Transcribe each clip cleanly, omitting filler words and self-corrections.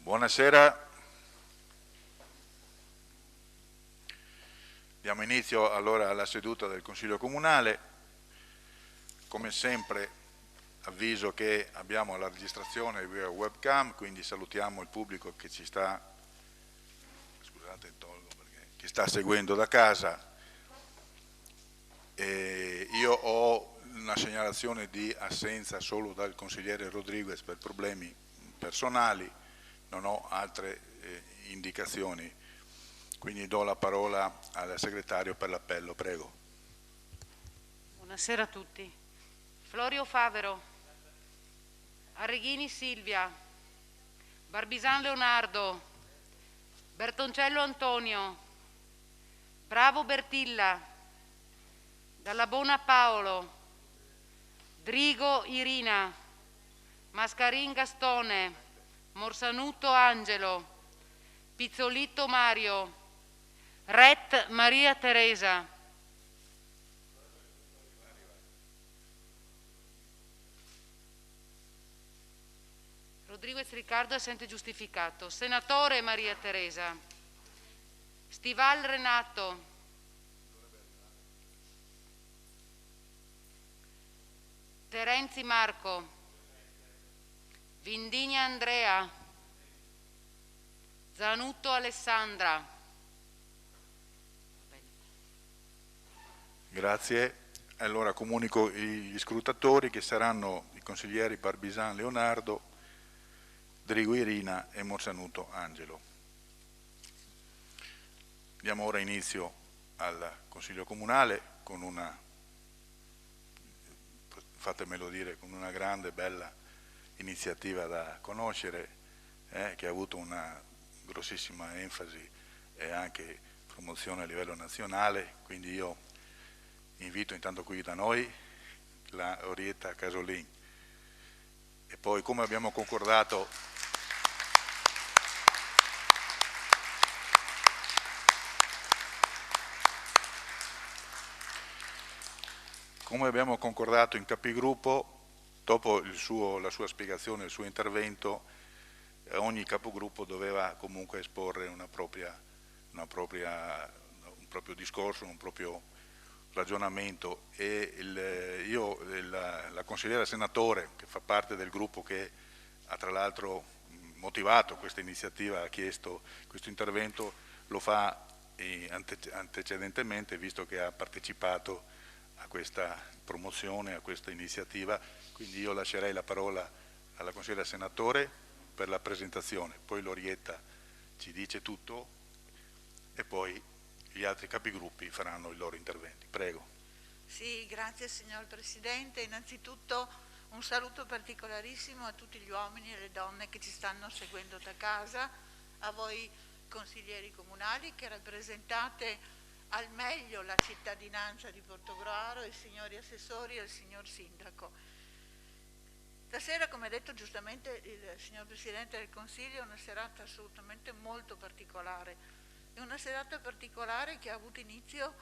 Buonasera. Diamo inizio allora alla seduta del Consiglio Comunale. Come sempre avviso che abbiamo la registrazione via webcam, quindi salutiamo il pubblico che ci sta, scusate, che sta seguendo da casa. Io ho una segnalazione di assenza solo dal consigliere Rodriguez per problemi personali, non ho altre indicazioni, quindi do la parola al segretario per l'appello, prego. Buonasera a tutti. Florio Favero, Arrighini Silvia, Barbisan Leonardo, Bertoncello Antonio, Bravo Bertilla, Dallabona Paolo, Drigo Irina, Mascarin Gastone, Morsanuto Angelo, Pizzolitto Mario, Ret Maria Teresa, Rodriguez Riccardo assente giustificato, Senatore Maria Teresa, Stival Renato, Terenzi Marco, Vindigna Andrea, Zanutto Alessandra. Grazie. Allora comunico gli scrutatori che saranno i consiglieri Barbisan Leonardo, Drigo Irina e Morsanuto Angelo. Diamo ora inizio al Consiglio Comunale con una, fatemelo dire, con una grande, bella iniziativa da conoscere, che ha avuto una grossissima enfasi e anche promozione a livello nazionale, quindi io invito intanto qui da noi la Orietta Casolin e poi come abbiamo concordato in capigruppo, dopo la sua spiegazione, il suo intervento, ogni capogruppo doveva comunque esporre un proprio discorso, un proprio ragionamento e la consigliera senatore che fa parte del gruppo che ha tra l'altro motivato questa iniziativa, ha chiesto questo intervento, lo fa antecedentemente visto che ha partecipato a questa promozione, a questa iniziativa, quindi io lascerei la parola alla consigliera senatore per la presentazione, poi l'Orietta ci dice tutto e poi gli altri capigruppi faranno i loro interventi. Prego. Sì, grazie signor Presidente. Innanzitutto un saluto particolarissimo a tutti gli uomini e le donne che ci stanno seguendo da casa, a voi consiglieri comunali che rappresentate al meglio la cittadinanza di Portogruaro, i signori assessori e il signor sindaco. Stasera, come ha detto giustamente il signor Presidente del Consiglio, è una serata assolutamente molto particolare. È una serata particolare che ha avuto inizio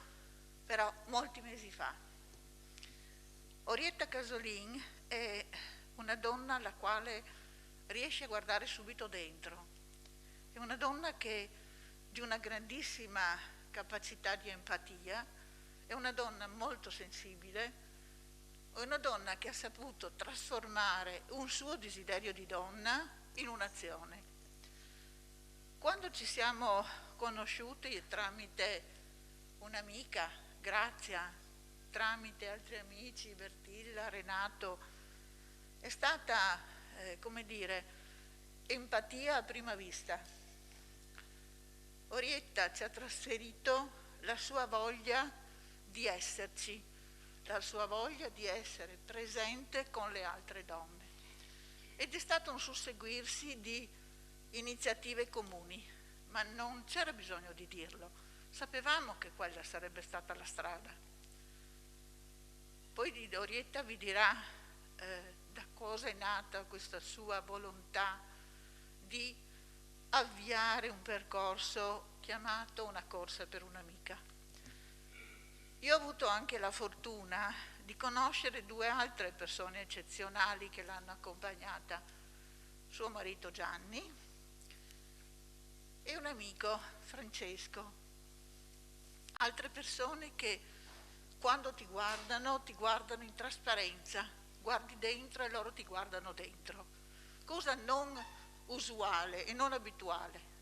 però molti mesi fa. Orietta Casolin è una donna alla quale riesce a guardare subito dentro. È una donna che di una grandissima capacità di empatia, è una donna molto sensibile, è una donna che ha saputo trasformare un suo desiderio di donna in un'azione. Quando ci siamo conosciuti tramite un'amica, Grazia, tramite altri amici, Bertilla, Renato, è stata, come dire, empatia a prima vista. Orietta ci ha trasferito la sua voglia di esserci, la sua voglia di essere presente con le altre donne. Ed è stato un susseguirsi di iniziative comuni, ma non c'era bisogno di dirlo. Sapevamo che quella sarebbe stata la strada. Poi Orietta vi dirà da cosa è nata questa sua volontà di avviare un percorso chiamato Una corsa per un'amica. Io ho avuto anche la fortuna di conoscere due altre persone eccezionali che l'hanno accompagnata, suo marito Gianni e un amico, Francesco. Altre persone che quando ti guardano in trasparenza, guardi dentro e loro ti guardano dentro, cosa non usuale e non abituale.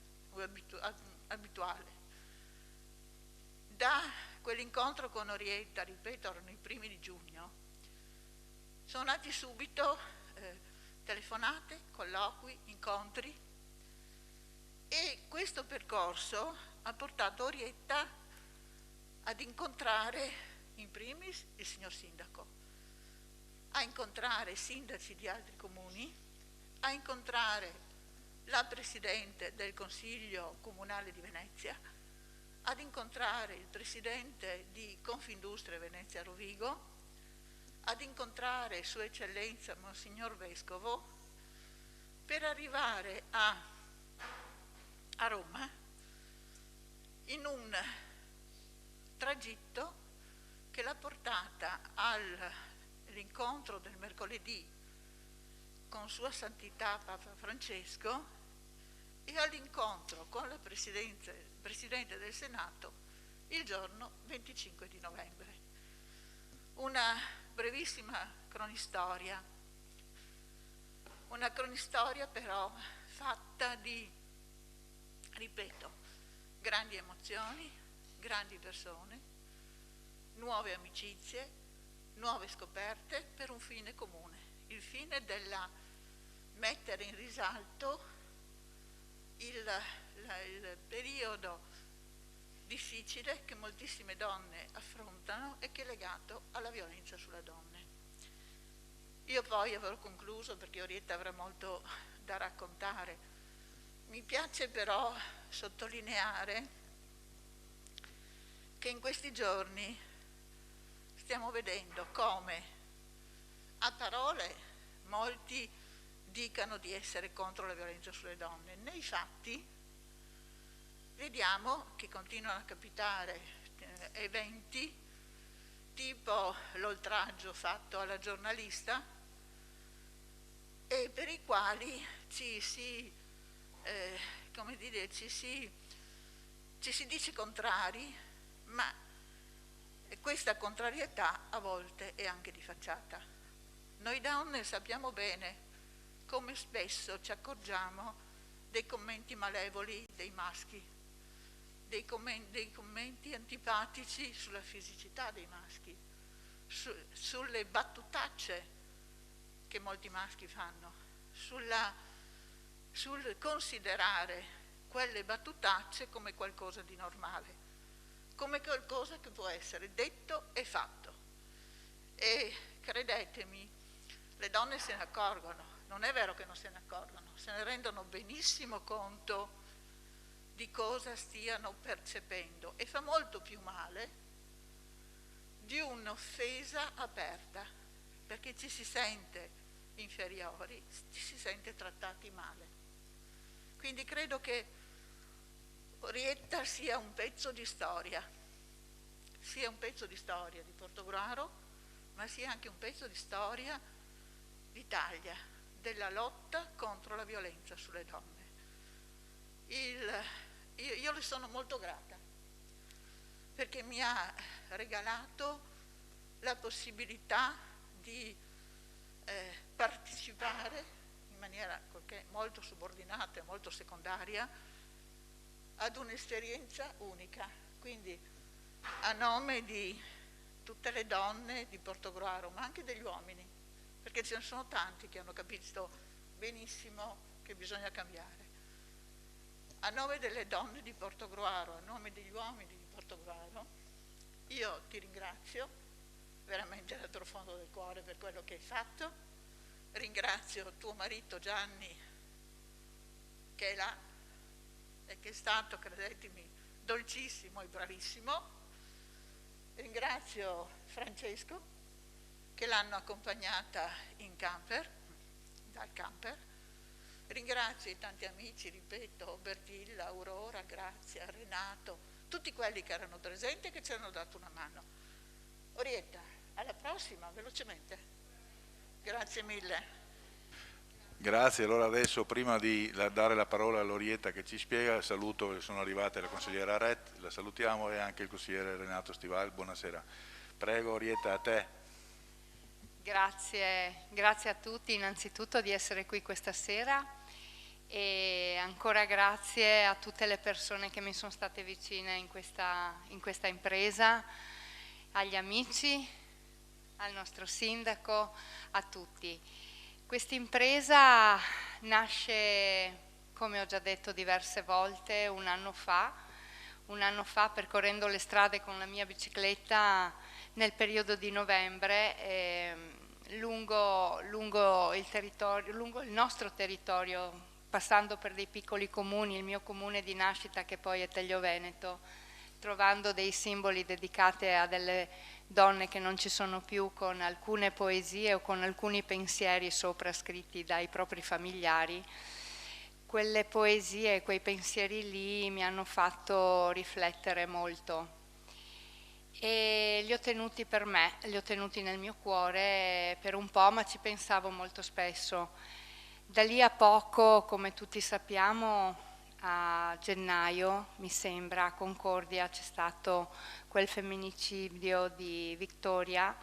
Da quell'incontro con Orietta, ripeto, erano i primi di giugno, sono nati subito telefonate, colloqui, incontri, e questo percorso ha portato Orietta ad incontrare in primis il signor sindaco, a incontrare sindaci di altri comuni, a incontrare la presidente del Consiglio Comunale di Venezia, ad incontrare il presidente di Confindustria Venezia Rovigo, ad incontrare Sua Eccellenza Monsignor Vescovo, per arrivare a Roma in un tragitto che l'ha portata all'incontro del mercoledì con Sua Santità Papa Francesco e all'incontro con la Presidente del Senato il giorno 25 di novembre. Una brevissima cronistoria, però fatta di, ripeto, grandi emozioni, grandi persone, nuove amicizie, nuove scoperte per un fine comune, il fine della mettere in risalto il periodo difficile che moltissime donne affrontano e che è legato alla violenza sulle donne. Io poi avrò concluso perché Orietta avrà molto da raccontare. Mi piace però sottolineare che in questi giorni stiamo vedendo come a parole molti dicano di essere contro la violenza sulle donne, nei fatti vediamo che continuano a capitare eventi tipo l'oltraggio fatto alla giornalista e per i quali ci si dice contrari, ma questa contrarietà a volte è anche di facciata. Noi donne sappiamo bene come spesso ci accorgiamo dei commenti malevoli dei maschi, dei commenti antipatici sulla fisicità dei maschi, sulle battutacce che molti maschi fanno, sul considerare quelle battutacce come qualcosa di normale, come qualcosa che può essere detto e fatto. E credetemi, le donne se ne accorgono, non è vero che non se ne accorgono, se ne rendono benissimo conto di cosa stiano percependo e fa molto più male di un'offesa aperta, perché ci si sente inferiori, ci si sente trattati male. Quindi credo che Orietta sia un pezzo di storia di Portogruaro, ma sia anche un pezzo di storia d'Italia, della lotta contro la violenza sulle donne. Io le sono molto grata perché mi ha regalato la possibilità di partecipare in maniera molto subordinata e molto secondaria ad un'esperienza unica. Quindi a nome di tutte le donne di Portogruaro, ma anche degli uomini, perché ce ne sono tanti che hanno capito benissimo che bisogna cambiare. A nome delle donne di Portogruaro, a nome degli uomini di Portogruaro, io ti ringrazio veramente dal profondo del cuore per quello che hai fatto. Ringrazio tuo marito Gianni, che è là e che è stato, credetemi, dolcissimo e bravissimo. Ringrazio Francesco, che l'hanno accompagnata in camper, dal camper. Ringrazio i tanti amici, ripeto, Bertilla, Aurora, Grazia, Renato, tutti quelli che erano presenti e che ci hanno dato una mano. Orietta, alla prossima, velocemente. Grazie mille. Grazie, allora adesso prima di dare la parola a Lorietta che ci spiega, saluto, sono arrivate la consigliera Ret, la salutiamo, e anche il consigliere Renato Stival, buonasera. Prego Orietta, a te. Grazie a tutti innanzitutto di essere qui questa sera, e ancora grazie a tutte le persone che mi sono state vicine in questa impresa, agli amici, al nostro sindaco, a tutti. Questa impresa nasce, come ho già detto diverse volte, un anno fa, percorrendo le strade con la mia bicicletta nel periodo di novembre, lungo il nostro territorio, passando per dei piccoli comuni, il mio comune di nascita che poi è Teglio Veneto, trovando dei simboli dedicati a delle donne che non ci sono più, con alcune poesie o con alcuni pensieri sopra scritti dai propri familiari. Quelle poesie e quei pensieri lì mi hanno fatto riflettere molto e li ho tenuti per me, li ho tenuti nel mio cuore per un po', ma ci pensavo molto spesso. Da lì a poco, come tutti sappiamo, a gennaio, mi sembra, a Concordia c'è stato quel femminicidio di Victoria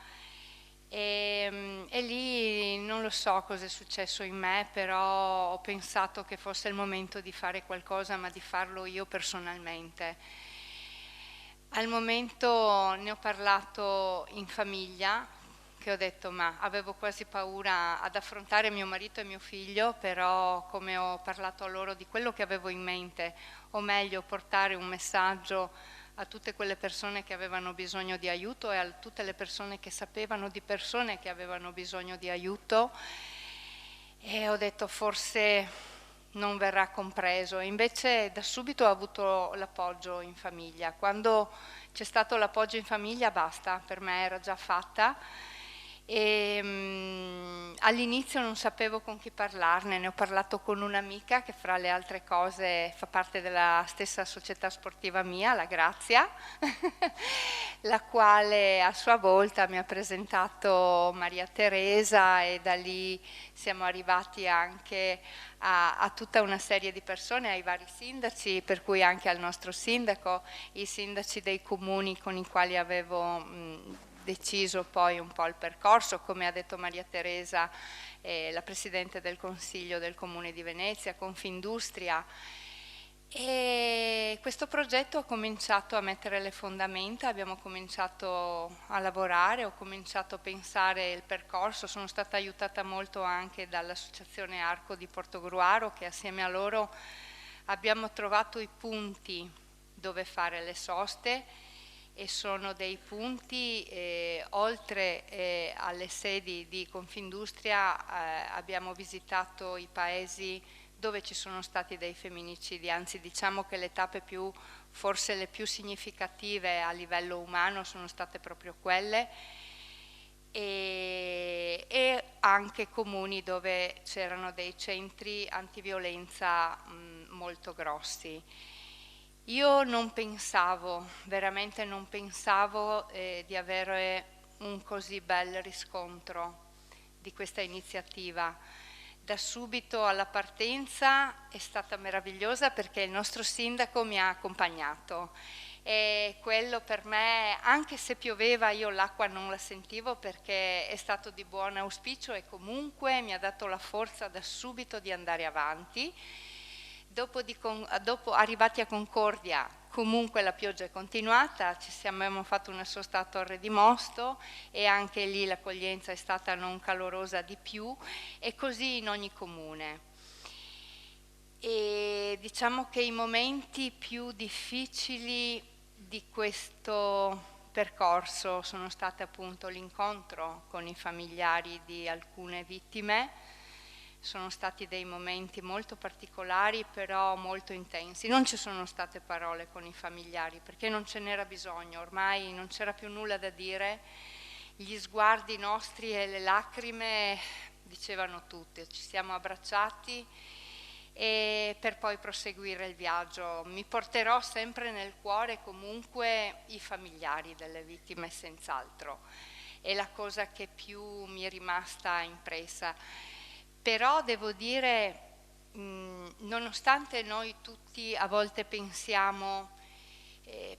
e lì non lo so cosa è successo in me, però ho pensato che fosse il momento di fare qualcosa, ma di farlo io personalmente. Al momento ne ho parlato in famiglia, che ho detto, ma avevo quasi paura ad affrontare mio marito e mio figlio, però come ho parlato a loro di quello che avevo in mente, o meglio portare un messaggio a tutte quelle persone che avevano bisogno di aiuto e a tutte le persone che sapevano di persone che avevano bisogno di aiuto, e ho detto forse non verrà compreso. Invece da subito ho avuto l'appoggio in famiglia. Quando c'è stato l'appoggio in famiglia basta, per me era già fatta. E all'inizio non sapevo con chi parlarne, ne ho parlato con un'amica che fra le altre cose fa parte della stessa società sportiva mia, la Grazia, la quale a sua volta mi ha presentato Maria Teresa, e da lì siamo arrivati anche a tutta una serie di persone, ai vari sindaci, per cui anche al nostro sindaco, i sindaci dei comuni con i quali avevo deciso poi un po' il percorso, come ha detto Maria Teresa, la Presidente del Consiglio del Comune di Venezia, Confindustria. E questo progetto ho cominciato a mettere le fondamenta, abbiamo cominciato a lavorare, ho cominciato a pensare il percorso, sono stata aiutata molto anche dall'Associazione Arco di Portogruaro, che assieme a loro abbiamo trovato i punti dove fare le soste, e sono dei punti, oltre alle sedi di Confindustria abbiamo visitato i paesi dove ci sono stati dei femminicidi, anzi diciamo che le tappe forse le più significative a livello umano sono state proprio quelle, e anche comuni dove c'erano dei centri antiviolenza molto grossi. Io non pensavo, veramente non pensavo di avere un così bel riscontro di questa iniziativa. Da subito alla partenza è stata meravigliosa perché il nostro sindaco mi ha accompagnato, e quello per me, anche se pioveva, io l'acqua non la sentivo perché è stato di buon auspicio e comunque mi ha dato la forza da subito di andare avanti. Dopo arrivati a Concordia, comunque la pioggia è continuata, abbiamo fatto una sosta a Torre di Mosto e anche lì l'accoglienza è stata non calorosa di più, e così in ogni comune. E diciamo che i momenti più difficili di questo percorso sono stati appunto l'incontro con i familiari di alcune vittime. Sono stati dei momenti molto particolari, però molto intensi. Non ci sono state parole con i familiari perché non ce n'era bisogno, ormai non c'era più nulla da dire. Gli sguardi nostri e le lacrime dicevano tutto. Ci siamo abbracciati e per poi proseguire il viaggio. Mi porterò sempre nel cuore comunque i familiari delle vittime, senz'altro. È la cosa che più mi è rimasta impressa. Però devo dire, nonostante noi tutti a volte pensiamo,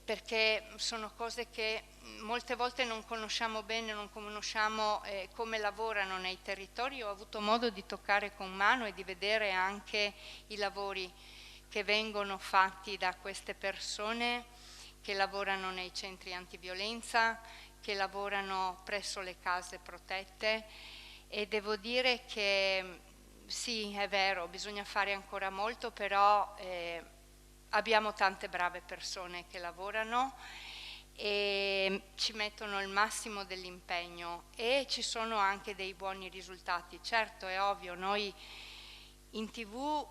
perché sono cose che molte volte non conosciamo bene, non conosciamo come lavorano nei territori. Ho avuto modo di toccare con mano e di vedere anche i lavori che vengono fatti da queste persone che lavorano nei centri antiviolenza, che lavorano presso le case protette, e devo dire che sì, è vero, bisogna fare ancora molto, però abbiamo tante brave persone che lavorano e ci mettono il massimo dell'impegno e ci sono anche dei buoni risultati. Certo, è ovvio, noi in TV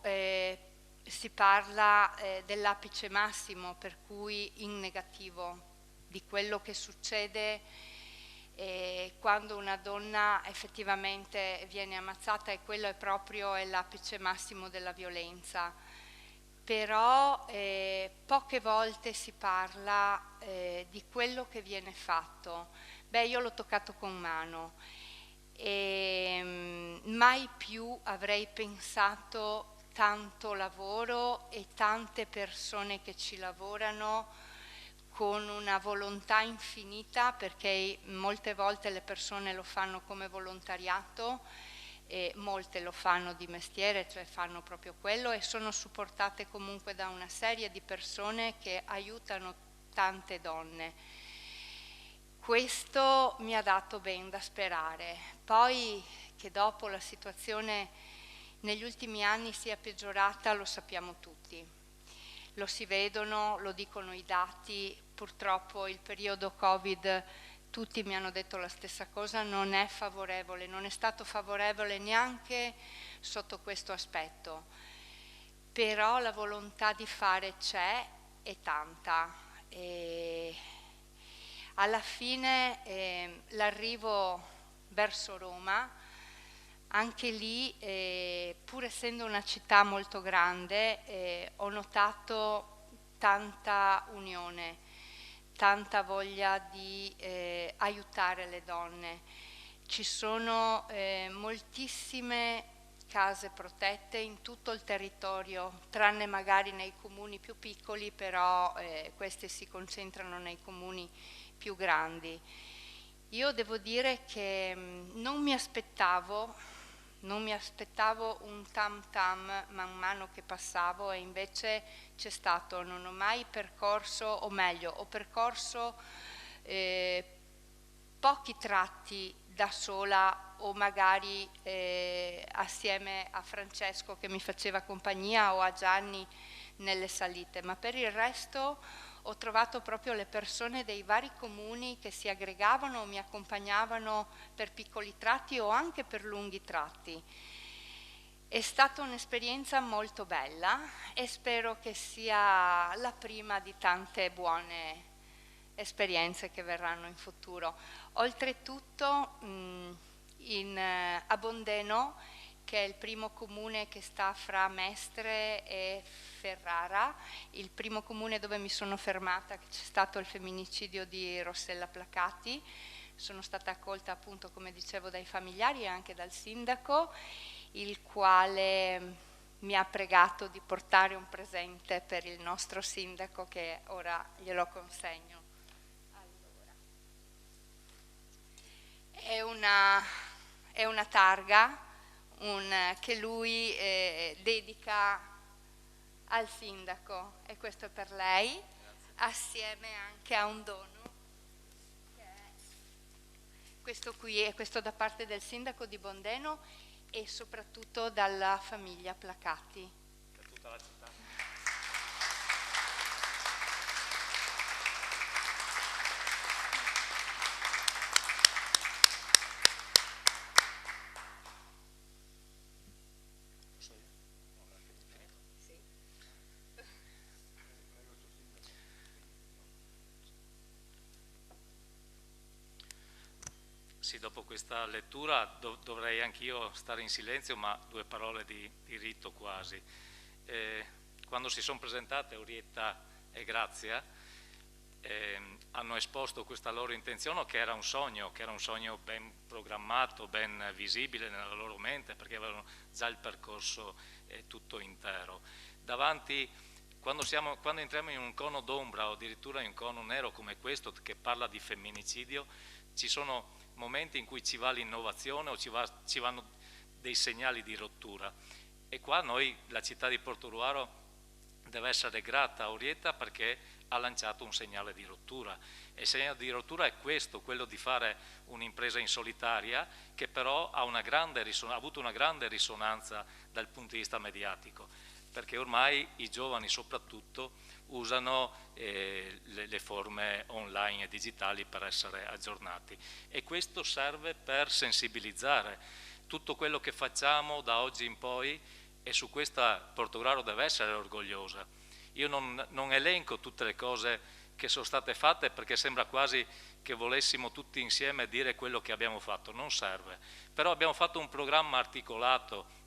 si parla dell'apice massimo, per cui in negativo, di quello che succede quando una donna effettivamente viene ammazzata, e quello è proprio l'apice massimo della violenza. Però poche volte si parla di quello che viene fatto. Beh, io l'ho toccato con mano e mai più avrei pensato tanto lavoro e tante persone che ci lavorano con una volontà infinita, perché molte volte le persone lo fanno come volontariato e molte lo fanno di mestiere, cioè fanno proprio quello, e sono supportate comunque da una serie di persone che aiutano tante donne. Questo mi ha dato ben da sperare. Poi che dopo la situazione negli ultimi anni sia peggiorata lo sappiamo tutti. Lo si vedono, lo dicono i dati, purtroppo il periodo Covid, tutti mi hanno detto la stessa cosa, non è favorevole, non è stato favorevole neanche sotto questo aspetto, però la volontà di fare c'è e tanta. E alla fine l'arrivo verso Roma, anche lì, pur essendo una città molto grande, ho notato tanta unione, tanta voglia di aiutare le donne. Ci sono moltissime case protette in tutto il territorio, tranne magari nei comuni più piccoli, però queste si concentrano nei comuni più grandi. Io devo dire che non mi aspettavo un tam tam man mano che passavo, e invece c'è stato. Non ho mai percorso, o meglio, ho percorso pochi tratti da sola o magari assieme a Francesco che mi faceva compagnia o a Gianni nelle salite, ma per il resto ho trovato proprio le persone dei vari comuni che si aggregavano o mi accompagnavano per piccoli tratti o anche per lunghi tratti. È stata un'esperienza molto bella e spero che sia la prima di tante buone esperienze che verranno in futuro. Oltretutto a Bondeno, che è il primo comune che sta fra Mestre e Ferrara, il primo comune dove mi sono fermata, che c'è stato il femminicidio di Rossella Placati. Sono stata accolta appunto, come dicevo, dai familiari e anche dal sindaco, il quale mi ha pregato di portare un presente per il nostro sindaco, che ora glielo consegno. Allora, è una targa che lui dedica al sindaco, e questo è per lei. Grazie. Assieme anche a un dono, che è questo qui, e questo da parte del sindaco di Bondeno e soprattutto dalla famiglia Placati. Per tutta la città. Sì, dopo questa lettura dovrei anch'io stare in silenzio, ma due parole di rito quasi. Quando si sono presentate Orietta e Grazia, hanno esposto questa loro intenzione, che era un sogno ben programmato, ben visibile nella loro mente, perché avevano già il percorso tutto intero. Quando entriamo in un cono d'ombra o addirittura in un cono nero come questo, che parla di femminicidio, ci sono momenti in cui ci va l'innovazione o ci vanno dei segnali di rottura. E qua la città di Portogruaro deve essere grata a Orietta perché ha lanciato un segnale di rottura. E il segnale di rottura è questo, quello di fare un'impresa in solitaria, che però ha avuto una grande risonanza dal punto di vista mediatico, perché ormai i giovani soprattutto usano le forme online e digitali per essere aggiornati, e questo serve per sensibilizzare tutto quello che facciamo da oggi in poi, e su questa Portogruaro deve essere orgogliosa. Io non elenco tutte le cose che sono state fatte, perché sembra quasi che volessimo tutti insieme dire quello che abbiamo fatto, non serve. Però abbiamo fatto un programma articolato,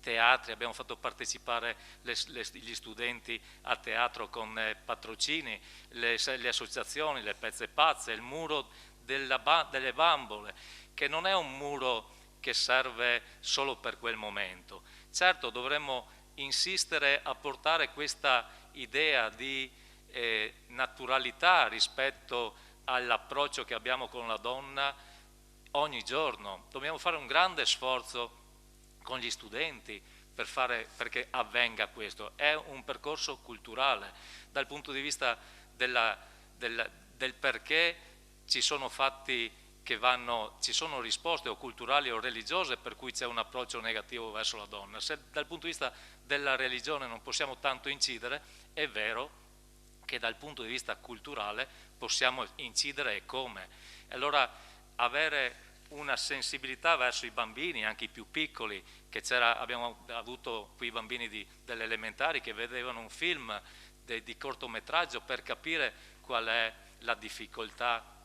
teatri, abbiamo fatto partecipare gli studenti a teatro con patrocini, le associazioni, le pezze pazze, il muro delle bambole, che non è un muro che serve solo per quel momento. Certo, dovremmo insistere a portare questa idea di naturalità rispetto all'approccio che abbiamo con la donna ogni giorno. Dobbiamo fare un grande sforzo con gli studenti perché avvenga questo. È un percorso culturale dal punto di vista del perché ci sono fatti ci sono risposte o culturali o religiose per cui c'è un approccio negativo verso la donna. Se dal punto di vista della religione non possiamo tanto incidere, è vero che dal punto di vista culturale possiamo incidere, e come. Allora avere una sensibilità verso i bambini, anche i più piccoli, abbiamo avuto qui bambini delle elementari che vedevano un film di cortometraggio per capire qual è la difficoltà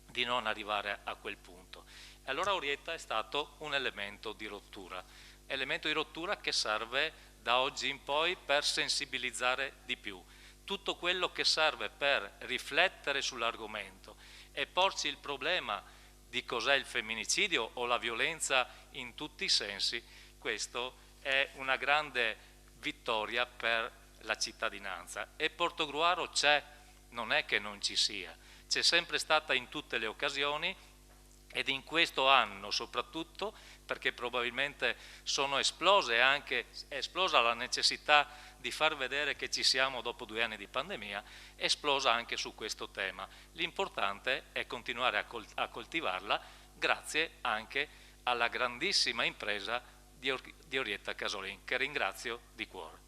di non arrivare a quel punto. E allora Orietta è stato un elemento di rottura che serve da oggi in poi per sensibilizzare di più. Tutto quello che serve per riflettere sull'argomento e porci il problema di cos'è il femminicidio o la violenza in tutti i sensi, questo è una grande vittoria per la cittadinanza. E Portogruaro c'è, non è che non ci sia, c'è sempre stata in tutte le occasioni, ed in questo anno soprattutto, perché probabilmente è esplosa la necessità di far vedere che ci siamo dopo 2 anni di pandemia, è esplosa anche su questo tema. L'importante è continuare a coltivarla, grazie anche alla grandissima impresa di Orietta Casolin, che ringrazio di cuore.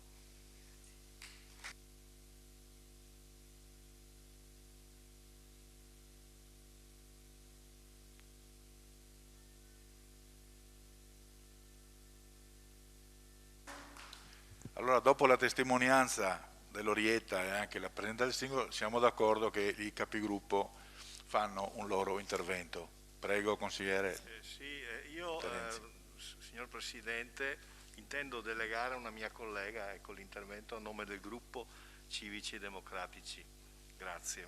Allora, dopo la testimonianza dell'Orietta e anche la presentazione del singolo, siamo d'accordo che i capigruppo fanno un loro intervento. Prego, consigliere. Io, signor Presidente, intendo delegare una mia collega l'intervento a nome del gruppo Civici e Democratici. Grazie.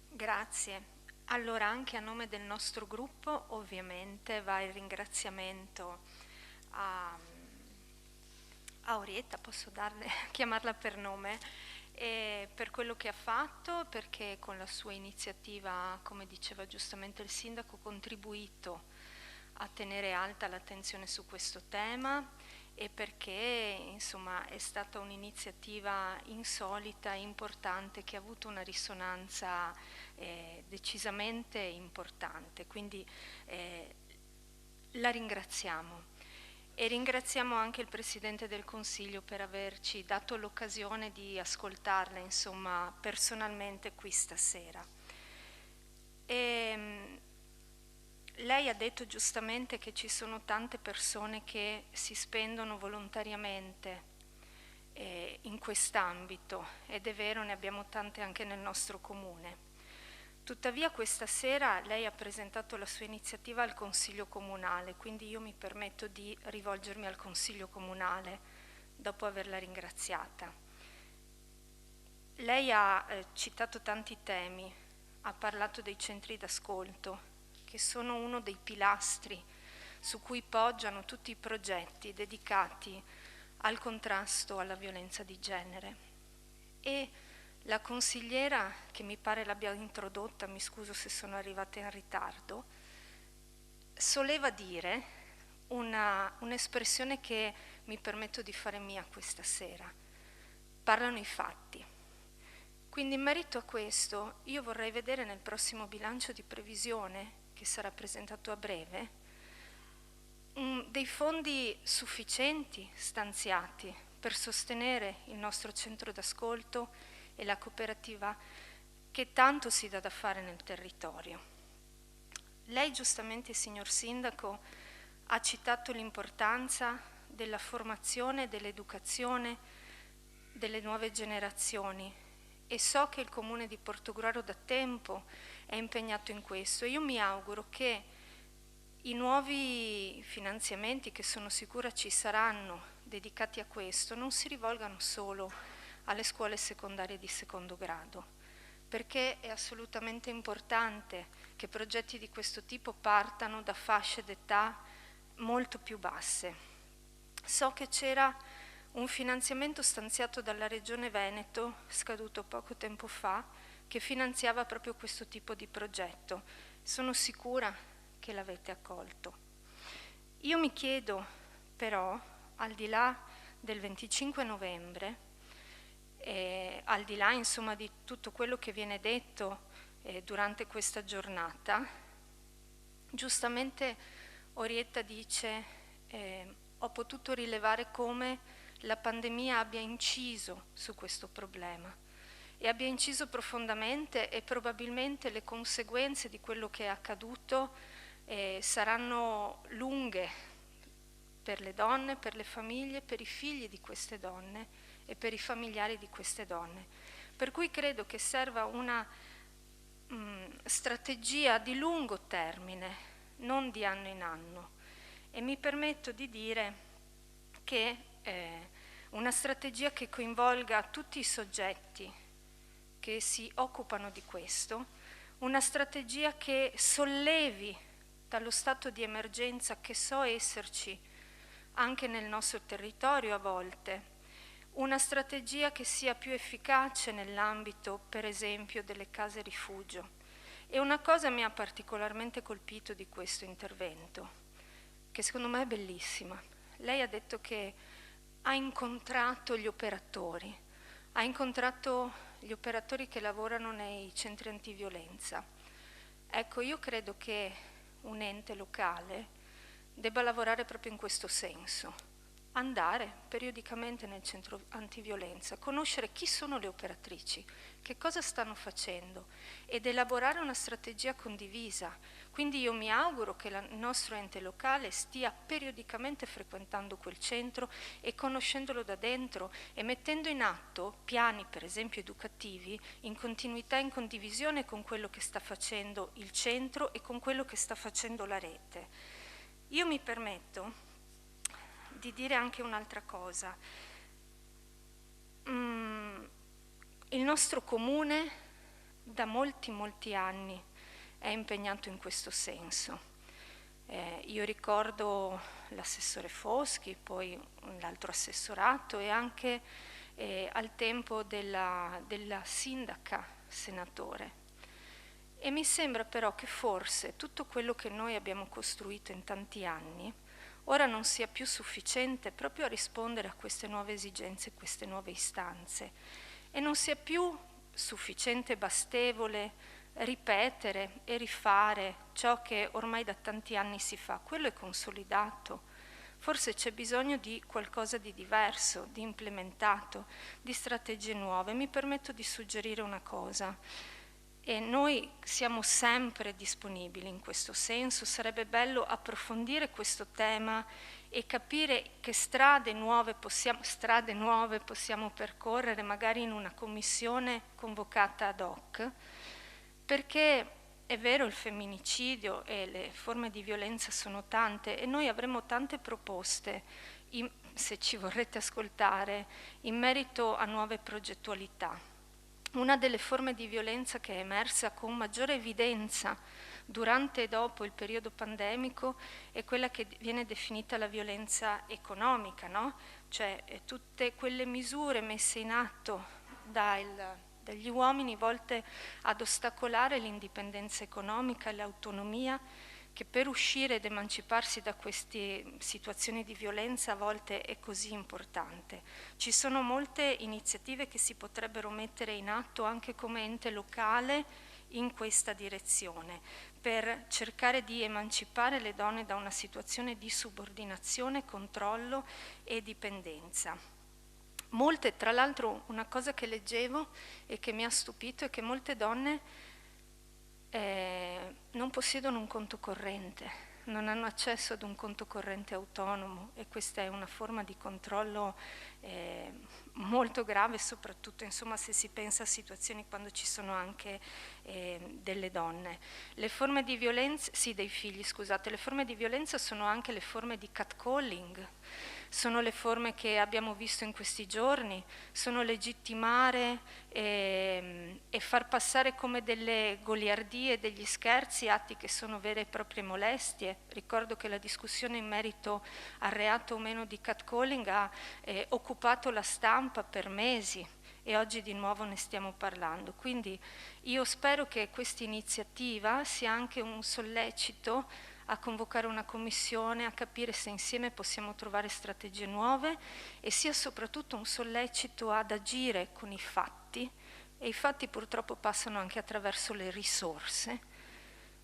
Grazie. Allora, anche a nome del nostro gruppo ovviamente va il ringraziamento a Orietta, posso chiamarla per nome, per quello che ha fatto, perché con la sua iniziativa, come diceva giustamente il Sindaco, ha contribuito a tenere alta l'attenzione su questo tema, e perché insomma è stata un'iniziativa insolita, importante, che ha avuto una risonanza decisamente importante. Quindi la ringraziamo. E ringraziamo anche il Presidente del Consiglio per averci dato l'occasione di ascoltarla, insomma, personalmente qui stasera. Lei ha detto giustamente che ci sono tante persone che si spendono volontariamente in quest'ambito, ed è vero, ne abbiamo tante anche nel nostro comune. Tuttavia questa sera lei ha presentato la sua iniziativa al Consiglio Comunale, quindi io mi permetto di rivolgermi al Consiglio Comunale dopo averla ringraziata. Lei ha citato tanti temi, ha parlato dei centri d'ascolto, che sono uno dei pilastri su cui poggiano tutti i progetti dedicati al contrasto alla violenza di genere. E la consigliera, che mi pare l'abbia introdotta, mi scuso se sono arrivata in ritardo, soleva dire un'espressione che mi permetto di fare mia questa sera: parlano i fatti. Quindi in merito a questo io vorrei vedere nel prossimo bilancio di previsione, che sarà presentato a breve, dei fondi sufficienti stanziati per sostenere il nostro centro d'ascolto e la cooperativa, che tanto si dà da fare nel territorio. Lei giustamente, signor Sindaco, ha citato l'importanza della formazione e dell'educazione delle nuove generazioni, e so che il Comune di Portogruaro da tempo è impegnato in questo. Io mi auguro che i nuovi finanziamenti, che sono sicura ci saranno, dedicati a questo, non si rivolgano solo alle scuole secondarie di secondo grado, perché è assolutamente importante che progetti di questo tipo partano da fasce d'età molto più basse. So che c'era un finanziamento stanziato dalla Regione Veneto, scaduto poco tempo fa, che finanziava proprio questo tipo di progetto. Sono sicura che l'avete accolto. Io mi chiedo però, al di là del 25 novembre, al di là insomma di tutto quello che viene detto durante questa giornata, giustamente Orietta dice ho potuto rilevare come la pandemia abbia inciso su questo problema e abbia inciso profondamente, e probabilmente le conseguenze di quello che è accaduto saranno lunghe per le donne, per le famiglie, per i figli di queste donne e per i familiari di queste donne. Per cui credo che serva una strategia di lungo termine, non di anno in anno, e mi permetto di dire che una strategia che coinvolga tutti i soggetti che si occupano di questo, una strategia che sollevi dallo stato di emergenza che so esserci anche nel nostro territorio a volte, una strategia che sia più efficace nell'ambito, per esempio, delle case rifugio. E una cosa mi ha particolarmente colpito di questo intervento, che secondo me è bellissima. Lei ha detto che ha incontrato gli operatori, ha incontrato gli operatori che lavorano nei centri antiviolenza. Ecco, io credo che un ente locale debba lavorare proprio in questo senso, andare periodicamente nel centro antiviolenza, conoscere chi sono le operatrici, che cosa stanno facendo ed elaborare una strategia condivisa. Quindi io mi auguro che il nostro ente locale stia periodicamente frequentando quel centro e conoscendolo da dentro e mettendo in atto piani, per esempio educativi, in continuità e in condivisione con quello che sta facendo il centro e con quello che sta facendo la rete. Io mi permetto di dire anche un'altra cosa. Il nostro comune da molti anni è impegnato in questo senso. Io ricordo l'assessore Foschi, poi l'altro assessorato e anche al tempo della sindaca Senatore. E mi sembra però che forse tutto quello che noi abbiamo costruito in tanti anni ora non sia più sufficiente proprio a rispondere a queste nuove esigenze, queste nuove istanze, e non sia più sufficiente, bastevole ripetere e rifare ciò che ormai da tanti anni si fa. Quello è consolidato. Forse c'è bisogno di qualcosa di diverso, di implementato, di strategie nuove. Mi permetto di suggerire una cosa. E noi siamo sempre disponibili in questo senso, sarebbe bello approfondire questo tema e capire che strade nuove possiamo percorrere, magari in una commissione convocata ad hoc, perché è vero, il femminicidio e le forme di violenza sono tante e noi avremo tante proposte, se ci vorrete ascoltare, in merito a nuove progettualità. Una delle forme di violenza che è emersa con maggiore evidenza durante e dopo il periodo pandemico è quella che viene definita la violenza economica, no? Cioè tutte quelle misure messe in atto dagli uomini volte ad ostacolare l'indipendenza economica e l'autonomia, che per uscire ed emanciparsi da queste situazioni di violenza a volte è così importante. Ci sono molte iniziative che si potrebbero mettere in atto anche come ente locale in questa direzione, per cercare di emancipare le donne da una situazione di subordinazione, controllo e dipendenza. Molte, tra l'altro, una cosa che leggevo e che mi ha stupito è che molte donne non possiedono un conto corrente, non hanno accesso ad un conto corrente autonomo, e questa è una forma di controllo molto grave, soprattutto insomma, se si pensa a situazioni quando ci sono anche delle donne. Le forme di violenza, sì, dei figli, scusate, le forme di violenza sono anche le forme di catcalling, sono le forme che abbiamo visto in questi giorni, sono legittimare e far passare come delle goliardie, degli scherzi, atti che sono vere e proprie molestie. Ricordo che la discussione in merito al reato o meno di catcalling ha occupato la stampa per mesi e oggi di nuovo ne stiamo parlando. Quindi io spero che questa iniziativa sia anche un sollecito a convocare una commissione, a capire se insieme possiamo trovare strategie nuove, e sia soprattutto un sollecito ad agire con i fatti, e i fatti purtroppo passano anche attraverso le risorse,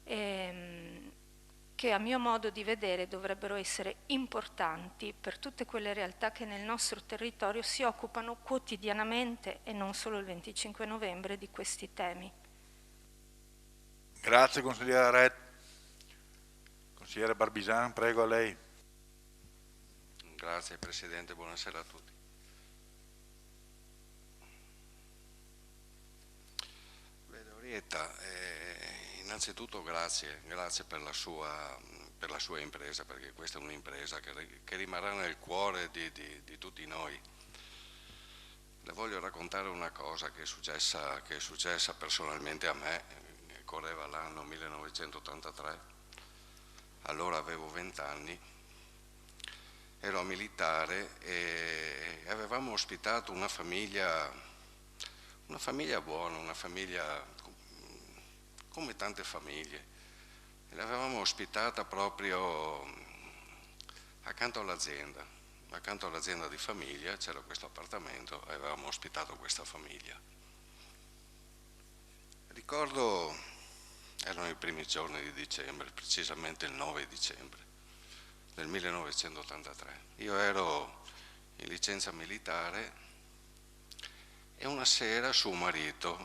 che a mio modo di vedere dovrebbero essere importanti per tutte quelle realtà che nel nostro territorio si occupano quotidianamente e non solo il 25 novembre di questi temi. Grazie consigliera Ret. Consigliere Barbisan, prego a lei. Grazie Presidente, buonasera a tutti. Vede Orietta, innanzitutto grazie per la sua impresa, perché questa è un'impresa che rimarrà nel cuore di tutti noi. Le voglio raccontare una cosa che è successa personalmente a me, correva l'anno 1983. Allora avevo 20 anni, ero militare e avevamo ospitato una famiglia buona, una famiglia come tante famiglie. L'avevamo ospitata proprio accanto all'azienda di famiglia, c'era questo appartamento e avevamo ospitato questa famiglia. Ricordo, erano i primi giorni di dicembre, precisamente il 9 dicembre del 1983. Io ero in licenza militare e una sera suo marito,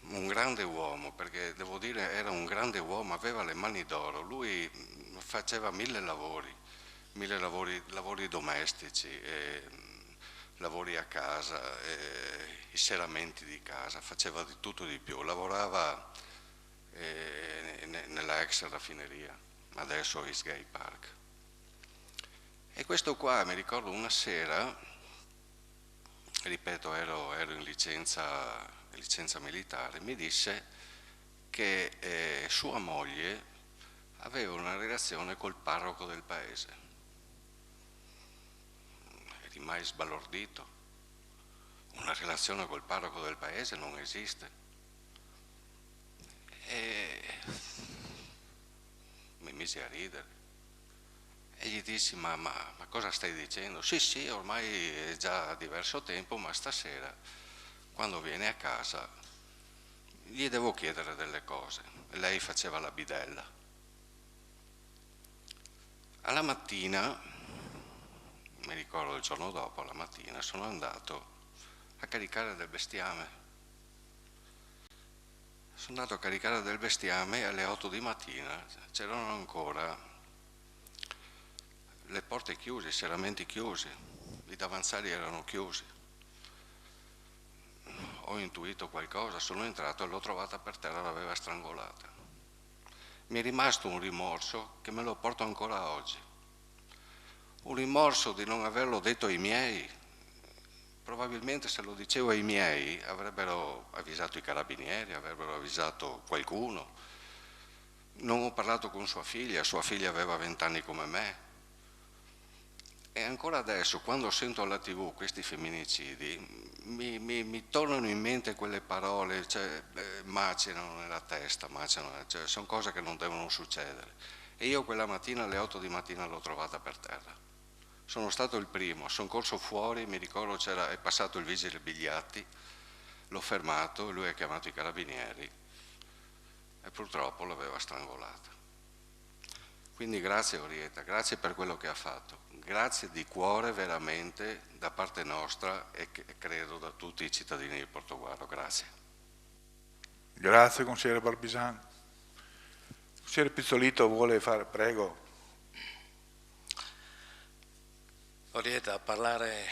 un grande uomo, perché devo dire era un grande uomo, aveva le mani d'oro, lui faceva mille lavori domestici, lavori a casa, i serramenti di casa, faceva di tutto di più, lavorava nella ex raffineria, adesso East Gay Park. E questo qua, mi ricordo una sera, ripeto, ero in licenza militare, mi disse che sua moglie aveva una relazione col parroco del paese. Rimasi sbalordito. Una relazione col parroco del paese non esiste. E mi misi a ridere e gli dissi ma cosa stai dicendo? Sì, ormai è già diverso tempo, ma stasera quando viene a casa gli devo chiedere delle cose. Lei faceva la bidella. Alla mattina, mi ricordo il giorno dopo, alla mattina sono andato a caricare del bestiame. Sono andato a caricare del bestiame alle 8 di mattina, c'erano ancora le porte chiuse, i serramenti chiusi, i davanzali erano chiusi. Ho intuito qualcosa, sono entrato e l'ho trovata per terra, l'aveva strangolata. Mi è rimasto un rimorso che me lo porto ancora oggi. Un rimorso di non averlo detto ai miei, probabilmente se lo dicevo ai miei avrebbero avvisato i carabinieri, avrebbero avvisato qualcuno. Non ho parlato con sua figlia aveva 20 anni come me. E ancora adesso, quando sento alla TV questi femminicidi, mi tornano in mente quelle parole, cioè macinano nella testa, cioè, sono cose che non devono succedere. E io quella mattina alle 8 di mattina l'ho trovata per terra. Sono stato il primo, sono corso fuori, mi ricordo è passato il vigile Bigliatti, l'ho fermato, lui ha chiamato i carabinieri e purtroppo l'aveva strangolata. Quindi grazie Orietta, grazie per quello che ha fatto, grazie di cuore veramente da parte nostra e credo da tutti i cittadini di Portogruaro, grazie. Grazie consigliere Barbisani. Consigliere Pizzolito vuole fare, prego. Orietta, a parlare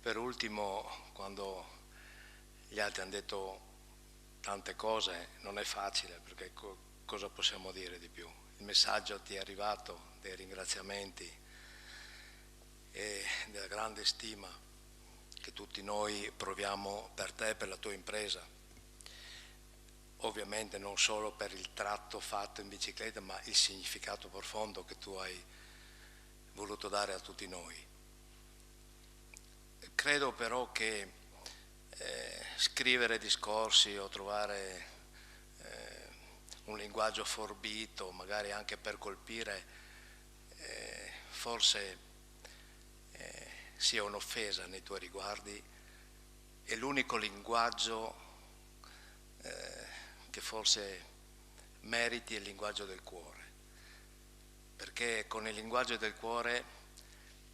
per ultimo quando gli altri hanno detto tante cose non è facile, perché cosa possiamo dire di più? Il messaggio ti è arrivato dei ringraziamenti e della grande stima che tutti noi proviamo per te e per la tua impresa. Ovviamente non solo per il tratto fatto in bicicletta, ma il significato profondo che tu hai voluto dare a tutti noi. Credo però che scrivere discorsi o trovare un linguaggio forbito, magari anche per colpire, forse sia un'offesa nei tuoi riguardi, e l'unico linguaggio che forse meriti è il linguaggio del cuore, perché con il linguaggio del cuore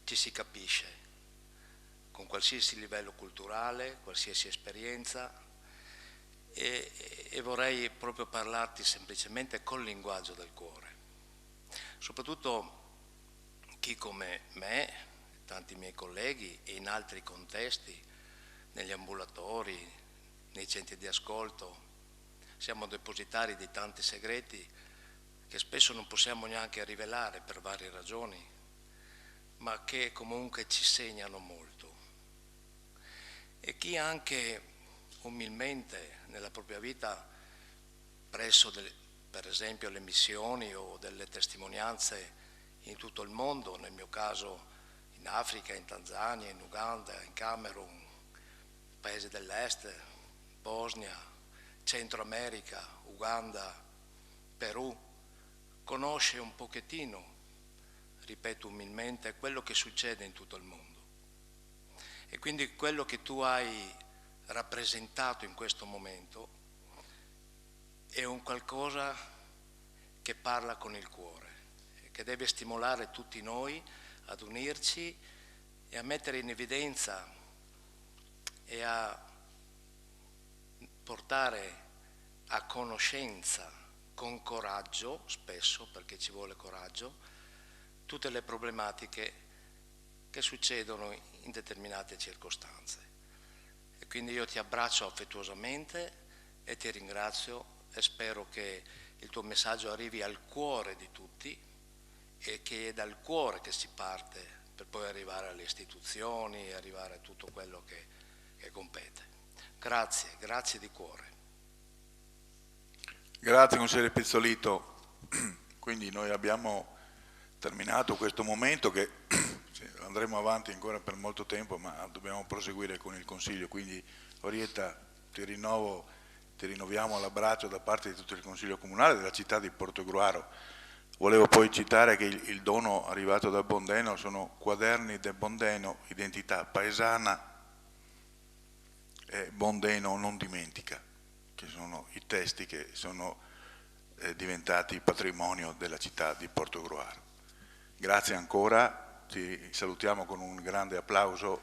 ci si capisce, con qualsiasi livello culturale, qualsiasi esperienza, e vorrei proprio parlarti semplicemente col linguaggio del cuore. Soprattutto chi come me, tanti miei colleghi e in altri contesti, negli ambulatori, nei centri di ascolto, siamo depositari di tanti segreti che spesso non possiamo neanche rivelare per varie ragioni, ma che comunque ci segnano molto. E chi anche umilmente nella propria vita, presso per esempio le missioni o delle testimonianze in tutto il mondo, nel mio caso in Africa, in Tanzania, in Uganda, in Camerun, paesi dell'est, Bosnia, Centro America, Uganda, Perù, conosce un pochettino, ripeto umilmente, quello che succede in tutto il mondo. E quindi quello che tu hai rappresentato in questo momento è un qualcosa che parla con il cuore, che deve stimolare tutti noi ad unirci e a mettere in evidenza e a portare a conoscenza con coraggio, spesso perché ci vuole coraggio, tutte le problematiche che succedono in determinate circostanze. E quindi io ti abbraccio affettuosamente e ti ringrazio e spero che il tuo messaggio arrivi al cuore di tutti e che è dal cuore che si parte per poi arrivare alle istituzioni e arrivare a tutto quello che compete. Grazie, grazie di cuore. Grazie consigliere Pizzolito. Quindi noi abbiamo terminato questo momento che andremo avanti ancora per molto tempo, ma dobbiamo proseguire con il Consiglio. Quindi Orietta, ti rinnoviamo l'abbraccio da parte di tutto il Consiglio Comunale della città di Portogruaro. Volevo poi citare che il dono arrivato da Bondeno sono quaderni del Bondeno, identità paesana e Bondeno non dimentica, che sono i testi che sono diventati patrimonio della città di Portogruaro. Grazie ancora, ti salutiamo con un grande applauso.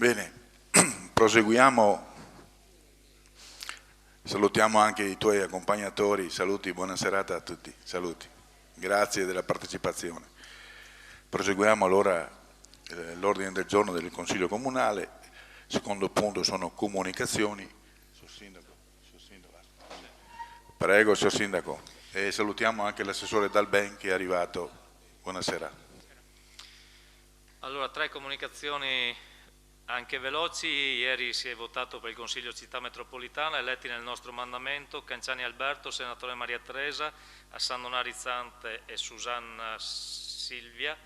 Bene, proseguiamo. Salutiamo anche i tuoi accompagnatori, saluti, buona serata a tutti, saluti, grazie della partecipazione. Proseguiamo allora l'ordine del giorno del Consiglio Comunale, secondo punto sono comunicazioni. Prego, signor Sindaco, e salutiamo anche l'assessore Dalben che è arrivato, buonasera. Allora, 3 comunicazioni anche veloci. Ieri si è votato per il Consiglio Città Metropolitana, eletti nel nostro mandamento Canciani Alberto, senatore Maria Teresa, Assandona Rizzante e Susanna Silvia,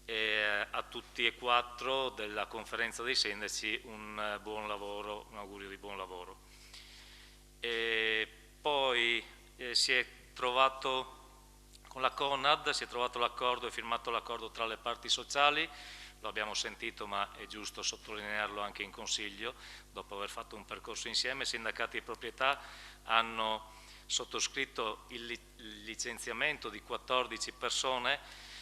e a tutti e 4 della conferenza dei sindaci un buon lavoro, un augurio di buon lavoro. E poi si è trovato con la Conad, si è trovato l'accordo e firmato l'accordo tra le parti sociali. Lo abbiamo sentito, ma è giusto sottolinearlo anche in Consiglio, dopo aver fatto un percorso insieme. Sindacati e proprietà hanno sottoscritto il licenziamento di 14 persone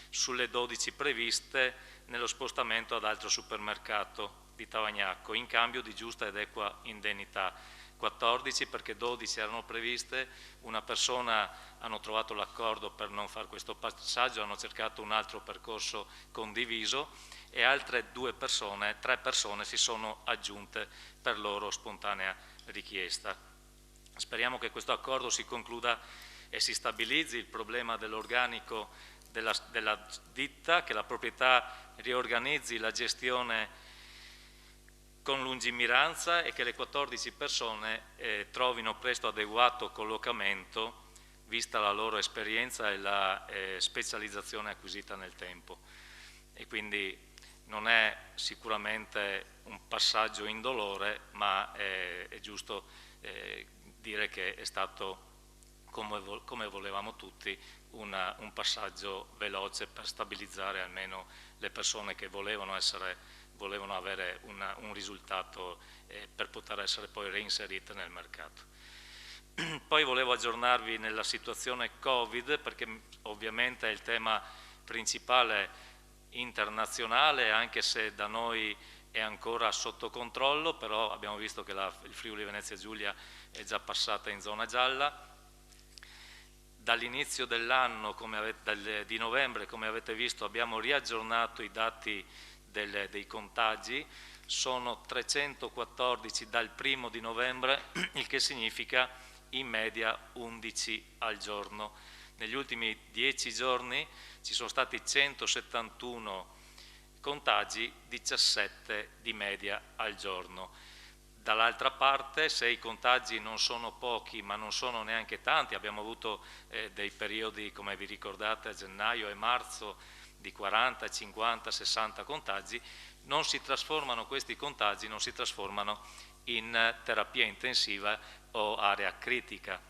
sulle 12 previste nello spostamento ad altro supermercato di Tavagnacco, in cambio di giusta ed equa indennità. 14 perché 12 erano previste, una persona hanno trovato l'accordo per non fare questo passaggio, hanno cercato un altro percorso condiviso e altre 3 persone si sono aggiunte per loro spontanea richiesta. Speriamo che questo accordo si concluda e si stabilizzi il problema dell'organico della ditta, che la proprietà riorganizzi la gestione con lungimiranza e che le 14 persone trovino presto adeguato collocamento vista la loro esperienza e la specializzazione acquisita nel tempo. E quindi non è sicuramente un passaggio indolore, ma è giusto dire che è stato, come volevamo tutti, un passaggio veloce per stabilizzare almeno le persone che volevano avere un risultato per poter essere poi reinserite nel mercato. Poi volevo aggiornarvi nella situazione Covid, perché ovviamente è il tema principale internazionale, anche se da noi è ancora sotto controllo, però abbiamo visto che il Friuli Venezia Giulia è già passata in zona gialla. Dall'inizio dell'anno, di novembre, come avete visto, abbiamo riaggiornato i dati dei contagi, sono 314 dal 1° di novembre, il che significa in media 11 al giorno. Negli ultimi 10 giorni ci sono stati 171 contagi, 17 di media al giorno. Dall'altra parte, se i contagi non sono pochi ma non sono neanche tanti, abbiamo avuto dei periodi, come vi ricordate, a gennaio e marzo di 40, 50, 60 contagi, questi contagi non si trasformano in terapia intensiva o area critica.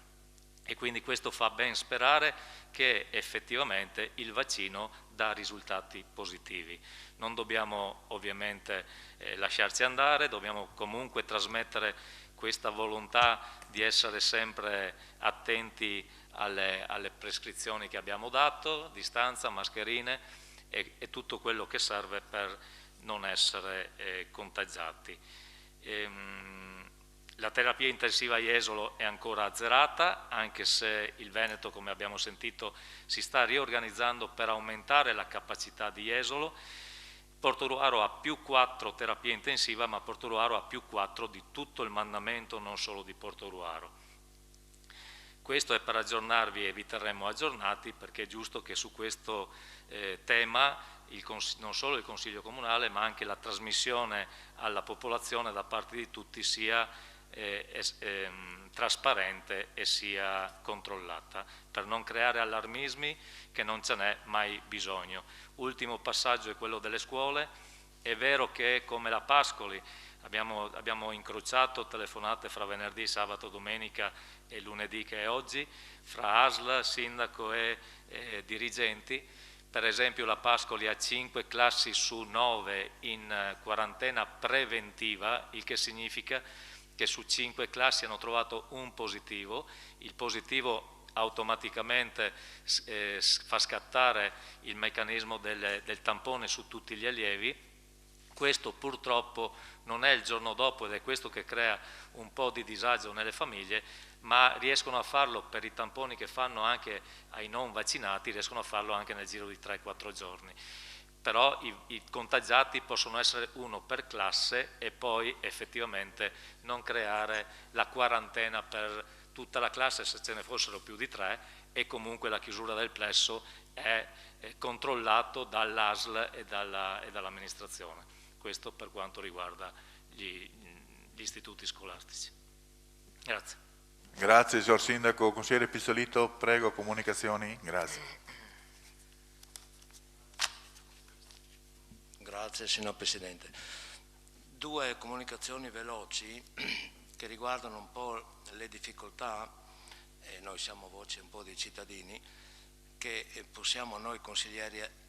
E quindi questo fa ben sperare che effettivamente il vaccino dà risultati positivi. Non dobbiamo ovviamente lasciarci andare, dobbiamo comunque trasmettere questa volontà di essere sempre attenti alle prescrizioni che abbiamo dato, distanza, mascherine e tutto quello che serve per non essere contagiati. La terapia intensiva a Jesolo è ancora azzerata, anche se il Veneto, come abbiamo sentito, si sta riorganizzando per aumentare la capacità di Jesolo. Portoruaro ha +4 terapia intensiva, ma Portoruaro ha +4 di tutto il mandamento, non solo di Portoruaro. Questo è per aggiornarvi e vi terremo aggiornati, perché è giusto che su questo tema non solo il Consiglio Comunale, ma anche la trasmissione alla popolazione da parte di tutti sia trasparente e sia controllata, per non creare allarmismi che non ce n'è mai bisogno. Ultimo passaggio è quello delle scuole. È vero che come la Pascoli abbiamo incrociato telefonate fra venerdì, sabato, domenica e lunedì che è oggi, fra ASL, sindaco e dirigenti. Per esempio la Pascoli ha 5 classi su 9 in quarantena preventiva, il che significa che su 5 classi hanno trovato un positivo. Il positivo automaticamente fa scattare il meccanismo del tampone su tutti gli allievi, Questo purtroppo non è il giorno dopo ed è questo che crea un po' di disagio nelle famiglie, ma riescono a farlo per i tamponi che fanno anche ai non vaccinati, riescono a farlo anche nel giro di 3-4 giorni. Però i contagiati possono essere uno per classe e poi effettivamente non creare la quarantena per tutta la classe se ce ne fossero più di 3, e comunque la chiusura del plesso è controllato dall'ASL e dall'amministrazione. Questo per quanto riguarda gli istituti scolastici. Grazie. Grazie, signor Sindaco. Consigliere Pizzolito, prego, comunicazioni. Grazie. Grazie, signor Presidente. 2 comunicazioni veloci che riguardano un po' le difficoltà, e noi siamo voce un po' dei cittadini, che possiamo noi consiglieri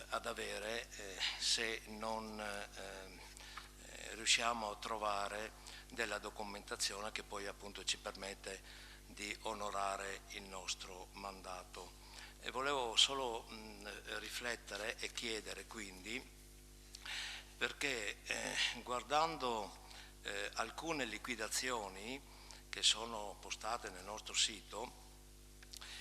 ad avere se non riusciamo a trovare della documentazione che poi appunto ci permette di onorare il nostro mandato. E volevo solo riflettere e chiedere quindi, perché guardando alcune liquidazioni che sono postate nel nostro sito,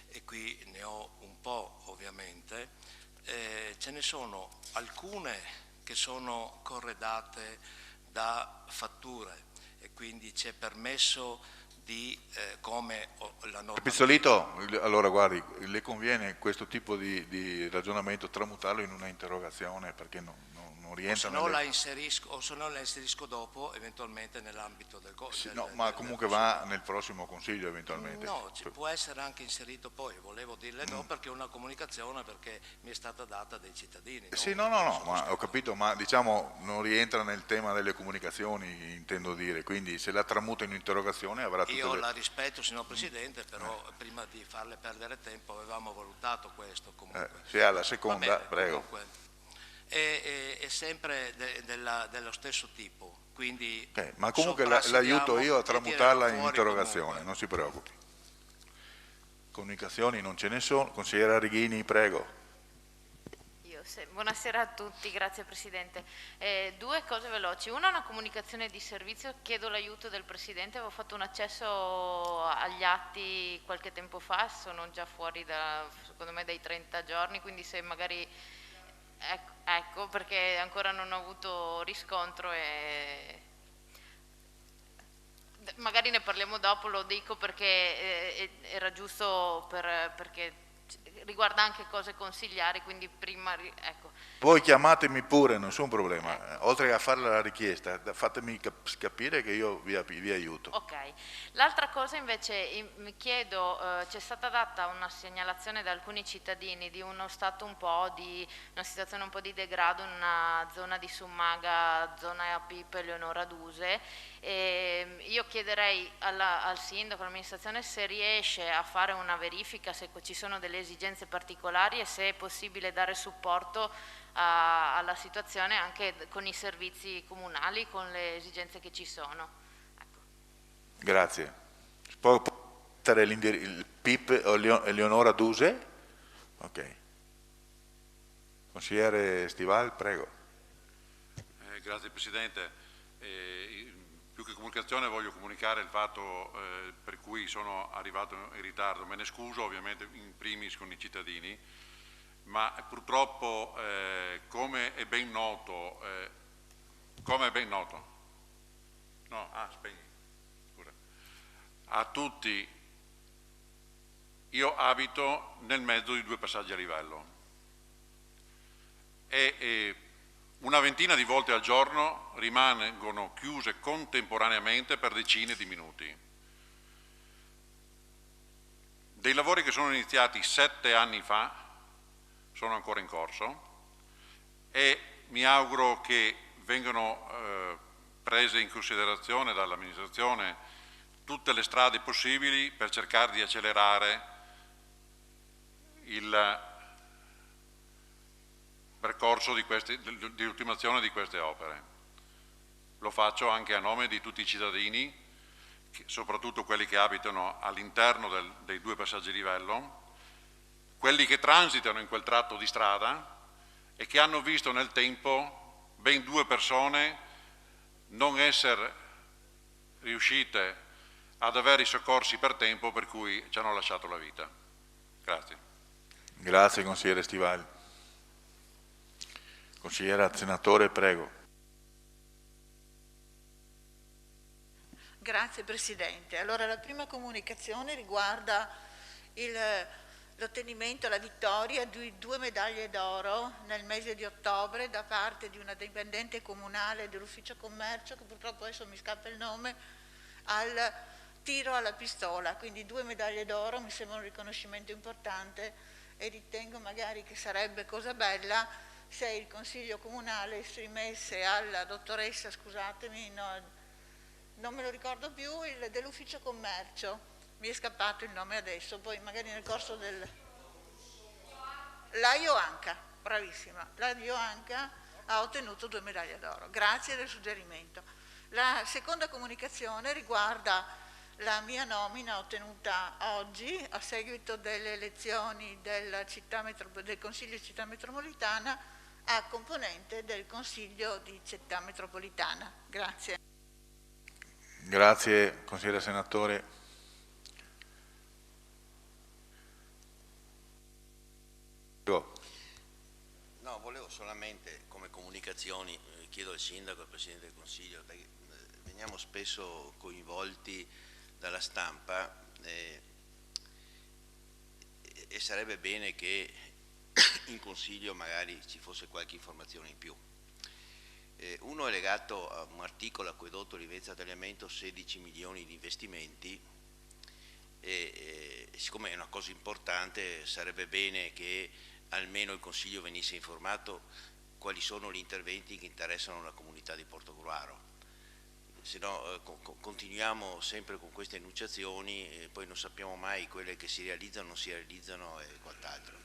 e qui ne ho un po' ovviamente, ce ne sono alcune che sono corredate da fatture e quindi c'è permesso di, come la norma... Pizzolito, allora guardi, le conviene questo tipo di ragionamento tramutarlo in una interrogazione, perché non rientra o se no la inserisco dopo eventualmente nell'ambito del ma comunque va nel prossimo consiglio eventualmente. No, può essere anche inserito poi, volevo dirle no perché è una comunicazione, perché mi è stata data dai cittadini. Sì, no, ma ho capito, ma diciamo non rientra nel tema delle comunicazioni, intendo dire, quindi se la tramuta in un'interrogazione avrà tutte Io la rispetto, signor Presidente, però prima di farle perdere tempo avevamo valutato questo comunque. Se ha la seconda, bene, prego. Comunque, è sempre dello stesso tipo, quindi ma comunque l'aiuto io a tramutarla in interrogazione, comunque. non si preoccupi. Comunicazioni non ce ne sono. Consigliera Righini, prego. Buonasera a tutti, grazie Presidente. 2 cose veloci. Una comunicazione di servizio, chiedo l'aiuto del Presidente, avevo fatto un accesso agli atti qualche tempo fa, sono già fuori secondo me dai 30 giorni, quindi se magari... Ecco, perché ancora non ho avuto riscontro e magari ne parliamo dopo, lo dico perché era giusto perché riguarda anche cose consigliari, quindi prima, ecco. Voi chiamatemi pure, nessun problema, oltre a fare la richiesta, fatemi capire che io vi aiuto. Ok, l'altra cosa invece mi chiedo, c'è stata data una segnalazione da alcuni cittadini di uno stato una situazione un po' di degrado in una zona di Summaga, zona Pipe, Leonora Duse, e io chiederei al sindaco, all'amministrazione, se riesce a fare una verifica, se ci sono delle esigenze particolari e se è possibile dare supporto alla situazione anche con i servizi comunali, con le esigenze che ci sono. Ecco. Grazie. Può portare il PIP o Leonora Duse? Ok. Consigliere Stival, prego. Grazie Presidente. Più che comunicazione voglio comunicare il fatto per cui sono arrivato in ritardo. Me ne scuso ovviamente in primis con i cittadini, ma purtroppo come è ben noto, a tutti, io abito nel mezzo di 2 passaggi a livello e una ventina di volte al giorno rimangono chiuse contemporaneamente per decine di minuti. Dei lavori che sono iniziati 7 anni fa sono ancora in corso e mi auguro che vengano prese in considerazione dall'amministrazione tutte le strade possibili per cercare di accelerare il percorso di ultimazione di queste opere. Lo faccio anche a nome di tutti i cittadini, soprattutto quelli che abitano all'interno dei 2 passaggi a livello, quelli che transitano in quel tratto di strada e che hanno visto nel tempo ben 2 persone non essere riuscite ad avere i soccorsi per tempo, per cui ci hanno lasciato la vita. Grazie. Grazie consigliere Stivali. Consigliera Senatore, prego. Grazie Presidente. Allora, la prima comunicazione riguarda l'ottenimento, la vittoria di 2 medaglie d'oro nel mese di ottobre da parte di una dipendente comunale dell'ufficio commercio, che purtroppo adesso mi scappa il nome, al tiro alla pistola. Quindi 2 medaglie d'oro mi sembra un riconoscimento importante e ritengo magari che sarebbe cosa bella se il Consiglio Comunale esprimesse alla dottoressa, scusatemi, no, non me lo ricordo più, dell'ufficio commercio, mi è scappato il nome adesso, poi magari nel corso la Ioanca, bravissima, la Ioanca ha ottenuto 2 medaglie d'oro, grazie del suggerimento. La seconda comunicazione riguarda la mia nomina ottenuta oggi a seguito delle elezioni del Consiglio di Città Metropolitana a componente del Consiglio di Città Metropolitana. Grazie. Grazie consigliere Senatore. No, volevo solamente come comunicazioni, chiedo al Sindaco e al Presidente del Consiglio, perché veniamo spesso coinvolti dalla stampa e sarebbe bene che in Consiglio magari ci fosse qualche informazione in più. Uno è legato a un articolo, Acquedotto Livenza-Tagliamento, 16 milioni di investimenti, e siccome è una cosa importante sarebbe bene che almeno il Consiglio venisse informato quali sono gli interventi che interessano la comunità di Portogruaro. Se no continuiamo sempre con queste enunciazioni e poi non sappiamo mai quelle che si realizzano, non si realizzano e quant'altro.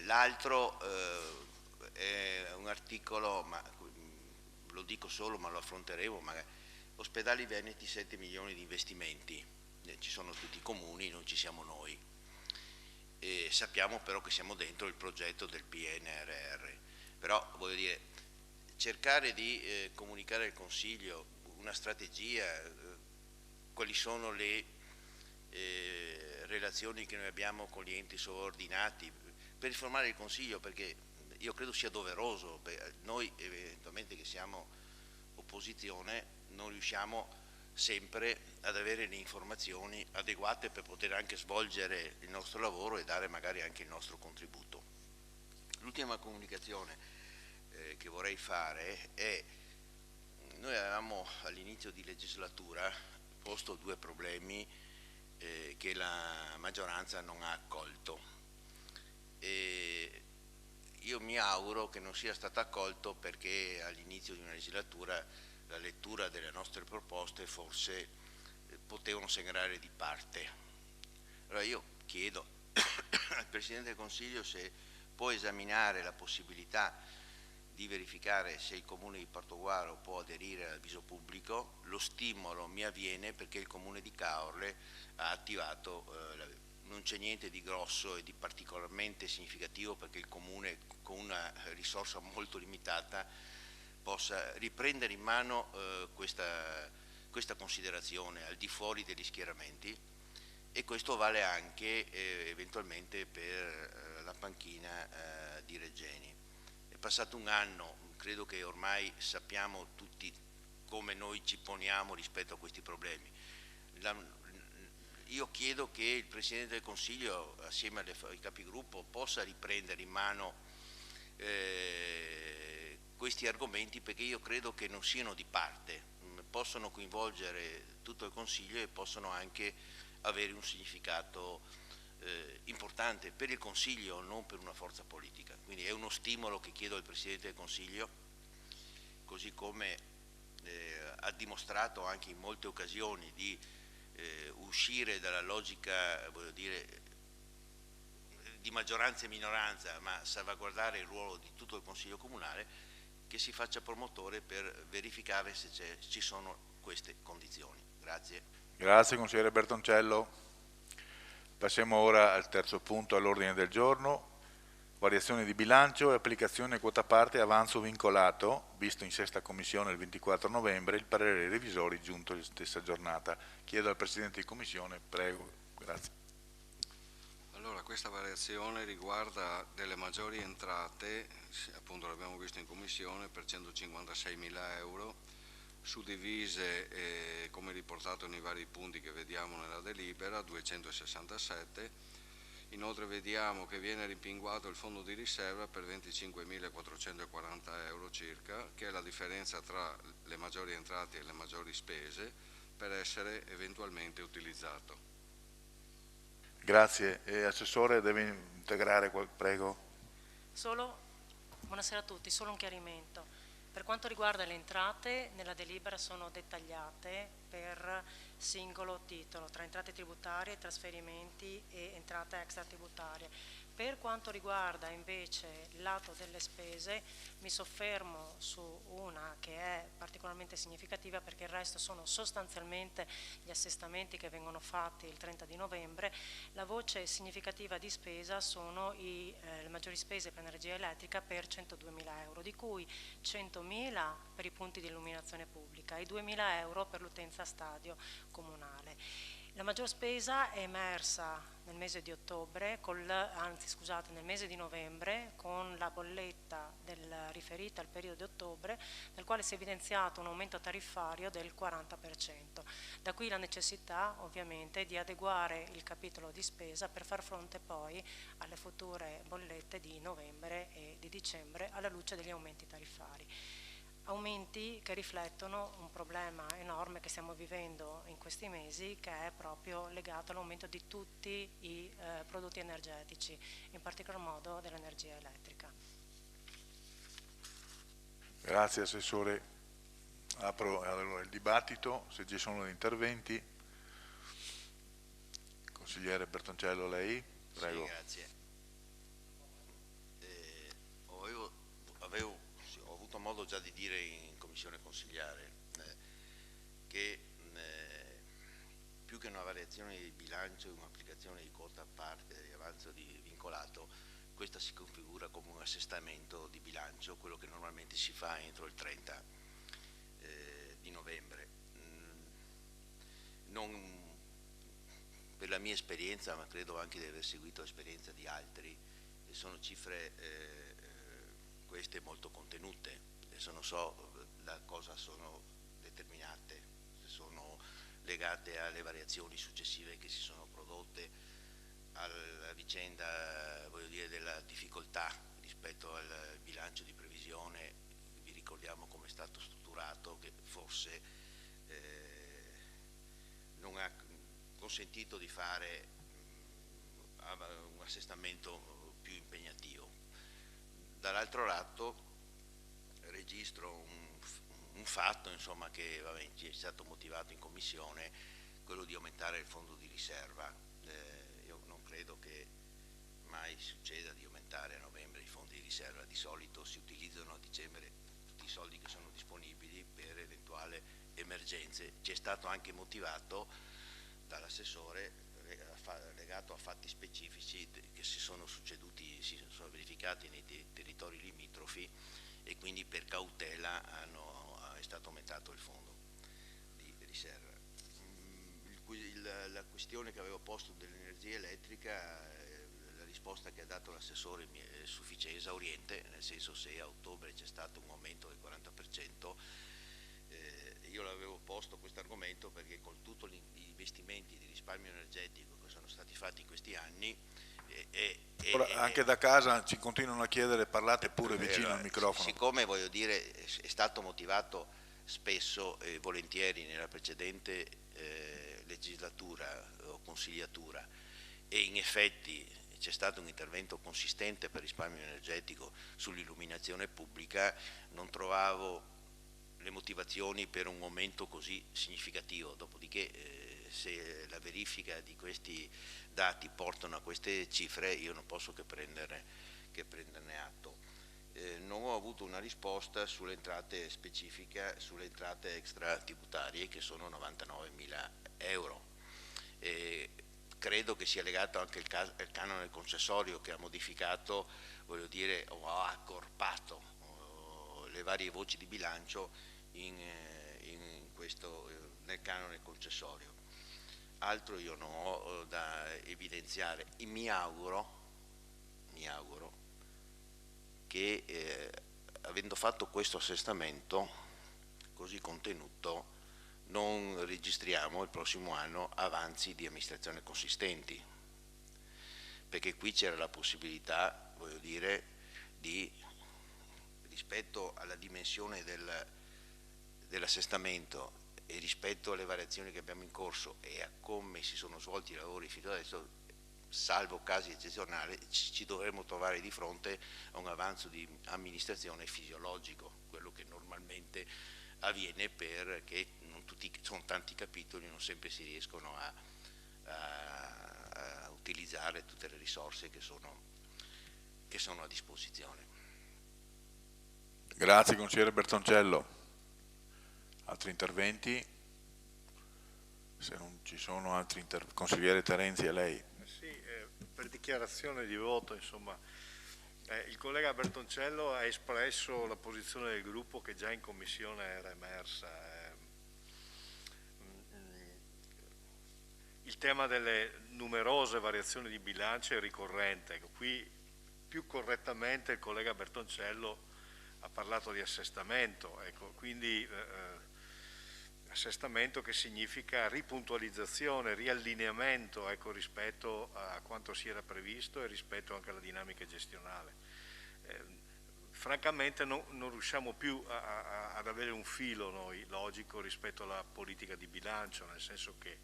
L'altro è un articolo, ma lo dico solo ma lo affronteremo, magari. Ospedali Veneti, 7 milioni di investimenti, ci sono tutti i comuni, non ci siamo noi. E sappiamo però che siamo dentro il progetto del PNRR, però voglio dire, cercare di comunicare al Consiglio una strategia, quali sono le relazioni che noi abbiamo con gli enti sovraordinati, per informare il Consiglio, perché io credo sia doveroso, noi eventualmente che siamo opposizione non riusciamo sempre ad avere le informazioni adeguate per poter anche svolgere il nostro lavoro e dare magari anche il nostro contributo. L'ultima comunicazione che vorrei fare è: noi avevamo all'inizio di legislatura posto 2 problemi che la maggioranza non ha accolto, e io mi auguro che non sia stato accolto perché all'inizio di una legislatura la lettura delle nostre proposte forse potevano sembrare di parte. Allora io chiedo al Presidente del Consiglio se può esaminare la possibilità di verificare se il Comune di Portogruaro può aderire all'avviso pubblico. Lo stimolo mi avviene perché il Comune di Caorle ha attivato non c'è niente di grosso e di particolarmente significativo perché il Comune con una risorsa molto limitata possa riprendere in mano questa considerazione al di fuori degli schieramenti, e questo vale anche eventualmente per la panchina di Regeni. È passato un anno, credo che ormai sappiamo tutti come noi ci poniamo rispetto a questi problemi. Io chiedo che il Presidente del Consiglio assieme ai capigruppo possa riprendere in mano questi argomenti, perché io credo che non siano di parte, possono coinvolgere tutto il Consiglio e possono anche avere un significato importante per il Consiglio, non per una forza politica. Quindi è uno stimolo che chiedo al Presidente del Consiglio, così come ha dimostrato anche in molte occasioni di uscire dalla logica, voglio dire, di maggioranza e minoranza, ma salvaguardare il ruolo di tutto il Consiglio Comunale, che si faccia promotore per verificare se ci sono queste condizioni. Grazie. Grazie consigliere Bertoncello. Passiamo ora al terzo punto all'ordine del giorno. variazione di bilancio e applicazione quota parte avanzo vincolato, visto in sesta commissione il 24 novembre, il parere dei revisori giunto in stessa giornata. Chiedo al Presidente di Commissione, prego, grazie. Allora, questa variazione riguarda delle maggiori entrate, appunto l'abbiamo visto in Commissione, per 156.000 euro, suddivise, come riportato nei vari punti che vediamo nella delibera, 267. Inoltre vediamo che viene rimpinguato il fondo di riserva per 25.440 euro circa, che è la differenza tra le maggiori entrate e le maggiori spese, per essere eventualmente utilizzato. Grazie. Assessore, deve integrare, prego. Buonasera a tutti, solo un chiarimento. Per quanto riguarda le entrate, nella delibera sono dettagliate per singolo titolo, tra entrate tributarie, trasferimenti e entrate extratributarie. Per quanto riguarda invece il lato delle spese, mi soffermo su una che è particolarmente significativa perché il resto sono sostanzialmente gli assestamenti che vengono fatti il 30 di novembre. La voce significativa di spesa sono le maggiori spese per energia elettrica per 102.000 euro, di cui 100.000 per i punti di illuminazione pubblica e 2.000 euro per l'utenza stadio comunale. La maggior spesa è emersa nel mese di ottobre, nel mese di novembre, con la bolletta riferita al periodo di ottobre, nel quale si è evidenziato un aumento tariffario del 40%. Da qui la necessità, ovviamente, di adeguare il capitolo di spesa per far fronte poi alle future bollette di novembre e di dicembre alla luce degli aumenti tariffari. Aumenti che riflettono un problema enorme che stiamo vivendo in questi mesi, che è proprio legato all'aumento di tutti i prodotti energetici, in particolar modo dell'energia elettrica. Grazie Assessore. Apro allora il dibattito, se ci sono interventi. Consigliere Bertoncello, lei? Prego. Sì, grazie. Ho avuto modo già di dire in commissione consigliare che più che una variazione di bilancio e un'applicazione di quota a parte di avanzo vincolato, questa si configura come un assestamento di bilancio, quello che normalmente si fa entro il 30 di novembre. Per la mia esperienza, ma credo anche di aver seguito l'esperienza di altri, sono cifre queste molto contenute. Adesso non so da cosa sono determinate, se sono legate alle variazioni successive che si sono prodotte, alla vicenda, voglio dire, della difficoltà rispetto al bilancio di previsione. Vi ricordiamo come è stato strutturato, che forse non ha consentito di fare un assestamento più impegnativo. Dall'altro lato registro un fatto, insomma, che ci è stato motivato in commissione, quello di aumentare il fondo di riserva. Io non credo che mai succeda di aumentare a novembre i fondi di riserva. Di solito si utilizzano a dicembre tutti i soldi che sono disponibili per eventuali emergenze. Ci è stato anche motivato dall'assessore legato a fatti specifici che si sono verificati nei territori limitrofi, e quindi per cautela è stato aumentato il fondo di riserva. La questione che avevo posto dell'energia elettrica, la risposta che ha dato l'assessore è sufficiente, esauriente, nel senso, se a ottobre c'è stato un aumento del 40%, io l'avevo posto questo argomento perché con tutti gli investimenti di risparmio energetico che sono stati fatti in questi anni anche da casa ci continuano a chiedere, parlate pure vicino al microfono. Siccome, voglio dire, è stato motivato spesso e volentieri nella precedente legislatura o consigliatura, e in effetti c'è stato un intervento consistente per risparmio energetico sull'illuminazione pubblica, non trovavo le motivazioni per un aumento così significativo. Dopodiché se la verifica di questi dati portano a queste cifre, io non posso che prenderne atto. Non ho avuto una risposta sulle entrate specifiche, sulle entrate extratributarie, che sono 99.000 euro. Credo che sia legato anche al canone concessorio, che ha modificato voglio dire, o ha accorpato le varie voci di bilancio nel canone concessorio. Altro io non ho da evidenziare. E mi auguro che avendo fatto questo assestamento così contenuto non registriamo il prossimo anno avanzi di amministrazione consistenti, perché qui c'era la possibilità, voglio dire, rispetto alla dimensione dell'assestamento e rispetto alle variazioni che abbiamo in corso e a come si sono svolti i lavori fino adesso, salvo casi eccezionali, ci dovremmo trovare di fronte a un avanzo di amministrazione fisiologico, quello che normalmente avviene perché sono tanti capitoli, non sempre si riescono a utilizzare tutte le risorse che sono a disposizione. Grazie consigliere Bertoncello. Altri interventi? Se non ci sono altri interventi, consigliere Terenzi, a lei. Sì, per dichiarazione di voto, insomma, il collega Bertoncello ha espresso la posizione del gruppo che già in commissione era emersa. Il tema delle numerose variazioni di bilancio è ricorrente. Qui più correttamente il collega Bertoncello ha parlato di assestamento, ecco, quindi assestamento che significa ripuntualizzazione, riallineamento, ecco, rispetto a quanto si era previsto e rispetto anche alla dinamica gestionale. Francamente non riusciamo più ad avere un filo noi logico rispetto alla politica di bilancio, nel senso che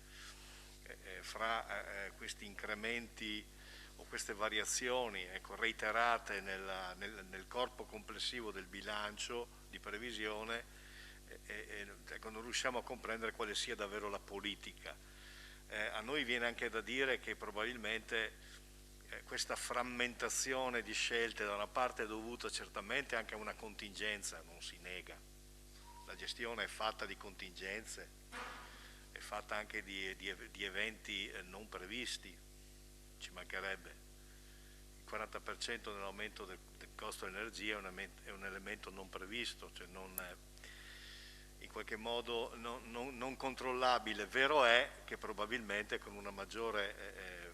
fra questi incrementi o queste variazioni, ecco, reiterate nel corpo complessivo del bilancio di previsione, ecco, non riusciamo a comprendere quale sia davvero la politica. A noi viene anche da dire che probabilmente questa frammentazione di scelte da una parte è dovuta certamente anche a una contingenza, non si nega. La gestione è fatta di contingenze, è fatta anche di eventi non previsti, ci mancherebbe. Il 40% dell'aumento del costo dell'energia è un elemento non previsto, cioè in qualche modo non controllabile. Vero è che probabilmente con una maggiore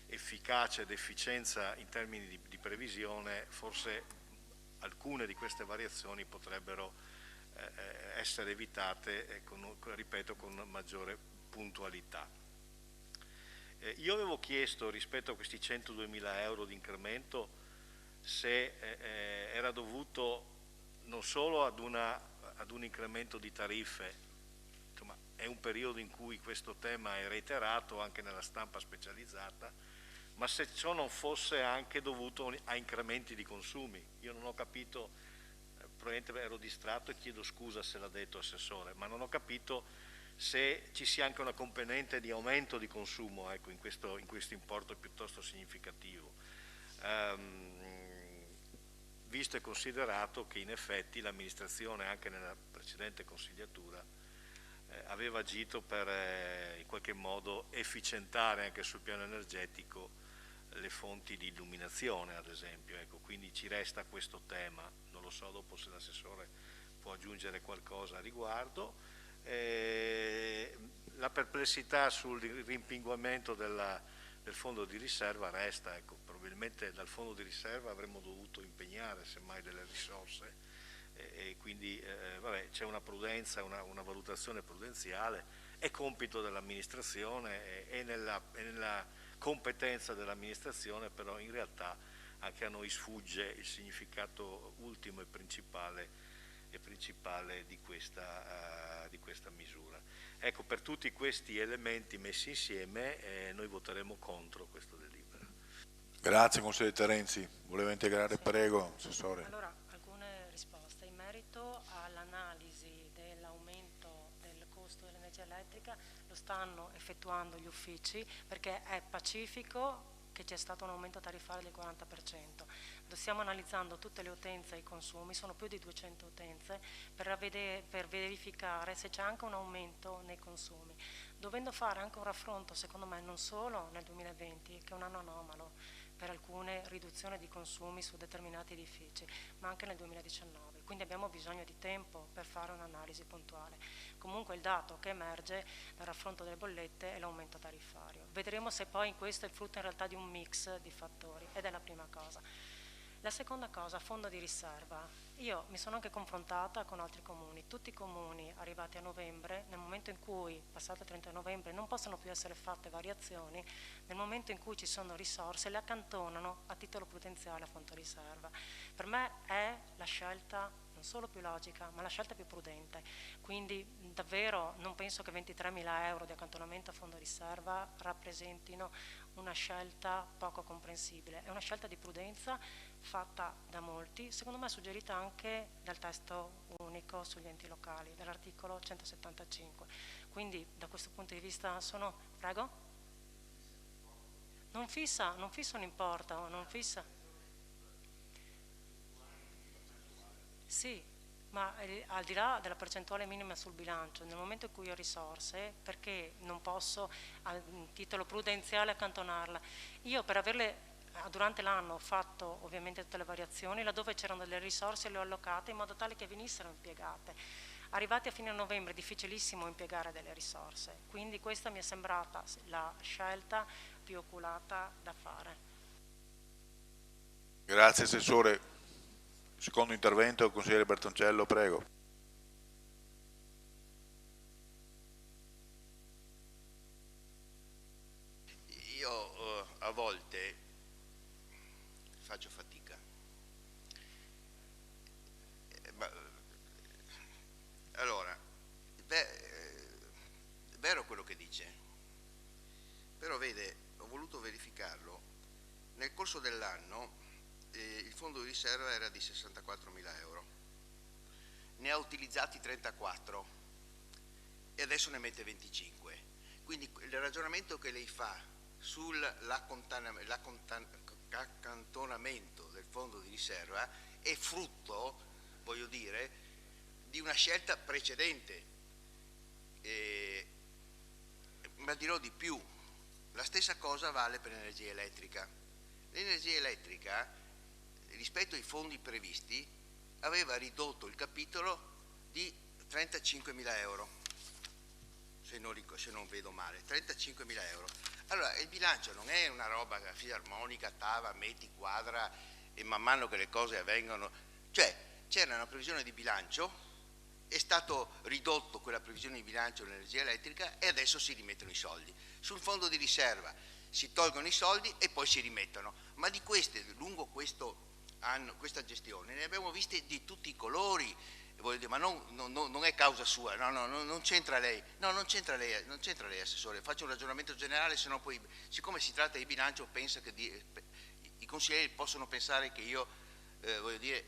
efficacia ed efficienza in termini di previsione forse alcune di queste variazioni potrebbero essere evitate, ripeto, con maggiore puntualità. Io avevo chiesto rispetto a questi 102.000 euro di incremento se era dovuto non solo ad un incremento di tariffe, insomma è un periodo in cui questo tema è reiterato anche nella stampa specializzata, ma se ciò non fosse anche dovuto a incrementi di consumi. Io non ho capito, probabilmente ero distratto e chiedo scusa se l'ha detto Assessore, ma non ho capito se ci sia anche una componente di aumento di consumo, ecco, in questo importo piuttosto significativo, visto e considerato che in effetti l'amministrazione anche nella precedente consigliatura aveva agito per in qualche modo efficientare anche sul piano energetico le fonti di illuminazione, ad esempio, ecco, quindi ci resta questo tema. Non lo so dopo se l'assessore può aggiungere qualcosa a riguardo. La perplessità sul rimpinguamento del fondo di riserva resta, ecco, probabilmente dal fondo di riserva avremmo dovuto impegnare semmai delle risorse e quindi vabbè, c'è una prudenza, una valutazione prudenziale, è compito dell'amministrazione e nella competenza dell'amministrazione, però in realtà anche a noi sfugge il significato ultimo e principale di questa misura. Ecco, per tutti questi elementi messi insieme noi voteremo contro questo delibera. Grazie consigliere Terenzi. Voleva integrare, prego, Assessore. Allora, alcune risposte. In merito all'analisi dell'aumento del costo dell'energia elettrica lo stanno effettuando gli uffici perché è pacifico che c'è stato un aumento tariffario del 40%. Stiamo analizzando tutte le utenze e i consumi, sono più di 200 utenze, per verificare se c'è anche un aumento nei consumi, dovendo fare anche un raffronto, secondo me, non solo nel 2020, che è un anno anomalo, per alcune riduzioni di consumi su determinati edifici, ma anche nel 2019, quindi abbiamo bisogno di tempo per fare un'analisi puntuale. Comunque il dato che emerge dal raffronto delle bollette è l'aumento tariffario. Vedremo se poi in questo è il frutto in realtà di un mix di fattori, ed è la prima cosa. La seconda cosa, fondo di riserva. Io mi sono anche confrontata con altri comuni. Tutti i comuni arrivati a novembre, nel momento in cui, passato il 30 novembre, non possono più essere fatte variazioni, nel momento in cui ci sono risorse, le accantonano a titolo prudenziale a fondo riserva. Per me è la scelta non solo più logica, ma la scelta più prudente. Quindi davvero non penso che 23.000 euro di accantonamento a fondo riserva rappresentino una scelta poco comprensibile. È una scelta di prudenza fatta da molti, secondo me suggerita anche dal testo unico sugli enti locali, dall'articolo 175. Quindi da questo punto di vista sono... Prego? Non fissa un importo, non fissa... Sì, ma al di là della percentuale minima sul bilancio, nel momento in cui ho risorse, perché non posso a titolo prudenziale accantonarla? Io per averle durante l'anno ho fatto ovviamente tutte le variazioni, laddove c'erano delle risorse le ho allocate in modo tale che venissero impiegate. Arrivati a fine novembre è difficilissimo impiegare delle risorse, quindi questa mi è sembrata la scelta più oculata da fare. Grazie Assessore. Secondo intervento, consigliere Bertoncello, prego. Io a volte faccio fatica. Allora, è vero quello che dice, però vede, ho voluto verificarlo. Nel corso dell'anno il fondo di riserva era di 64.000 euro, ne ha utilizzati 34 e adesso ne mette 25. Quindi il ragionamento che lei fa sull'accantonamento del fondo di riserva è frutto, voglio dire, di una scelta precedente. Ma dirò di più, la stessa cosa vale per l'energia elettrica. L'energia elettrica, rispetto ai fondi previsti, aveva ridotto il capitolo di 35.000 euro, se non vedo male, 35.000 euro. Allora, il bilancio non è una roba fisarmonica, tava, metti, quadra, e man mano che le cose avvengono, cioè c'era una previsione di bilancio, è stato ridotto quella previsione di bilancio dell'energia elettrica e adesso si rimettono i soldi. Sul fondo di riserva si tolgono i soldi e poi si rimettono, ma di queste, lungo questo anno, questa gestione, ne abbiamo viste di tutti i colori, voglio dire, ma non è causa sua, non c'entra lei, non c'entra lei Assessore, faccio un ragionamento generale, se no poi, siccome si tratta di bilancio, pensa che i consiglieri possono pensare che io, voglio dire,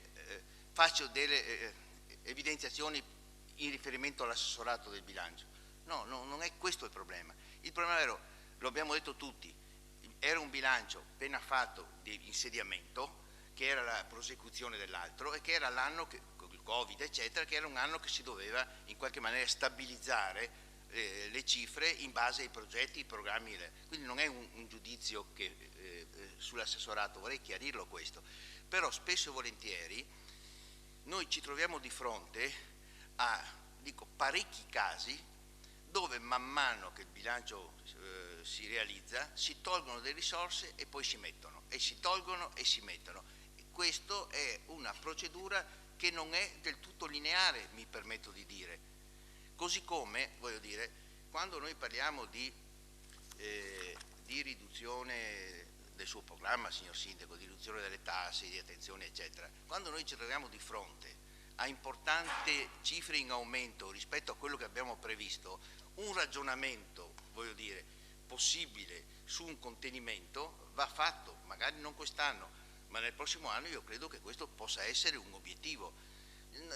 faccio delle evidenziazioni in riferimento all'assessorato del bilancio. No, non è questo il problema. Il problema è, lo abbiamo detto tutti, era un bilancio appena fatto di insediamento, che era la prosecuzione dell'altro e che era l'anno, con il Covid eccetera, che era un anno che si doveva in qualche maniera stabilizzare le cifre in base ai progetti, ai programmi. Quindi non è un giudizio sull'assessorato, vorrei chiarirlo questo. Però spesso e volentieri noi ci troviamo di fronte a parecchi casi dove man mano che il bilancio si realizza si tolgono delle risorse e poi si mettono, e si tolgono e si mettono. E questo è una procedura che non è del tutto lineare, mi permetto di dire. Così come, voglio dire, quando noi parliamo di riduzione del suo programma, signor Sindaco, di riduzione delle tasse, di attenzione eccetera, quando noi ci troviamo di fronte a importanti cifre in aumento rispetto a quello che abbiamo previsto, un ragionamento, voglio dire, possibile su un contenimento va fatto, magari non quest'anno, ma nel prossimo anno. Io credo che questo possa essere un obiettivo.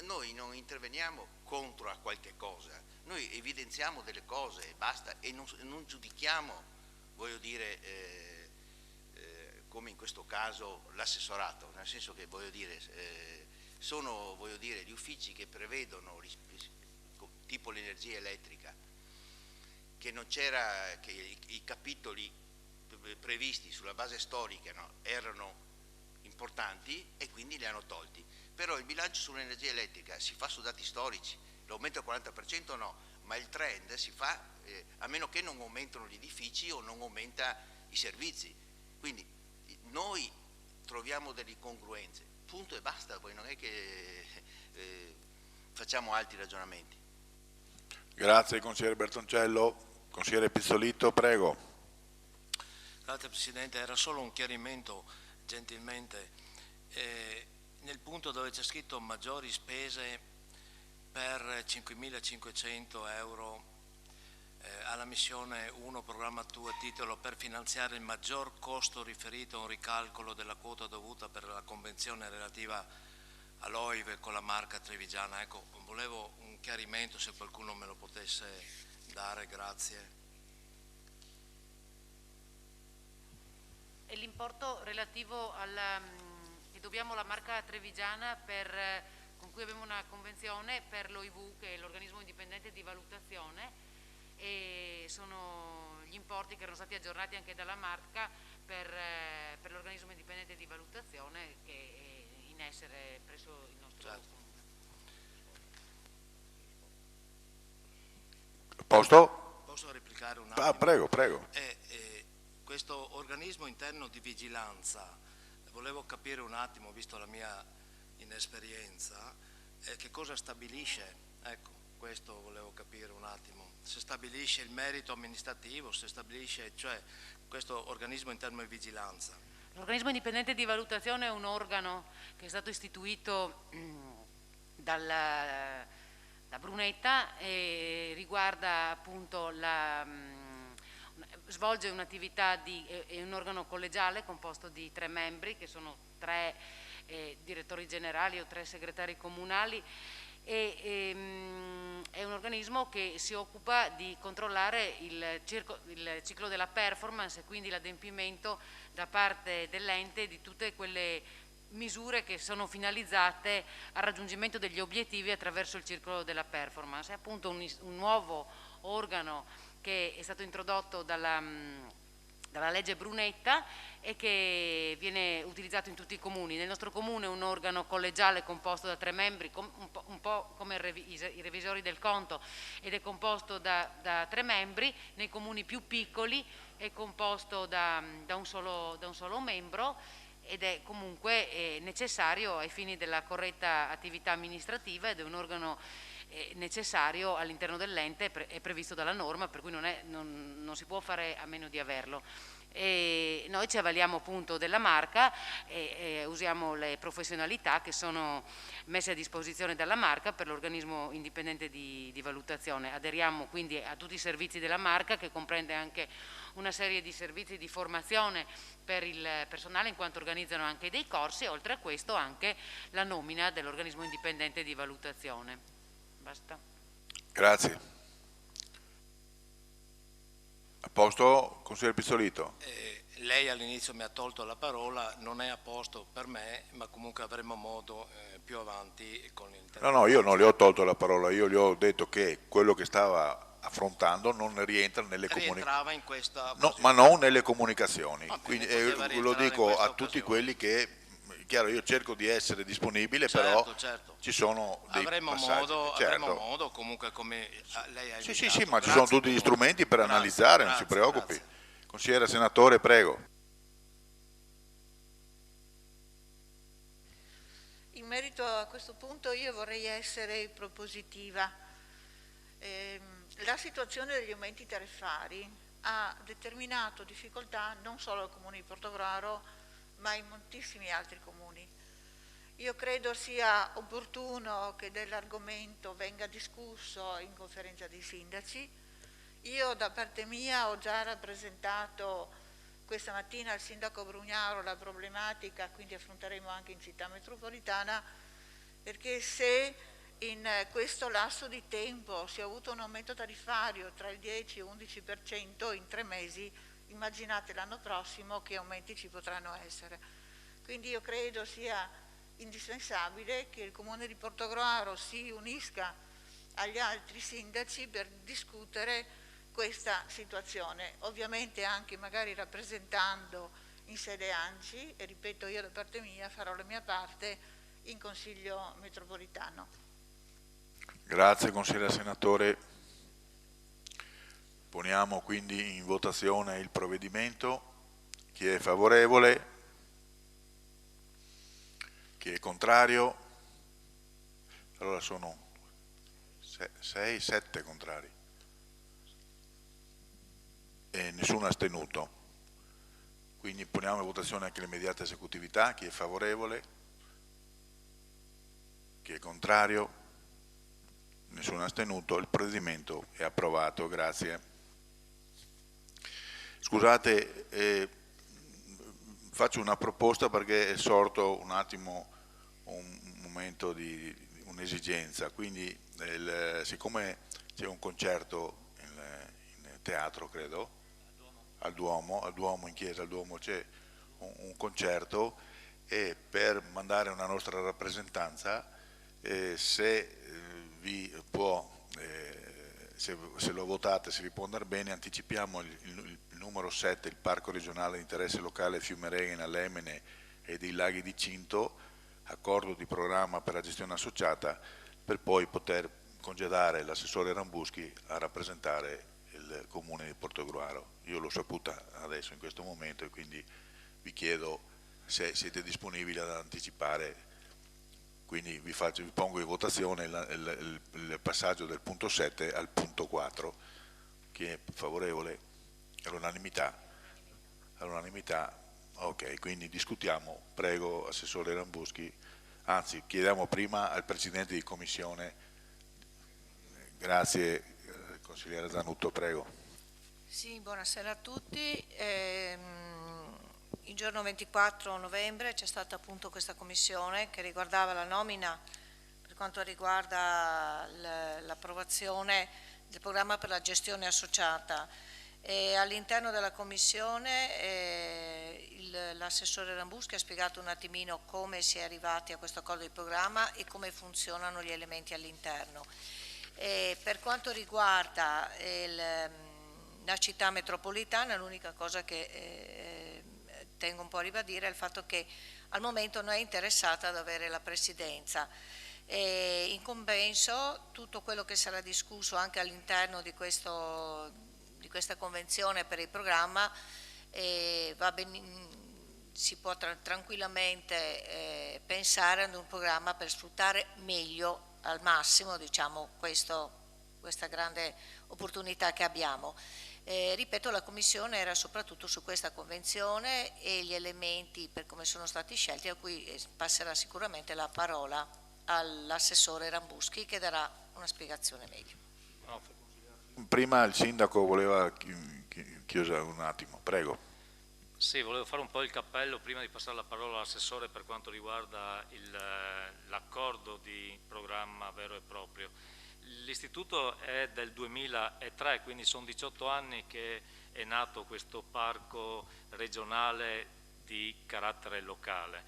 Noi non interveniamo contro a qualche cosa, noi evidenziamo delle cose e basta, e non giudichiamo, voglio dire, come in questo caso l'assessorato, nel senso che, voglio dire, sono, voglio dire, gli uffici che prevedono, tipo l'energia elettrica, che non c'era, che i capitoli previsti sulla base storica, no, erano importanti e quindi li hanno tolti. Però il bilancio sull'energia elettrica si fa su dati storici, l'aumento al 40% no, ma il trend si fa a meno che non aumentano gli edifici o non aumenta i servizi. Quindi noi troviamo delle incongruenze, punto e basta, poi non è che facciamo altri ragionamenti. Grazie consigliere Bertoncello. Consigliere Pizzolitto, prego. Grazie Presidente, era solo un chiarimento gentilmente. Nel punto dove c'è scritto maggiori spese per 5.500 euro alla missione 1 programma 2 titolo per finanziare il maggior costo riferito a un ricalcolo della quota dovuta per la convenzione relativa all'OIV con la marca trevigiana. Ecco, volevo un chiarimento se qualcuno me lo potesse dare, grazie. E l'importo relativo che dobbiamo alla marca trevigiana con cui abbiamo una convenzione per l'OIV, che è l'organismo indipendente di valutazione, e sono gli importi che erano stati aggiornati anche dalla marca per l'organismo indipendente di valutazione che è in essere presso il nostro comune. Posso replicare un attimo? Ah, prego, prego. Questo organismo interno di vigilanza, volevo capire un attimo, visto la mia inesperienza, che cosa stabilisce? Ecco, questo volevo capire un attimo. Se stabilisce il merito amministrativo, se stabilisce, cioè, questo organismo interno di vigilanza. L'organismo indipendente di valutazione è un organo che è stato istituito da Brunetta e riguarda appunto svolge un'attività è un organo collegiale composto di 3 membri che sono 3 direttori generali o 3 segretari comunali e è un organismo che si occupa di controllare il ciclo della performance e quindi l'adempimento da parte dell'ente di tutte quelle misure che sono finalizzate al raggiungimento degli obiettivi attraverso il ciclo della performance. È appunto un nuovo organo che è stato introdotto dalla legge Brunetta e che viene utilizzato in tutti i comuni. Nel nostro comune è un organo collegiale composto da 3 membri, un po' come i revisori del conto, ed è composto da 3 membri. Nei comuni più piccoli è composto da un solo membro ed è comunque necessario ai fini della corretta attività amministrativa ed è un organo necessario all'interno dell'ente, è previsto dalla norma, per cui non si può fare a meno di averlo. E noi ci avvaliamo appunto della marca e usiamo le professionalità che sono messe a disposizione dalla marca per l'organismo indipendente di valutazione. Aderiamo quindi a tutti i servizi della marca, che comprende anche una serie di servizi di formazione per il personale, in quanto organizzano anche dei corsi, e oltre a questo anche la nomina dell'organismo indipendente di valutazione. Basta. Grazie. A posto, consigliere Pizzolitto? Lei all'inizio mi ha tolto la parola, non è a posto per me, ma comunque avremo modo più avanti con il tempo. No, io non le ho tolto la parola, io gli ho detto che quello che stava affrontando non rientra nelle comunicazioni. Rientrava in questa no, ma non nelle comunicazioni. Quindi lo dico a tutti quelli che, chiaro, io cerco di essere disponibile, però ci sono dei passaggi. Avremo modo comunque, come lei ha invitato. Sì, ma ci sono tutti gli strumenti per analizzare, non si preoccupi. Grazie. Consigliere senatore, prego. In merito a questo punto io vorrei essere propositiva. La situazione degli aumenti tariffari ha determinato difficoltà non solo al comune di Portogruaro, ma in moltissimi altri comuni. Io credo sia opportuno che dell'argomento venga discusso in conferenza dei sindaci. Io da parte mia ho già rappresentato questa mattina al sindaco Brugnaro la problematica, quindi affronteremo anche in città metropolitana, perché se in questo lasso di tempo si è avuto un aumento tariffario tra il 10 e l'11% in 3 mesi, immaginate l'anno prossimo che aumenti ci potranno essere. Quindi io credo sia indispensabile che il Comune di Portogruaro si unisca agli altri sindaci per discutere questa situazione, ovviamente anche magari rappresentando in sede ANCI, e ripeto, io da parte mia farò la mia parte in Consiglio metropolitano. Grazie consigliere senatore. Poniamo quindi in votazione il provvedimento. Chi è favorevole? Chi è contrario? Allora sono 6, 7 contrari e nessuno astenuto. Quindi poniamo in votazione anche l'immediata esecutività. Chi è favorevole? Chi è contrario? Nessuno astenuto. Il provvedimento è approvato. Grazie. Scusate, faccio una proposta perché è sorto un attimo un momento di un'esigenza. Quindi siccome c'è un concerto in teatro, credo, al Duomo, in chiesa al Duomo c'è un concerto, e per mandare una nostra rappresentanza, se lo votate, se vi può andare bene, anticipiamo il numero 7, il Parco regionale di interesse locale Fiume Reghena, Lemene e dei Laghi di Cinto, accordo di programma per la gestione associata, per poi poter congedare l'assessore Rambuschi a rappresentare il comune di Portogruaro. Io l'ho saputa adesso in questo momento e quindi vi chiedo se siete disponibili ad anticipare. Quindi vi pongo in votazione il passaggio del punto 7 al punto 4. Chi è favorevole? All'unanimità? All'unanimità. Ok, quindi discutiamo. Prego, assessore Rambuschi. Anzi, chiediamo prima al Presidente di Commissione. Grazie, consigliere Zanutto, prego. Sì, buonasera a tutti. Il giorno 24 novembre c'è stata appunto questa commissione che riguardava la nomina per quanto riguarda l'approvazione del programma per la gestione associata. E all'interno della commissione l'assessore Rambuschi ha spiegato un attimino come si è arrivati a questo accordo di programma e come funzionano gli elementi all'interno. Per quanto riguarda la città metropolitana, l'unica cosa che tengo un po' a ribadire è il fatto che al momento non è interessata ad avere la presidenza. In compenso tutto quello che sarà discusso anche all'interno di questa convenzione per il programma si può tranquillamente pensare ad un programma per sfruttare meglio al massimo, diciamo, questa grande opportunità che abbiamo. Ripeto, la Commissione era soprattutto su questa convenzione e gli elementi per come sono stati scelti, a cui passerà sicuramente la parola all'assessore Rambuschi che darà una spiegazione meglio. Prima il sindaco voleva chiusa un attimo, prego. Sì, volevo fare un po' il cappello prima di passare la parola all'assessore per quanto riguarda l'accordo di programma vero e proprio. L'istituto è del 2003, quindi sono 18 anni che è nato questo parco regionale di carattere locale.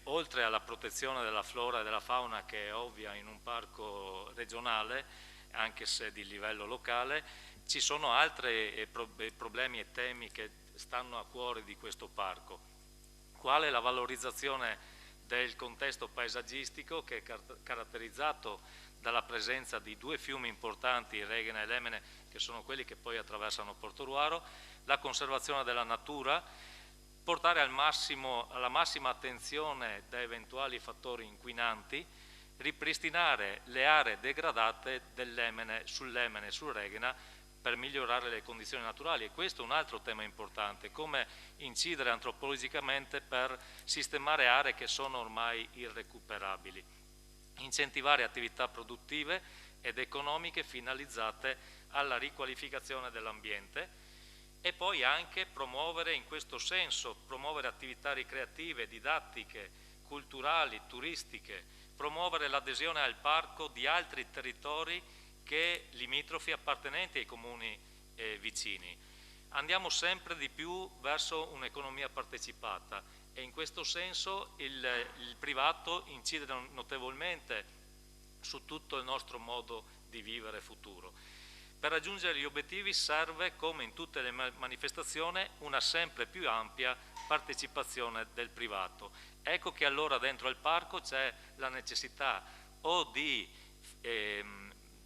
Oltre alla protezione della flora e della fauna che è ovvia in un parco regionale, anche se di livello locale, ci sono altri problemi e temi che stanno a cuore di questo parco, quale la valorizzazione del contesto paesaggistico che è caratterizzato dalla presenza di due fiumi importanti, Reghena e Lemene, che sono quelli che poi attraversano Portogruaro, la conservazione della natura, portare alla massima attenzione da eventuali fattori inquinanti, ripristinare le aree degradate sul Lemene e sul Reghena per migliorare le condizioni naturali. E questo è un altro tema importante, come incidere antropologicamente per sistemare aree che sono ormai irrecuperabili, incentivare attività produttive ed economiche finalizzate alla riqualificazione dell'ambiente e poi anche promuovere in questo senso, promuovere attività ricreative, didattiche, culturali, turistiche, promuovere l'adesione al parco di altri territori che limitrofi appartenenti ai comuni vicini. Andiamo sempre di più verso un'economia partecipata e in questo senso il privato incide notevolmente su tutto il nostro modo di vivere futuro. Per raggiungere gli obiettivi serve, come in tutte le manifestazioni, una sempre più ampia partecipazione del privato. Ecco che allora dentro il parco c'è la necessità o di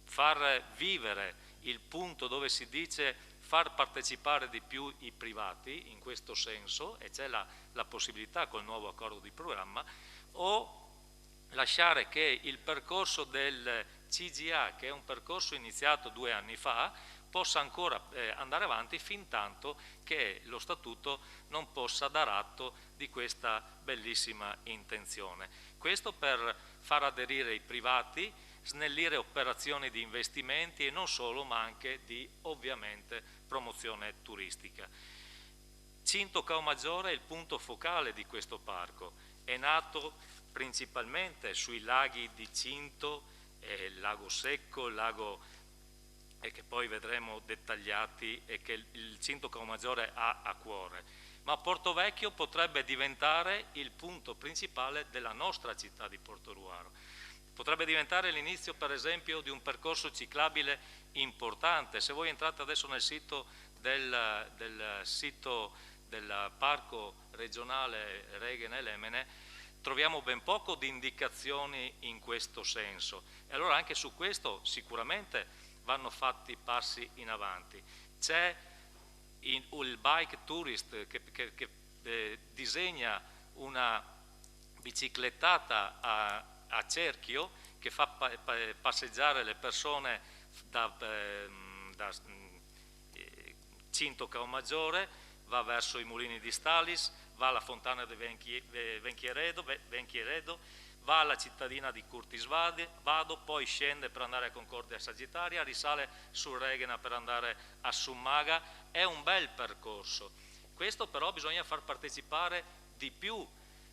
far vivere il punto dove si dice far partecipare di più i privati, in questo senso, e c'è la possibilità col nuovo accordo di programma, o lasciare che il percorso del CGA, che è un percorso iniziato 2 anni fa, possa ancora andare avanti fin tanto che lo Statuto non possa dar atto di questa bellissima intenzione. Questo per far aderire i privati, snellire operazioni di investimenti e non solo, ma anche di, ovviamente, promozione turistica. Cinto Caomaggiore è il punto focale di questo parco, è nato principalmente sui laghi di Cinto, il lago Secco, il lago che poi vedremo dettagliati e che il Cinto Caomaggiore ha a cuore. Ma Portovecchio potrebbe diventare il punto principale della nostra città di Portoruaro. Potrebbe diventare l'inizio, per esempio, di un percorso ciclabile importante. Se voi entrate adesso nel sito del parco regionale Reghena e Lemene, troviamo ben poco di indicazioni in questo senso. E allora anche su questo sicuramente vanno fatti passi in avanti. C'è il bike tourist che disegna una biciclettata a cerchio che fa passeggiare le persone da Cinto Caomaggiore, va verso i mulini di Stalis, va alla fontana di Venchieredo, va alla cittadina di Curtisvado, poi scende per andare a Concordia Sagittaria, risale sul Reghena per andare a Summaga. È un bel percorso. Questo però bisogna far partecipare di più,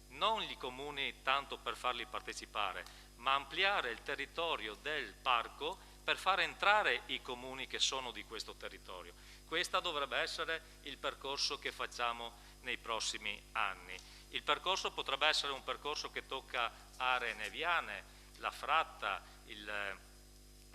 non i comuni tanto per farli partecipare, ma ampliare il territorio del parco per far entrare i comuni che sono di questo territorio. Questo dovrebbe essere il percorso che facciamo nei prossimi anni. Il percorso potrebbe essere un percorso che tocca aree neviane, la Fratta, il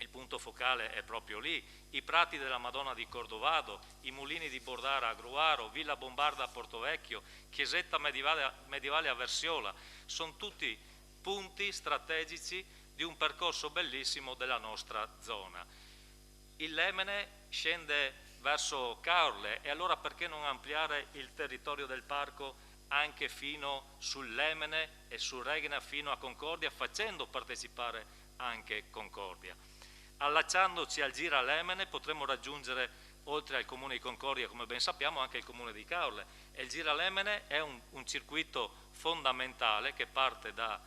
punto focale è proprio lì, i prati della Madonna di Cordovado, i mulini di Bordara a Gruaro, Villa Bombarda a Portovecchio, chiesetta medievale a Versiola, sono tutti punti strategici di un percorso bellissimo della nostra zona. Il Lemene scende verso Caorle e allora perché non ampliare il territorio del parco anche fino sul Lemene e sul Reghena fino a Concordia, facendo partecipare anche Concordia. Allacciandoci al Gira Lemene potremo raggiungere, oltre al comune di Concordia, come ben sappiamo, anche il comune di Caorle. E il Gira Lemene è un circuito fondamentale che parte da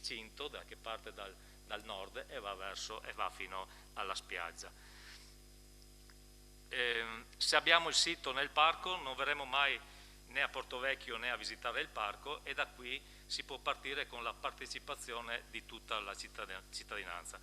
Cinto, che parte dal nord e va fino alla spiaggia. Se abbiamo il sito nel parco non verremo mai né a Portovecchio né a visitare il parco, e da qui si può partire con la partecipazione di tutta la cittadinanza.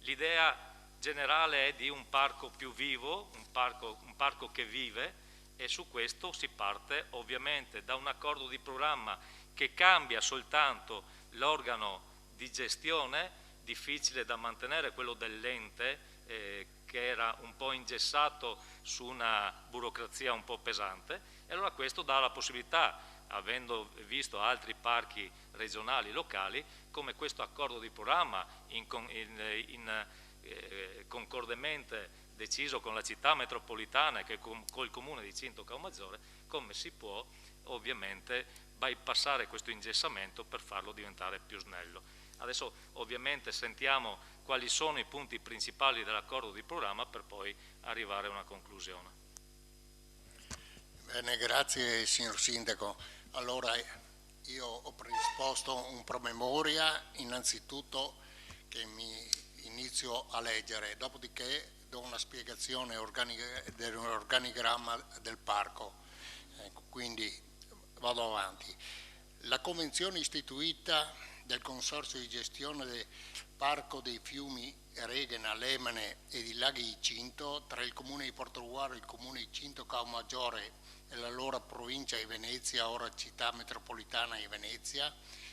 L'idea generale è di un parco più vivo, un parco che vive, e su questo si parte ovviamente da un accordo di programma che cambia soltanto l'organo di gestione, difficile da mantenere, quello dell'ente, che era un po' ingessato su una burocrazia un po' pesante, e allora questo dà la possibilità, avendo visto altri parchi regionali locali, come questo accordo di programma concordemente deciso con la città metropolitana e col comune di Cinto Caomaggiore, come si può ovviamente bypassare questo ingessamento per farlo diventare più snello. Adesso ovviamente sentiamo quali sono i punti principali dell'accordo di programma per poi arrivare a una conclusione. Bene, grazie signor Sindaco. Allora io ho predisposto un promemoria, innanzitutto che mi inizio a leggere, dopodiché do una spiegazione dell'organigramma del parco. Quindi vado avanti. La convenzione istituita del Consorzio di gestione del Parco dei Fiumi Reghena, Lemene e di Laghi di Cinto tra il Comune di Portoruaro, il Comune di Cinto Caomaggiore e l'allora provincia di Venezia, ora città metropolitana di Venezia,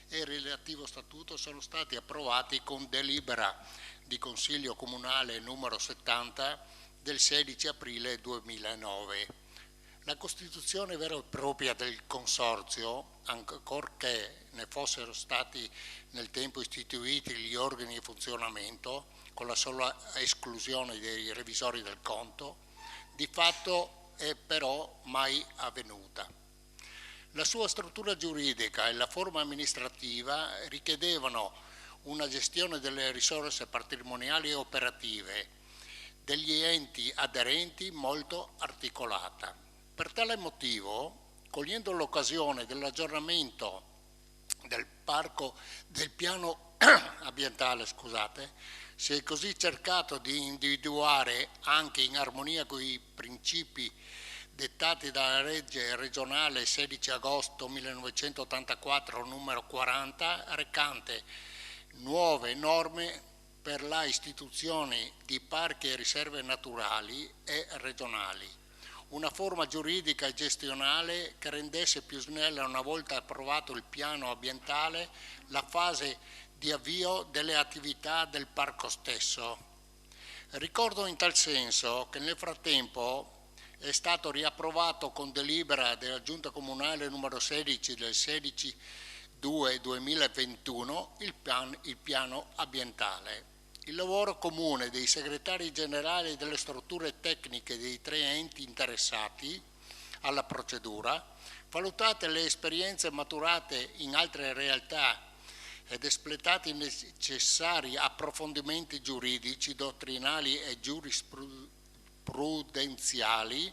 e il relativo statuto sono stati approvati con delibera di Consiglio Comunale numero 70 del 16 aprile 2009. La costituzione vera e propria del Consorzio, ancorché ne fossero stati nel tempo istituiti gli organi di funzionamento, con la sola esclusione dei revisori del conto, di fatto è però mai avvenuta. La sua struttura giuridica e la forma amministrativa richiedevano una gestione delle risorse patrimoniali e operative degli enti aderenti molto articolata. Per tale motivo, cogliendo l'occasione dell'aggiornamento del parco, del piano ambientale, si è così cercato di individuare, anche in armonia con i principi dettati dalla legge regionale 16 agosto 1984 numero 40, recante nuove norme per la istituzione di parchi e riserve naturali e regionali, una forma giuridica e gestionale che rendesse più snella, una volta approvato il piano ambientale, la fase di avvio delle attività del parco stesso. Ricordo in tal senso che nel frattempo è stato riapprovato con delibera della Giunta Comunale numero 16 del 16/2/2021 il piano ambientale. Il lavoro comune dei segretari generali delle strutture tecniche dei 3 enti interessati alla procedura, valutate le esperienze maturate in altre realtà ed espletati i necessari approfondimenti giuridici, dottrinali e giurisprudenziali,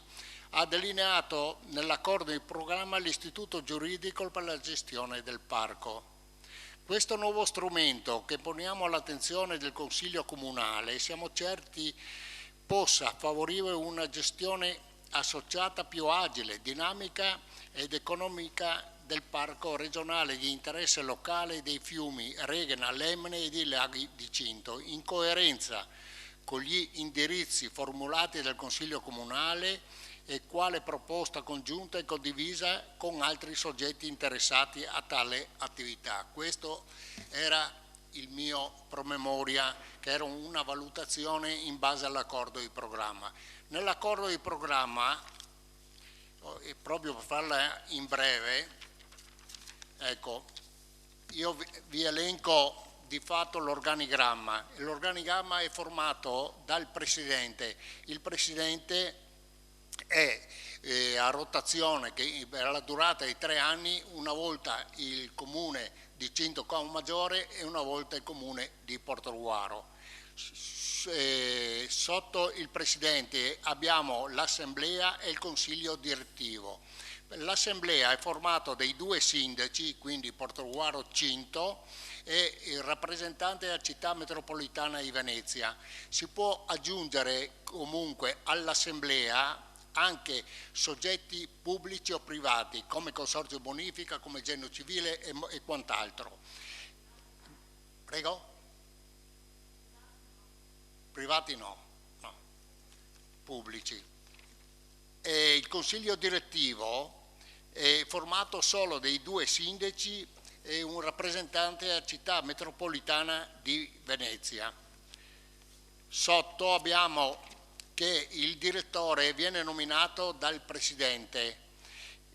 ha delineato nell'accordo di programma l'istituto giuridico per la gestione del parco. Questo nuovo strumento che poniamo all'attenzione del Consiglio Comunale siamo certi possa favorire una gestione associata più agile, dinamica ed economica del parco regionale di interesse locale dei fiumi Reghena, Lemne e dei laghi di Cinto, in coerenza con gli indirizzi formulati dal Consiglio Comunale e quale proposta congiunta e condivisa con altri soggetti interessati a tale attività. Questo era il mio promemoria, che era una valutazione in base all'accordo di programma. Nell'accordo di programma, e proprio per farla in breve, ecco, io vi elenco di fatto l'organigramma. L'organigramma è formato dal Presidente. Il Presidente è a rotazione, che per la durata di 3 anni, una volta il Comune di Cinto Caomaggiore e una volta il Comune di Portogruaro. Sotto il Presidente abbiamo l'Assemblea e il Consiglio direttivo. L'Assemblea è formato dai 2 sindaci, quindi Portogruaro Cinto, e il rappresentante della città metropolitana di Venezia. Si può aggiungere comunque all'Assemblea anche soggetti pubblici o privati, come Consorzio Bonifica, come Genio Civile e quant'altro. Prego? Privati no, pubblici. E il Consiglio direttivo è formato solo dei 2 sindaci e un rappresentante della città metropolitana di Venezia. Sotto abbiamo che il direttore viene nominato dal Presidente,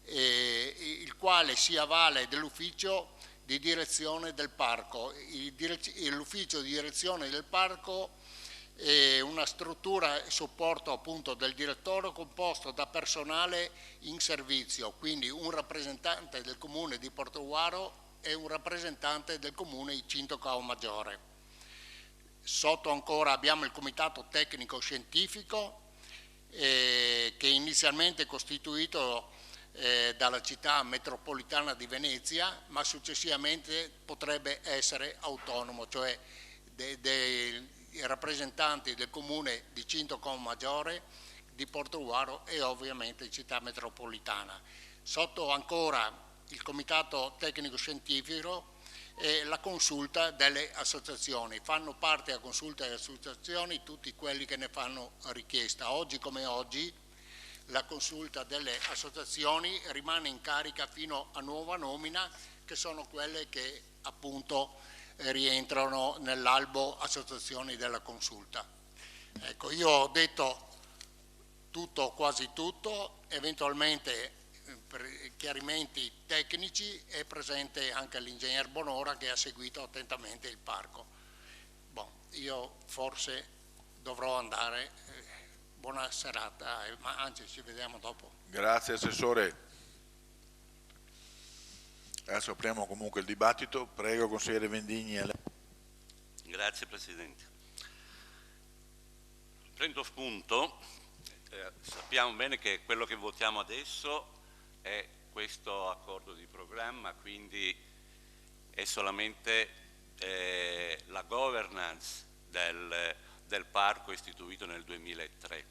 il quale si avvale dell'ufficio di direzione del parco. L'ufficio di direzione del parco è una struttura e supporto appunto del direttore composto da personale in servizio, quindi un rappresentante del Comune di Portogruaro e un rappresentante del Comune di Cinto Caomaggiore. Sotto ancora abbiamo il Comitato Tecnico Scientifico che inizialmente è costituito dalla città metropolitana di Venezia, ma successivamente potrebbe essere autonomo, cioè dei rappresentanti del Comune di Cinto Caomaggiore, di Portogruaro e ovviamente città metropolitana. Sotto ancora il Comitato Tecnico Scientifico e la consulta delle associazioni. Fanno parte della consulta delle associazioni tutti quelli che ne fanno richiesta. Oggi come oggi la consulta delle associazioni rimane in carica fino a nuova nomina che sono quelle che appunto rientrano nell'albo associazioni della consulta. Ecco, io ho detto tutto, quasi tutto, eventualmente per chiarimenti tecnici è presente anche l'ingegner Bonora che ha seguito attentamente il parco. Bon, io forse dovrò andare, buona serata, ma anzi ci vediamo dopo. Grazie Assessore. Adesso apriamo comunque il dibattito, prego consigliere Vendigni. Grazie Presidente. Prendo spunto, sappiamo bene che quello che votiamo adesso è questo accordo di programma, quindi è solamente la governance del parco istituito nel 2003.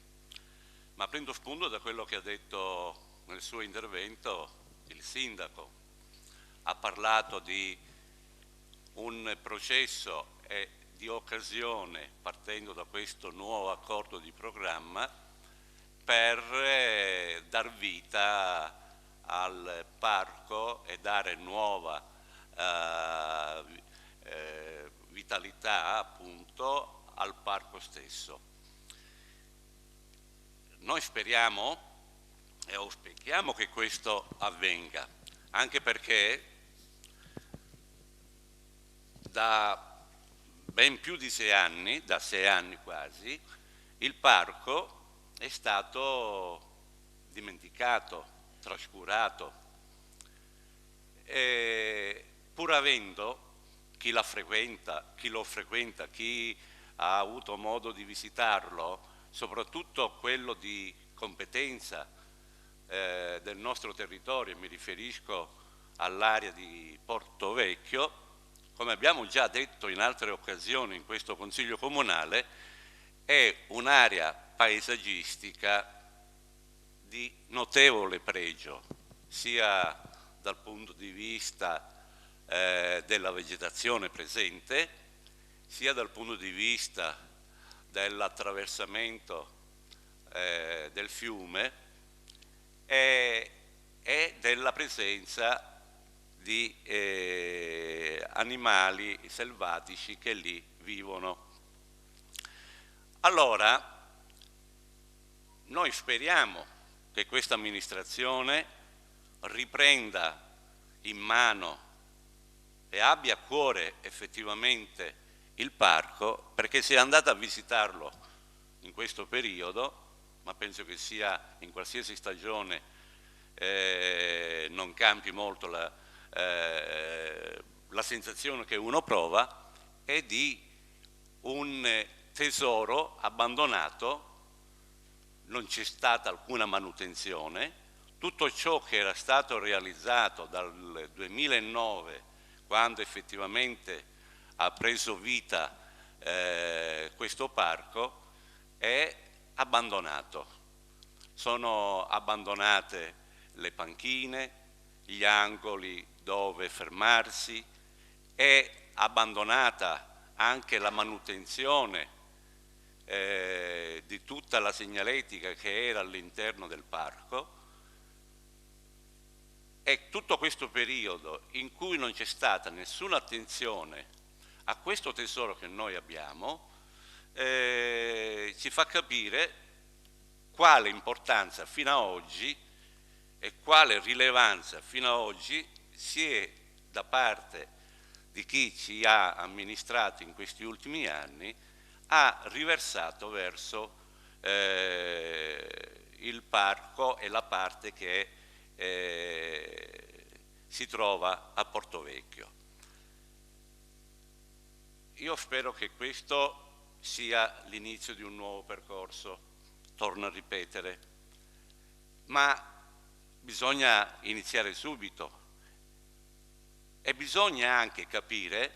Ma prendo spunto da quello che ha detto nel suo intervento il Sindaco. Ha parlato di un processo e di occasione, partendo da questo nuovo accordo di programma, per dar vita al parco e dare nuova vitalità appunto al parco stesso. Noi speriamo e auspichiamo che questo avvenga, anche perché da ben più di 6 anni, da 6 anni quasi, il parco è stato dimenticato, trascurato, e pur avendo chi lo frequenta, chi ha avuto modo di visitarlo, soprattutto quello di competenza del nostro territorio, mi riferisco all'area di Porto Vecchio, come abbiamo già detto in altre occasioni in questo Consiglio Comunale, è un'area paesaggistica di notevole pregio, sia dal punto di vista della vegetazione presente, sia dal punto di vista dell'attraversamento del fiume e della presenza di animali selvatici che lì vivono. Allora, noi speriamo che questa amministrazione riprenda in mano e abbia a cuore effettivamente il parco, perché se è andata a visitarlo in questo periodo, ma penso che sia in qualsiasi stagione non cambi molto la sensazione che uno prova, è di un tesoro abbandonato, non c'è stata alcuna manutenzione, tutto ciò che era stato realizzato dal 2009, quando effettivamente ha preso vita questo parco, è abbandonato. Sono abbandonate le panchine, gli angoli dove fermarsi, è abbandonata anche la manutenzione di tutta la segnaletica che era all'interno del parco, e tutto questo periodo in cui non c'è stata nessuna attenzione a questo tesoro che noi abbiamo ci fa capire quale importanza fino ad oggi e quale rilevanza fino ad oggi si è da parte di chi ci ha amministrato in questi ultimi anni ha riversato verso il parco e la parte che si trova a Porto Vecchio. Io spero che questo sia l'inizio di un nuovo percorso, torno a ripetere, ma bisogna iniziare subito e bisogna anche capire,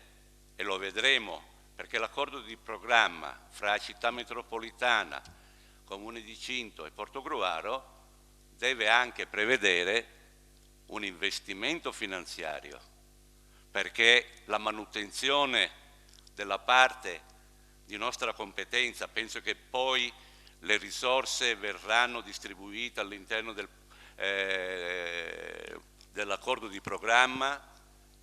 e lo vedremo, perché l'accordo di programma fra Città Metropolitana, Comune di Cinto e Portogruaro deve anche prevedere un investimento finanziario, perché la manutenzione della parte di nostra competenza, penso che poi le risorse verranno distribuite all'interno dell'accordo di programma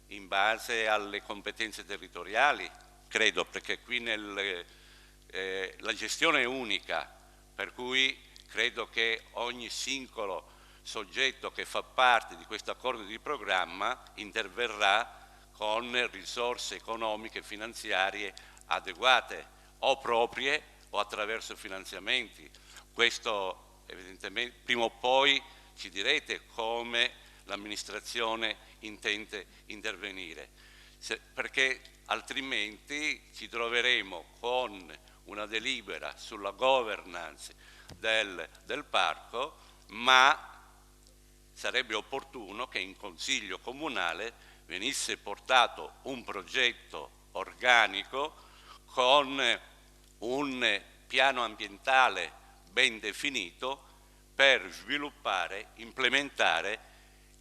in base alle competenze territoriali, credo, perché qui la gestione è unica, per cui credo che ogni singolo soggetto che fa parte di questo accordo di programma interverrà con risorse economiche e finanziarie adeguate, o proprie o attraverso finanziamenti. Questo evidentemente prima o poi ci direte come l'amministrazione intende intervenire, perché altrimenti ci troveremo con una delibera sulla governance del parco, ma sarebbe opportuno che in Consiglio Comunale venisse portato un progetto organico con un piano ambientale ben definito per sviluppare, implementare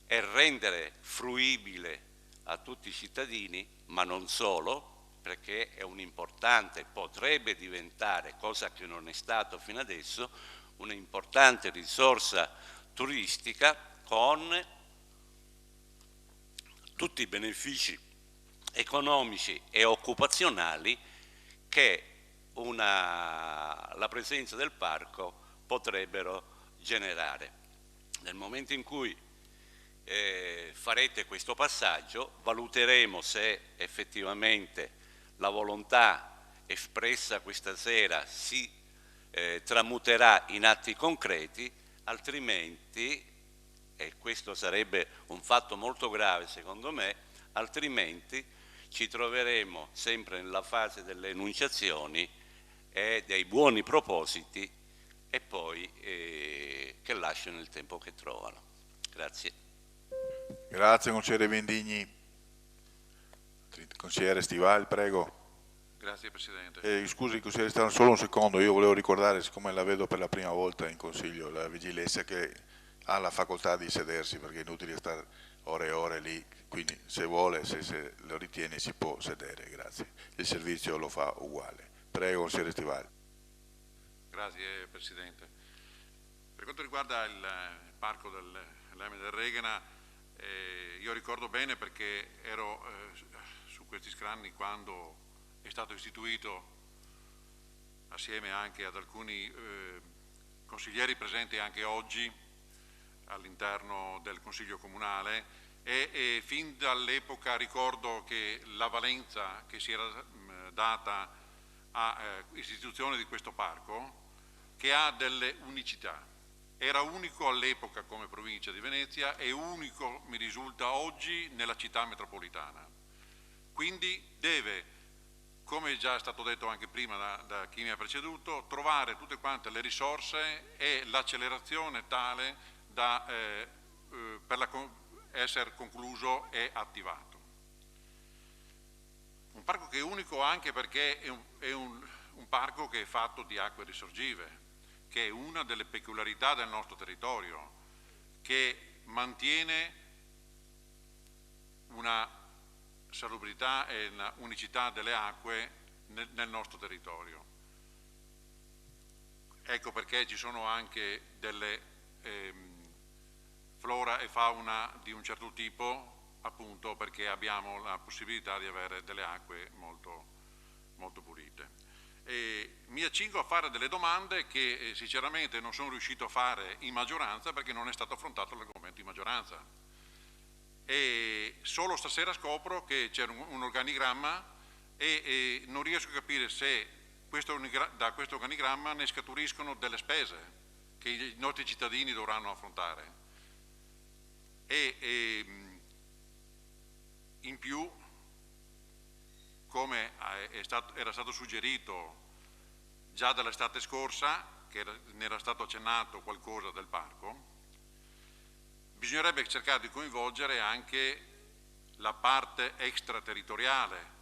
e rendere fruibile a tutti i cittadini, ma non solo, perché è un'importante, potrebbe diventare, cosa che non è stato fino adesso, un'importante risorsa turistica con tutti i benefici economici e occupazionali che la presenza del parco potrebbero generare. Nel momento in cui farete questo passaggio, valuteremo se effettivamente la volontà espressa questa sera si tramuterà in atti concreti, altrimenti, e questo sarebbe un fatto molto grave secondo me, altrimenti ci troveremo sempre nella fase delle enunciazioni e dei buoni propositi e poi che lasciano il tempo che trovano. Grazie. Grazie consigliere Vendigni. Consigliere Stival, prego. Grazie Presidente. Scusi consigliere Stival, solo un secondo, io volevo ricordare, siccome la vedo per la prima volta in Consiglio, la Vigilenza, che ha la facoltà di sedersi, perché è inutile stare ore e ore lì, quindi se vuole, se lo ritiene, si può sedere, grazie. Il servizio lo fa uguale. Prego consigliere Stival. Grazie Presidente. Per quanto riguarda il parco del Lemme del Regena, io ricordo bene perché ero su questi scranni quando è stato istituito, assieme anche ad alcuni consiglieri presenti anche oggi all'interno del Consiglio Comunale, e fin dall'epoca ricordo che la valenza che si era data all'istituzione di questo parco, che ha delle unicità. Era unico all'epoca come provincia di Venezia e unico, mi risulta, oggi nella città metropolitana. Quindi deve, come è già stato detto anche prima da chi mi ha preceduto, trovare tutte quante le risorse e l'accelerazione tale da essere concluso e attivato. Un parco che è unico anche perché è un parco che è fatto di acque risorgive, che è una delle peculiarità del nostro territorio, che mantiene una salubrità e una unicità delle acque nel nostro territorio. Ecco perché ci sono anche delle flora e fauna di un certo tipo, appunto perché abbiamo la possibilità di avere delle acque molto, molto pulite. Mi accingo a fare delle domande che sinceramente non sono riuscito a fare in maggioranza perché non è stato affrontato l'argomento in maggioranza. E solo stasera scopro che c'è un organigramma e non riesco a capire se da questo organigramma ne scaturiscono delle spese che i nostri cittadini dovranno affrontare. In più, come era stato suggerito già dall'estate scorsa, che ne era stato accennato qualcosa del parco, bisognerebbe cercare di coinvolgere anche la parte extraterritoriale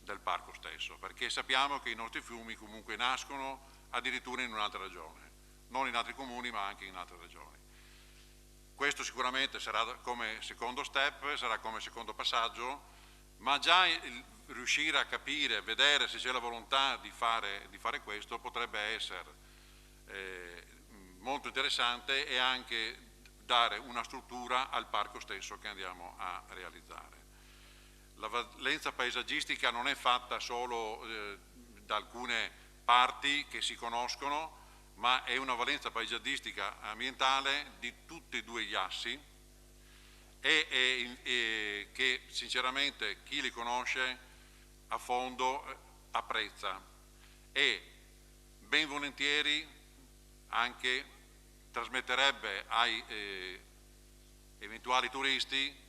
del parco stesso, perché sappiamo che i nostri fiumi comunque nascono addirittura in un'altra regione, non in altri comuni ma anche in altre regioni. Questo sicuramente sarà come secondo step, sarà come secondo passaggio, ma già riuscire a capire, vedere se c'è la volontà di fare questo potrebbe essere molto interessante e anche dare una struttura al parco stesso che andiamo a realizzare. la valenza paesaggistica non è fatta solo da alcune parti che si conoscono, ma è una valenza paesaggistica ambientale di tutti e due gli assi e che sinceramente chi li conosce a fondo apprezza e ben volentieri anche trasmetterebbe ai eventuali turisti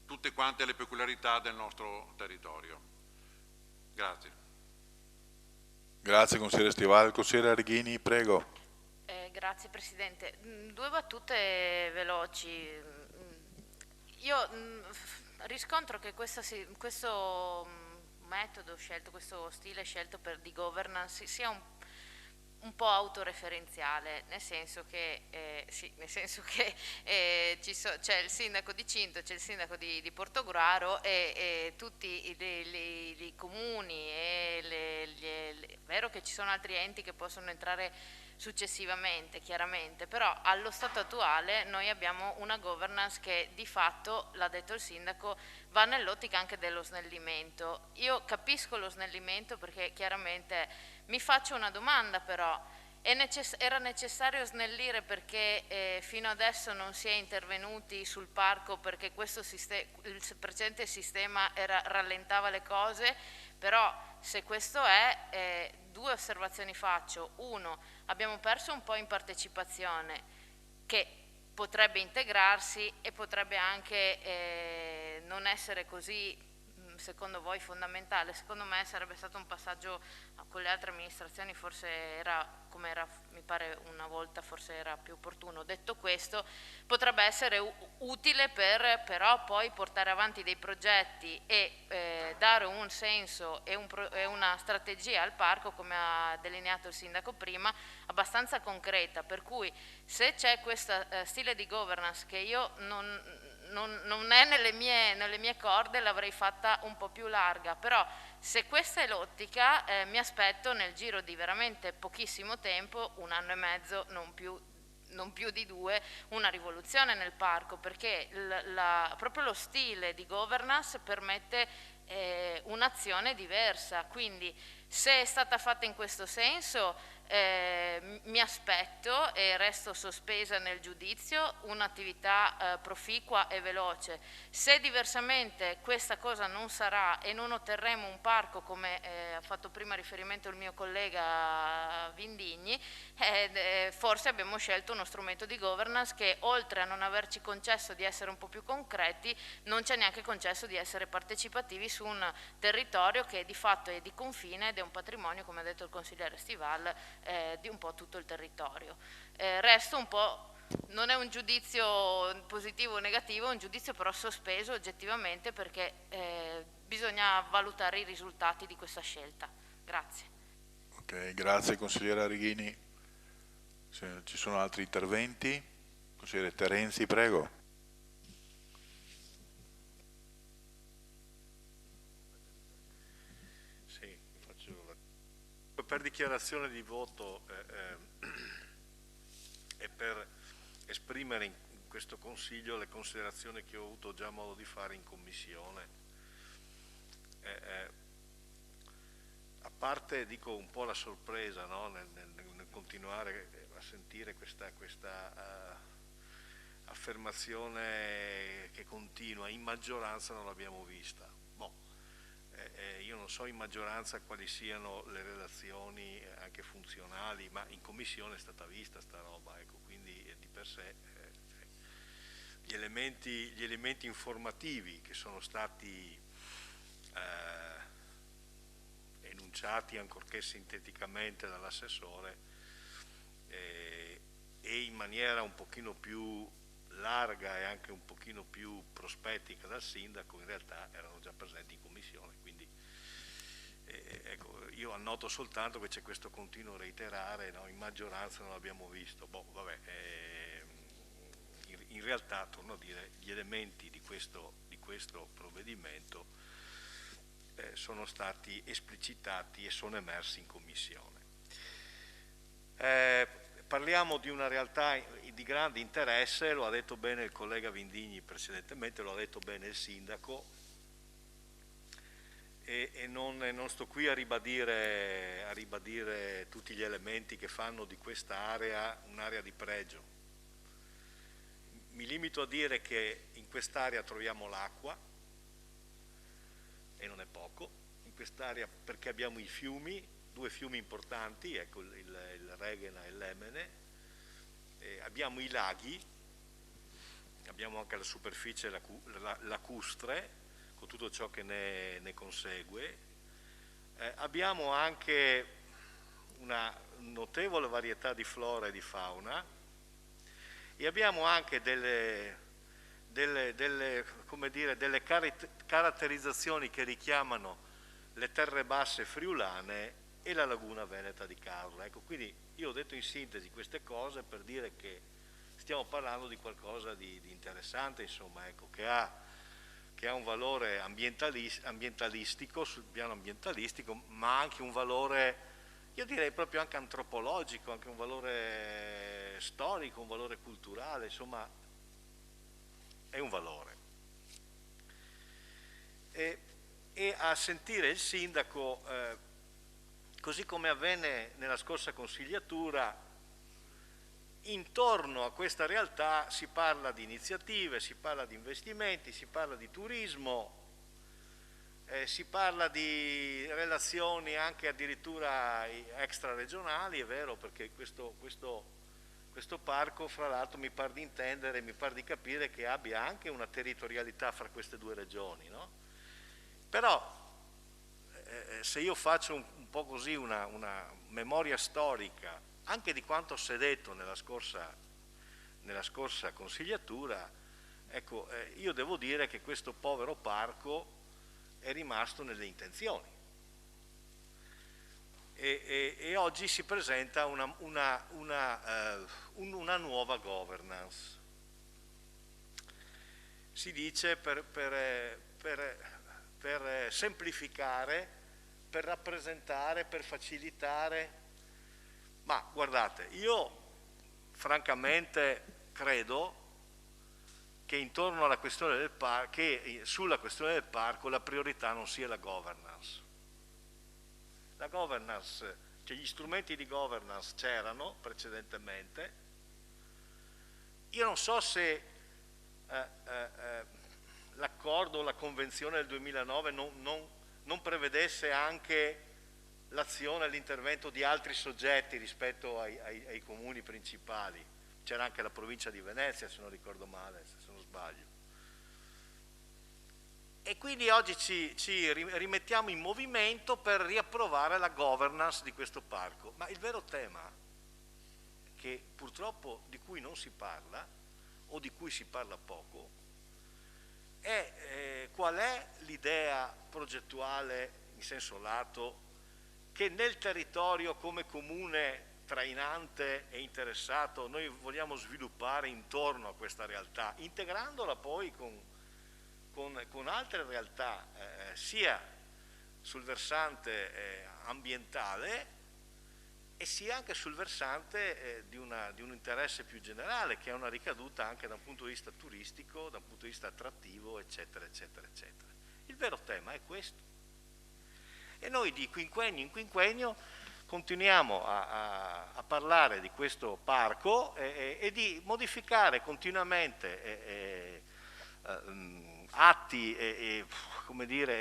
tutte quante le peculiarità del nostro territorio. Grazie. Grazie consigliere Stivale. Consigliere Arrighini, prego. Grazie Presidente. Due battute veloci. Io riscontro che questo metodo scelto, questo stile scelto di governance sia un po' autoreferenziale, nel senso che, c'è il sindaco di Cinto, c'è il sindaco di Portogruaro e tutti i comuni è vero che ci sono altri enti che possono entrare successivamente, chiaramente, però allo stato attuale noi abbiamo una governance che di fatto, l'ha detto il sindaco, va nell'ottica anche dello snellimento. Io capisco lo snellimento perché chiaramente mi faccio una domanda però, era necessario snellire perché fino adesso non si è intervenuti sul parco perché il precedente sistema rallentava le cose, però se questo è, due osservazioni faccio. Uno, abbiamo perso un po' in partecipazione che potrebbe integrarsi e potrebbe anche non essere così, secondo voi, fondamentale. Secondo me sarebbe stato un passaggio con le altre amministrazioni, forse era come era, mi pare una volta, forse era più opportuno. Detto questo, potrebbe essere utile per però poi portare avanti dei progetti e dare un senso e una strategia al parco, come ha delineato il sindaco prima, abbastanza concreta, per cui se c'è questo stile di governance che io non è nelle mie corde, l'avrei fatta un po' più larga, però se questa è l'ottica mi aspetto nel giro di veramente pochissimo tempo, 1 anno e mezzo, non più di 2, una rivoluzione nel parco, perché proprio lo stile di governance permette un'azione diversa, quindi se è stata fatta in questo senso mi aspetto e resto sospesa nel giudizio un'attività proficua e veloce. Se diversamente questa cosa non sarà e non otterremo un parco come ha fatto prima riferimento il mio collega Vindigni, forse abbiamo scelto uno strumento di governance che oltre a non averci concesso di essere un po' più concreti non ci ha neanche concesso di essere partecipativi su un territorio che di fatto è di confine ed è un patrimonio, come ha detto il consigliere Stival, di un po' tutto il territorio. Resto un po', non è un giudizio positivo o negativo, è un giudizio però sospeso oggettivamente perché bisogna valutare i risultati di questa scelta. Grazie. Ok, grazie consigliere Arrighini. Se ci sono altri interventi, consigliere Terenzi, prego. Per dichiarazione di voto e per esprimere in questo Consiglio le considerazioni che ho avuto già modo di fare in Commissione. A parte, dico, un po' la sorpresa, no? nel continuare a sentire questa affermazione che continua, in maggioranza non l'abbiamo vista. Io non so in maggioranza quali siano le relazioni anche funzionali, ma in Commissione è stata vista sta roba, ecco, quindi di per sé gli elementi informativi che sono stati enunciati, ancorché sinteticamente, dall'assessore e in maniera un pochino più larga e anche un pochino più prospettica dal sindaco, in realtà erano già presenti in Commissione, quindi ecco, io annoto soltanto che c'è questo continuo reiterare, no? In maggioranza non l'abbiamo visto. In realtà, torno a dire, gli elementi di questo provvedimento sono stati esplicitati e sono emersi in Commissione. Parliamo di una realtà di grande interesse, lo ha detto bene il collega Vindigni precedentemente, lo ha detto bene il sindaco, e non sto qui a ribadire tutti gli elementi che fanno di questa area un'area di pregio. Mi limito a dire che in quest'area troviamo l'acqua, e non è poco, in quest'area perché abbiamo i fiumi, 2 fiumi importanti, ecco il Reghena e l'Emene, abbiamo i laghi, abbiamo anche la superficie lacustre, con tutto ciò che ne consegue, abbiamo anche una notevole varietà di flora e di fauna e abbiamo anche delle caratterizzazioni che richiamano le terre basse friulane e la laguna veneta di Carla. Ecco, quindi io ho detto in sintesi queste cose per dire che stiamo parlando di qualcosa di interessante, insomma, ecco, che ha un valore ambientalistico, sul piano ambientalistico, ma anche un valore, io direi proprio anche antropologico, anche un valore storico, un valore culturale, insomma, è un valore. E a sentire il sindaco, così come avvenne nella scorsa consigliatura, intorno a questa realtà si parla di iniziative, si parla di investimenti, si parla di turismo, si parla di relazioni anche addirittura extraregionali, è vero, perché questo parco, fra l'altro, mi par di intendere, mi par di capire che abbia anche una territorialità fra queste 2 regioni, no? Però se io faccio un po' così una memoria storica anche di quanto si è detto nella scorsa consigliatura, ecco, io devo dire che questo povero parco è rimasto nelle intenzioni e oggi si presenta una nuova governance. Si dice per semplificare, per rappresentare, per facilitare. Ma guardate, io francamente credo che intorno alla questione del parco, che sulla questione del parco la priorità non sia la governance. La governance, cioè gli strumenti di governance c'erano precedentemente. Io non so se l'accordo o la convenzione del 2009 non prevedesse anche l'azione e l'intervento di altri soggetti rispetto ai comuni principali. C'era anche la provincia di Venezia, se non ricordo male, se non sbaglio. E quindi oggi ci rimettiamo in movimento per riapprovare la governance di questo parco. Ma il vero tema, che purtroppo di cui non si parla, o di cui si parla poco, è qual è l'idea progettuale in senso lato che nel territorio come comune trainante e interessato noi vogliamo sviluppare intorno a questa realtà, integrandola poi con altre realtà, sia sul versante ambientale e sia anche sul versante di un interesse più generale, che ha una ricaduta anche da un punto di vista turistico, da un punto di vista attrattivo, eccetera, eccetera, eccetera. Il vero tema è questo. E noi di quinquennio in quinquennio continuiamo a parlare di questo parco e di modificare continuamente atti e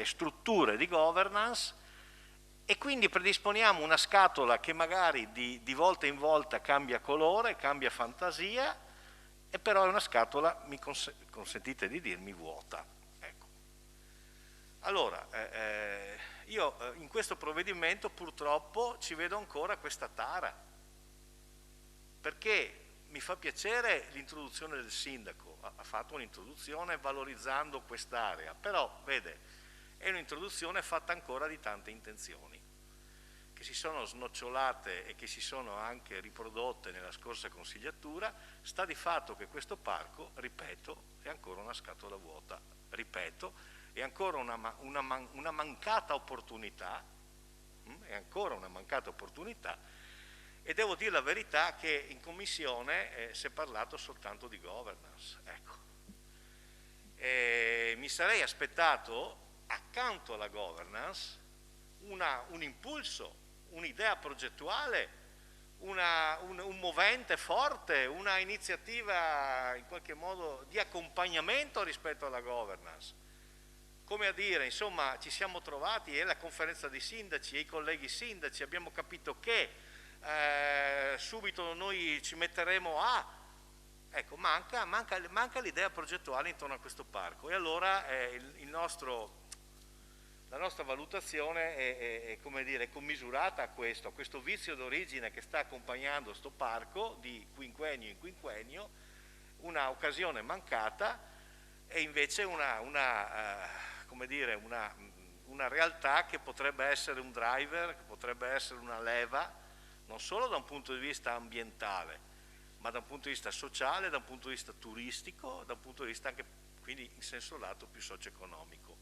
strutture di governance, e quindi predisponiamo una scatola che magari di volta in volta cambia colore, cambia fantasia, e però è una scatola, mi consentite di dirmi, vuota. Ecco. Allora, io in questo provvedimento purtroppo ci vedo ancora questa tara, perché mi fa piacere l'introduzione del sindaco, ha fatto un'introduzione valorizzando quest'area, però vede, è un'introduzione fatta ancora di tante intenzioni, che si sono snocciolate e che si sono anche riprodotte nella scorsa consigliatura. Sta di fatto che questo parco, ripeto, è ancora una scatola vuota, ripeto, è ancora una mancata opportunità, è ancora una mancata opportunità, e devo dire la verità che in commissione si è parlato soltanto di governance. Ecco. Mi sarei aspettato accanto alla governance un impulso, un'idea progettuale, un movente forte, una iniziativa in qualche modo di accompagnamento rispetto alla governance. Come a dire, insomma, ci siamo trovati, e la conferenza dei sindaci e i colleghi sindaci, abbiamo capito che subito noi ci metteremo a... Ecco, manca l'idea progettuale intorno a questo parco, e allora la nostra valutazione è come dire, commisurata a questo vizio d'origine che sta accompagnando questo parco di quinquennio in quinquennio, una occasione mancata e invece come dire, una realtà che potrebbe essere un driver, che potrebbe essere una leva, non solo da un punto di vista ambientale, ma da un punto di vista sociale, da un punto di vista turistico, da un punto di vista anche, quindi in senso lato, più socio-economico.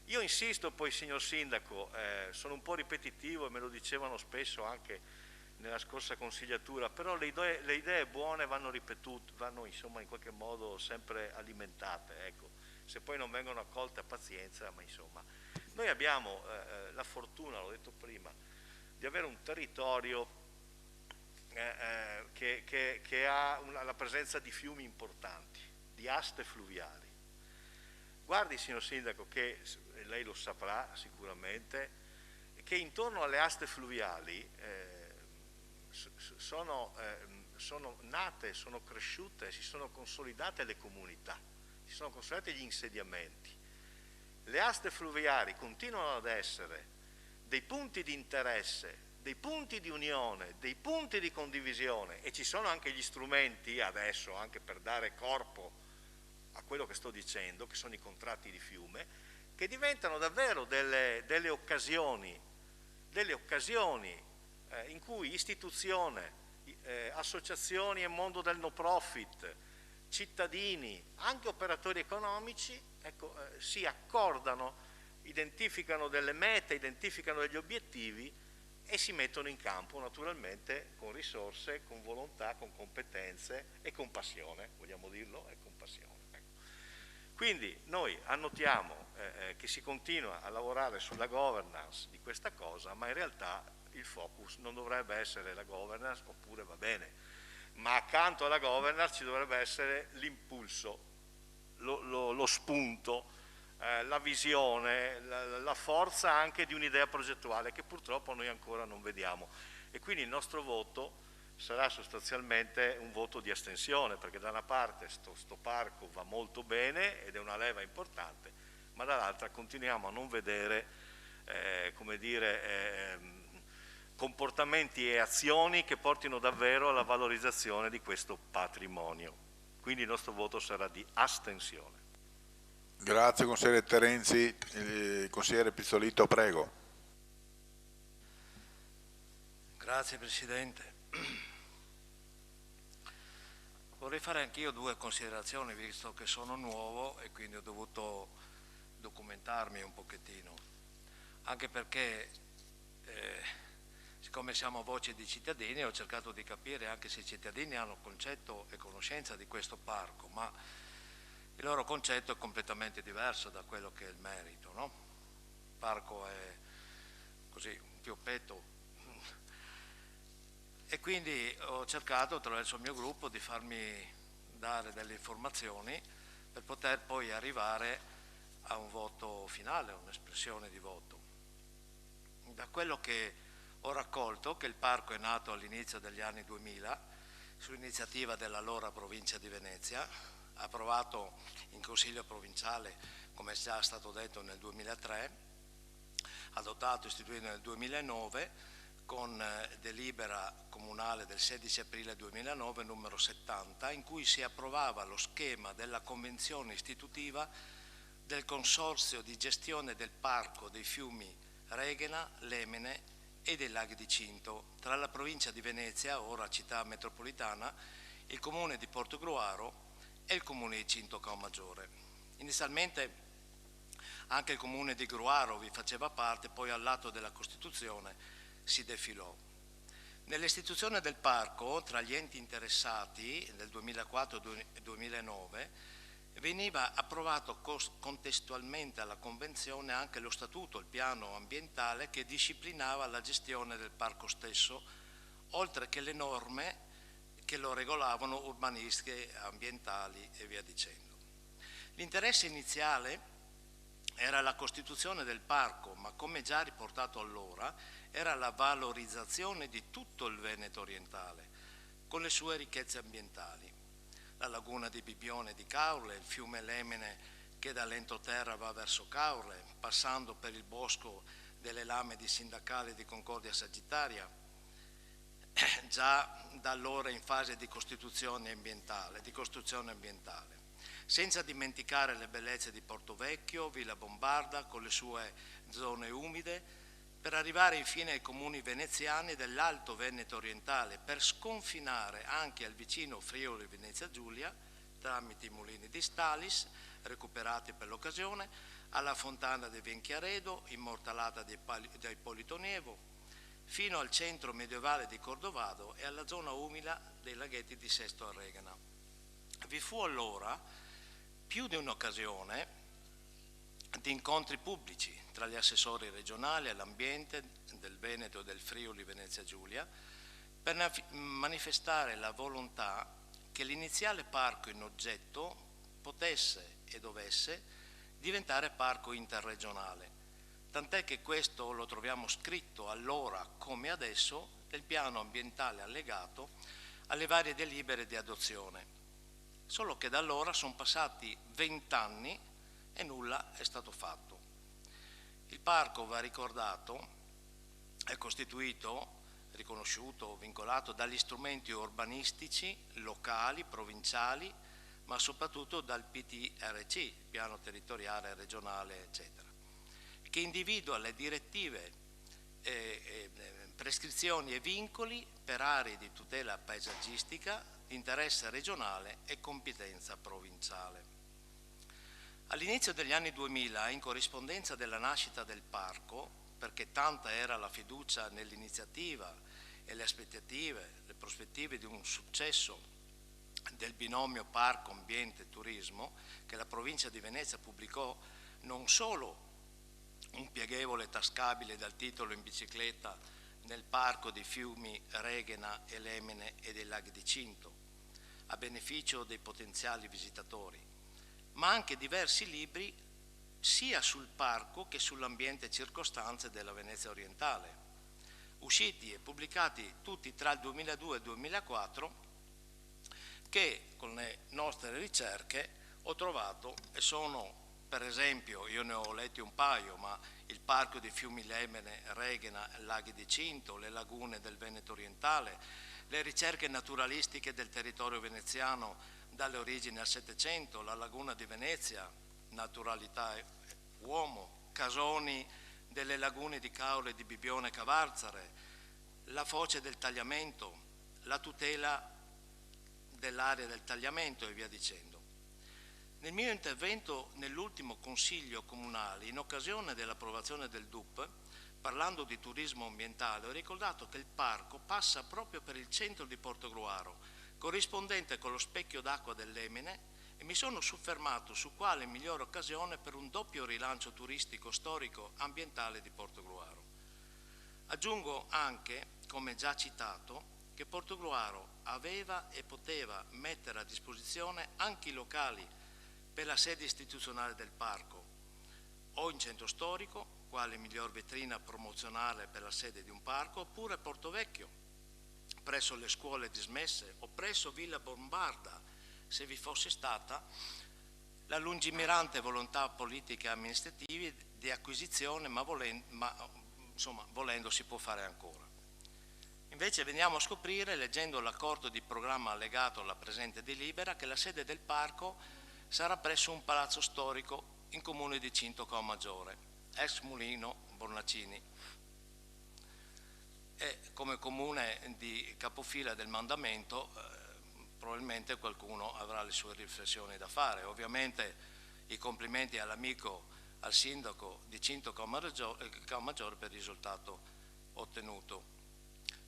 Io insisto poi, signor Sindaco, sono un po' ripetitivo e me lo dicevano spesso anche nella scorsa consigliatura, però le idee buone vanno ripetute, vanno insomma in qualche modo sempre alimentate, ecco. Se poi non vengono accolte, a pazienza, ma insomma. Noi abbiamo la fortuna, l'ho detto prima, di avere un territorio che ha la presenza di fiumi importanti, di aste fluviali. Guardi, signor Sindaco, che lei lo saprà sicuramente, che intorno alle aste fluviali sono nate, sono cresciute, si sono consolidate le comunità, si sono consolidati gli insediamenti. Le aste fluviali continuano ad essere dei punti di interesse, dei punti di unione, dei punti di condivisione, e ci sono anche gli strumenti adesso anche per dare corpo a quello che sto dicendo, che sono i contratti di fiume, che diventano davvero delle occasioni in cui istituzioni, associazioni e mondo del no profit, cittadini, anche operatori economici, ecco, si accordano, identificano delle mete, identificano degli obiettivi e si mettono in campo naturalmente con risorse, con volontà, con competenze e con passione, vogliamo dirlo, e con passione. Quindi noi annotiamo che si continua a lavorare sulla governance di questa cosa, ma in realtà il focus non dovrebbe essere la governance, oppure va bene, ma accanto alla governance ci dovrebbe essere l'impulso, lo spunto, la visione, la forza anche di un'idea progettuale che purtroppo noi ancora non vediamo. E quindi il nostro voto sarà sostanzialmente un voto di astensione, perché da una parte sto parco va molto bene ed è una leva importante, ma dall'altra continuiamo a non vedere come dire, comportamenti e azioni che portino davvero alla valorizzazione di questo patrimonio. Quindi il nostro voto sarà di astensione. Grazie consigliere Terenzi. Consigliere Pizzolito, prego. Grazie Presidente. Vorrei fare anch'io due considerazioni, visto che sono nuovo e quindi ho dovuto documentarmi un pochettino, anche perché siccome siamo voci di cittadini ho cercato di capire anche se i cittadini hanno concetto e conoscenza di questo parco, ma il loro concetto è completamente diverso da quello che è il merito, no? Il parco è così, un pioppetto. E quindi ho cercato attraverso il mio gruppo di farmi dare delle informazioni per poter poi arrivare a un voto finale, a un'espressione di voto. Da quello che ho raccolto, che il parco è nato all'inizio degli anni 2000 su iniziativa dell'allora provincia di Venezia, approvato in consiglio provinciale, come è già stato detto, nel 2003, adottato e istituito nel 2009, con delibera comunale del 16 aprile 2009 numero 70, in cui si approvava lo schema della convenzione istitutiva del consorzio di gestione del parco dei fiumi Reghena, Lemene e dei laghi di Cinto tra la provincia di Venezia, ora città metropolitana, il comune di Portogruaro e il comune di Cinto Caomaggiore. Inizialmente anche il comune di Gruaro vi faceva parte, poi all'atto della Costituzione si defilò. Nell'istituzione del parco, tra gli enti interessati nel 2004 e 2009, veniva approvato contestualmente alla Convenzione anche lo statuto, il piano ambientale che disciplinava la gestione del parco stesso, oltre che le norme che lo regolavano, urbanistiche, ambientali e via dicendo. L'interesse iniziale era la costituzione del parco, ma come già riportato allora, era la valorizzazione di tutto il Veneto orientale, con le sue ricchezze ambientali. La laguna di Bibbione di Caorle, il fiume Lemene che da Lentoterra va verso Caorle, passando per il bosco delle lame di Sindacale di Concordia Sagittaria, già da allora in fase di costruzione ambientale, senza dimenticare le bellezze di Portovecchio, Villa Bombarda con le sue zone umide, per arrivare infine ai comuni veneziani dell'Alto Veneto orientale, per sconfinare anche al vicino Friuli Venezia Giulia, tramite i mulini di Stalis, recuperati per l'occasione, alla fontana di Venchiaredo, immortalata da Ippolito Nievo, fino al centro medievale di Cordovado e alla zona umida dei laghetti di Sesto Arregana. Vi fu allora più di un'occasione di incontri pubblici tra gli assessori regionali all'ambiente del Veneto e del Friuli Venezia Giulia per manifestare la volontà che l'iniziale parco in oggetto potesse e dovesse diventare parco interregionale, tant'è che questo lo troviamo scritto allora come adesso nel piano ambientale allegato alle varie delibere di adozione, solo che da allora sono passati 20 anni e nulla è stato fatto. Il parco, va ricordato, è costituito, riconosciuto, vincolato dagli strumenti urbanistici, locali, provinciali, ma soprattutto dal PTRC, Piano Territoriale Regionale, eccetera, che individua le direttive, prescrizioni e vincoli per aree di tutela paesaggistica, interesse regionale e competenza provinciale. All'inizio degli anni 2000, in corrispondenza della nascita del parco, perché tanta era la fiducia nell'iniziativa e le aspettative, le prospettive di un successo del binomio parco, ambiente e turismo, che la provincia di Venezia pubblicò non solo un pieghevole tascabile dal titolo in bicicletta nel parco dei fiumi Reghena e Lemene e dei laghi di Cinto, a beneficio dei potenziali visitatori, ma anche diversi libri sia sul parco che sull'ambiente e circostanze della Venezia orientale, usciti e pubblicati tutti tra il 2002 e il 2004, che con le nostre ricerche ho trovato e sono, per esempio, io ne ho letti un paio, ma il parco dei fiumi Lemene, Reghena, laghi di Cinto, le lagune del Veneto orientale, le ricerche naturalistiche del territorio veneziano dalle origini al Settecento, la laguna di Venezia, naturalità e uomo, casoni delle lagune di Caorle, di Bibbione e Cavarzare, la foce del tagliamento, la tutela dell'area del tagliamento e via dicendo. Nel mio intervento nell'ultimo Consiglio Comunale, in occasione dell'approvazione del DUP, parlando di turismo ambientale, ho ricordato che il parco passa proprio per il centro di Portogruaro, corrispondente con lo specchio d'acqua dell'Emene, e mi sono soffermato su quale migliore occasione per un doppio rilancio turistico, storico, ambientale di Portogruaro. Aggiungo anche, come già citato, che Portogruaro aveva e poteva mettere a disposizione anche i locali per la sede istituzionale del parco, o in centro storico, quale miglior vetrina promozionale per la sede di un parco, oppure Portovecchio, presso le scuole dismesse, o presso Villa Bombarda, se vi fosse stata la lungimirante volontà politica e amministrativa di acquisizione, ma volendo si può fare ancora. Invece veniamo a scoprire, leggendo l'accordo di programma allegato alla presente delibera, che la sede del parco sarà presso un palazzo storico in comune di Cinto Caomaggiore, ex mulino Bornacini, e come comune di capofila del mandamento probabilmente qualcuno avrà le sue riflessioni da fare. Ovviamente i complimenti all'amico, al sindaco di Cinto Caomaggiore per il risultato ottenuto.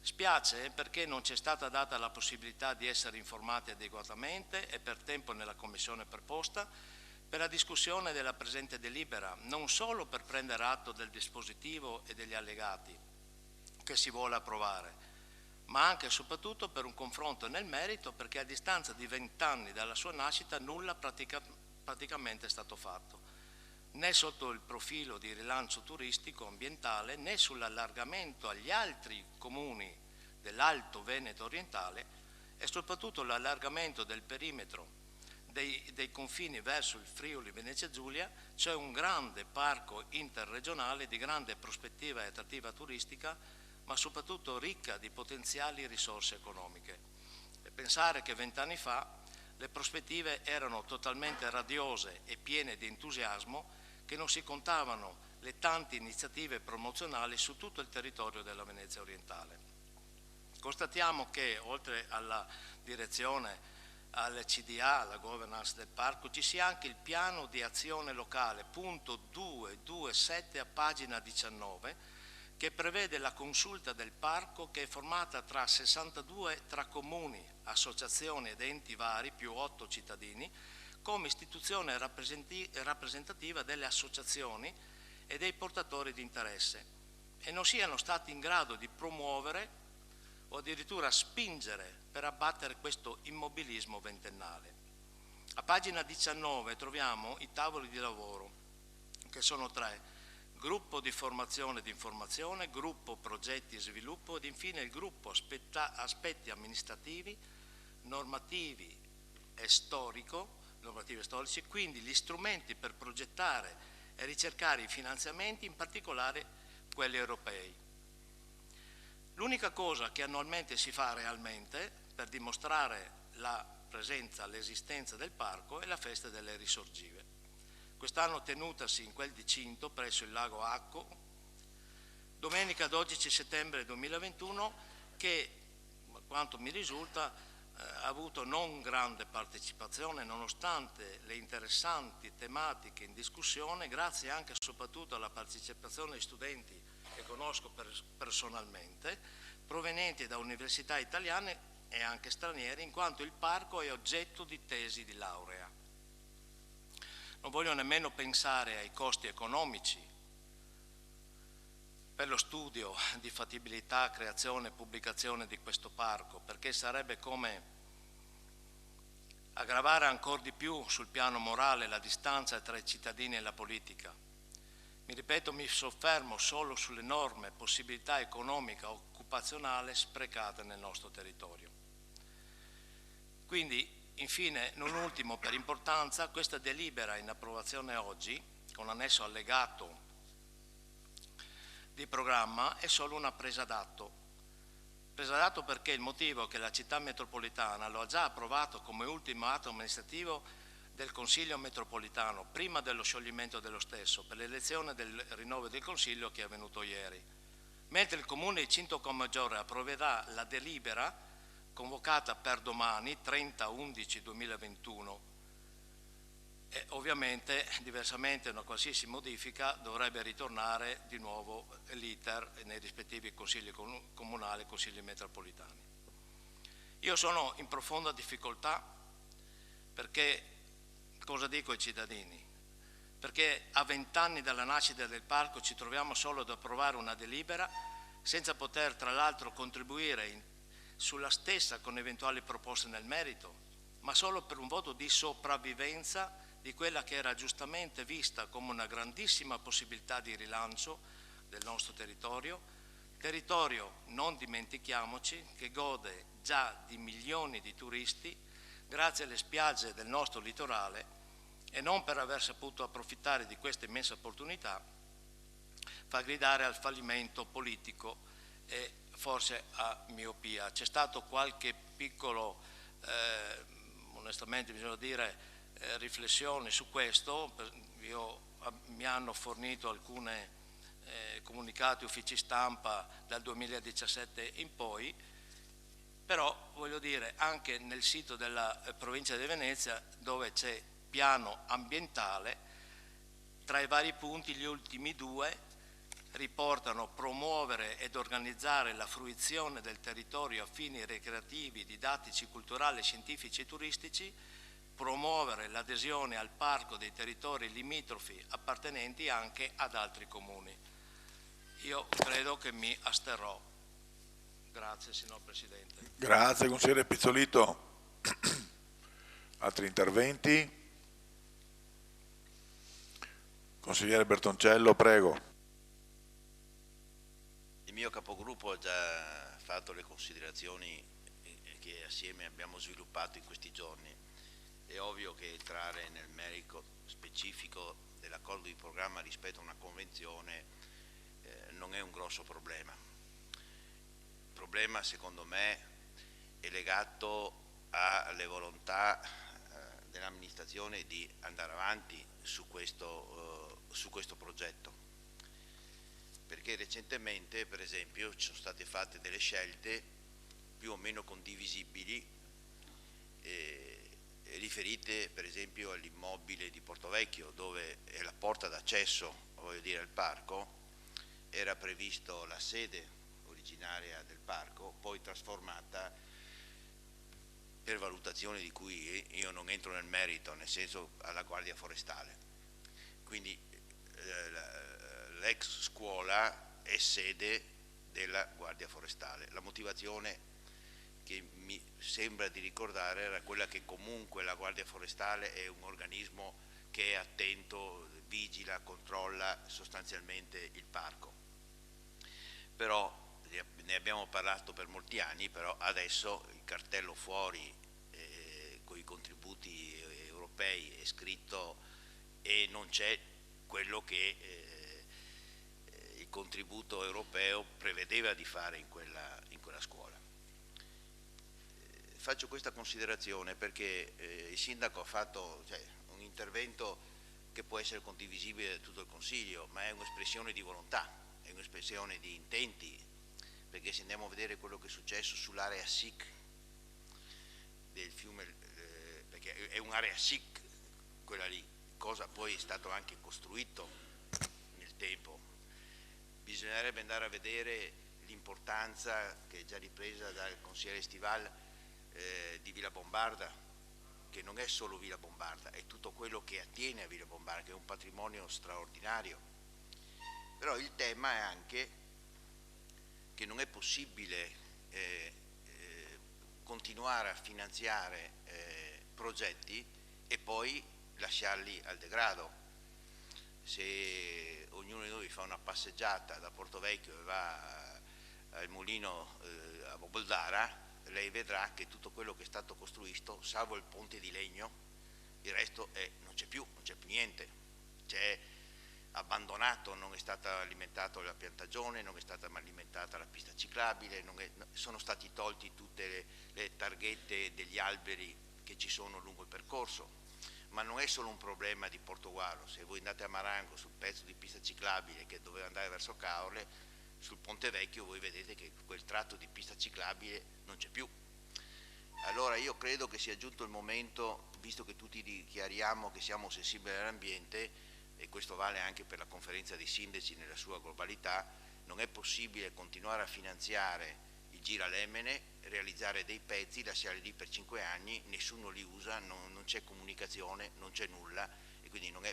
Spiace perché non ci è stata data la possibilità di essere informati adeguatamente e per tempo nella commissione preposta per la discussione della presente delibera, non solo per prendere atto del dispositivo e degli allegati che si vuole approvare, ma anche e soprattutto per un confronto nel merito, perché a distanza di 20 anni dalla sua nascita nulla praticamente è stato fatto, né sotto il profilo di rilancio turistico ambientale, né sull'allargamento agli altri comuni dell'Alto Veneto orientale e soprattutto l'allargamento del perimetro dei confini verso il Friuli Venezia Giulia, cioè un grande parco interregionale di grande prospettiva e attrattiva turistica, ma soprattutto ricca di potenziali risorse economiche. E pensare che 20 anni fa le prospettive erano totalmente radiose e piene di entusiasmo, che non si contavano le tante iniziative promozionali su tutto il territorio della Venezia orientale. Constatiamo che oltre alla direzione, al CDA, alla governance del parco, ci sia anche il piano di azione locale, punto 227 a pagina 19, che prevede la consulta del parco, che è formata tra 62 tra comuni, associazioni ed enti vari, più 8 cittadini, come istituzione rappresentativa delle associazioni e dei portatori di interesse, e non siano stati in grado di promuovere o addirittura spingere per abbattere questo immobilismo ventennale. A pagina 19 troviamo i tavoli di lavoro, che sono 3: gruppo di formazione e di informazione, gruppo progetti e sviluppo ed infine il gruppo aspetti amministrativi, normativi e storici, quindi gli strumenti per progettare e ricercare i finanziamenti, in particolare quelli europei. L'unica cosa che annualmente si fa realmente per dimostrare la presenza, l'esistenza del parco è la festa delle risorgive. Quest'anno tenutasi in quel di Cinto, presso il lago Acco, domenica 12 settembre 2021, che, a quanto mi risulta, ha avuto non grande partecipazione nonostante le interessanti tematiche in discussione, grazie anche e soprattutto alla partecipazione di studenti che conosco personalmente, provenienti da università italiane e anche straniere, in quanto il parco è oggetto di tesi di laurea. Non voglio nemmeno pensare ai costi economici per lo studio di fattibilità, creazione e pubblicazione di questo parco, perché sarebbe come aggravare ancora di più sul piano morale la distanza tra i cittadini e la politica. Mi ripeto, mi soffermo solo sull'enorme possibilità economica e occupazionale sprecate nel nostro territorio. Quindi, infine, non ultimo per importanza, questa delibera in approvazione oggi, con annesso allegato di programma, è solo una presa d'atto. Presa d'atto perché il motivo è che la città metropolitana lo ha già approvato come ultimo atto amministrativo del Consiglio metropolitano, prima dello scioglimento dello stesso, per l'elezione del rinnovo del Consiglio che è avvenuto ieri. Mentre il Comune di Cinto Commaggiore approverà la delibera convocata per domani, 30/11/2021, e ovviamente, diversamente, una qualsiasi modifica dovrebbe ritornare di nuovo l'iter nei rispettivi consigli comunali e consigli metropolitani. Io sono in profonda difficoltà perché, cosa dico ai cittadini? Perché a 20 anni dalla nascita del parco ci troviamo solo ad approvare una delibera senza poter tra l'altro contribuire sulla stessa con eventuali proposte nel merito, ma solo per un voto di sopravvivenza di quella che era giustamente vista come una grandissima possibilità di rilancio del nostro territorio, non dimentichiamoci, che gode già di milioni di turisti grazie alle spiagge del nostro litorale, e non per aver saputo approfittare di questa immensa opportunità fa gridare al fallimento politico e forse a miopia. C'è stato qualche piccolo, onestamente bisogna dire, riflessioni su questo. Mi hanno fornito alcune comunicati, uffici stampa dal 2017 in poi, però voglio dire anche nel sito della provincia di Venezia, dove c'è piano ambientale, tra i vari punti gli ultimi due riportano promuovere ed organizzare la fruizione del territorio a fini ricreativi, didattici, culturali, scientifici e turistici, promuovere l'adesione al parco dei territori limitrofi appartenenti anche ad altri comuni. Io credo che mi asterrò. Grazie, signor Presidente. Grazie, consigliere Pizzolito. Altri interventi? Consigliere Bertoncello, prego. Il mio capogruppo ha già fatto le considerazioni che assieme abbiamo sviluppato in questi giorni. È ovvio che entrare nel merito specifico dell'accordo di programma rispetto a una convenzione non è un grosso problema. Il problema, secondo me, è legato alle volontà dell'amministrazione di andare avanti su questo progetto. Perché recentemente, per esempio, ci sono state fatte delle scelte più o meno condivisibili riferite per esempio all'immobile di Portovecchio, dove è la porta d'accesso, voglio dire, al parco. Era previsto la sede originaria del parco, poi trasformata per valutazioni di cui io non entro nel merito, nel senso alla Guardia Forestale. Quindi l'ex scuola è sede della Guardia Forestale. La motivazione che mi sembra di ricordare era quella che comunque la Guardia Forestale è un organismo che è attento, vigila, controlla sostanzialmente il parco. Però ne abbiamo parlato per molti anni, però adesso il cartello fuori con i contributi europei è scritto e non c'è quello che il contributo europeo prevedeva di fare in quella scuola. Faccio questa considerazione perché il sindaco ha fatto un intervento che può essere condivisibile da tutto il Consiglio, ma è un'espressione di volontà, è un'espressione di intenti, perché se andiamo a vedere quello che è successo sull'area SIC del fiume, perché è un'area SIC quella lì, cosa poi è stato anche costruito nel tempo, bisognerebbe andare a vedere l'importanza che è già ripresa dal consigliere Stival di Villa Bombarda, che non è solo Villa Bombarda, è tutto quello che attiene a Villa Bombarda, che è un patrimonio straordinario. Però il tema è anche che non è possibile continuare a finanziare progetti e poi lasciarli al degrado. Se ognuno di noi fa una passeggiata da Portovecchio e va al mulino a Boboldara, lei vedrà che tutto quello che è stato costruito, salvo il ponte di legno, il resto non c'è più niente, c'è abbandonato, non è stata alimentata la piantagione, non è stata alimentata la pista ciclabile, sono stati tolti tutte le targhette degli alberi che ci sono lungo il percorso. Ma non è solo un problema di Portogallo, se voi andate a Marango sul pezzo di pista ciclabile che doveva andare verso Caorle, sul Ponte Vecchio voi vedete che quel tratto di pista ciclabile non c'è più. Allora io credo che sia giunto il momento, visto che tutti dichiariamo che siamo sensibili all'ambiente, e questo vale anche per la conferenza dei sindaci nella sua globalità, non è possibile continuare a finanziare il Giralemene, realizzare dei pezzi, lasciarli lì per 5 anni, nessuno li usa, non c'è comunicazione, non c'è nulla e quindi non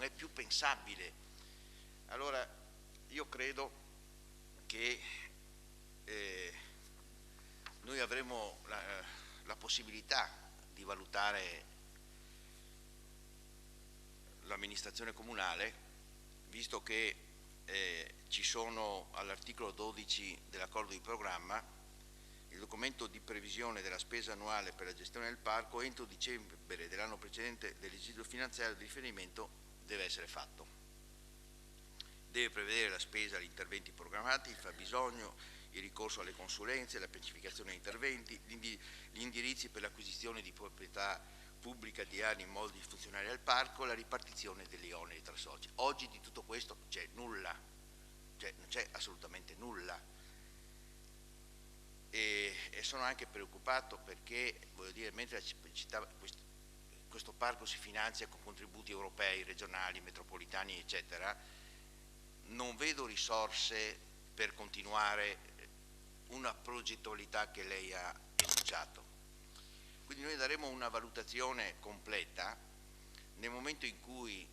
è più pensabile. Allora io credo che noi avremo la possibilità di valutare l'amministrazione comunale, visto che ci sono all'articolo 12 dell'accordo di programma il documento di previsione della spesa annuale per la gestione del parco entro dicembre dell'anno precedente dell'esercizio finanziario di riferimento deve essere fatto. Deve prevedere la spesa, gli interventi programmati, il fabbisogno, il ricorso alle consulenze, la pianificazione degli interventi, gli indirizzi per l'acquisizione di proprietà pubblica di aree in modi funzionali al parco, la ripartizione degli oneri tra soci. Oggi di tutto questo c'è nulla, non c'è assolutamente nulla. E sono anche preoccupato perché, voglio dire, mentre la città, questo parco si finanzia con contributi europei, regionali, metropolitani, eccetera, non vedo risorse per continuare una progettualità che lei ha enunciato. Quindi noi daremo una valutazione completa nel momento in cui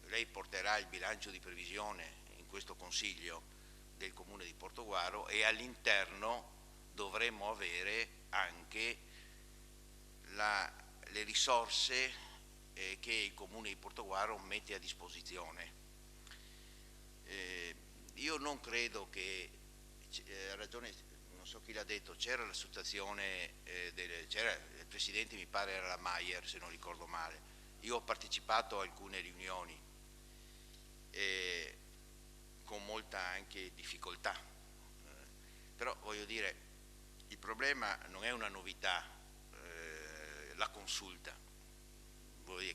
lei porterà il bilancio di previsione in questo Consiglio del Comune di Portogruaro, e all'interno dovremo avere anche le risorse che il Comune di Portogruaro mette a disposizione. Io non credo che, ha ragione, non so chi l'ha detto, c'era la situazione, c'era il Presidente, mi pare era la Maier se non ricordo male. Io ho partecipato a alcune riunioni con molta anche difficoltà, però voglio dire, il problema non è una novità, la consulta,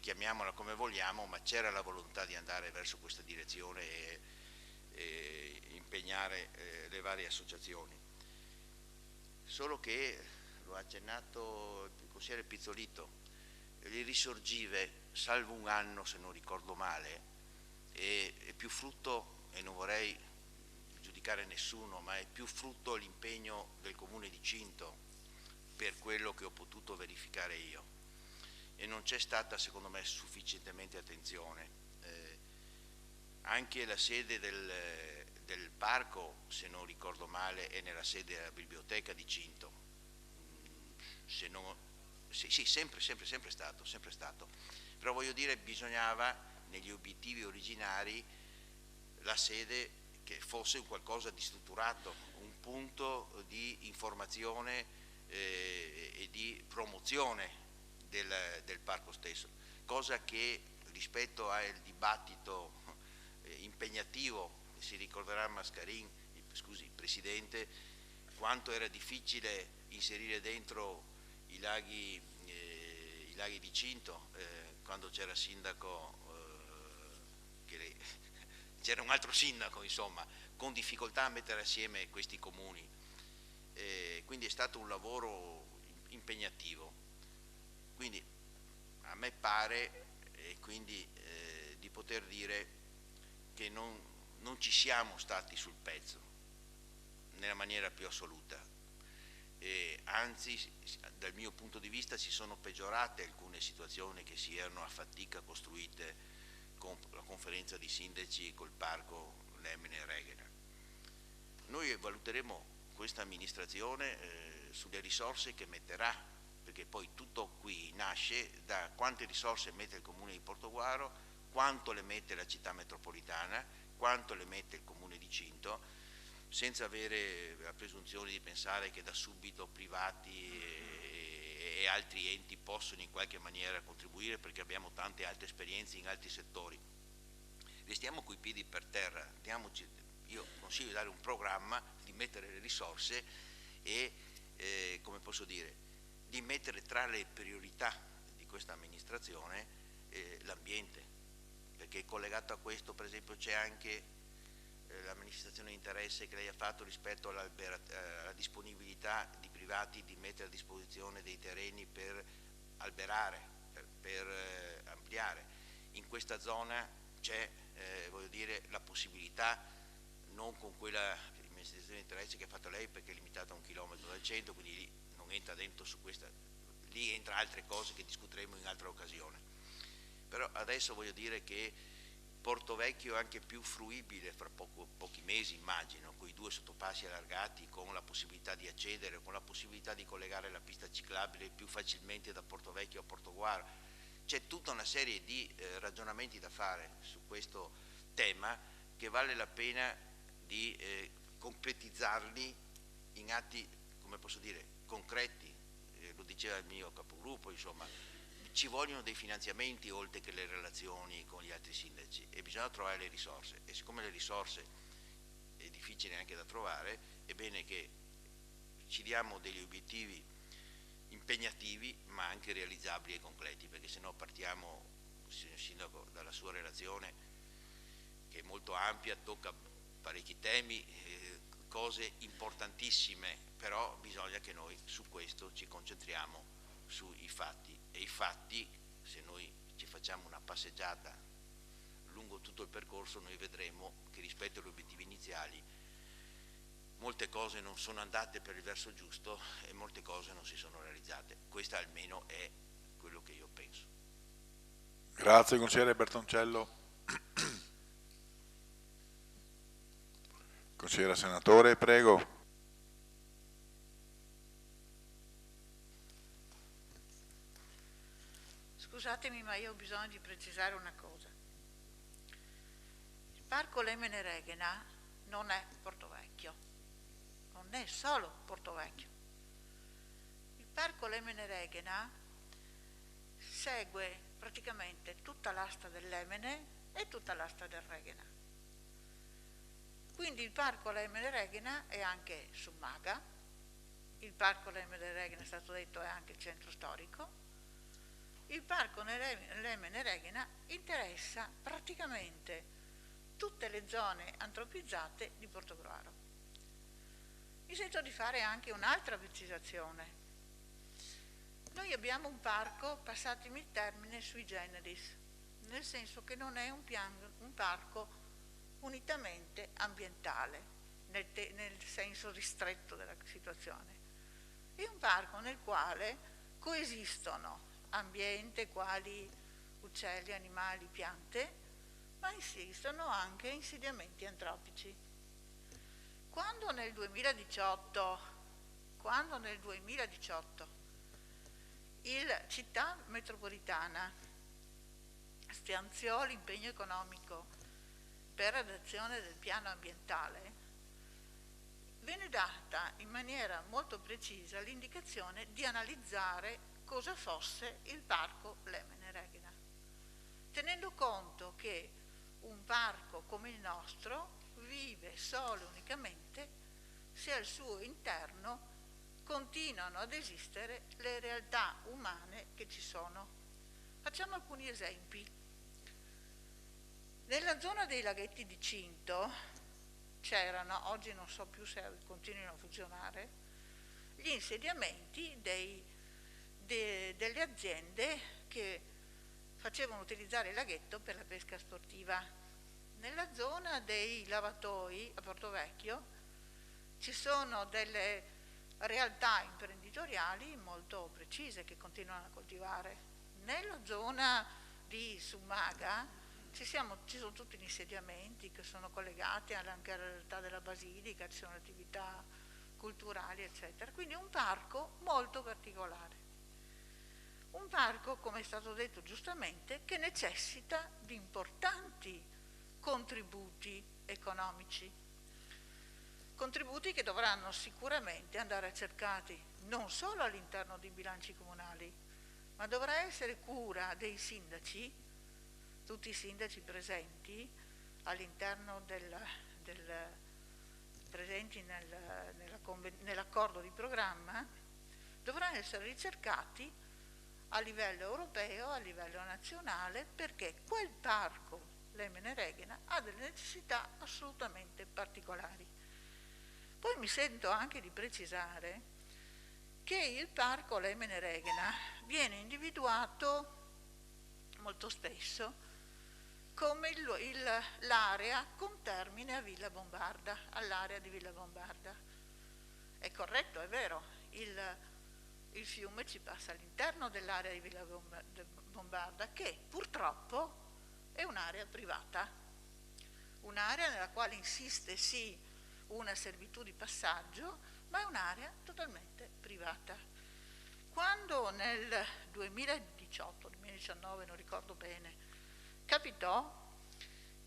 chiamiamola come vogliamo, ma c'era la volontà di andare verso questa direzione e impegnare le varie associazioni. Solo che, lo ha accennato il consigliere Pizzolito, le risorgive, salvo un anno se non ricordo male, è più frutto, e non vorrei giudicare nessuno, ma è più frutto l'impegno del Comune di Cinto, per quello che ho potuto verificare io, e non c'è stata secondo me sufficientemente attenzione. Anche la sede del parco, se non ricordo male, è nella sede della biblioteca di Cinto, sì, sempre stato, però voglio dire, bisognava negli obiettivi originari la sede che fosse un qualcosa di strutturato, un punto di informazione e di promozione del parco stesso, cosa che rispetto al dibattito impegnativo, si ricorderà Mascarin, scusi, il Presidente, quanto era difficile inserire dentro i laghi di Cinto, quando c'era sindaco, c'era un altro sindaco, insomma, con difficoltà a mettere assieme questi comuni, quindi è stato un lavoro impegnativo. Quindi a me pare, quindi, di poter dire che non ci siamo stati sul pezzo nella maniera più assoluta, anzi dal mio punto di vista si sono peggiorate alcune situazioni che si erano a fatica costruite con la conferenza di sindaci, col parco Lemene e Reghena. Noi valuteremo questa amministrazione sulle risorse che metterà, perché poi tutto qui nasce da quante risorse mette il Comune di Portogruaro, quanto le mette la città metropolitana, quanto le mette il Comune di Cinto, senza avere la presunzione di pensare che da subito privati e altri enti possono in qualche maniera contribuire, perché abbiamo tante altre esperienze in altri settori. Restiamo coi piedi per terra, io consiglio di dare un programma, di mettere le risorse e, come posso dire, di mettere tra le priorità di questa amministrazione l'ambiente, perché collegato a questo, per esempio, c'è anche la manifestazione di interesse che lei ha fatto rispetto alla disponibilità di privati di mettere a disposizione dei terreni per alberare, per ampliare. In questa zona c'è, voglio dire, la possibilità, non con quella manifestazione di interesse che ha fatto lei, perché è limitata a 1 chilometro dal centro, quindi lì non entra dentro su questa, lì entra altre cose che discuteremo in altra occasione. Però adesso voglio dire che Portovecchio è anche più fruibile fra pochi mesi, immagino, con i 2 sottopassi allargati, con la possibilità di accedere, con la possibilità di collegare la pista ciclabile più facilmente da Portovecchio a Portogruaro. C'è tutta una serie di ragionamenti da fare su questo tema che vale la pena di concretizzarli in atti, come posso dire, concreti, lo diceva il mio capogruppo, insomma, ci vogliono dei finanziamenti oltre che le relazioni con gli altri sindaci, e bisogna trovare le risorse, e siccome le risorse è difficile anche da trovare, è bene che ci diamo degli obiettivi impegnativi ma anche realizzabili e concreti, perché se no partiamo, signor Sindaco, dalla sua relazione, che è molto ampia, tocca parecchi temi, cose importantissime, però bisogna che noi su questo ci concentriamo sui fatti, e i fatti, se noi ci facciamo una passeggiata lungo tutto il percorso noi vedremo che rispetto agli obiettivi iniziali molte cose non sono andate per il verso giusto e molte cose non si sono realizzate. Questo almeno è quello che io penso. Grazie consigliere Bertoncello. Consigliere senatore, prego. Scusatemi, ma io ho bisogno di precisare una cosa. Il Parco Lemene Reghena non è Portovecchio, non è solo Portovecchio. Il Parco Lemene Reghena segue praticamente tutta l'asta del Lemene e tutta l'asta del Reghena. Quindi il Parco Lemene Reghena è anche Summaga, il Parco Lemene Reghena, è stato detto, è anche il centro storico. Il Parco Lemene Reghena interessa praticamente tutte le zone antropizzate di Portogruaro. Mi sento di fare anche un'altra precisazione. Noi abbiamo un parco, passatemi il termine, sui generis, nel senso che non è un parco unitamente ambientale, nel senso ristretto della situazione. È un parco nel quale coesistono ambiente quali uccelli, animali, piante, ma esistono anche insediamenti antropici. Quando nel 2018 il città metropolitana stanziò l'impegno economico per l'adozione del piano ambientale, venne data in maniera molto precisa l'indicazione di analizzare cosa fosse il Parco Lemene Reghena, tenendo conto che un parco come il nostro vive solo e unicamente se al suo interno continuano ad esistere le realtà umane che ci sono. Facciamo alcuni esempi. Nella zona dei laghetti di Cinto c'erano, oggi non so più se continuino a funzionare, gli insediamenti delle aziende che facevano utilizzare il laghetto per la pesca sportiva. Nella zona dei lavatoi a Portovecchio ci sono delle realtà imprenditoriali molto precise che continuano a coltivare. Nella zona di Summaga ci sono tutti gli insediamenti che sono collegati anche alla realtà della Basilica, ci sono attività culturali, eccetera. Quindi è un parco molto particolare. Un parco, come è stato detto giustamente, che necessita di importanti contributi economici, contributi che dovranno sicuramente andare cercati non solo all'interno dei bilanci comunali, ma dovrà essere cura dei sindaci, tutti i sindaci presenti all'interno presenti nell'accordo di programma, dovranno essere ricercati a livello europeo, a livello nazionale, perché quel parco Lemene Reghena ha delle necessità assolutamente particolari. Poi mi sento anche di precisare che il parco Lemene Reghena viene individuato molto spesso come l'area con termine a Villa Bombarda, all'area di Villa Bombarda. È corretto, è vero, il fiume ci passa all'interno dell'area di Villa Bombarda, che purtroppo è un'area privata, un'area nella quale insiste sì una servitù di passaggio, ma è un'area totalmente privata. Quando nel 2018-2019, non ricordo bene, capitò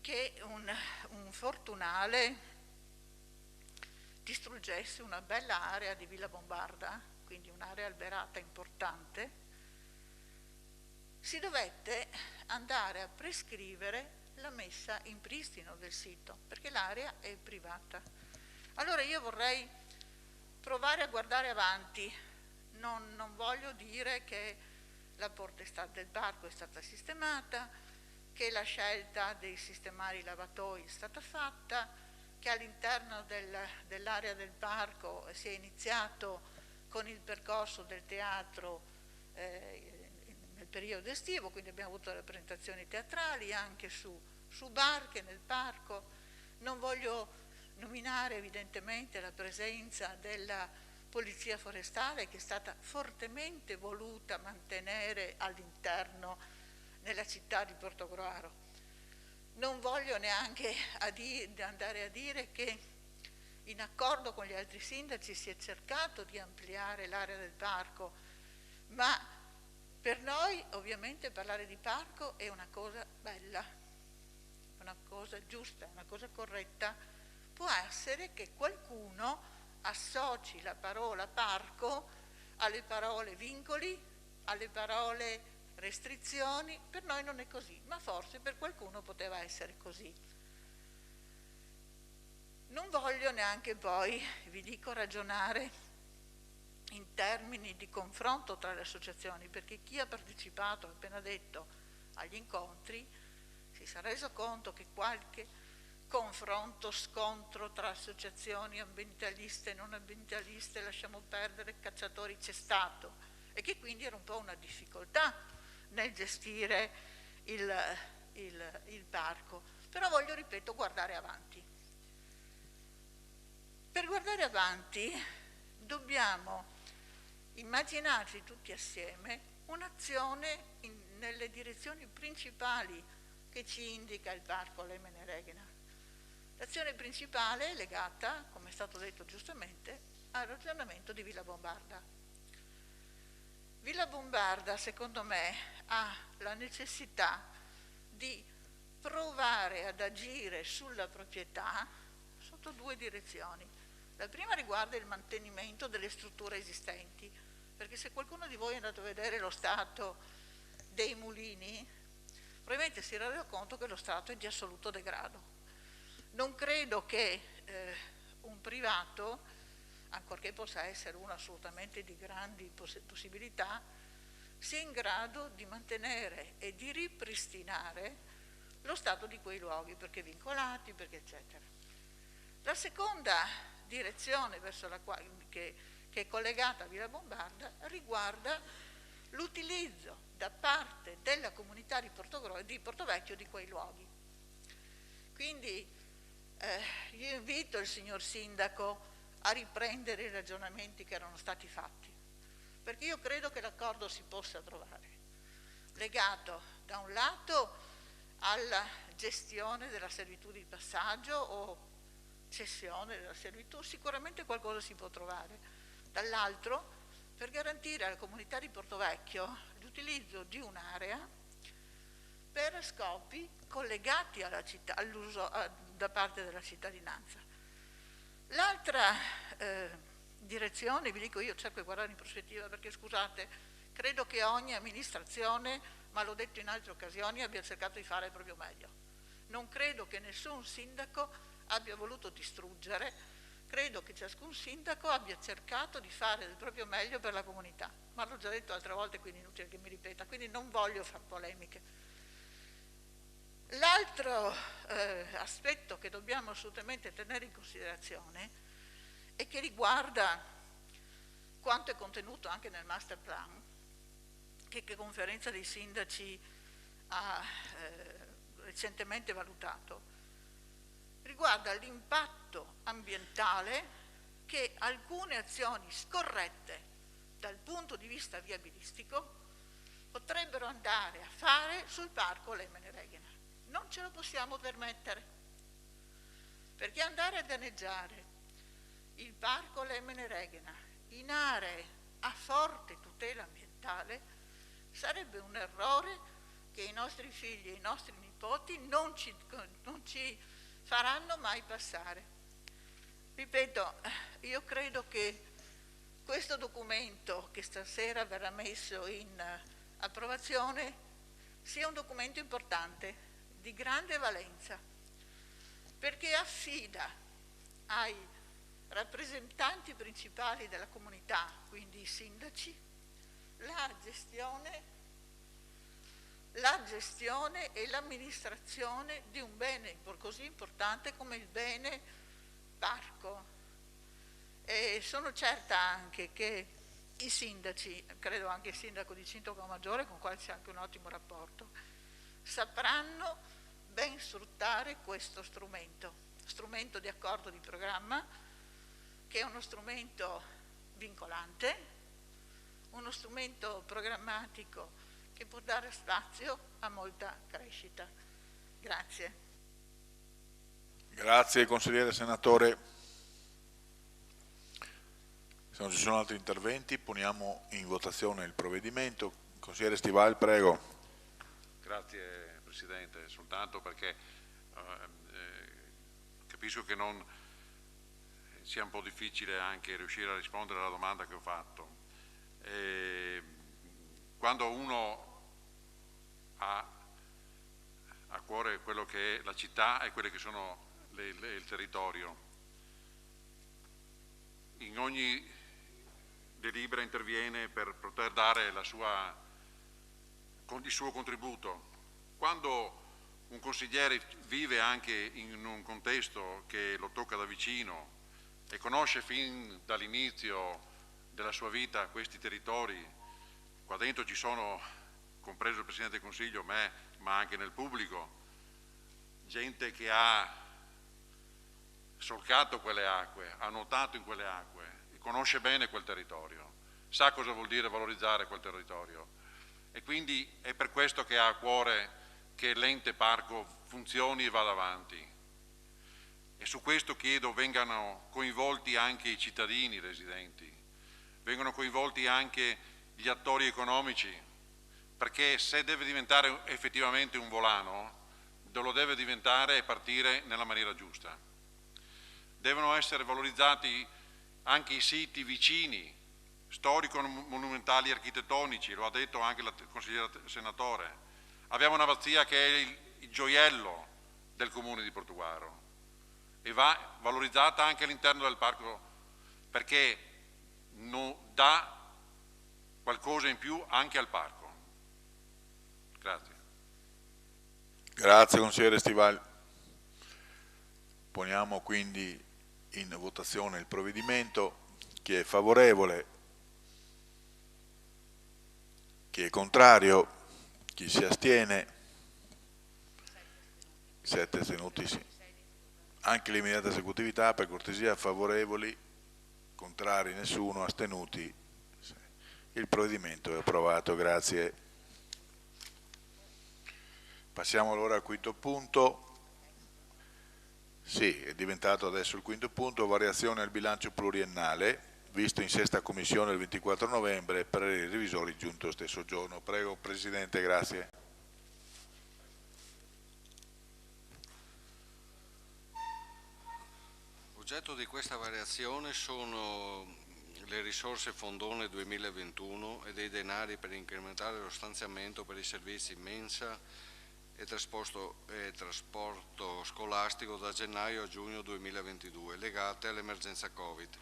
che un fortunale distruggesse una bella area di Villa Bombarda, quindi un'area alberata importante, si dovette andare a prescrivere la messa in pristino del sito, perché l'area è privata. Allora io vorrei provare a guardare avanti, non voglio dire che la porta del parco è stata sistemata, che la scelta dei sistemare i lavatoi è stata fatta, che all'interno dell'area del parco si è iniziato con il percorso del teatro nel periodo estivo, quindi abbiamo avuto rappresentazioni teatrali anche su su barche nel parco. Non voglio nominare evidentemente la presenza della Polizia Forestale, che è stata fortemente voluta mantenere all'interno nella città di Portogruaro. Non voglio neanche andare a dire che in accordo con gli altri sindaci si è cercato di ampliare l'area del parco, ma per noi ovviamente parlare di parco è una cosa bella, una cosa giusta, una cosa corretta. Può essere che qualcuno associ la parola parco alle parole vincoli, alle parole restrizioni. Per noi non è così, ma forse per qualcuno poteva essere così. Non voglio neanche poi, vi dico, ragionare in termini di confronto tra le associazioni, perché chi ha partecipato, ho appena detto, agli incontri, si sarà reso conto che qualche confronto, scontro tra associazioni ambientaliste e non ambientaliste, lasciamo perdere, cacciatori, c'è stato, e che quindi era un po' una difficoltà nel gestire il parco. Però voglio, ripeto, guardare avanti. Per guardare avanti dobbiamo immaginarci tutti assieme un'azione nelle direzioni principali che ci indica il parco Lemene Regena. L'azione principale è legata, come è stato detto giustamente, al ragionamento di Villa Bombarda. Villa Bombarda, secondo me, ha la necessità di provare ad agire sulla proprietà sotto due direzioni. La prima riguarda il mantenimento delle strutture esistenti, perché se qualcuno di voi è andato a vedere lo stato dei mulini, probabilmente si era reso conto che lo stato è di assoluto degrado. Non credo che un privato, ancorché possa essere uno assolutamente di grandi possibilità, sia in grado di mantenere e di ripristinare lo stato di quei luoghi, perché vincolati, perché eccetera. La seconda direzione verso la quale, che è collegata a Villa Bombarda, riguarda l'utilizzo da parte della comunità di Portovecchio di quei luoghi. Quindi io invito il signor Sindaco a riprendere i ragionamenti che erano stati fatti, perché io credo che l'accordo si possa trovare, legato da un lato alla gestione della servitù di passaggio o cessione della servitù, sicuramente qualcosa si può trovare, dall'altro per garantire alla comunità di Portovecchio l'utilizzo di un'area per scopi collegati alla città, all'uso da parte della cittadinanza. L'altra direzione, vi dico, io cerco di guardare in prospettiva perché, scusate, credo che ogni amministrazione, ma l'ho detto in altre occasioni, abbia cercato di fare il proprio meglio. Non credo che nessun sindaco abbia voluto distruggere, credo che ciascun sindaco abbia cercato di fare del proprio meglio per la comunità, ma l'ho già detto altre volte, quindi è inutile che mi ripeta, quindi non voglio fare polemiche. L'altro aspetto che dobbiamo assolutamente tenere in considerazione e che riguarda quanto è contenuto anche nel master plan, che Conferenza dei Sindaci ha recentemente valutato, riguarda l'impatto ambientale che alcune azioni scorrette dal punto di vista viabilistico potrebbero andare a fare sul parco Lemene Regena. Non ce lo possiamo permettere, perché andare a danneggiare il parco Lemene Regena in aree a forte tutela ambientale sarebbe un errore che i nostri figli e i nostri nipoti non ci faranno mai passare. Ripeto, io credo che questo documento che stasera verrà messo in approvazione sia un documento importante, di grande valenza, perché affida ai rappresentanti principali della comunità, quindi i sindaci, la gestione e l'amministrazione di un bene così importante come il bene parco. E sono certa anche che i sindaci, credo anche il sindaco di Cinto Maggiore, con il quale c'è anche un ottimo rapporto, sapranno ben sfruttare questo strumento di accordo di programma, che è uno strumento vincolante, uno strumento programmatico che può dare spazio a molta crescita. Grazie. Grazie consigliere senatore. Se non ci sono altri interventi poniamo in votazione il provvedimento. Consigliere Stival, prego. Grazie Presidente, soltanto perché capisco che non sia un po' difficile anche riuscire a rispondere alla domanda che ho fatto. Quando uno ha a cuore quello che è la città e quelli che sono il territorio, in ogni delibera interviene per poter dare il suo contributo. Quando un consigliere vive anche in un contesto che lo tocca da vicino e conosce fin dall'inizio della sua vita questi territori, qua dentro ci sono, compreso il Presidente del Consiglio, me, ma anche nel pubblico, gente che ha solcato quelle acque, ha nuotato in quelle acque, conosce bene quel territorio, sa cosa vuol dire valorizzare quel territorio e quindi è per questo che ha a cuore che l'ente parco funzioni e vada avanti. E su questo chiedo vengano coinvolti anche i cittadini residenti, vengano coinvolti anche gli attori economici, perché se deve diventare effettivamente un volano, lo deve diventare e partire nella maniera giusta. Devono essere valorizzati anche i siti vicini, storico-monumentali architettonici, lo ha detto anche la consigliera senatore. Abbiamo una Varzia che è il gioiello del comune di Portuguaro e va valorizzata anche all'interno del parco perché dà qualcosa in più anche al parco. Grazie. Grazie consigliere Stival. Poniamo quindi in votazione il provvedimento. Chi è favorevole? Chi è contrario? Chi si astiene? 7 astenuti sì. Anche l'immediata esecutività, per cortesia, favorevoli, contrari nessuno, astenuti. Il provvedimento è approvato, grazie. Passiamo allora al quinto punto. Sì, è diventato adesso il quinto punto, variazione al bilancio pluriennale, visto in sesta commissione il 24 novembre, per i revisori giunto stesso giorno. Prego Presidente, grazie. Oggetto di questa variazione sono le risorse fondone 2021 e dei denari per incrementare lo stanziamento per i servizi mensa e trasporto scolastico da gennaio a giugno 2022 legate all'emergenza Covid.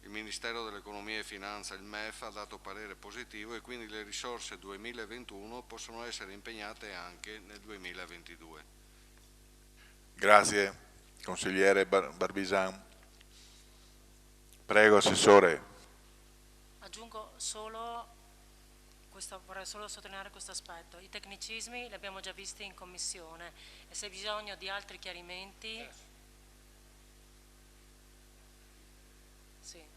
Il Ministero dell'Economia e Finanza, il MEF, ha dato parere positivo e quindi le risorse 2021 possono essere impegnate anche nel 2022. Grazie consigliere Barbisan. Prego Assessore. Aggiungo solo vorrei solo sottolineare questo aspetto. I tecnicismi li abbiamo già visti in commissione e se hai bisogno di altri chiarimenti, sì.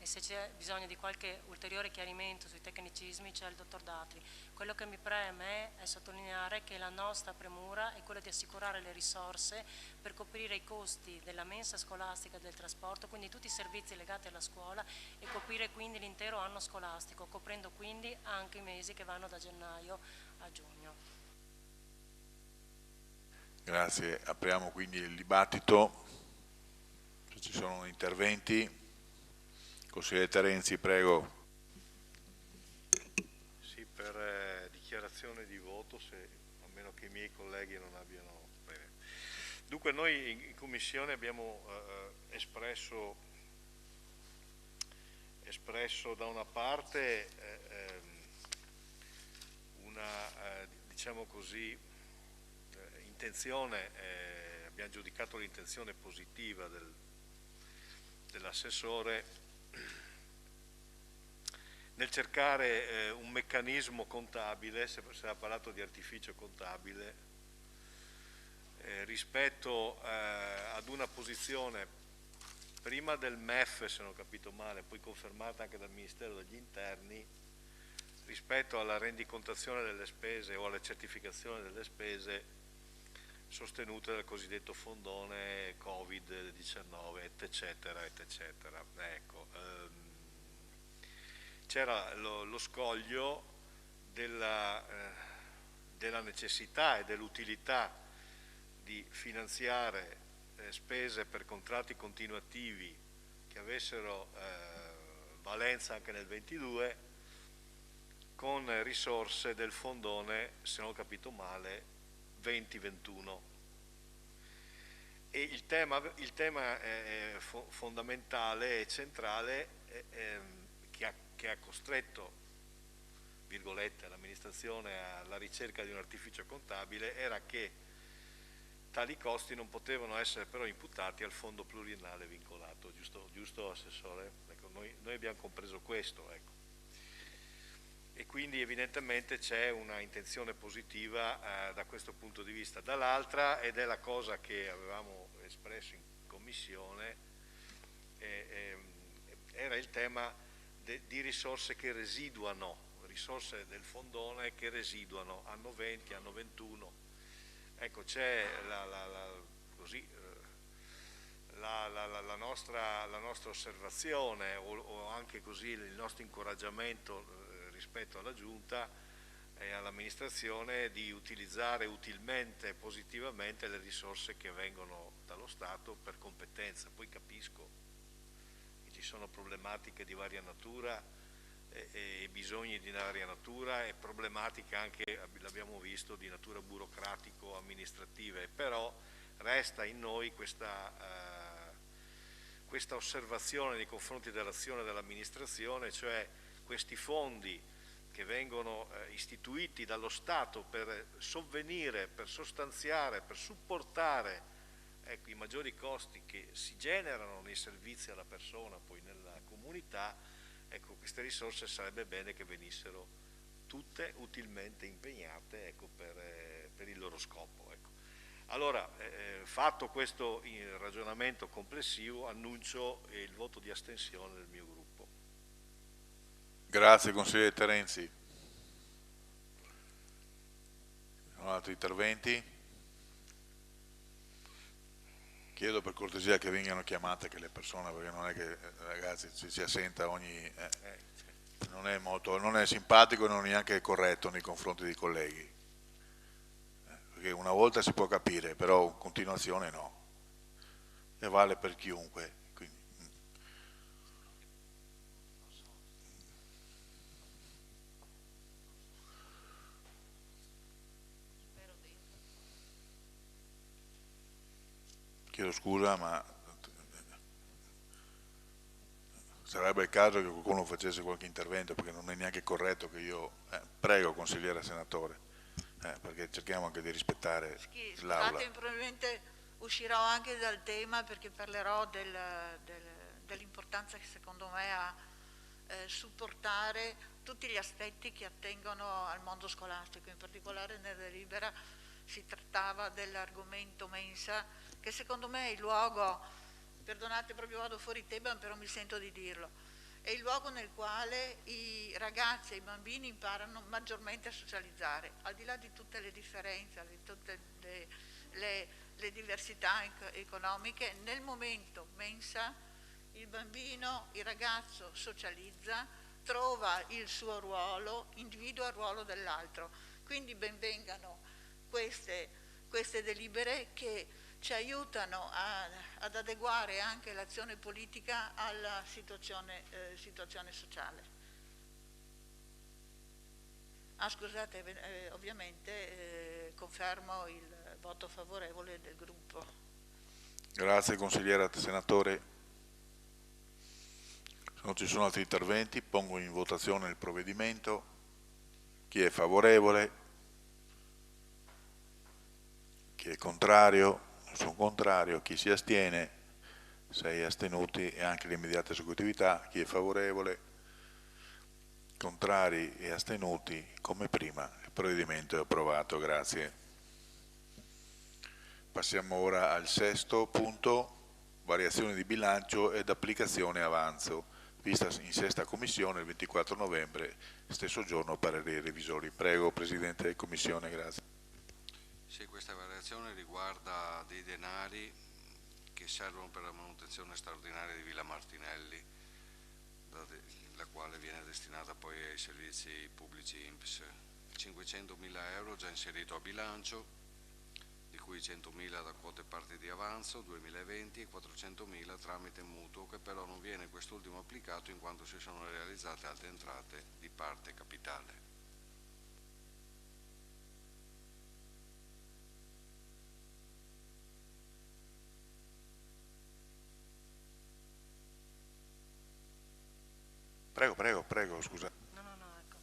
E se c'è bisogno di qualche ulteriore chiarimento sui tecnicismi c'è il dottor Datri. Quello che mi preme è sottolineare che la nostra premura è quella di assicurare le risorse per coprire i costi della mensa scolastica e del trasporto, quindi tutti i servizi legati alla scuola e coprire quindi l'intero anno scolastico, coprendo quindi anche i mesi che vanno da gennaio a giugno. Grazie, apriamo quindi il dibattito. Se ci sono interventi. Consigliere Terenzi, prego. Sì, per dichiarazione di voto, a meno che i miei colleghi non abbiano... Bene. Dunque noi in Commissione abbiamo espresso da una parte una, diciamo così, intenzione, abbiamo giudicato l'intenzione positiva dell'assessore nel cercare un meccanismo contabile, si è parlato di artificio contabile, rispetto ad una posizione prima del MEF, se non ho capito male, poi confermata anche dal Ministero degli Interni, rispetto alla rendicontazione delle spese o alla certificazione delle spese sostenute dal cosiddetto fondone Covid-19, eccetera, eccetera. Ecco, c'era lo scoglio della necessità e dell'utilità di finanziare spese per contratti continuativi che avessero valenza anche nel 22 con risorse del fondone, se non ho capito male, 2021. E il tema fondamentale e centrale che ha costretto, virgolette, l'amministrazione alla ricerca di un artificio contabile era che tali costi non potevano essere però imputati al fondo pluriennale vincolato, giusto Assessore? Ecco, noi abbiamo compreso questo, ecco. E quindi evidentemente c'è una intenzione positiva da questo punto di vista. Dall'altra, ed è la cosa che avevamo espresso in commissione, era il tema di risorse che residuano, risorse del fondone che residuano, anno 20, anno 21. Ecco, c'è la nostra osservazione o anche così il nostro incoraggiamento rispetto alla Giunta e all'amministrazione di utilizzare utilmente e positivamente le risorse che vengono dallo Stato per competenza. Poi capisco che ci sono problematiche di varia natura e bisogni di varia natura e problematiche anche, l'abbiamo visto, di natura burocratico-amministrativa, però resta in noi questa osservazione nei confronti dell'azione dell'amministrazione, cioè questi fondi che vengono istituiti dallo Stato per sovvenire, per sostanziare, per supportare, ecco, i maggiori costi che si generano nei servizi alla persona, poi nella comunità, ecco, queste risorse sarebbe bene che venissero tutte utilmente impegnate, ecco, per il loro scopo. Ecco. Allora, fatto questo ragionamento complessivo, annuncio il voto di astensione del mio gruppo. Grazie consigliere Terenzi. Ci sono altri interventi? Chiedo per cortesia che vengano chiamate anche le persone, perché non è che ragazzi si assenta ogni... non è simpatico e non è neanche corretto nei confronti dei colleghi. Perché una volta si può capire, però in continuazione no. E vale per chiunque. Chiedo scusa, ma sarebbe il caso che qualcuno facesse qualche intervento, perché non è neanche corretto che io... prego, consigliere senatore, perché cerchiamo anche di rispettare l'Aula. Scusate, probabilmente uscirò anche dal tema perché parlerò dell'importanza che secondo me ha supportare tutti gli aspetti che attengono al mondo scolastico, in particolare nella delibera si trattava dell'argomento mensa, che secondo me è il luogo, perdonate proprio vado fuori tema, però mi sento di dirlo, è il luogo nel quale i ragazzi e i bambini imparano maggiormente a socializzare, al di là di tutte le differenze, di tutte le diversità economiche. Nel momento mensa il bambino, il ragazzo socializza, trova il suo ruolo, individua il ruolo dell'altro, quindi ben vengano queste delibere che ci aiutano ad adeguare anche l'azione politica alla situazione sociale. Scusate, ovviamente confermo il voto favorevole del gruppo. Grazie consigliere senatore. Se non ci sono altri interventi, pongo in votazione il provvedimento. Chi è favorevole? Chi è contrario? Sono contrario. Chi si astiene? 6 astenuti e anche l'immediata esecutività. Chi è favorevole? Contrari e astenuti come prima. Il provvedimento è approvato. Grazie. Passiamo ora al sesto punto, variazione di bilancio ed applicazione avanzo, vista in sesta commissione il 24 novembre, stesso giorno pareri revisori. Prego Presidente Commissione, grazie. Sì, questa variazione riguarda dei denari che servono per la manutenzione straordinaria di Villa Martinelli, la quale viene destinata poi ai servizi pubblici INPS. 500.000 euro già inserito a bilancio, di cui 100.000 da quote parte di avanzo 2020 e 400.000 tramite mutuo, che però non viene quest'ultimo applicato in quanto si sono realizzate altre entrate di parte capitale. Prego, scusa. No, ecco.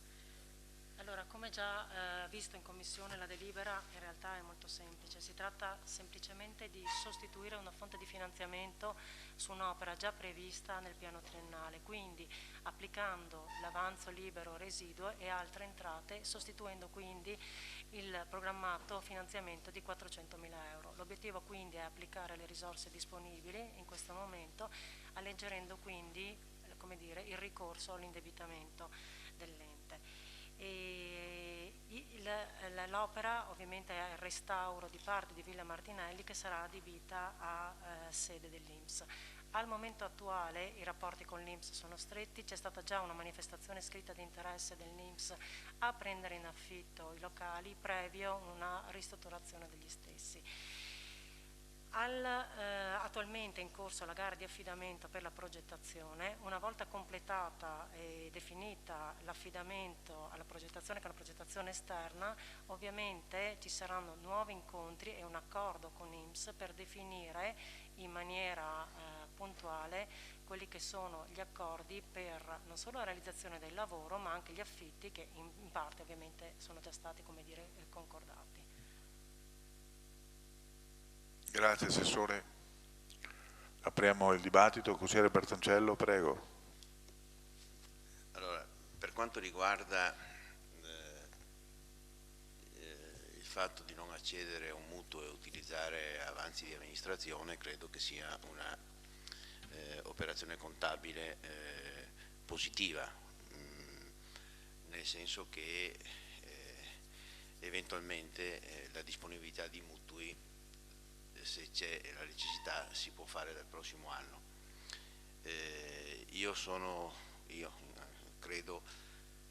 Allora, come già visto in commissione, la delibera in realtà è molto semplice. Si tratta semplicemente di sostituire una fonte di finanziamento su un'opera già prevista nel piano triennale, quindi applicando l'avanzo libero residuo e altre entrate, sostituendo quindi il programmato finanziamento di 400.000 euro. L'obiettivo quindi è applicare le risorse disponibili in questo momento, alleggerendo quindi, come dire, il ricorso all'indebitamento dell'ente. L'opera ovviamente è il restauro di parte di Villa Martinelli che sarà adibita a sede dell'INPS. Al momento attuale i rapporti con l'INPS sono stretti, c'è stata già una manifestazione scritta di interesse dell'INPS a prendere in affitto i locali previo una ristrutturazione degli stessi. Attualmente è in corso la gara di affidamento per la progettazione. Una volta completata e definita l'affidamento alla progettazione, che è una progettazione esterna, ovviamente ci saranno nuovi incontri e un accordo con INPS per definire in maniera puntuale quelli che sono gli accordi per non solo la realizzazione del lavoro ma anche gli affitti che in parte ovviamente sono già stati, come dire, concordati. Grazie Assessore. Apriamo il dibattito. Consigliere Bertoncello, prego. Allora, per quanto riguarda il fatto di non accedere a un mutuo e utilizzare avanzi di amministrazione, credo che sia una operazione contabile positiva, nel senso che eventualmente la disponibilità di mutui, se c'è la necessità, si può fare dal prossimo anno. Io credo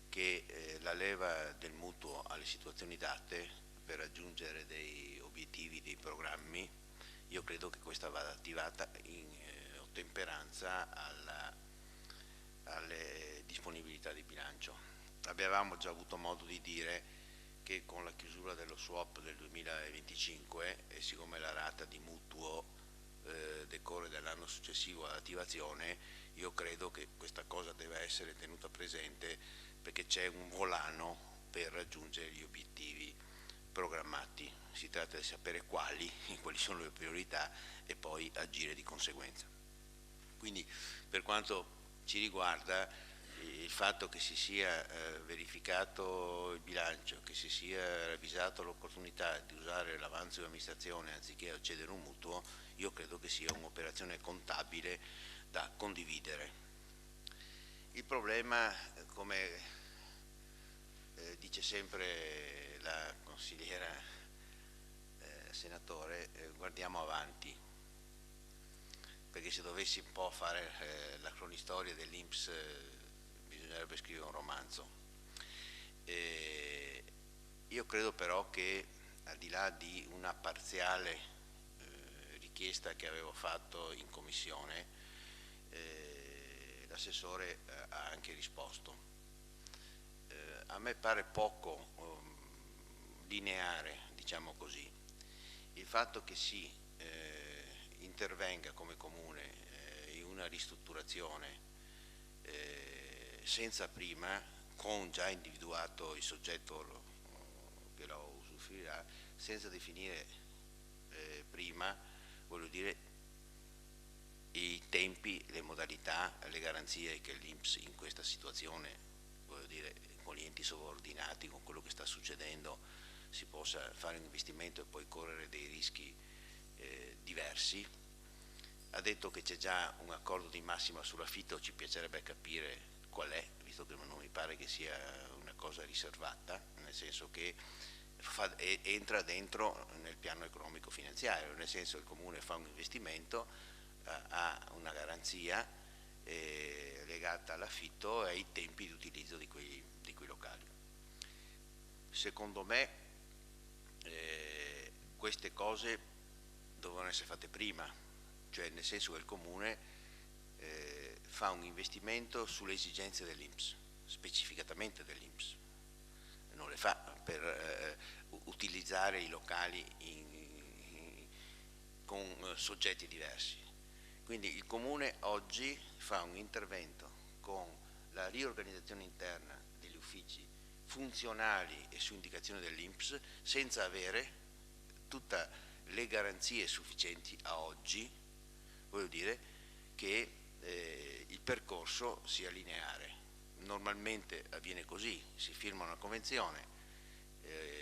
che la leva del mutuo alle situazioni date per raggiungere dei obiettivi, dei programmi, io credo che questa vada attivata in ottemperanza alle disponibilità di bilancio. Avevamo già avuto modo di dire che con la chiusura dello swap del 2025 e siccome la rata di mutuo decorre dall'anno successivo all'attivazione, io credo che questa cosa deve essere tenuta presente perché c'è un volano per raggiungere gli obiettivi programmati. Si tratta di sapere quali sono le priorità e poi agire di conseguenza. Quindi per quanto ci riguarda, il fatto che si sia verificato il bilancio, che si sia ravvisato l'opportunità di usare l'avanzo di amministrazione anziché accedere a un mutuo, io credo che sia un'operazione contabile da condividere. Il problema, come dice sempre la consigliera senatore, guardiamo avanti, perché se dovessi un po' fare la cronistoria dell'INPS bisognerebbe scrivere un romanzo. Io credo però che al di là di una parziale richiesta che avevo fatto in commissione, l'assessore ha anche risposto. A me pare poco lineare, diciamo così, il fatto che si intervenga come comune in una ristrutturazione senza prima, con già individuato il soggetto che lo usufruirà, senza definire prima, voglio dire, i tempi, le modalità, le garanzie che l'INPS in questa situazione, voglio dire, con gli enti sovraordinati, con quello che sta succedendo, si possa fare un investimento e poi correre dei rischi diversi. Ha detto che c'è già un accordo di massima sull'affitto, ci piacerebbe capire qual è, visto che non mi pare che sia una cosa riservata, nel senso che entra dentro nel piano economico finanziario, nel senso che il Comune fa un investimento, ha una garanzia legata all'affitto e ai tempi di utilizzo di quei locali. Secondo me queste cose dovevano essere fatte prima, cioè nel senso che il Comune fa un investimento sulle esigenze dell'INPS, specificatamente dell'INPS, non le fa per utilizzare i locali con soggetti diversi. Quindi il Comune oggi fa un intervento con la riorganizzazione interna degli uffici funzionali e su indicazione dell'INPS senza avere tutte le garanzie sufficienti a oggi, voglio dire, che il percorso sia lineare. Normalmente avviene così, si firma una convenzione,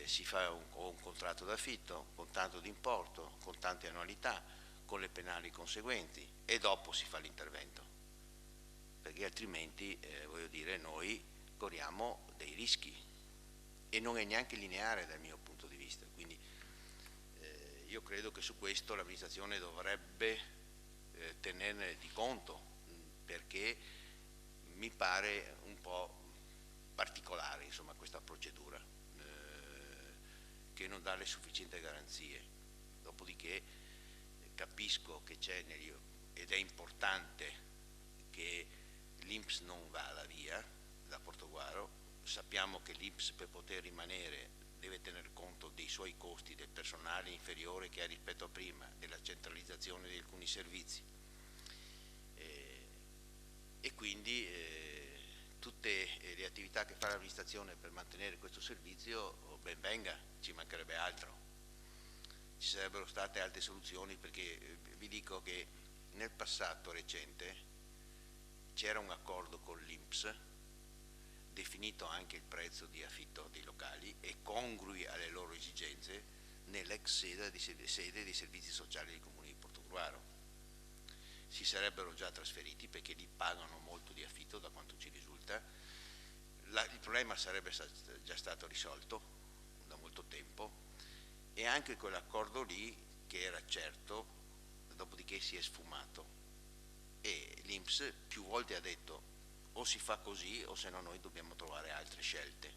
si fa un contratto d'affitto con tanto di importo, con tante annualità, con le penali conseguenti e dopo si fa l'intervento, perché altrimenti, voglio dire, noi corriamo dei rischi e non è neanche lineare dal mio punto di vista. Quindi io credo che su questo l'amministrazione dovrebbe tenerne di conto, perché mi pare un po' particolare, insomma, questa procedura che non dà le sufficienti garanzie. Dopodiché capisco che c'è ed è importante che l'INPS non vada via da Portogruaro. Sappiamo che l'INPS per poter rimanere deve tener conto dei suoi costi, del personale inferiore che ha rispetto a prima, della centralizzazione di alcuni servizi e quindi tutte le attività che fa l'amministrazione per mantenere questo servizio ben venga, ci mancherebbe altro. Ci sarebbero state altre soluzioni, perché vi dico che nel passato recente c'era un accordo con l'INPS, definito anche il prezzo di affitto dei locali e congrui alle loro esigenze nell'ex sede dei servizi sociali del Comune di Portogruaro. Si sarebbero già trasferiti perché lì pagano molto di affitto, da quanto ci risulta. Il problema sarebbe già stato risolto da molto tempo e anche quell'accordo lì, che era certo, dopodiché si è sfumato e l'INPS più volte ha detto o si fa così o se no noi dobbiamo trovare altre scelte.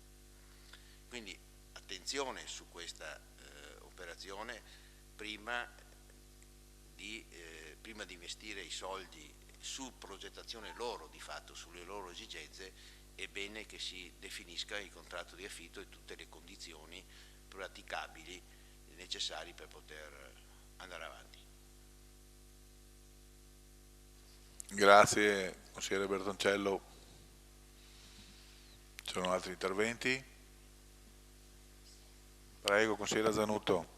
Quindi attenzione su questa operazione, prima di investire i soldi su progettazione loro, di fatto sulle loro esigenze, è bene che si definisca il contratto di affitto e tutte le condizioni praticabili necessari per poter andare avanti. Grazie consigliere Bertoncello. Ci sono altri interventi? Prego, consigliere Zanutto.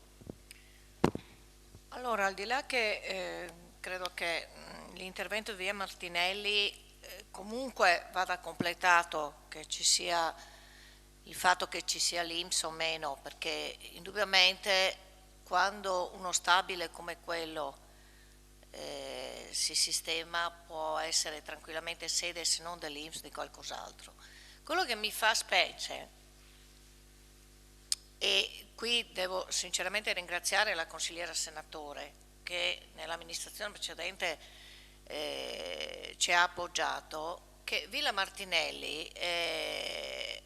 Allora, al di là che credo che l'intervento di via Martinelli comunque vada completato, che ci sia il fatto che ci sia l'INPS o meno, perché indubbiamente quando uno stabile come quello si sistema può essere tranquillamente sede, se non dell'INPS, di qualcos'altro. Quello che mi fa specie, e qui devo sinceramente ringraziare la consigliera Senatore che nell'amministrazione precedente ci ha appoggiato, che Villa Martinelli è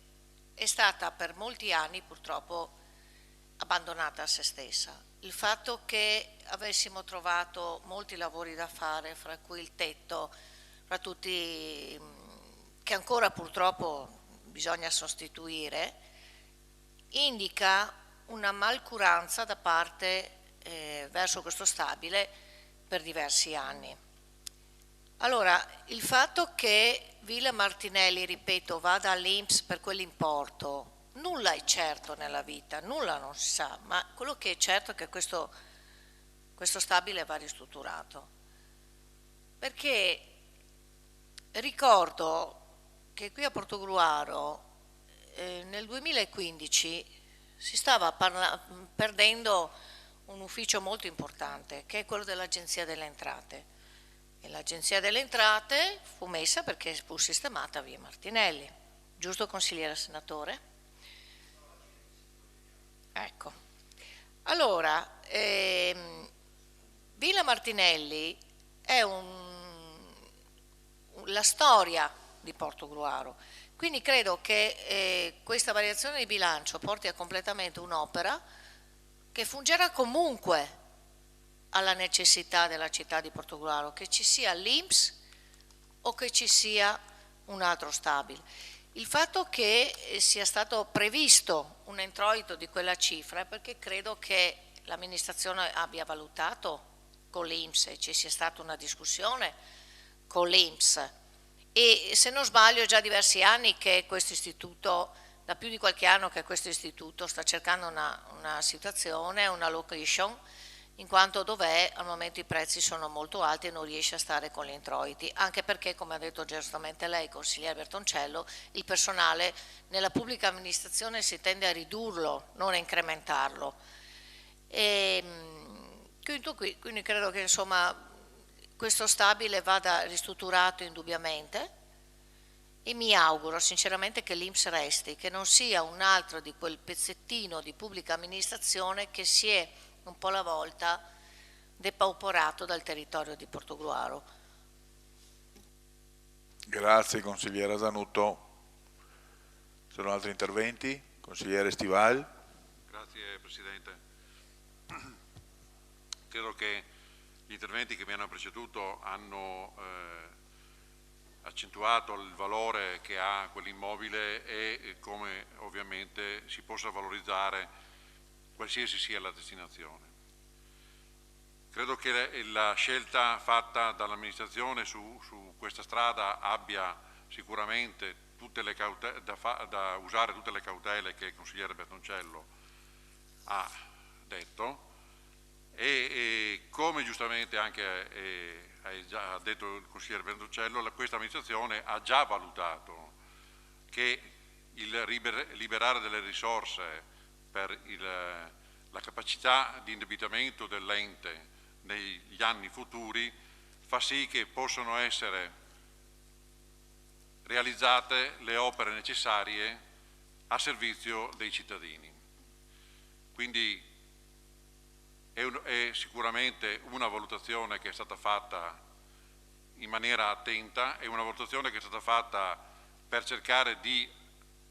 stata per molti anni purtroppo abbandonata a se stessa. Il fatto che avessimo trovato molti lavori da fare, fra cui il tetto, fra tutti, che ancora purtroppo bisogna sostituire, indica una malcuranza da parte verso questo stabile per diversi anni. Allora, il fatto che Villa Martinelli, ripeto, vada all'INPS per quell'importo, nulla è certo nella vita, nulla non si sa, ma quello che è certo è che questo stabile va ristrutturato. Perché ricordo che qui a Portogruaro nel 2015 si stava perdendo un ufficio molto importante, che è quello dell'Agenzia delle Entrate. E l'Agenzia delle Entrate fu messa perché fu sistemata a via Martinelli, giusto consigliere senatore? Ecco, allora, Villa Martinelli è la storia di Portogruaro, quindi credo che questa variazione di bilancio porti a completamento un'opera che fungerà comunque alla necessità della città di Portogruaro, che ci sia l'INPS o che ci sia un altro stabile. Il fatto che sia stato previsto un introito di quella cifra è perché credo che l'amministrazione abbia valutato con l'INPS e ci sia stata una discussione con l'INPS, e se non sbaglio è già diversi anni che questo istituto, da più di qualche anno che questo istituto sta cercando una situazione, una location, in quanto dov'è al momento i prezzi sono molto alti e non riesce a stare con gli introiti, anche perché, come ha detto giustamente lei, consigliere Bertoncello, il personale nella pubblica amministrazione si tende a ridurlo, non a incrementarlo. Quindi credo che insomma questo stabile vada ristrutturato indubbiamente, e mi auguro sinceramente che l'INPS resti, che non sia un altro di quel pezzettino di pubblica amministrazione che si è un po' alla volta depauporato dal territorio di Portogruaro. Grazie consigliere Zanutto. Sono altri interventi? Consigliere Stival. Grazie Presidente. Credo che gli interventi che mi hanno preceduto hanno accentuato il valore che ha quell'immobile e come ovviamente si possa valorizzare qualsiasi sia la destinazione. Credo che la scelta fatta dall'amministrazione su questa strada abbia sicuramente tutte le da usare tutte le cautele che il consigliere Bertoncello ha detto, e come giustamente anche ha detto il consigliere Bertoncello, questa amministrazione ha già valutato che il liberare delle risorse per la capacità di indebitamento dell'ente negli anni futuri fa sì che possano essere realizzate le opere necessarie a servizio dei cittadini. Quindi è sicuramente una valutazione che è stata fatta in maniera attenta, è una valutazione che è stata fatta per cercare di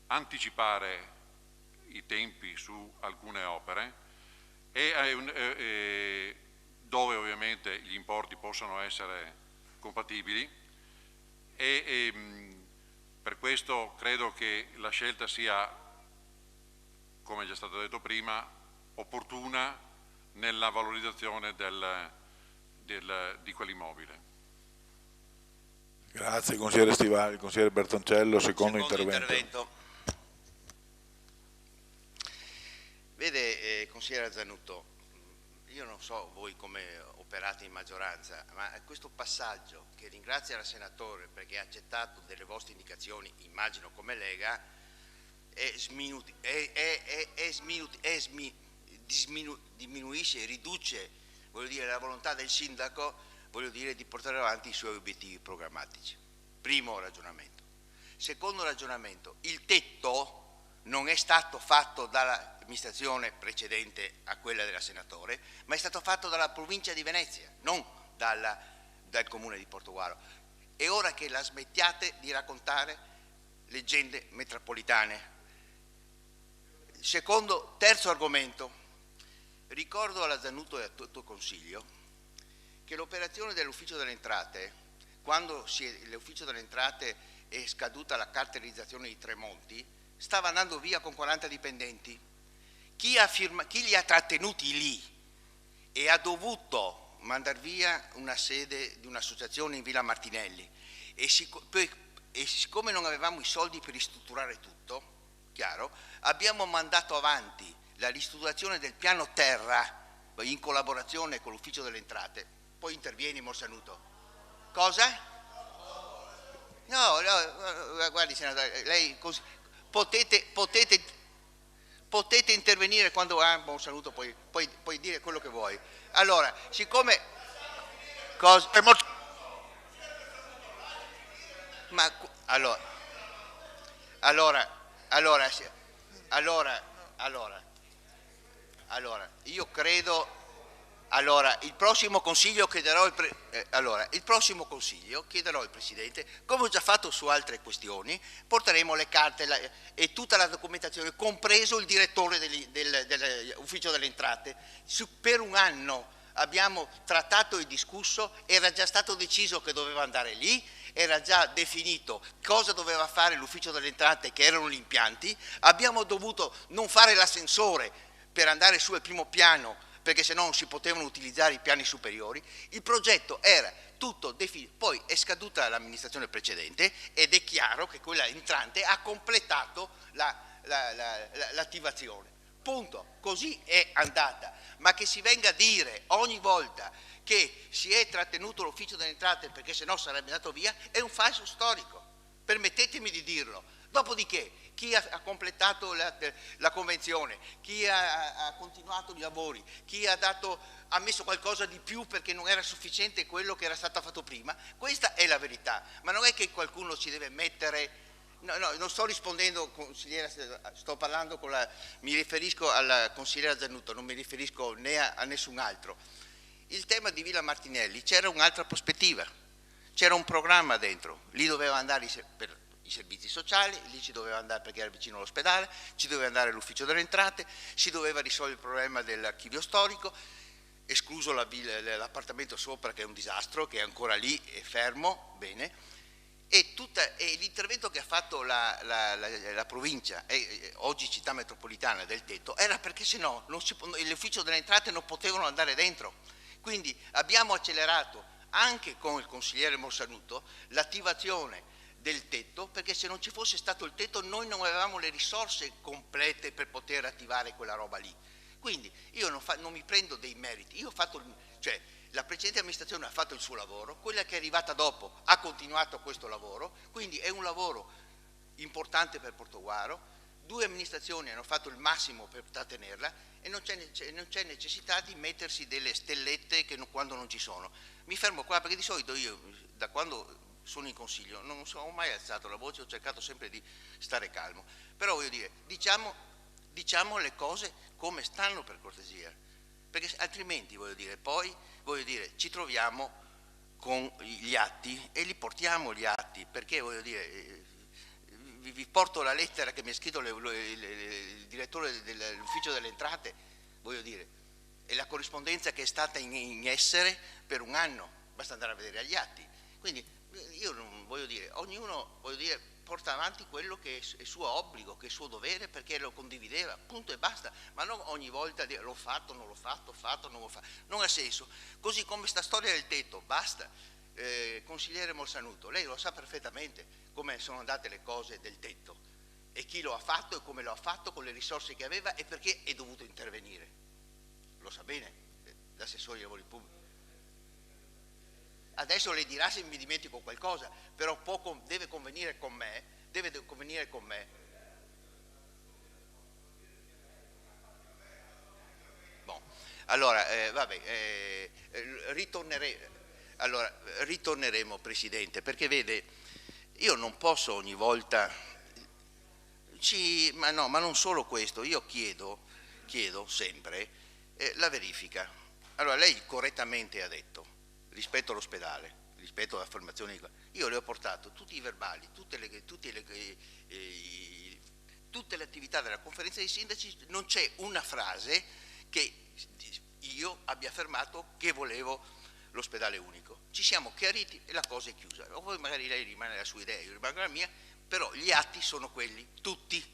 anticipare i tempi su alcune opere e dove ovviamente gli importi possono essere compatibili, e per questo credo che la scelta sia, come è già stato detto prima, opportuna nella valorizzazione di quell'immobile. Grazie consigliere Stivali. Consigliere Bertoncello, secondo intervento. Vede, consigliere Zanutto, io non so voi come operate in maggioranza, ma questo passaggio, che ringrazia il senatore perché ha accettato delle vostre indicazioni, immagino come Lega, diminuisce e riduce, voglio dire, la volontà del sindaco, voglio dire, di portare avanti i suoi obiettivi programmatici. Primo ragionamento. Secondo ragionamento, il tetto non è stato fatto dall'amministrazione precedente a quella della senatore, ma è stato fatto dalla provincia di Venezia, non dal comune di Portogruaro. È ora che la smettiate di raccontare leggende metropolitane. Terzo argomento, ricordo alla Zanutto e a tutto il Consiglio che l'operazione dell'Ufficio delle Entrate, quando l'Ufficio delle Entrate è scaduta la cartellizzazione di Tremonti, stava andando via con 40 dipendenti. Chi li ha trattenuti lì e ha dovuto mandare via una sede di un'associazione in Villa Martinelli, e siccome non avevamo i soldi per ristrutturare tutto, chiaro, abbiamo mandato avanti la ristrutturazione del piano terra in collaborazione con l'Ufficio delle Entrate. Poi intervieni, Morsanuto. Cosa? No, guardi senatore, lei potete potete intervenire quando buon saluto, puoi dire quello che vuoi. Allora, siccome io credo. Allora, il prossimo consiglio chiederò il Presidente, come ho già fatto su altre questioni, porteremo le carte e tutta la documentazione, compreso il direttore dell'Ufficio delle Entrate. Per un anno abbiamo trattato e discusso, era già stato deciso che doveva andare lì, era già definito cosa doveva fare l'Ufficio delle Entrate, che erano gli impianti, abbiamo dovuto non fare l'ascensore per andare su al primo piano, perché se no non si potevano utilizzare i piani superiori. Il progetto era tutto definito, poi è scaduta l'amministrazione precedente ed è chiaro che quella entrante ha completato l'attivazione. Punto, così è andata. Ma che si venga a dire ogni volta che si è trattenuto l'Ufficio delle Entrate perché se no sarebbe andato via è un falso storico, permettetemi di dirlo. Dopodiché chi ha completato la convenzione, chi ha continuato i lavori, chi ha messo qualcosa di più perché non era sufficiente quello che era stato fatto prima, questa è la verità. Ma non è che qualcuno ci deve mettere. No, non sto rispondendo, consigliera, sto parlando mi riferisco alla consigliera Zanutto, non mi riferisco né a nessun altro. Il tema di Villa Martinelli c'era un'altra prospettiva, c'era un programma dentro, lì doveva andare per i servizi sociali, lì ci doveva andare perché era vicino all'ospedale, ci doveva andare l'Ufficio delle Entrate, si doveva risolvere il problema dell'archivio storico, escluso l'appartamento sopra che è un disastro, che è ancora lì, è fermo, bene. E l'intervento che ha fatto la provincia, oggi città metropolitana, del tetto, era perché se no l'Ufficio delle Entrate non potevano andare dentro. Quindi abbiamo accelerato anche con il consigliere Morsanuto l'attivazione del tetto, perché se non ci fosse stato il tetto noi non avevamo le risorse complete per poter attivare quella roba lì. Quindi io non mi prendo dei meriti, la precedente amministrazione ha fatto il suo lavoro, quella che è arrivata dopo ha continuato questo lavoro, quindi è un lavoro importante per Portogruaro, 2 amministrazioni hanno fatto il massimo per trattenerla e non c'è necessità di mettersi delle stellette quando non ci sono. Mi fermo qua perché di solito io, da quando sono in consiglio, non ho mai alzato la voce, ho cercato sempre di stare calmo, però voglio dire, diciamo le cose come stanno per cortesia, perché altrimenti ci troviamo con gli atti e li portiamo gli atti, perché vi porto la lettera che mi ha scritto il direttore dell'Ufficio delle Entrate, e la corrispondenza che è stata in essere per un anno, basta andare a vedere agli atti. Quindi io non ognuno porta avanti quello che è suo obbligo, che è suo dovere, perché lo condivideva, punto e basta, ma non ogni volta dire l'ho fatto, non l'ho fatto, non l'ho fatto, non ha senso. Così come sta storia del tetto, basta. Consigliere Morsanuto, lei lo sa perfettamente come sono andate le cose del tetto e chi lo ha fatto e come lo ha fatto con le risorse che aveva e perché è dovuto intervenire. Lo sa bene l'assessore ai lavori pubblici. Adesso le dirà se mi dimentico qualcosa, però deve convenire con me, Bon. Allora, ritorneremo, Presidente, perché vede, io non posso ogni volta, ma non solo questo, io chiedo sempre la verifica. Allora, lei correttamente ha detto, rispetto all'ospedale, rispetto alle affermazioni, io le ho portato tutti i verbali, tutte le attività della conferenza dei sindaci, non c'è una frase che io abbia affermato che volevo l'ospedale unico. Ci siamo chiariti e la cosa è chiusa. Poi magari lei rimane la sua idea, io rimango la mia, però gli atti sono quelli, tutti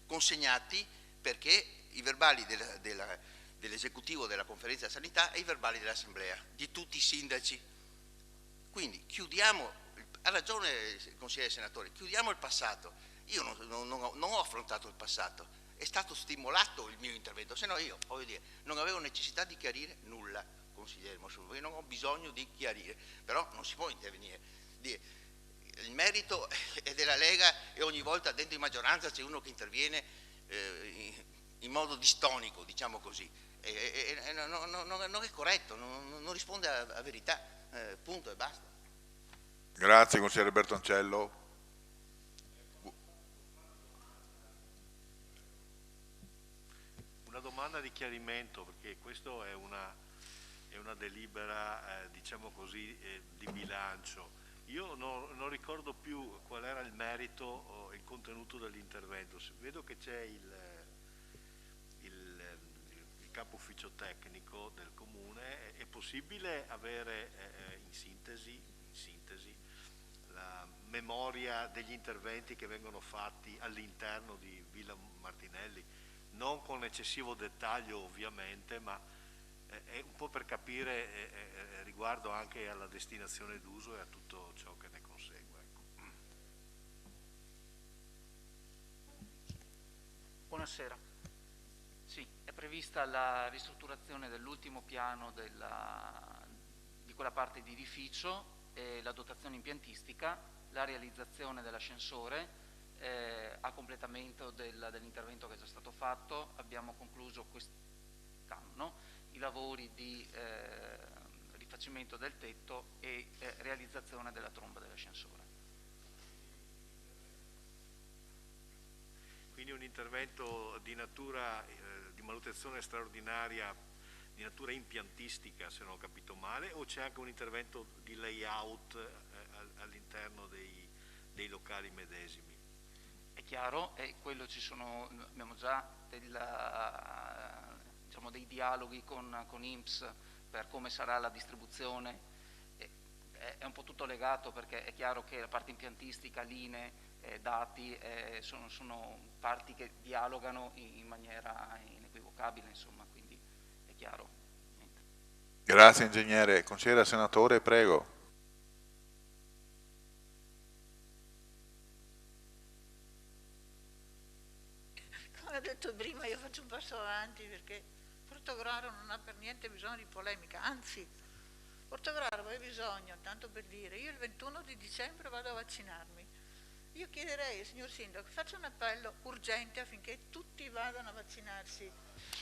consegnati, perché i verbali dell'esecutivo della conferenza della sanità e i verbali dell'assemblea di tutti i sindaci. Quindi chiudiamo, ha ragione il consigliere senatore, chiudiamo il passato. Io non ho affrontato il passato, è stato stimolato il mio intervento, se no io non avevo necessità di chiarire nulla, consigliere Morsanuto, io non ho bisogno di chiarire, però non si può intervenire. Il merito è della Lega e ogni volta dentro in maggioranza c'è uno che interviene in modo distonico, diciamo così, non è corretto, non risponde a verità, punto e basta. Grazie consigliere Bertoncello. Una domanda di chiarimento, perché questo è una delibera, diciamo così, di bilancio. Io non ricordo più qual era il merito o il contenuto dell'intervento. Vedo che c'è il capo ufficio tecnico del comune. È possibile avere in sintesi la memoria degli interventi che vengono fatti all'interno di Villa Martinelli, non con eccessivo dettaglio ovviamente, ma è un po' per capire riguardo anche alla destinazione d'uso e a tutto ciò che ne consegue. Ecco. Buonasera. Sì, è prevista la ristrutturazione dell'ultimo piano di quella parte di edificio, la dotazione impiantistica, la realizzazione dell'ascensore, a completamento dell'intervento che è già stato fatto. Abbiamo concluso quest'anno i lavori di rifacimento del tetto e realizzazione della tromba dell'ascensore. Quindi un intervento di natura, di manutenzione straordinaria, di natura impiantistica, se non ho capito male, o c'è anche un intervento di layout all'interno dei locali medesimi? È chiaro, quello abbiamo già dei dialoghi con INPS per come sarà la distribuzione. È un po' tutto legato, perché è chiaro che la parte impiantistica, linee, dati sono parti che dialogano in maniera inequivocabile, insomma, quindi è chiaro. Niente. Grazie ingegnere. Consigliere senatore, prego. Come ho detto prima, io faccio un passo avanti, perché Portogruaro non ha per niente bisogno di polemica, anzi Portogruaro aveva bisogno, tanto per dire, io il 21 di dicembre vado a vaccinarmi. Io chiederei al signor Sindaco che faccia un appello urgente affinché tutti vadano a vaccinarsi.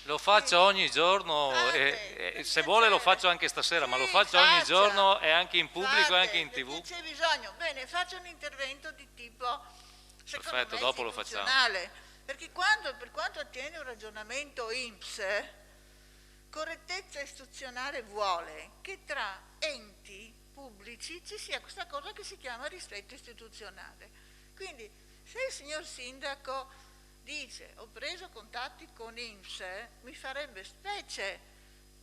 Lo faccio ogni giorno, e se vuole lo faccio anche stasera, ma lo faccio ogni giorno e anche in pubblico e anche in TV. C'è bisogno, bene, faccia un intervento di tipo, secondo Perfetto, me, dopo lo facciamo. Perché per quanto attiene un ragionamento INPS, correttezza istituzionale vuole che tra enti pubblici ci sia questa cosa che si chiama rispetto istituzionale. Quindi se il signor Sindaco dice ho preso contatti con INPS, mi farebbe specie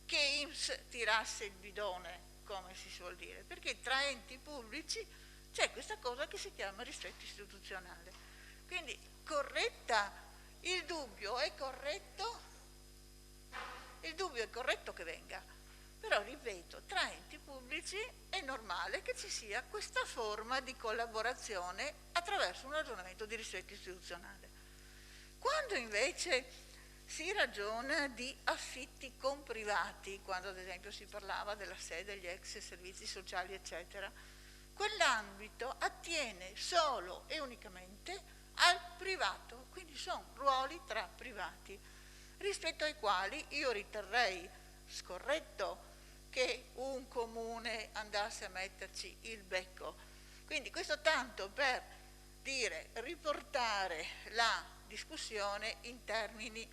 che INPS tirasse il bidone, come si suol dire, perché tra enti pubblici c'è questa cosa che si chiama rispetto istituzionale. Quindi corretta, il dubbio è corretto che venga, però ripeto, tra enti pubblici è normale che ci sia questa forma di collaborazione attraverso un ragionamento di rispetto istituzionale. Quando invece si ragiona di affitti con privati, quando ad esempio si parlava della sede, degli ex servizi sociali eccetera, quell'ambito attiene solo e unicamente al privato, quindi sono ruoli tra privati, rispetto ai quali io riterrei scorretto che un comune andasse a metterci il becco. Quindi questo tanto per dire, riportare la discussione in termini,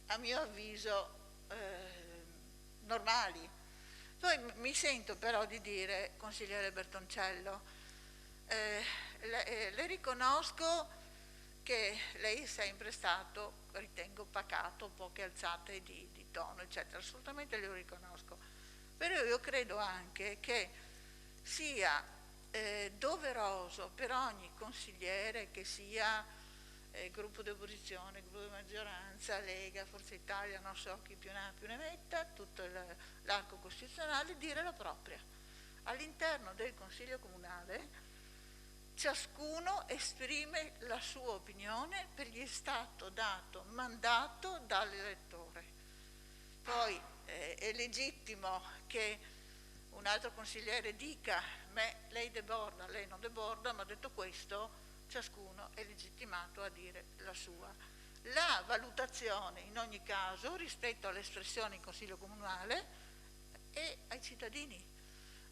a mio avviso, normali. Poi mi sento però di dire, consigliere Bertoncello, le riconosco che lei è sempre stato, ritengo, pacato, poche alzate di tono, eccetera, assolutamente lo riconosco. Però io credo anche che sia doveroso per ogni consigliere, che sia gruppo di opposizione, gruppo di maggioranza, Lega, Forza Italia, non so chi più ne ha più ne metta, tutto l'arco costituzionale, dire la propria. All'interno del Consiglio Comunale ciascuno esprime la sua opinione, per gli è stato dato mandato dall'elettore. Poi è legittimo che un altro consigliere dica lei deborda, lei non deborda, ma detto questo ciascuno è legittimato a dire la sua. la valutazione in ogni caso rispetto all'espressione in Consiglio Comunale e ai cittadini.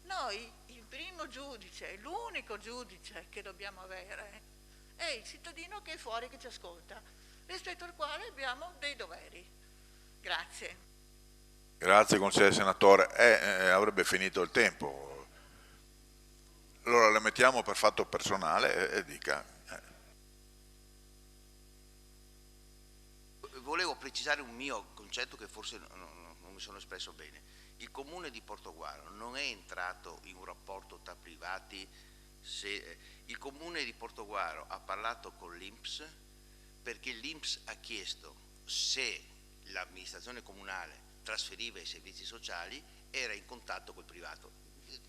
Noi il primo giudice, l'unico giudice che dobbiamo avere è il cittadino che è fuori, che ci ascolta, rispetto al quale abbiamo dei doveri. Grazie. Grazie consigliere senatore. Avrebbe finito il tempo. Allora le mettiamo per fatto personale e dica. Volevo precisare un mio concetto che forse non mi sono espresso bene. Il comune di Portoguaro non è entrato in un rapporto tra privati. Il comune di Portoguaro ha parlato con l'INPS perché l'INPS ha chiesto se l'amministrazione comunale trasferiva i servizi sociali, era in contatto col privato.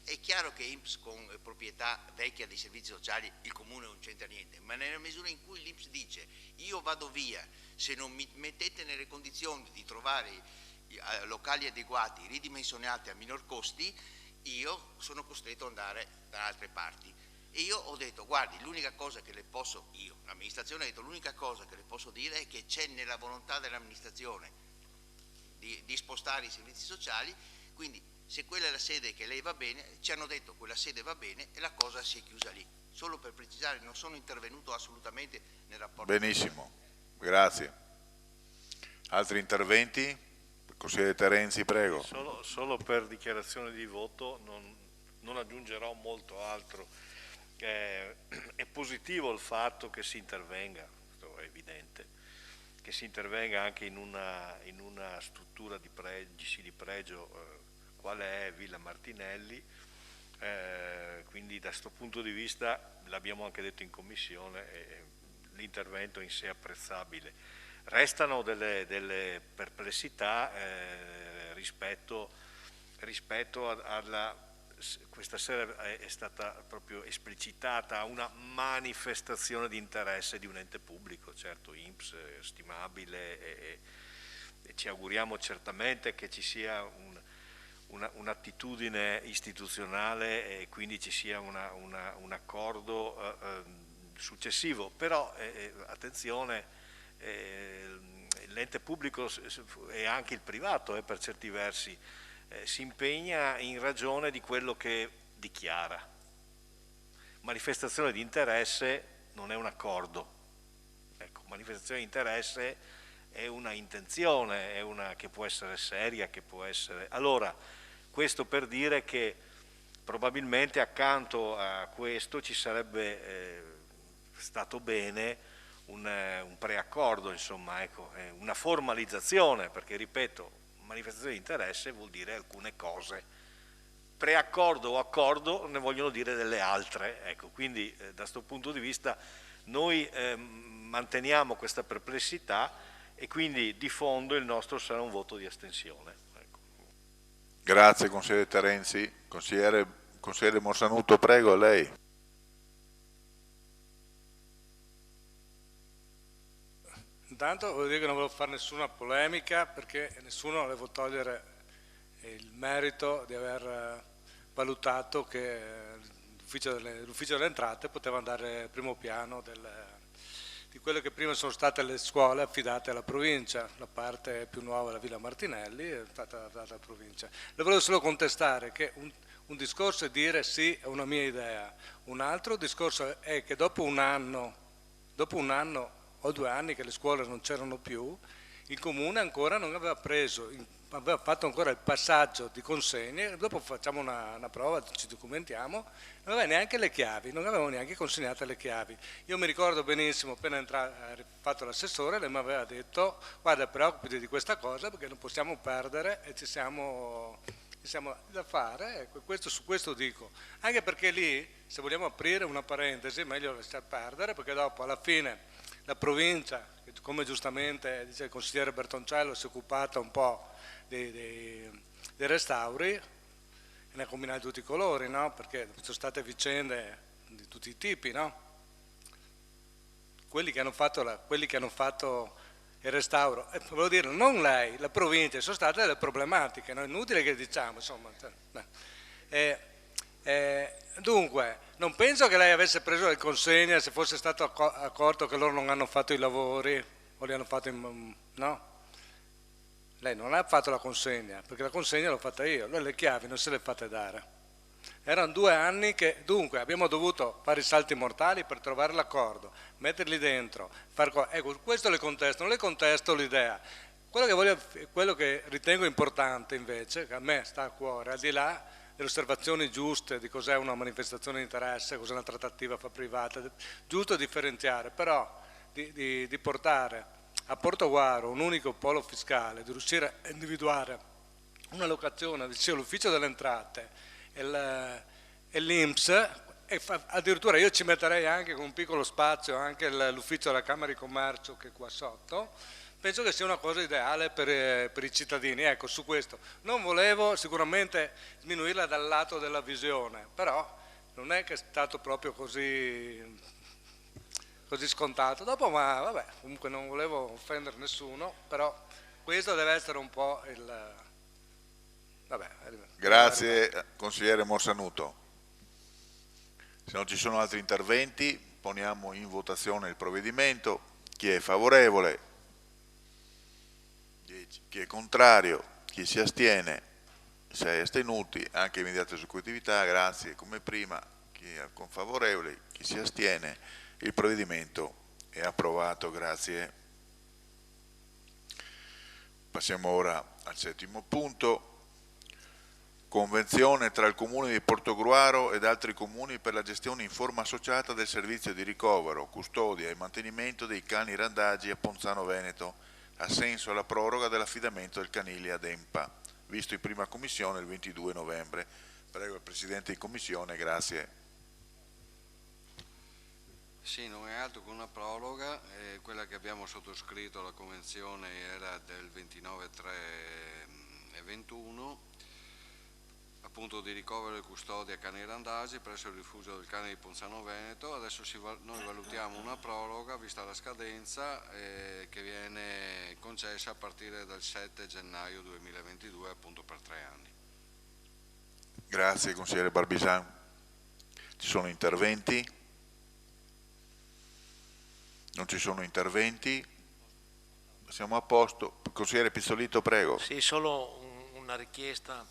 È chiaro che INPS con proprietà vecchia dei servizi sociali il comune non c'entra niente, ma nella misura in cui l'INPS dice io vado via se non mi mettete nelle condizioni di trovare locali adeguati, ridimensionati a minor costi, io sono costretto ad andare da altre parti. E io ho detto, guardi, l'unica cosa che le posso, l'amministrazione ha detto, l'unica cosa che le posso dire è che c'è nella volontà dell'amministrazione di spostare i servizi sociali, quindi se quella è la sede che lei va bene, ci hanno detto quella sede va bene e la cosa si è chiusa lì. Solo per precisare, non sono intervenuto assolutamente nel rapporto. Benissimo, grazie. Altri interventi? Consigliere Terenzi, prego. Solo per dichiarazione di voto, non aggiungerò molto altro. È positivo il fatto che si intervenga, questo è evidente, che si intervenga anche in una struttura di pregio qual è Villa Martinelli, quindi da questo punto di vista, l'abbiamo anche detto in commissione, l'intervento in sé è apprezzabile. Restano delle perplessità rispetto alla... Questa sera è stata proprio esplicitata una manifestazione di interesse di un ente pubblico, certo INPS stimabile, e ci auguriamo certamente che ci sia un'attitudine istituzionale e quindi ci sia un accordo successivo, però attenzione, l'ente pubblico e anche il privato per certi versi si impegna in ragione di quello che dichiara. Manifestazione di interesse non è un accordo, ecco, manifestazione di interesse è una intenzione, che può essere seria, che può essere... Allora, questo per dire che probabilmente accanto a questo ci sarebbe stato bene un preaccordo, insomma, ecco, una formalizzazione, perché ripeto, manifestazione di interesse vuol dire alcune cose, preaccordo o accordo ne vogliono dire delle altre, ecco, quindi da questo punto di vista noi manteniamo questa perplessità e quindi di fondo il nostro sarà un voto di astensione. Ecco. Grazie consigliere Terenzi. Consigliere Morsanuto, prego, lei. Intanto voglio dire che non volevo fare nessuna polemica perché nessuno volevo togliere il merito di aver valutato che l'ufficio delle entrate poteva andare al primo piano di quelle che prima sono state le scuole affidate alla provincia. La parte più nuova, la Villa Martinelli, è stata affidata alla provincia. Le volevo solo contestare che un discorso è dire sì, è una mia idea, un altro discorso è che dopo un anno o 2 anni che le scuole non c'erano più, il comune ancora non aveva aveva fatto ancora il passaggio di consegne, dopo facciamo una prova, ci documentiamo, non aveva neanche le chiavi, non avevamo neanche consegnate le chiavi. Io mi ricordo benissimo, appena fatto l'assessore, lei mi aveva detto guarda, preoccupati di questa cosa perché non possiamo perdere e ci siamo da fare, su questo dico, anche perché lì, se vogliamo aprire una parentesi, è meglio lasciar perdere, perché dopo alla fine la provincia, come giustamente dice il consigliere Bertoncello, si è occupata un po' dei restauri e ne ha combinati tutti i colori, no? Perché ci sono state vicende di tutti i tipi, no? Quelli che hanno fatto il restauro, volevo dire, non lei, la provincia, sono state delle problematiche, no? Inutile che diciamo, insomma. Dunque, non penso che lei avesse preso le consegne se fosse stato accorto che loro non hanno fatto i lavori, o li hanno fatti no? Lei non ha fatto la consegna, perché la consegna l'ho fatta io, lei le chiavi non se le fate dare. Erano 2 anni che, dunque, abbiamo dovuto fare i salti mortali per trovare l'accordo, metterli dentro, ecco, questo le contesto, non le contesto l'idea. Quello che ritengo importante invece, che a me sta a cuore, al di là delle osservazioni giuste di cos'è una manifestazione di interesse, cos'è una trattativa privata, giusto differenziare, però di portare a Portogruaro un unico polo fiscale, di riuscire a individuare una locazione, sia l'ufficio delle entrate e l'INPS, e addirittura io ci metterei anche con un piccolo spazio anche l'ufficio della Camera di Commercio che è qua sotto. Penso che sia una cosa ideale per i cittadini. Ecco, su questo non volevo sicuramente sminuirla dal lato della visione, però non è che è stato proprio così scontato. Dopo, ma vabbè, comunque non volevo offendere nessuno, però questo deve essere un po' il... Vabbè, grazie consigliere Morsanuto. Se non ci sono altri interventi, poniamo in votazione il provvedimento. Chi è favorevole? 10. Chi è contrario? Chi si astiene? 6 astenuti, anche immediata esecutività, grazie. Come prima, chi è favorevole? Chi si astiene? Il provvedimento è approvato, grazie. Passiamo ora al 7° punto. Convenzione tra il Comune di Portogruaro ed altri comuni per la gestione in forma associata del servizio di ricovero, custodia e mantenimento dei cani randagi a Ponzano Veneto, ha senso alla proroga dell'affidamento del canile ad EMPA, visto in prima commissione il 22 novembre. Prego il Presidente di Commissione, grazie. Sì, non è altro che una proroga, quella che abbiamo sottoscritto, la convenzione era del 29/3/21, appunto di ricovero e custodia cani randagi presso il rifugio del cane di Ponzano Veneto. Adesso noi valutiamo una proroga vista la scadenza che viene concessa a partire dal 7 gennaio 2022, appunto per 3 anni. Grazie consigliere Barbisan. Ci sono interventi? Non ci sono interventi? Siamo a posto. Consigliere Pizzolito, prego. Sì, solo una richiesta,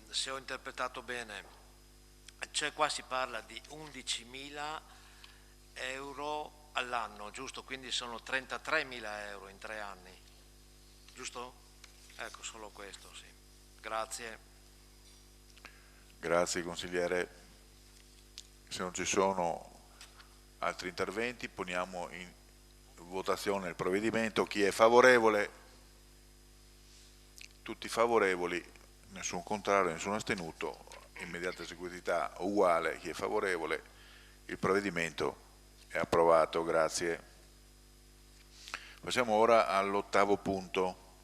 se ho interpretato bene, cioè qua si parla di 11.000 euro all'anno, giusto? Quindi sono 33.000 euro in 3 anni, giusto? Ecco, solo questo, sì. Grazie. Grazie consigliere. Se non ci sono altri interventi, poniamo in votazione il provvedimento. Chi è favorevole? Tutti favorevoli, nessun contrario, nessun astenuto, immediata esecutività uguale. Chi è favorevole? Il provvedimento è approvato, grazie. Passiamo ora all'8° punto,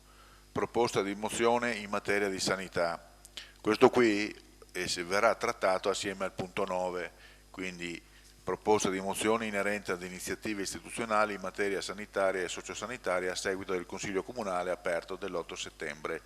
proposta di mozione in materia di sanità. Questo qui verrà trattato assieme al punto 9, quindi proposta di mozione inerente ad iniziative istituzionali in materia sanitaria e sociosanitaria a seguito del Consiglio Comunale aperto dell'8 settembre.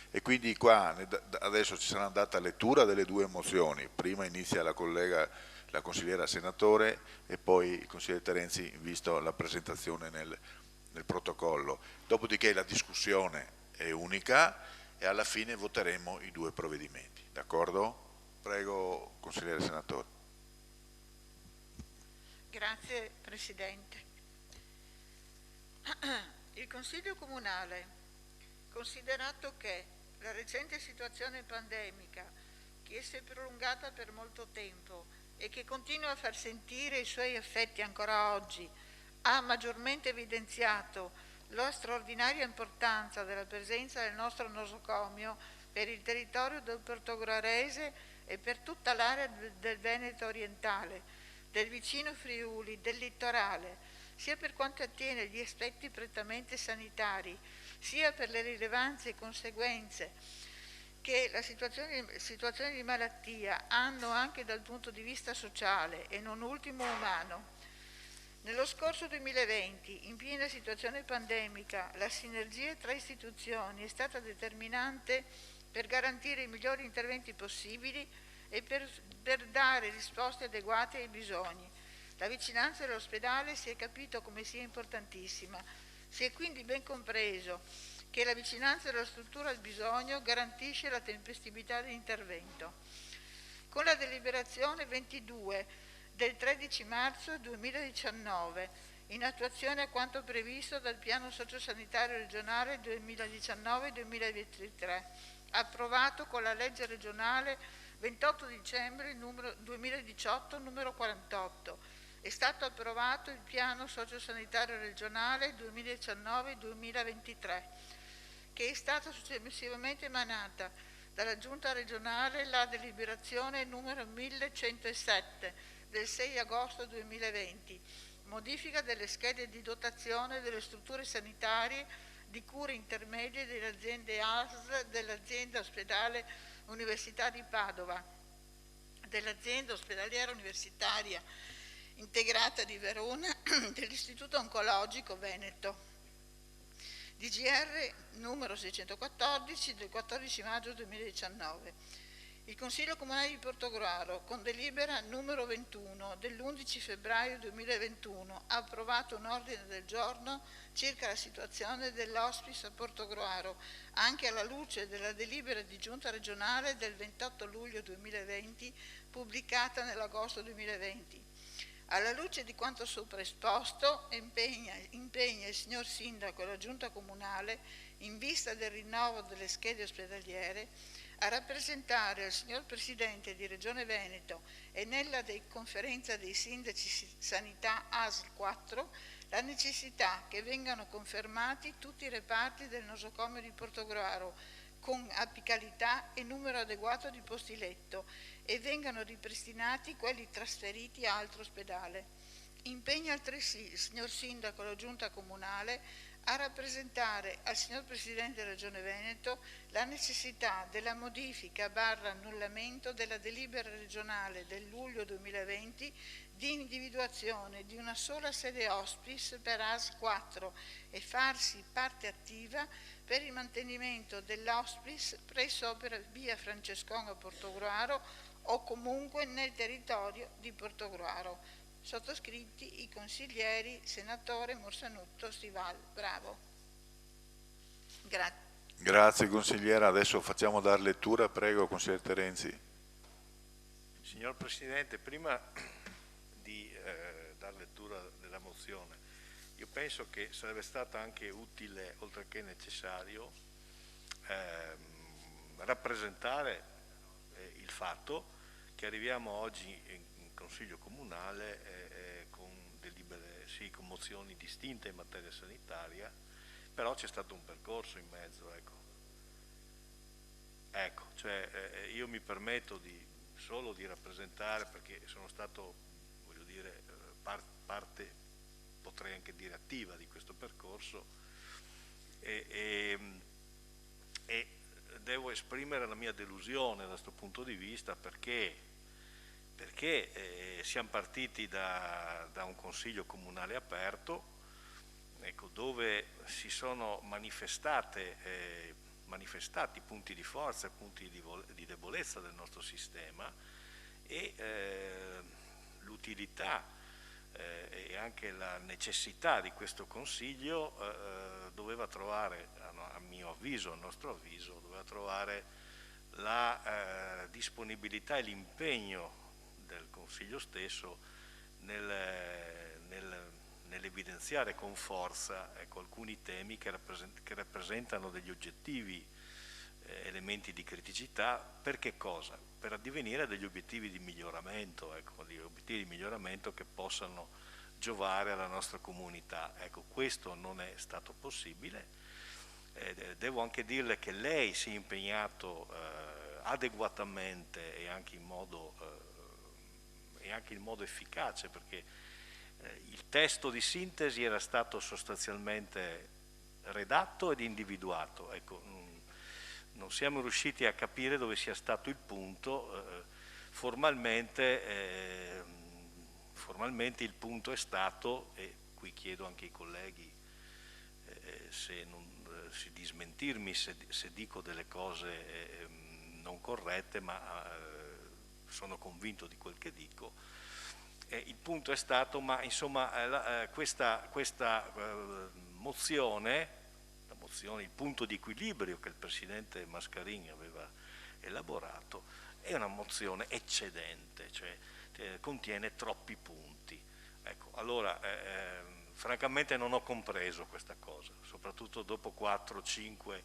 E quindi qua adesso ci sarà data lettura delle 2 mozioni. Prima inizia la consigliera senatore e poi il consigliere Terenzi, visto la presentazione nel protocollo. Dopodiché la discussione è unica e alla fine voteremo i 2 provvedimenti. D'accordo? Prego, consigliere senatore. Grazie Presidente. Il Consiglio Comunale, considerato che la recente situazione pandemica, che si è prolungata per molto tempo e che continua a far sentire i suoi effetti ancora oggi, ha maggiormente evidenziato la straordinaria importanza della presenza del nostro nosocomio per il territorio del portogroarese e per tutta l'area del Veneto orientale, del vicino Friuli, del litorale, sia per quanto attiene agli aspetti prettamente sanitari, sia per le rilevanze e conseguenze che la situazione di malattia hanno anche dal punto di vista sociale e non ultimo umano. Nello scorso 2020, in piena situazione pandemica, la sinergia tra istituzioni è stata determinante per garantire i migliori interventi possibili e per dare risposte adeguate ai bisogni. La vicinanza dell'ospedale si è capito come sia importantissima Si è quindi ben compreso che la vicinanza della struttura al bisogno garantisce la tempestività dell'intervento. Con la deliberazione 22 del 13 marzo 2019, in attuazione a quanto previsto dal Piano Sociosanitario Regionale 2019-2023, approvato con la legge regionale 28 dicembre 2018 numero 48, è stato approvato il Piano Sociosanitario Regionale 2019-2023, che è stata successivamente emanata dalla Giunta regionale la deliberazione numero 1107 del 6 agosto 2020, modifica delle schede di dotazione delle strutture sanitarie di cure intermedie delle aziende ASL, dell'azienda ospedale Università di Padova, dell'azienda ospedaliera universitaria integrata di Verona, dell'Istituto Oncologico Veneto. DGR numero 614 del 14 maggio 2019. Il Consiglio Comunale di Portogruaro, con delibera numero 21 dell'11 febbraio 2021, ha approvato un ordine del giorno circa la situazione dell'hospice a Portogruaro, anche alla luce della delibera di Giunta regionale del 28 luglio 2020, pubblicata nell'agosto 2020. Alla luce di quanto sopra esposto, impegna il signor Sindaco e la Giunta Comunale, in vista del rinnovo delle schede ospedaliere, a rappresentare al signor Presidente di Regione Veneto e nella conferenza dei sindaci sanità ASL 4 la necessità che vengano confermati tutti i reparti del nosocomio di Portogruaro con apicalità e numero adeguato di posti letto e vengano ripristinati quelli trasferiti a altro ospedale. Impegna altresì il signor Sindaco e la Giunta Comunale a rappresentare al signor Presidente della Regione Veneto la necessità della modifica / annullamento della delibera regionale del luglio 2020 di individuazione di una sola sede hospice per ASL 4 e farsi parte attiva per il mantenimento dell'hospice presso via Francescon a Portogruaro o comunque nel territorio di Portogruaro. Sottoscritti i consiglieri senatore Morsanutto Stival. Bravo. Grazie. Grazie consigliera, adesso facciamo dar lettura, prego consigliere Terenzi. Signor Presidente, prima di dar lettura della mozione, io penso che sarebbe stato anche utile, oltre che necessario, rappresentare il fatto che arriviamo oggi in Consiglio Comunale con delibere, sì, con mozioni distinte in materia sanitaria, però c'è stato un percorso in mezzo, ecco, cioè io mi permetto solo di rappresentare, perché sono stato, voglio dire, parte, potrei anche dire attiva di questo percorso, e devo esprimere la mia delusione da questo punto di vista, perché siamo partiti da un consiglio comunale aperto, ecco, dove si sono manifestati punti di forza e punti di debolezza del nostro sistema, e l'utilità e anche la necessità di questo consiglio doveva trovare, a mio avviso, a nostro avviso, doveva trovare la disponibilità e l'impegno del Consiglio stesso nell'evidenziare con forza, ecco, alcuni temi che rappresentano degli oggettivi elementi di criticità. Per che cosa? Per addivenire a degli obiettivi di miglioramento, ecco, degli obiettivi di miglioramento che possano giovare alla nostra comunità. Ecco, questo non è stato possibile. Devo anche dirle che lei si è impegnato adeguatamente e anche in modo efficace, perché il testo di sintesi era stato sostanzialmente redatto ed individuato. Ecco, non siamo riusciti a capire dove sia stato il punto. Formalmente il punto è stato, e qui chiedo anche ai colleghi di smentirmi se dico delle cose non corrette, ma sono convinto di quel che dico. Il punto è stato, ma insomma questa mozione, il punto di equilibrio che il Presidente Mascarini aveva elaborato, è una mozione eccedente, cioè contiene troppi punti. Ecco, allora, francamente non ho compreso questa cosa, soprattutto dopo 4-5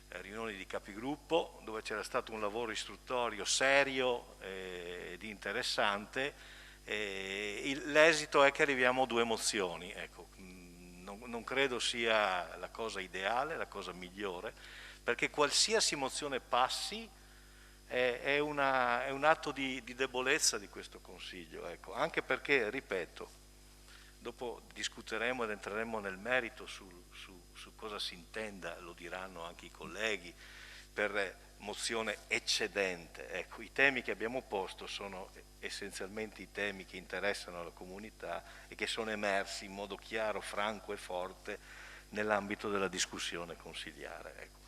riunioni di capigruppo, dove c'era stato un lavoro istruttorio serio ed interessante. L'esito è che arriviamo a 2 mozioni. Ecco, non credo sia la cosa ideale, la cosa migliore, perché qualsiasi mozione passi è un atto di debolezza di questo Consiglio, ecco. Anche perché, ripeto, dopo discuteremo ed entreremo nel merito su cosa si intenda, lo diranno anche i colleghi, per mozione eccedente. Ecco, i temi che abbiamo posto sono essenzialmente i temi che interessano la comunità e che sono emersi in modo chiaro, franco e forte nell'ambito della discussione consiliare. Ecco.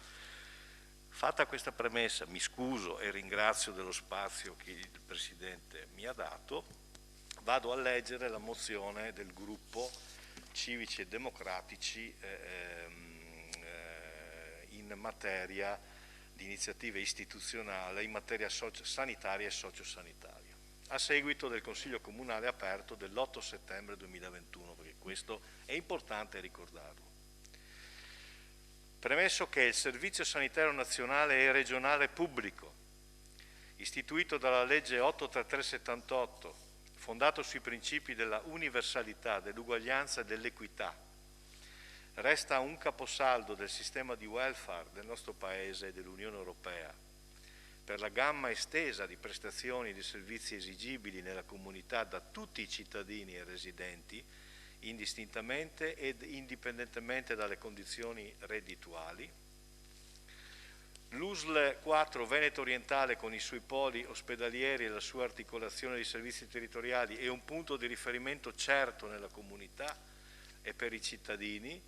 Fatta questa premessa, mi scuso e ringrazio dello spazio che il Presidente mi ha dato, vado a leggere la mozione del gruppo Civici e Democratici in materia di iniziative istituzionali in materia sanitaria e sociosanitaria, a seguito del Consiglio Comunale aperto dell'8 settembre 2021, perché questo è importante ricordarlo. Premesso che il Servizio Sanitario Nazionale e Regionale Pubblico, istituito dalla legge 833/78, fondato sui principi della universalità, dell'uguaglianza e dell'equità, resta un caposaldo del sistema di welfare del nostro Paese e dell'Unione Europea, per la gamma estesa di prestazioni e di servizi esigibili nella comunità da tutti i cittadini e residenti, indistintamente ed indipendentemente dalle condizioni reddituali. L'USL 4 Veneto Orientale, con i suoi poli ospedalieri e la sua articolazione di servizi territoriali, è un punto di riferimento certo nella comunità e per i cittadini,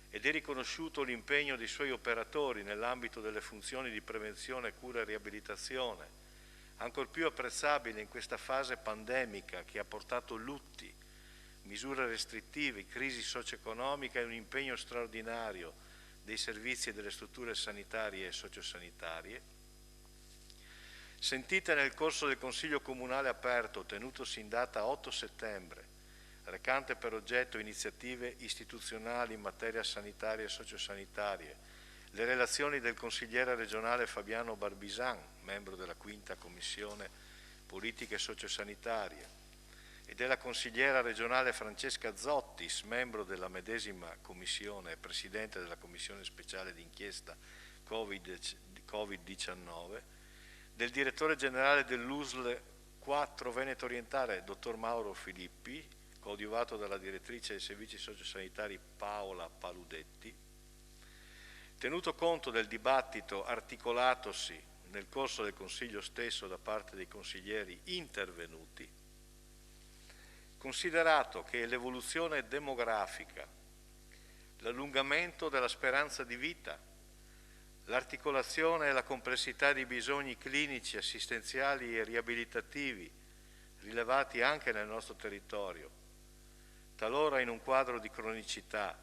ed è riconosciuto l'impegno dei suoi operatori nell'ambito delle funzioni di prevenzione, cura e riabilitazione, ancor più apprezzabile in questa fase pandemica che ha portato lutti, misure restrittive, crisi socio-economica e un impegno straordinario dei servizi e delle strutture sanitarie e sociosanitarie. Sentite nel corso del Consiglio Comunale aperto, tenutosi in data 8 settembre, recante per oggetto iniziative istituzionali in materia sanitaria e sociosanitarie, le relazioni del consigliere regionale Fabiano Barbisan, membro della 5ª Commissione Politiche Sociosanitarie, e della consigliera regionale Francesca Zottis, membro della medesima Commissione e Presidente della Commissione Speciale d'inchiesta Covid-19, del direttore generale dell'USL 4 Veneto Orientale, dottor Mauro Filippi, coadiuvato dalla direttrice dei servizi sociosanitari Paola Paludetti, tenuto conto del dibattito articolatosi nel corso del Consiglio stesso da parte dei consiglieri intervenuti, considerato che l'evoluzione demografica, l'allungamento della speranza di vita, l'articolazione e la complessità di bisogni clinici, assistenziali e riabilitativi rilevati anche nel nostro territorio, talora in un quadro di cronicità,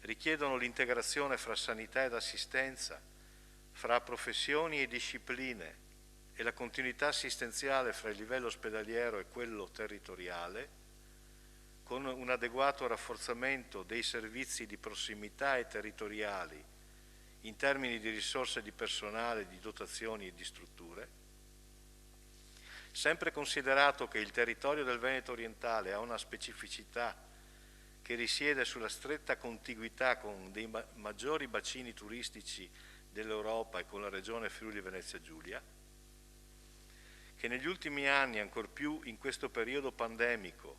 richiedono l'integrazione fra sanità ed assistenza, fra professioni e discipline e la continuità assistenziale fra il livello ospedaliero e quello territoriale, con un adeguato rafforzamento dei servizi di prossimità e territoriali in termini di risorse di personale, di dotazioni e di strutture. Sempre considerato che il territorio del Veneto Orientale ha una specificità che risiede sulla stretta contiguità con dei maggiori bacini turistici dell'Europa e con la regione Friuli Venezia Giulia, che negli ultimi anni, ancor più in questo periodo pandemico,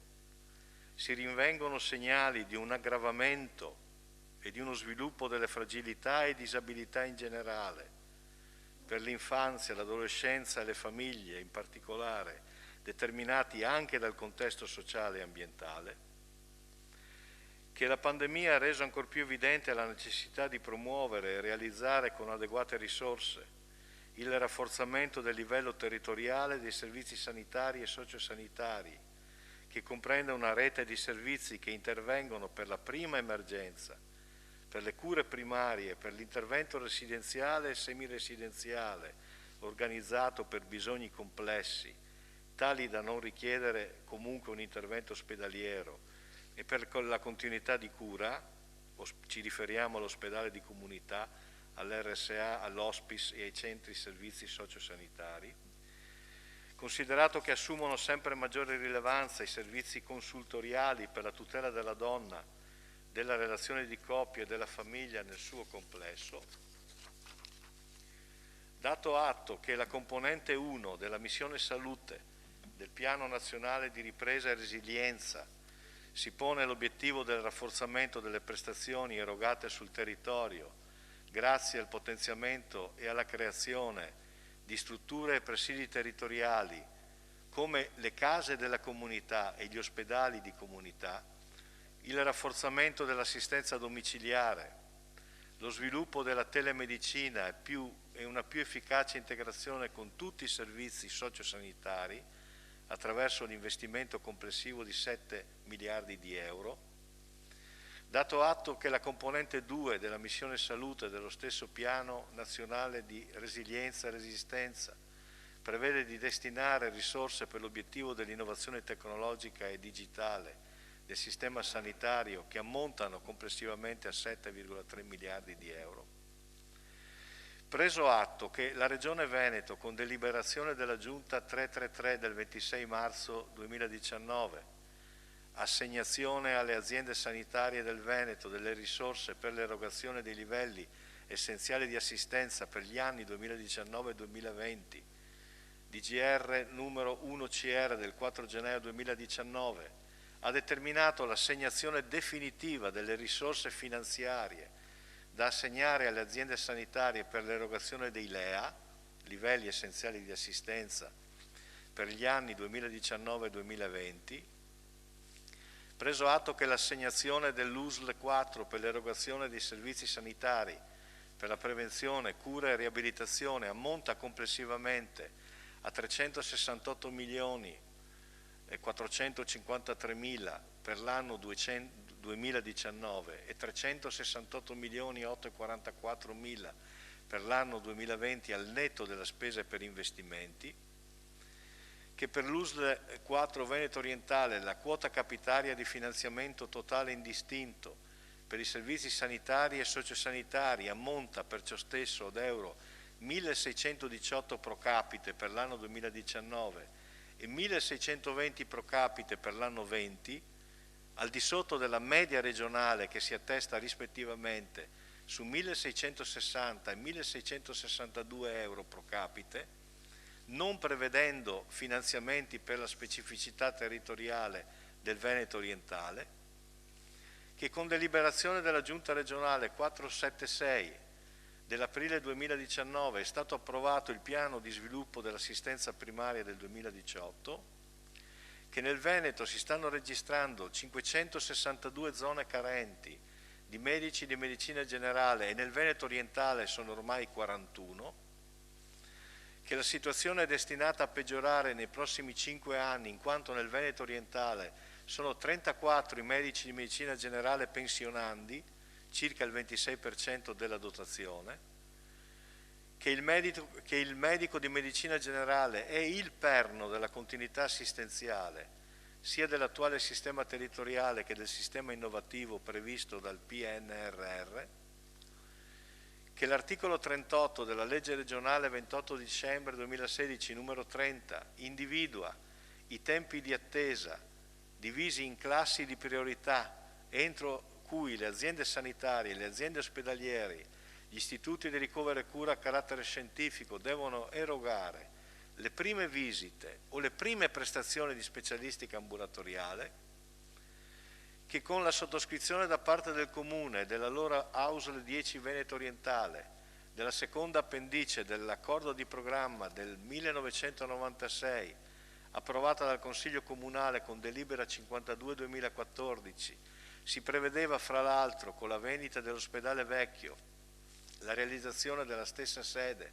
si rinvengono segnali di un aggravamento e di uno sviluppo delle fragilità e disabilità in generale, per l'infanzia, l'adolescenza e le famiglie in particolare, determinati anche dal contesto sociale e ambientale, che la pandemia ha reso ancor più evidente la necessità di promuovere e realizzare con adeguate risorse il rafforzamento del livello territoriale dei servizi sanitari e sociosanitari, che comprende una rete di servizi che intervengono per la prima emergenza, per le cure primarie, per l'intervento residenziale e semiresidenziale, organizzato per bisogni complessi, tali da non richiedere comunque un intervento ospedaliero, e per la continuità di cura, ci riferiamo all'ospedale di comunità, all'RSA, all'hospice e ai centri servizi sociosanitari. Considerato che assumono sempre maggiore rilevanza i servizi consultoriali per la tutela della donna, della relazione di coppia e della famiglia nel suo complesso, dato atto che la componente 1 della missione salute del Piano Nazionale di Ripresa e Resilienza si pone l'obiettivo del rafforzamento delle prestazioni erogate sul territorio grazie al potenziamento e alla creazione di strutture e presidi territoriali come le case della comunità e gli ospedali di comunità, il rafforzamento dell'assistenza domiciliare, lo sviluppo della telemedicina e una più efficace integrazione con tutti i servizi sociosanitari attraverso l'investimento complessivo di 7 miliardi di euro, dato atto che la componente 2 della missione salute dello stesso Piano Nazionale di Resilienza e Resistenza prevede di destinare risorse per l'obiettivo dell'innovazione tecnologica e digitale del sistema sanitario che ammontano complessivamente a 7,3 miliardi di euro. Preso atto che la Regione Veneto, con deliberazione della Giunta 333 del 26 marzo 2019, assegnazione alle aziende sanitarie del Veneto delle risorse per l'erogazione dei livelli essenziali di assistenza per gli anni 2019-2020, DGR numero 1CR del 4 gennaio 2019, ha determinato l'assegnazione definitiva delle risorse finanziarie da assegnare alle aziende sanitarie per l'erogazione dei LEA, livelli essenziali di assistenza, per gli anni 2019-2020, preso atto che l'assegnazione dell'USL 4 per l'erogazione dei servizi sanitari per la prevenzione, cura e riabilitazione ammonta complessivamente a 368 milioni e 453 mila per l'anno 2019 e 368 milioni e 844 mila per l'anno 2020 al netto della spesa per investimenti, che per l'USL 4 Veneto Orientale la quota capitaria di finanziamento totale indistinto per i servizi sanitari e sociosanitari ammonta perciò stesso ad euro 1.618 pro capite per l'anno 2019 e 1.620 pro capite per l'anno 20, al di sotto della media regionale che si attesta rispettivamente su 1.660 e 1.662 euro pro capite, non prevedendo finanziamenti per la specificità territoriale del Veneto Orientale, che con deliberazione della Giunta regionale 476 dell'aprile 2019 è stato approvato il piano di sviluppo dell'assistenza primaria del 2018, che nel Veneto si stanno registrando 562 zone carenti di medici di medicina generale e nel Veneto Orientale sono ormai 41, che la situazione è destinata a peggiorare nei prossimi 5 anni in quanto nel Veneto Orientale sono 34 i medici di medicina generale pensionandi, circa il 26% della dotazione, che il medico di medicina generale è il perno della continuità assistenziale sia dell'attuale sistema territoriale che del sistema innovativo previsto dal PNRR, che l'articolo 38 della legge regionale 28 dicembre 2016 numero 30 individua i tempi di attesa divisi in classi di priorità entro cui le aziende sanitarie, le aziende ospedaliere, gli istituti di ricovero e cura a carattere scientifico devono erogare le prime visite o le prime prestazioni di specialistica ambulatoriale, che con la sottoscrizione da parte del Comune dell'allora AUSL 10 Veneto Orientale della seconda appendice dell'accordo di programma del 1996 approvata dal Consiglio Comunale con delibera 52/2014 si prevedeva fra l'altro con la vendita dell'ospedale vecchio la realizzazione della stessa sede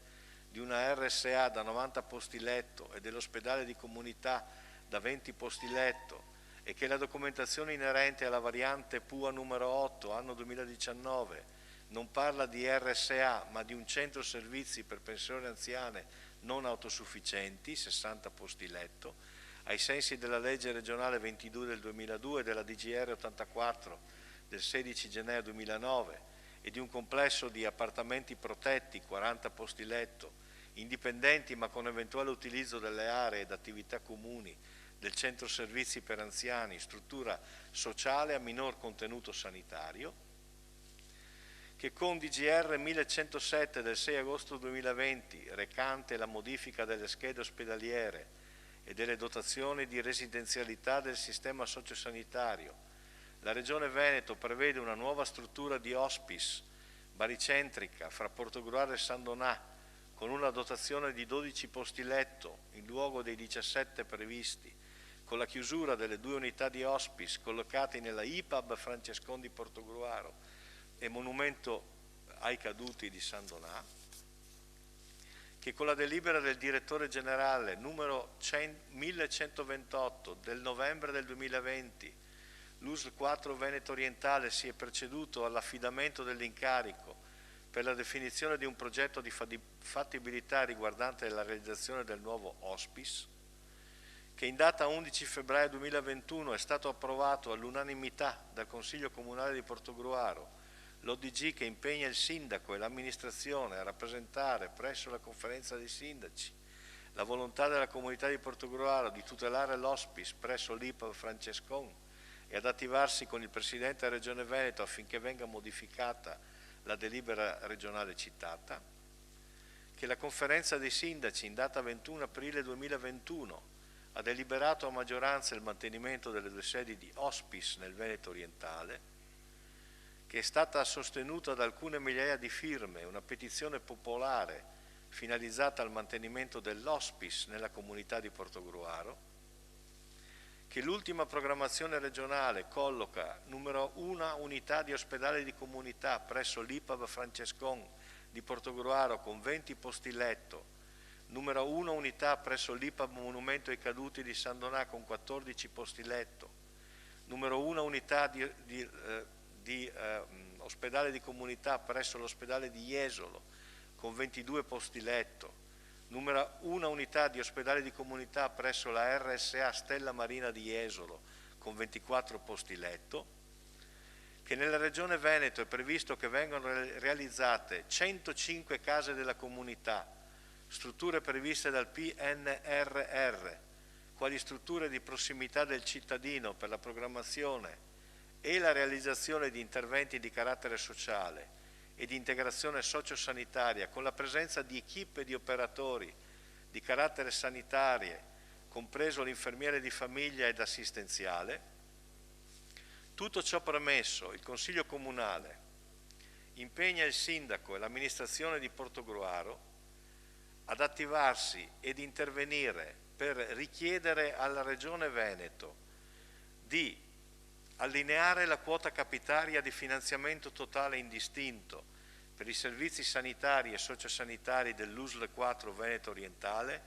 di una RSA da 90 posti letto e dell'ospedale di comunità da 20 posti letto e che la documentazione inerente alla variante PUA numero 8, anno 2019, non parla di RSA ma di un centro servizi per pensioni anziane non autosufficienti, 60 posti letto, ai sensi della legge regionale 22 del 2002 e della DGR 84 del 16 gennaio 2009 e di un complesso di appartamenti protetti, 40 posti letto, indipendenti ma con eventuale utilizzo delle aree ed attività comuni del centro servizi per anziani, struttura sociale a minor contenuto sanitario, che con DGR 1107 del 6 agosto 2020, recante la modifica delle schede ospedaliere e delle dotazioni di residenzialità del sistema sociosanitario, la Regione Veneto prevede una nuova struttura di hospice baricentrica fra Portogruaro e San Donà, con una dotazione di 12 posti letto in luogo dei 17 previsti, con la chiusura delle 2 unità di hospice collocate nella IPAB Francescon di Portogruaro e monumento ai caduti di San Donà, che con la delibera del direttore generale numero 1128 del novembre del 2020 l'USL 4 Veneto Orientale si è proceduto all'affidamento dell'incarico per la definizione di un progetto di fattibilità riguardante la realizzazione del nuovo hospice, che in data 11 febbraio 2021 è stato approvato all'unanimità dal Consiglio Comunale di Portogruaro, l'ODG che impegna il sindaco e l'amministrazione a rappresentare presso la conferenza dei sindaci la volontà della comunità di Portogruaro di tutelare l'hospice presso l'IPAB Francescon e ad attivarsi con il Presidente della Regione Veneto affinché venga modificata la delibera regionale citata, che la conferenza dei sindaci in data 21 aprile 2021 ha deliberato a maggioranza il mantenimento delle 2 sedi di hospice nel Veneto orientale, che è stata sostenuta da alcune migliaia di firme una petizione popolare finalizzata al mantenimento dell'hospice nella comunità di Portogruaro, che l'ultima programmazione regionale colloca numero 1 unità di ospedale di comunità presso l'IPAB Francescon di Portogruaro con 20 posti letto, numero 1 unità presso l'IPAB Monumento ai Caduti di San Donà con 14 posti letto, numero 1 unità di ospedale di comunità presso l'ospedale di Jesolo con 22 posti letto, numero 1 unità di ospedale di comunità presso la RSA Stella Marina di Jesolo con 24 posti letto, che nella Regione Veneto è previsto che vengano realizzate 105 case della comunità, strutture previste dal PNRR, quali strutture di prossimità del cittadino per la programmazione e la realizzazione di interventi di carattere sociale e di integrazione sociosanitaria con la presenza di equipe di operatori di carattere sanitario, compreso l'infermiere di famiglia ed assistenziale. Tutto ciò premesso, il Consiglio Comunale impegna il Sindaco e l'amministrazione di Portogruaro ad attivarsi ed intervenire per richiedere alla Regione Veneto di allineare la quota capitaria di finanziamento totale indistinto per i servizi sanitari e sociosanitari dell'USL 4 Veneto Orientale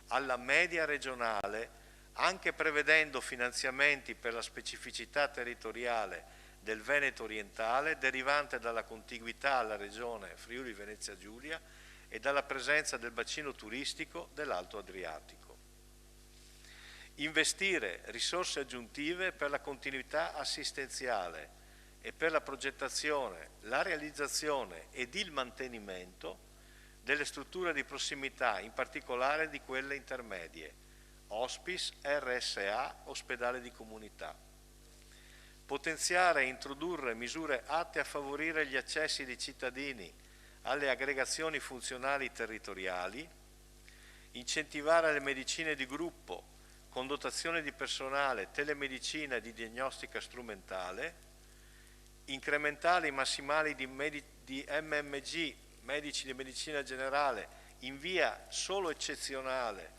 alla media regionale, anche prevedendo finanziamenti per la specificità territoriale del Veneto Orientale derivante dalla contiguità alla regione Friuli Venezia Giulia e dalla presenza del bacino turistico dell'Alto Adriatico. Investire risorse aggiuntive per la continuità assistenziale e per la progettazione, la realizzazione ed il mantenimento delle strutture di prossimità, in particolare di quelle intermedie, hospice, RSA, ospedale di comunità. Potenziare e introdurre misure atte a favorire gli accessi dei cittadini alle aggregazioni funzionali territoriali, incentivare le medicine di gruppo con dotazione di personale, telemedicina e di diagnostica strumentale, incrementare i massimali di MMG, medici di medicina generale, in via solo eccezionale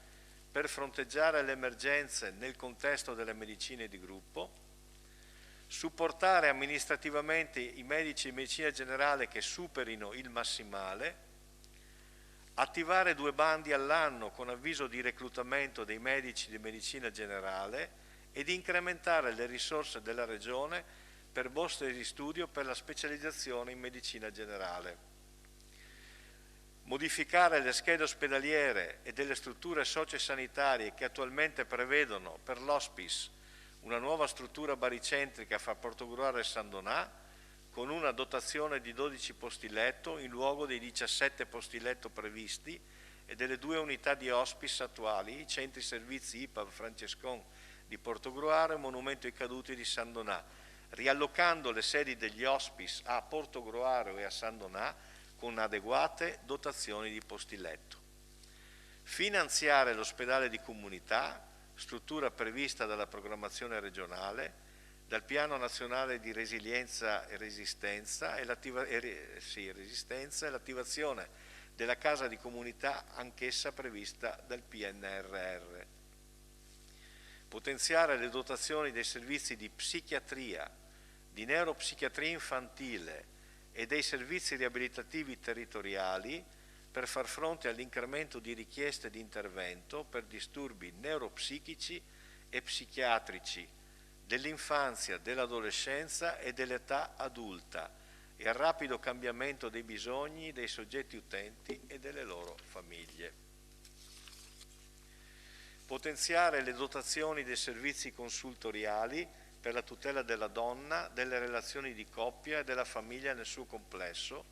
per fronteggiare le emergenze nel contesto delle medicine di gruppo, supportare amministrativamente i medici di medicina generale che superino il massimale, attivare 2 bandi all'anno con avviso di reclutamento dei medici di medicina generale e di incrementare le risorse della Regione per borse di studio per la specializzazione in medicina generale. Modificare le schede ospedaliere e delle strutture sociosanitarie che attualmente prevedono per l'hospice una nuova struttura baricentrica fra Portogruaro e San Donà, con una dotazione di 12 posti letto in luogo dei 17 posti letto previsti e delle 2 unità di hospice attuali, i centri servizi IPAV Francescon di Portogruaro e Monumento ai Caduti di San Donà, riallocando le sedi degli hospice a Portogruaro e a San Donà con adeguate dotazioni di posti letto. Finanziare l'ospedale di comunità, struttura prevista dalla programmazione regionale, dal Piano Nazionale di Resilienza e Resistenza e l'attivazione della Casa di Comunità, anch'essa prevista dal PNRR. Potenziare le dotazioni dei servizi di psichiatria, di neuropsichiatria infantile e dei servizi riabilitativi territoriali per far fronte all'incremento di richieste di intervento per disturbi neuropsichici e psichiatrici dell'infanzia, dell'adolescenza e dell'età adulta e al rapido cambiamento dei bisogni dei soggetti utenti e delle loro famiglie. Potenziare le dotazioni dei servizi consultoriali per la tutela della donna, delle relazioni di coppia e della famiglia nel suo complesso,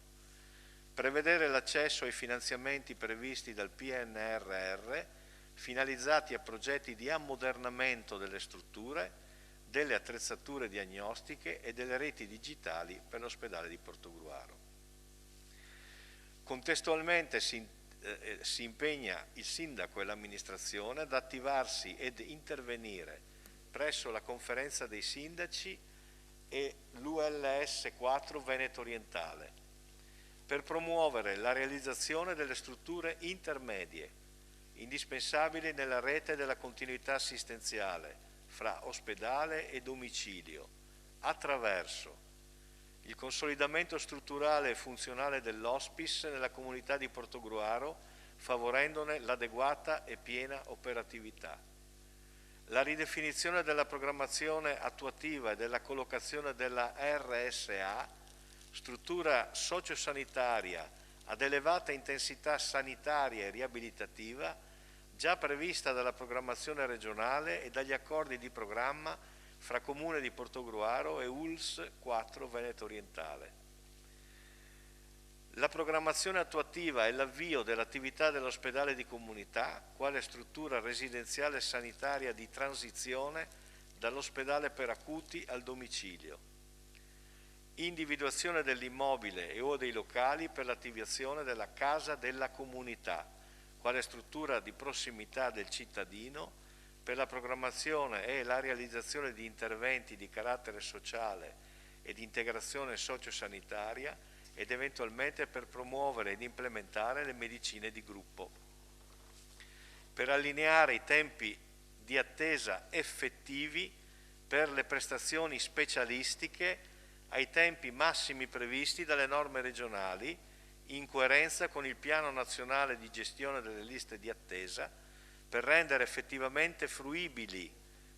prevedere l'accesso ai finanziamenti previsti dal PNRR finalizzati a progetti di ammodernamento delle strutture, delle attrezzature diagnostiche e delle reti digitali per l'ospedale di Portogruaro. Contestualmente si impegna il sindaco e l'amministrazione ad attivarsi ed intervenire presso la conferenza dei sindaci e l'ULS 4 Veneto Orientale per promuovere la realizzazione delle strutture intermedie indispensabili nella rete della continuità assistenziale fra ospedale e domicilio attraverso il consolidamento strutturale e funzionale dell'hospice nella comunità di Portogruaro, favorendone l'adeguata e piena operatività. La ridefinizione della programmazione attuativa e della collocazione della RSA, struttura sociosanitaria ad elevata intensità sanitaria e riabilitativa, già prevista dalla programmazione regionale e dagli accordi di programma fra Comune di Portogruaro e ULS 4 Veneto Orientale. La programmazione attuativa e l'avvio dell'attività dell'ospedale di comunità, quale struttura residenziale sanitaria di transizione dall'ospedale per acuti al domicilio. Individuazione dell'immobile e o dei locali per l'attivazione della Casa della Comunità, quale struttura di prossimità del cittadino per la programmazione e la realizzazione di interventi di carattere sociale e di integrazione sociosanitaria ed eventualmente per promuovere ed implementare le medicine di gruppo. Per allineare i tempi di attesa effettivi per le prestazioni specialistiche ai tempi massimi previsti dalle norme regionali, in coerenza con il Piano Nazionale di Gestione delle Liste di Attesa, per rendere effettivamente fruibili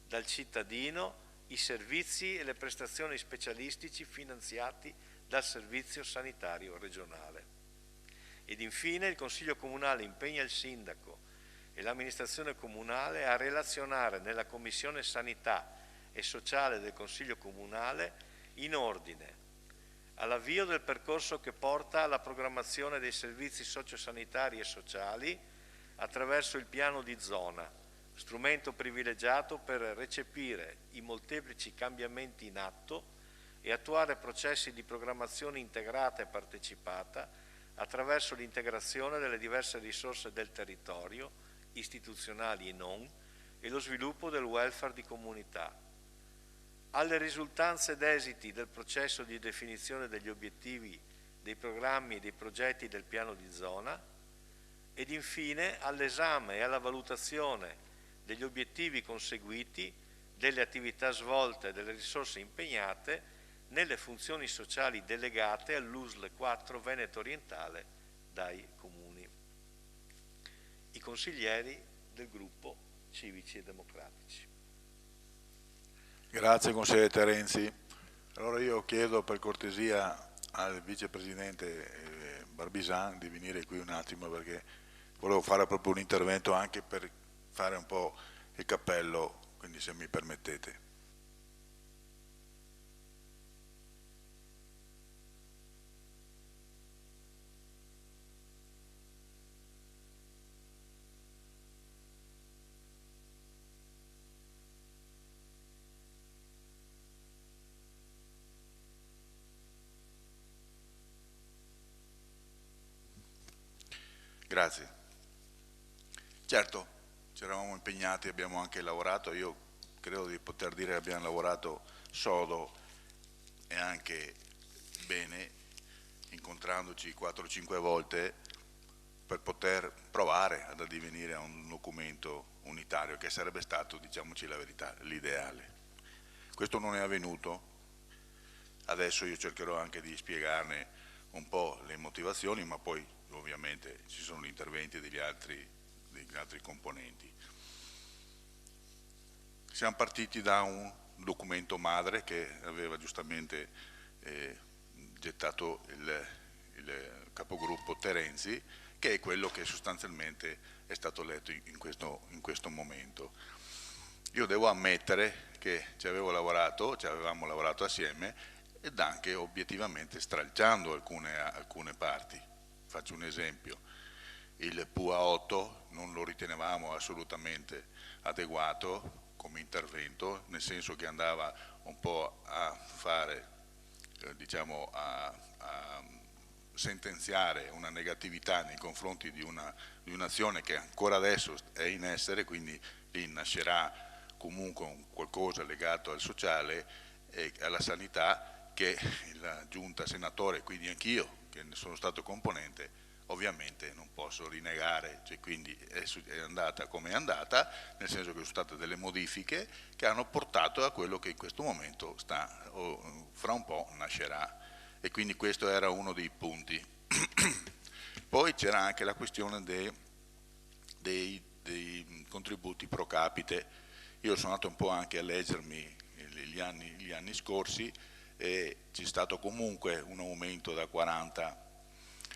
dal cittadino i servizi e le prestazioni specialistici finanziati dal Servizio Sanitario Regionale. Ed infine il Consiglio Comunale impegna il Sindaco e l'amministrazione comunale a relazionare nella Commissione Sanità e Sociale del Consiglio Comunale in ordine all'avvio del percorso che porta alla programmazione dei servizi sociosanitari e sociali attraverso il piano di zona, strumento privilegiato per recepire i molteplici cambiamenti in atto e attuare processi di programmazione integrata e partecipata attraverso l'integrazione delle diverse risorse del territorio, istituzionali e non, e lo sviluppo del welfare di comunità. Alle risultanze ed esiti del processo di definizione degli obiettivi, dei programmi e dei progetti del piano di zona, ed infine all'esame e alla valutazione degli obiettivi conseguiti, delle attività svolte e delle risorse impegnate nelle funzioni sociali delegate all'USL 4 Veneto Orientale dai comuni. I consiglieri del gruppo Civici e Democratici. Grazie consigliere Terenzi. Allora io chiedo per cortesia al vicepresidente Barbisan di venire qui un attimo, perché volevo fare proprio un intervento anche per fare un po' il cappello, quindi se mi permettete. Grazie. Certo, ci eravamo impegnati, abbiamo anche lavorato, io credo di poter dire che abbiamo lavorato sodo e anche bene, incontrandoci 4-5 volte per poter provare ad addivenire a un documento unitario che sarebbe stato, diciamoci la verità, l'ideale. Questo non è avvenuto, adesso io cercherò anche di spiegarne un po' le motivazioni, ma poi ovviamente ci sono gli interventi degli altri componenti. Siamo partiti da un documento madre che aveva giustamente gettato il capogruppo Terenzi, che è quello che sostanzialmente è stato letto in questo momento. Io devo ammettere che ci avevamo lavorato assieme ed anche obiettivamente stralciando alcune parti. Faccio un esempio, il PUA 8 non lo ritenevamo assolutamente adeguato come intervento, nel senso che andava un po' a fare, diciamo, a sentenziare una negatività nei confronti di un'azione che ancora adesso è in essere, quindi lì nascerà comunque un qualcosa legato al sociale e alla sanità che la giunta senatore, quindi anch'io che ne sono stato componente, ovviamente non posso rinegare, cioè quindi è andata come è andata, nel senso che sono state delle modifiche che hanno portato a quello che in questo momento fra un po' nascerà, e quindi questo era uno dei punti. Poi c'era anche la questione dei contributi pro capite. Io sono andato un po' anche a leggermi gli anni scorsi, e c'è stato comunque un aumento da 40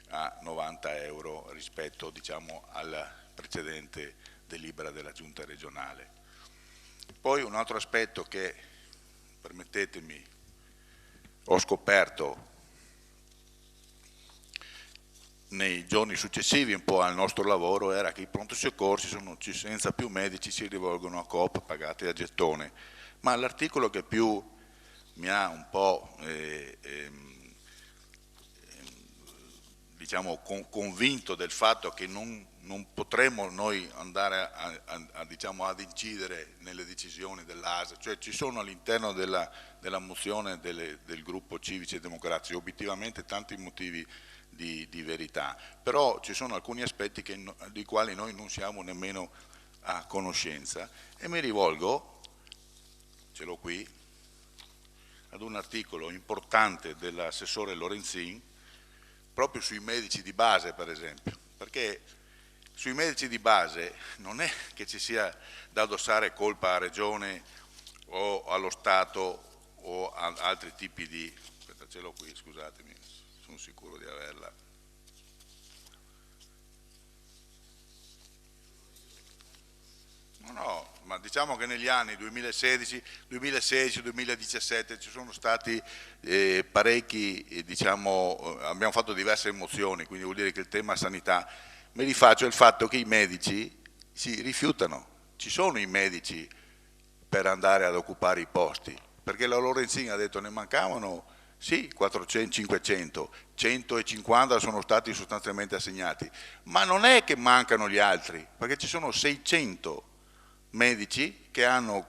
a 90 euro rispetto, diciamo, alla precedente delibera della giunta regionale. Poi un altro aspetto che, permettetemi, ho scoperto nei giorni successivi un po' al nostro lavoro era che i pronto soccorsi senza più medici si rivolgono a Coop pagati a gettone, ma l'articolo che più mi ha un po' diciamo, convinto del fatto che non potremo noi andare diciamo, ad incidere nelle decisioni dell'ASL, cioè ci sono all'interno della mozione del gruppo Civici e Democratici obiettivamente tanti motivi di verità, però ci sono alcuni aspetti di quali noi non siamo nemmeno a conoscenza, e mi rivolgo, ce l'ho qui, ad un articolo importante dell'assessore Lorenzin proprio sui medici di base, per esempio, perché sui medici di base non è che ci sia da addossare colpa a Regione o allo Stato o a altri tipi di... Aspetta, ce l'ho qui, scusatemi, sono sicuro di averla. No, ma diciamo che negli anni 2016, 2017 ci sono stati parecchi, diciamo, abbiamo fatto diverse mozioni, quindi vuol dire che il tema sanità, mi rifaccio il fatto che i medici si rifiutano, ci sono i medici per andare ad occupare i posti, perché la Lorenzin ha detto ne mancavano, sì, 400, 500, 150 sono stati sostanzialmente assegnati, ma non è che mancano gli altri, perché ci sono 600 medici che hanno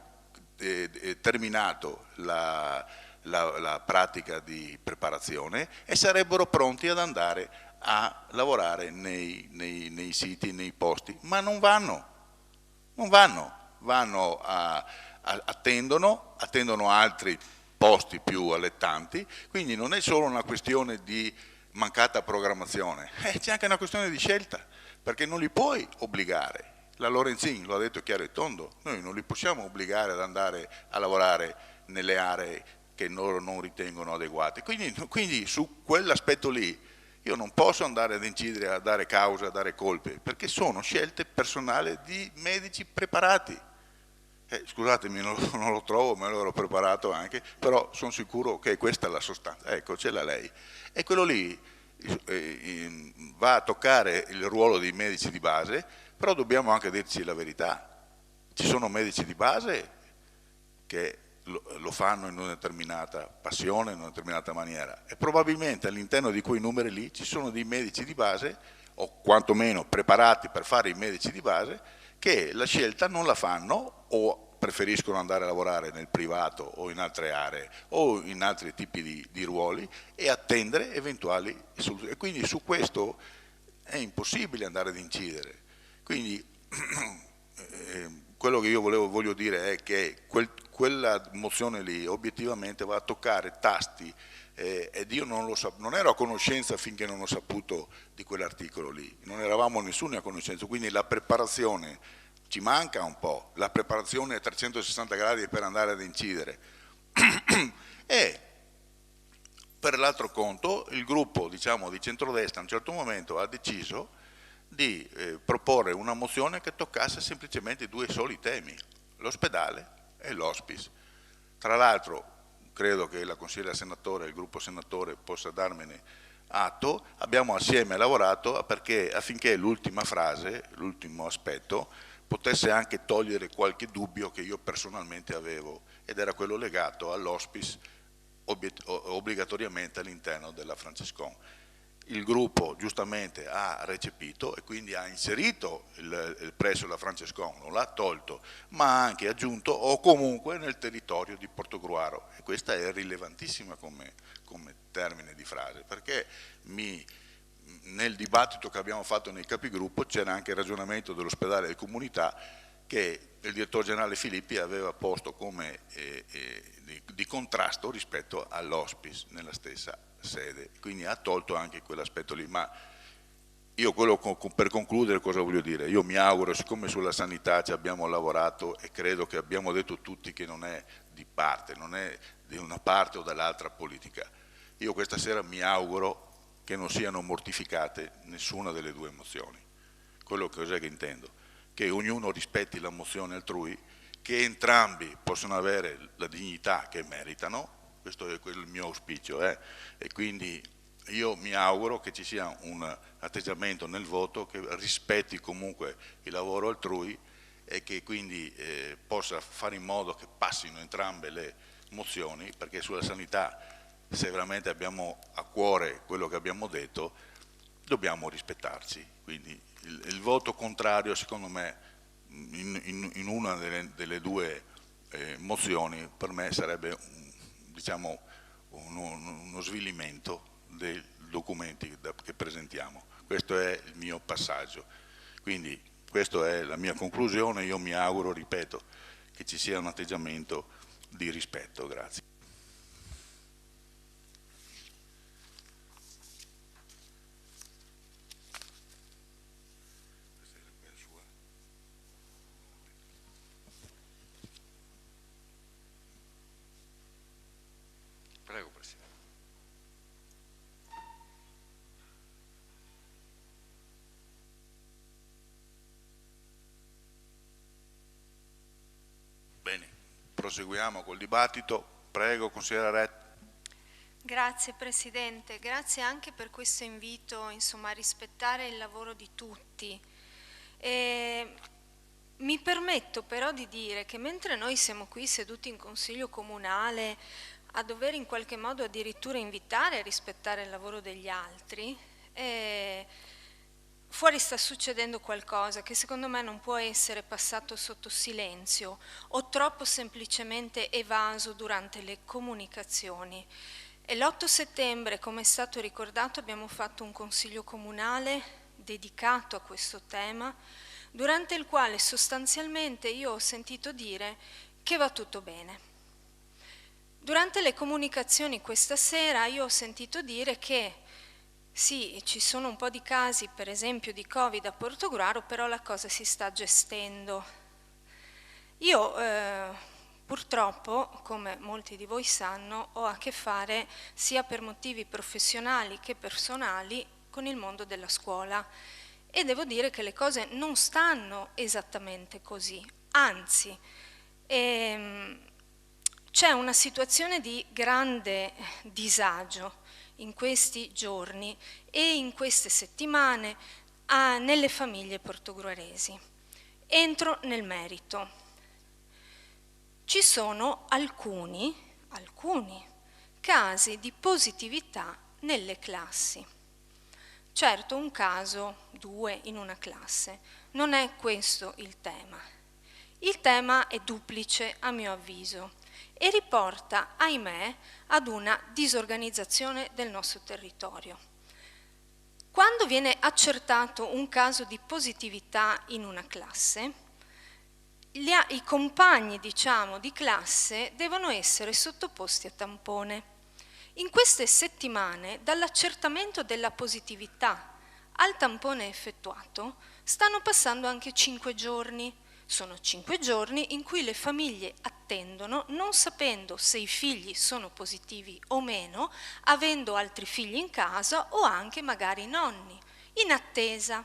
terminato la pratica di preparazione e sarebbero pronti ad andare a lavorare nei siti, nei posti, ma non vanno, attendono altri posti più allettanti, quindi non è solo una questione di mancata programmazione, c'è anche una questione di scelta, perché non li puoi obbligare. La Lorenzin lo ha detto chiaro e tondo, noi non li possiamo obbligare ad andare a lavorare nelle aree che loro non ritengono adeguate. Quindi su quell'aspetto lì io non posso andare ad incidere, a dare cause, a dare colpe, perché sono scelte personali di medici preparati. Scusatemi, non lo trovo, me l'ero preparato anche, però sono sicuro che questa è la sostanza. Ecco, ce l'ha lei. E quello lì va a toccare il ruolo dei medici di base, però dobbiamo anche dirci la verità. Ci sono medici di base che lo fanno in una determinata passione, in una determinata maniera, e probabilmente all'interno di quei numeri lì ci sono dei medici di base, o quantomeno preparati per fare i medici di base, che la scelta non la fanno o preferiscono andare a lavorare nel privato o in altre aree o in altri tipi di ruoli e attendere eventuali soluzioni. E quindi su questo è impossibile andare ad incidere. Quindi quello che io voglio dire è che quella mozione lì obiettivamente va a toccare tasti ed io non ero a conoscenza finché non ho saputo di quell'articolo lì, non eravamo nessuno a conoscenza, quindi la preparazione ci manca un po', la preparazione a 360 gradi per andare ad incidere. E per l'altro conto il gruppo, diciamo, di centrodestra a un certo momento ha deciso di proporre una mozione che toccasse semplicemente due soli temi, l'ospedale e l'hospice. Tra l'altro credo che la consigliera senatore e il gruppo senatore possa darmene atto, abbiamo assieme lavorato affinché l'ultima frase, l'ultimo aspetto, potesse anche togliere qualche dubbio che io personalmente avevo, ed era quello legato all'hospice obbligatoriamente all'interno della Francescon. Il gruppo giustamente ha recepito e quindi ha inserito presso la Francescon, non l'ha tolto, ma ha anche aggiunto o comunque nel territorio di Portogruaro. E questa è rilevantissima come termine di frase, perché nel dibattito che abbiamo fatto nei capigruppo c'era anche il ragionamento dell'ospedale di comunità che il direttore generale Filippi aveva posto come di contrasto rispetto all'hospice nella stessa sede, quindi ha tolto anche quell'aspetto lì. Ma io per concludere cosa voglio dire? Io mi auguro, siccome sulla sanità ci abbiamo lavorato e credo che abbiamo detto tutti che non è di parte, non è di una parte o dall'altra politica, io questa sera mi auguro che non siano mortificate nessuna delle due mozioni. Quello che intendo? Che ognuno rispetti la mozione altrui, che entrambi possano avere la dignità che meritano, questo è il mio auspicio, e quindi io mi auguro che ci sia un atteggiamento nel voto che rispetti comunque il lavoro altrui e che quindi possa fare in modo che passino entrambe le mozioni, perché sulla sanità, se veramente abbiamo a cuore quello che abbiamo detto, dobbiamo rispettarci. Quindi il voto contrario, secondo me, in una delle due mozioni, per me sarebbe diciamo, uno svilimento dei documenti che presentiamo. Questo è il mio passaggio. Quindi questa è la mia conclusione. Io mi auguro, ripeto, che ci sia un atteggiamento di rispetto. Grazie. Prego, Presidente. Bene, proseguiamo col dibattito. Prego, consigliera Rett. Grazie Presidente, grazie anche per questo invito, insomma, a rispettare il lavoro di tutti. Mi permetto però di dire che mentre noi siamo qui seduti in Consiglio Comunale a dover in qualche modo addirittura invitare a rispettare il lavoro degli altri, fuori sta succedendo qualcosa che secondo me non può essere passato sotto silenzio o troppo semplicemente evaso durante le comunicazioni. E l'8 settembre, come è stato ricordato, abbiamo fatto un Consiglio Comunale dedicato a questo tema, durante il quale sostanzialmente io ho sentito dire che va tutto bene. Durante le comunicazioni questa sera io ho sentito dire che sì, ci sono un po' di casi, per esempio, di Covid a Portogruaro, però la cosa si sta gestendo. Io Purtroppo, come molti di voi sanno, ho a che fare sia per motivi professionali che personali con il mondo della scuola e devo dire che le cose non stanno esattamente così, anzi c'è una situazione di grande disagio in questi giorni e in queste settimane nelle famiglie portogruaresi. Entro nel merito. Ci sono alcuni casi di positività nelle classi. Certo, un caso, 2 in una classe, non è questo il tema. Il tema è duplice, a mio avviso, e riporta, ahimè, ad una disorganizzazione del nostro territorio. Quando viene accertato un caso di positività in una classe, i compagni, diciamo, di classe devono essere sottoposti a tampone. In queste settimane, dall'accertamento della positività al tampone effettuato, stanno passando anche 5 giorni. Sono 5 giorni in cui le famiglie attendono, non sapendo se i figli sono positivi o meno, avendo altri figli in casa o anche magari nonni, in attesa.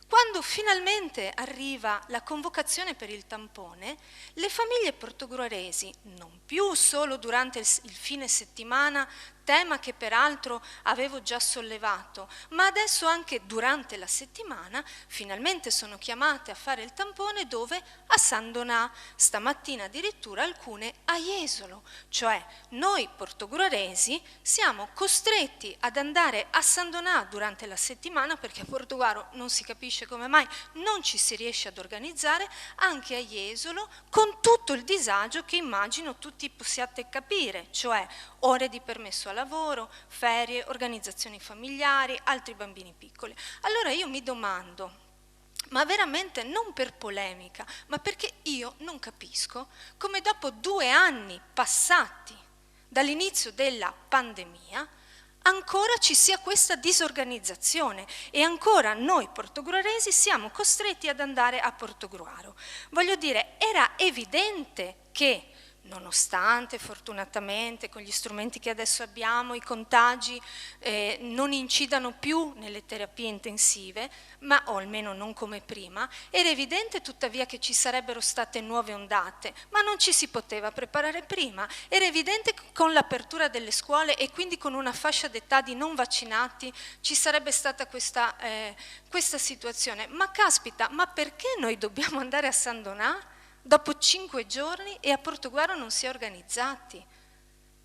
Quando finalmente arriva la convocazione per il tampone, le famiglie portogruaresi, non più solo durante il fine settimana, tema che peraltro avevo già sollevato, ma adesso anche durante la settimana, finalmente sono chiamate a fare il tampone dove? A San Donà, stamattina addirittura alcune a Jesolo, cioè noi portogruaresi siamo costretti ad andare a San Donà durante la settimana perché a Portogruaro non si capisce come mai non ci si riesce ad organizzare, anche a Jesolo, con tutto il disagio che immagino tutti possiate capire, cioè ore di permesso al lavoro, ferie, organizzazioni familiari, altri bambini piccoli. Allora io mi domando, ma veramente non per polemica, ma perché io non capisco come dopo 2 anni passati dall'inizio della pandemia ancora ci sia questa disorganizzazione e ancora noi portogruaresi siamo costretti ad andare a Portogruaro. Voglio dire, era evidente che nonostante fortunatamente con gli strumenti che adesso abbiamo i contagi non incidano più nelle terapie intensive, ma o almeno non come prima, era evidente tuttavia che ci sarebbero state nuove ondate, ma non ci si poteva preparare prima, era evidente che con l'apertura delle scuole e quindi con una fascia d'età di non vaccinati ci sarebbe stata questa situazione, ma caspita, ma perché noi dobbiamo andare a San Donà? Dopo 5 giorni e a Portogruaro non si è organizzati.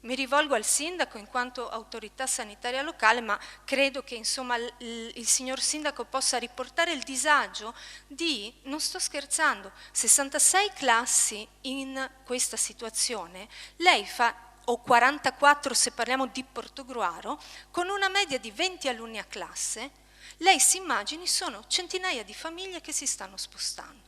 Mi rivolgo al sindaco in quanto autorità sanitaria locale, ma credo che insomma il signor sindaco possa riportare il disagio di, non sto scherzando, 66 classi in questa situazione, lei fa, o 44 se parliamo di Portogruaro, con una media di 20 alunni a classe, lei si immagini sono centinaia di famiglie che si stanno spostando.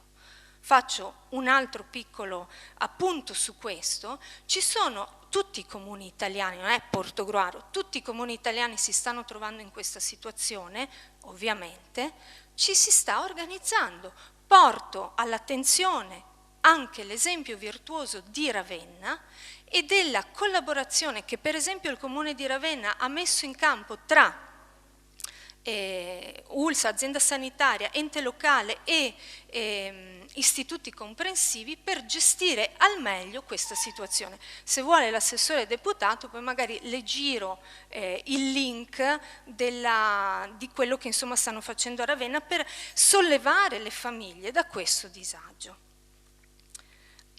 Faccio un altro piccolo appunto su questo, ci sono tutti i comuni italiani, non è Portogruaro, tutti i comuni italiani si stanno trovando in questa situazione, ovviamente, ci si sta organizzando. Porto all'attenzione anche l'esempio virtuoso di Ravenna e della collaborazione che per esempio il comune di Ravenna ha messo in campo tra ULSS, azienda sanitaria, ente locale e istituti comprensivi per gestire al meglio questa situazione. Se vuole l'assessore deputato poi magari le giro il link di quello che insomma stanno facendo a Ravenna per sollevare le famiglie da questo disagio.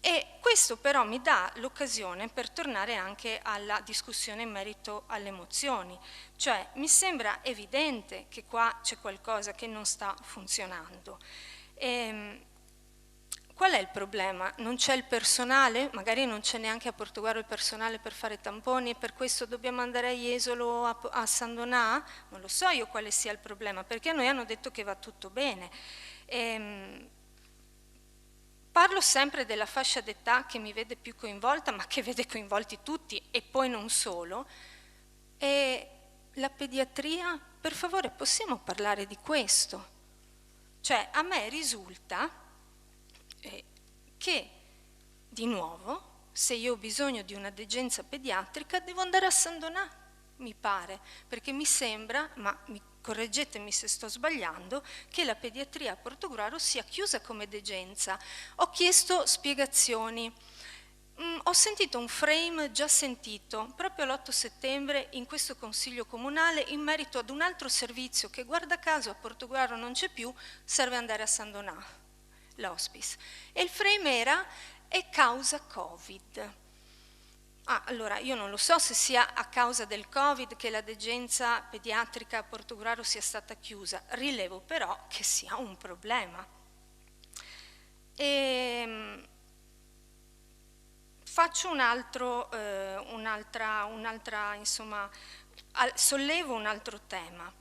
E questo però mi dà l'occasione per tornare anche alla discussione in merito alle mozioni, cioè mi sembra evidente che qua c'è qualcosa che non sta funzionando. Qual è il problema? Non c'è il personale? Magari non c'è neanche a Portogruaro il personale per fare tamponi e per questo dobbiamo andare a Jesolo, a San Donà? Non lo so io quale sia il problema, perché a noi hanno detto che va tutto bene. Parlo sempre della fascia d'età che mi vede più coinvolta, ma che vede coinvolti tutti e poi non solo. E la pediatria, per favore, possiamo parlare di questo? Cioè, a me risulta che, di nuovo, se io ho bisogno di una degenza pediatrica devo andare a San Donà, mi pare, perché mi sembra, ma correggetemi se sto sbagliando, che la pediatria a Portogruaro sia chiusa come degenza. Ho chiesto spiegazioni. Ho sentito un frame già sentito proprio l'8 settembre in questo Consiglio Comunale in merito ad un altro servizio che guarda caso a Portogruaro non c'è più, serve andare a San Donà, l'hospice. E il frame era: è causa Covid. Allora, io non lo so se sia a causa del Covid che la degenza pediatrica a Portogruaro sia stata chiusa, rilevo però che sia un problema. Faccio sollevo un altro tema.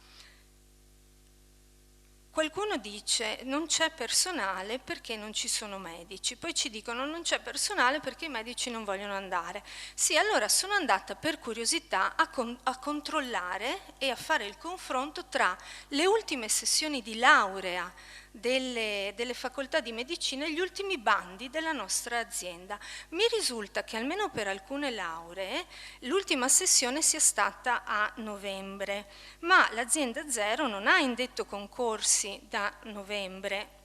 Qualcuno dice non c'è personale perché non ci sono medici, poi ci dicono non c'è personale perché i medici non vogliono andare. Sì, allora sono andata per curiosità a controllare e a fare il confronto tra le ultime sessioni di laurea delle facoltà di medicina e gli ultimi bandi della nostra azienda. Mi risulta che almeno per alcune lauree l'ultima sessione sia stata a novembre, ma l'azienda Zero non ha indetto concorsi da novembre,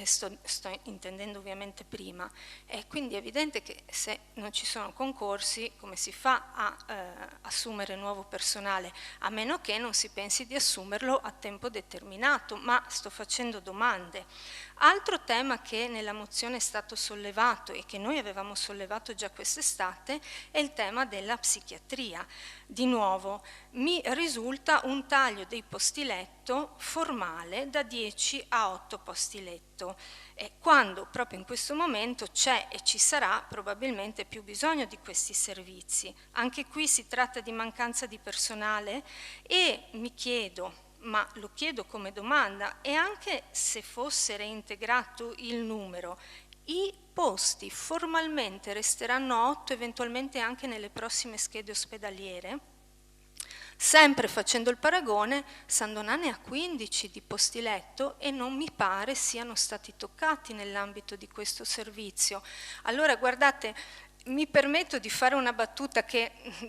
sto intendendo ovviamente prima, e quindi è evidente che se non ci sono concorsi come si fa a assumere nuovo personale, a meno che non si pensi di assumerlo a tempo determinato, ma sto facendo domande. Altro tema che nella mozione è stato sollevato e che noi avevamo sollevato già quest'estate è il tema della psichiatria. Di nuovo, mi risulta un taglio dei posti letto formale da 10 a 8 posti letto, quando proprio in questo momento c'è e ci sarà probabilmente più bisogno di questi servizi. Anche qui si tratta di mancanza di personale e mi chiedo, ma lo chiedo come domanda, e anche se fosse reintegrato il numero, i posti formalmente resteranno 8, eventualmente anche nelle prossime schede ospedaliere? Sempre facendo il paragone, San Donà ne ha 15 di posti letto e non mi pare siano stati toccati nell'ambito di questo servizio. Allora, guardate, mi permetto di fare una battuta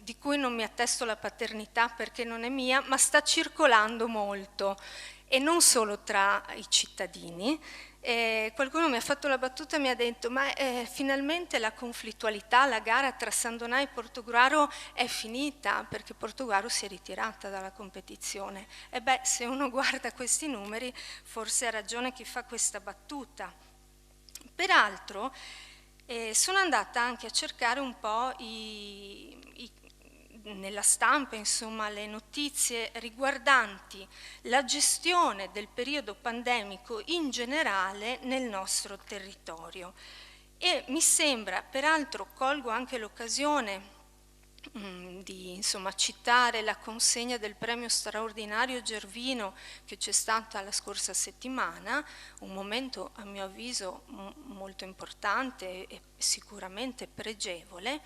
di cui non mi attesto la paternità perché non è mia, ma sta circolando molto, e non solo tra i cittadini. Qualcuno mi ha fatto la battuta e mi ha detto: ma finalmente la conflittualità, la gara tra San Donà e Portogruaro è finita perché Portogruaro si è ritirata dalla competizione. E beh, se uno guarda questi numeri forse ha ragione chi fa questa battuta. Peraltro sono andata anche a cercare un po' nella stampa, insomma, le notizie riguardanti la gestione del periodo pandemico in generale nel nostro territorio. E mi sembra, peraltro colgo anche l'occasione di citare la consegna del premio straordinario Gervino che c'è stata la scorsa settimana, un momento a mio avviso molto importante e sicuramente pregevole.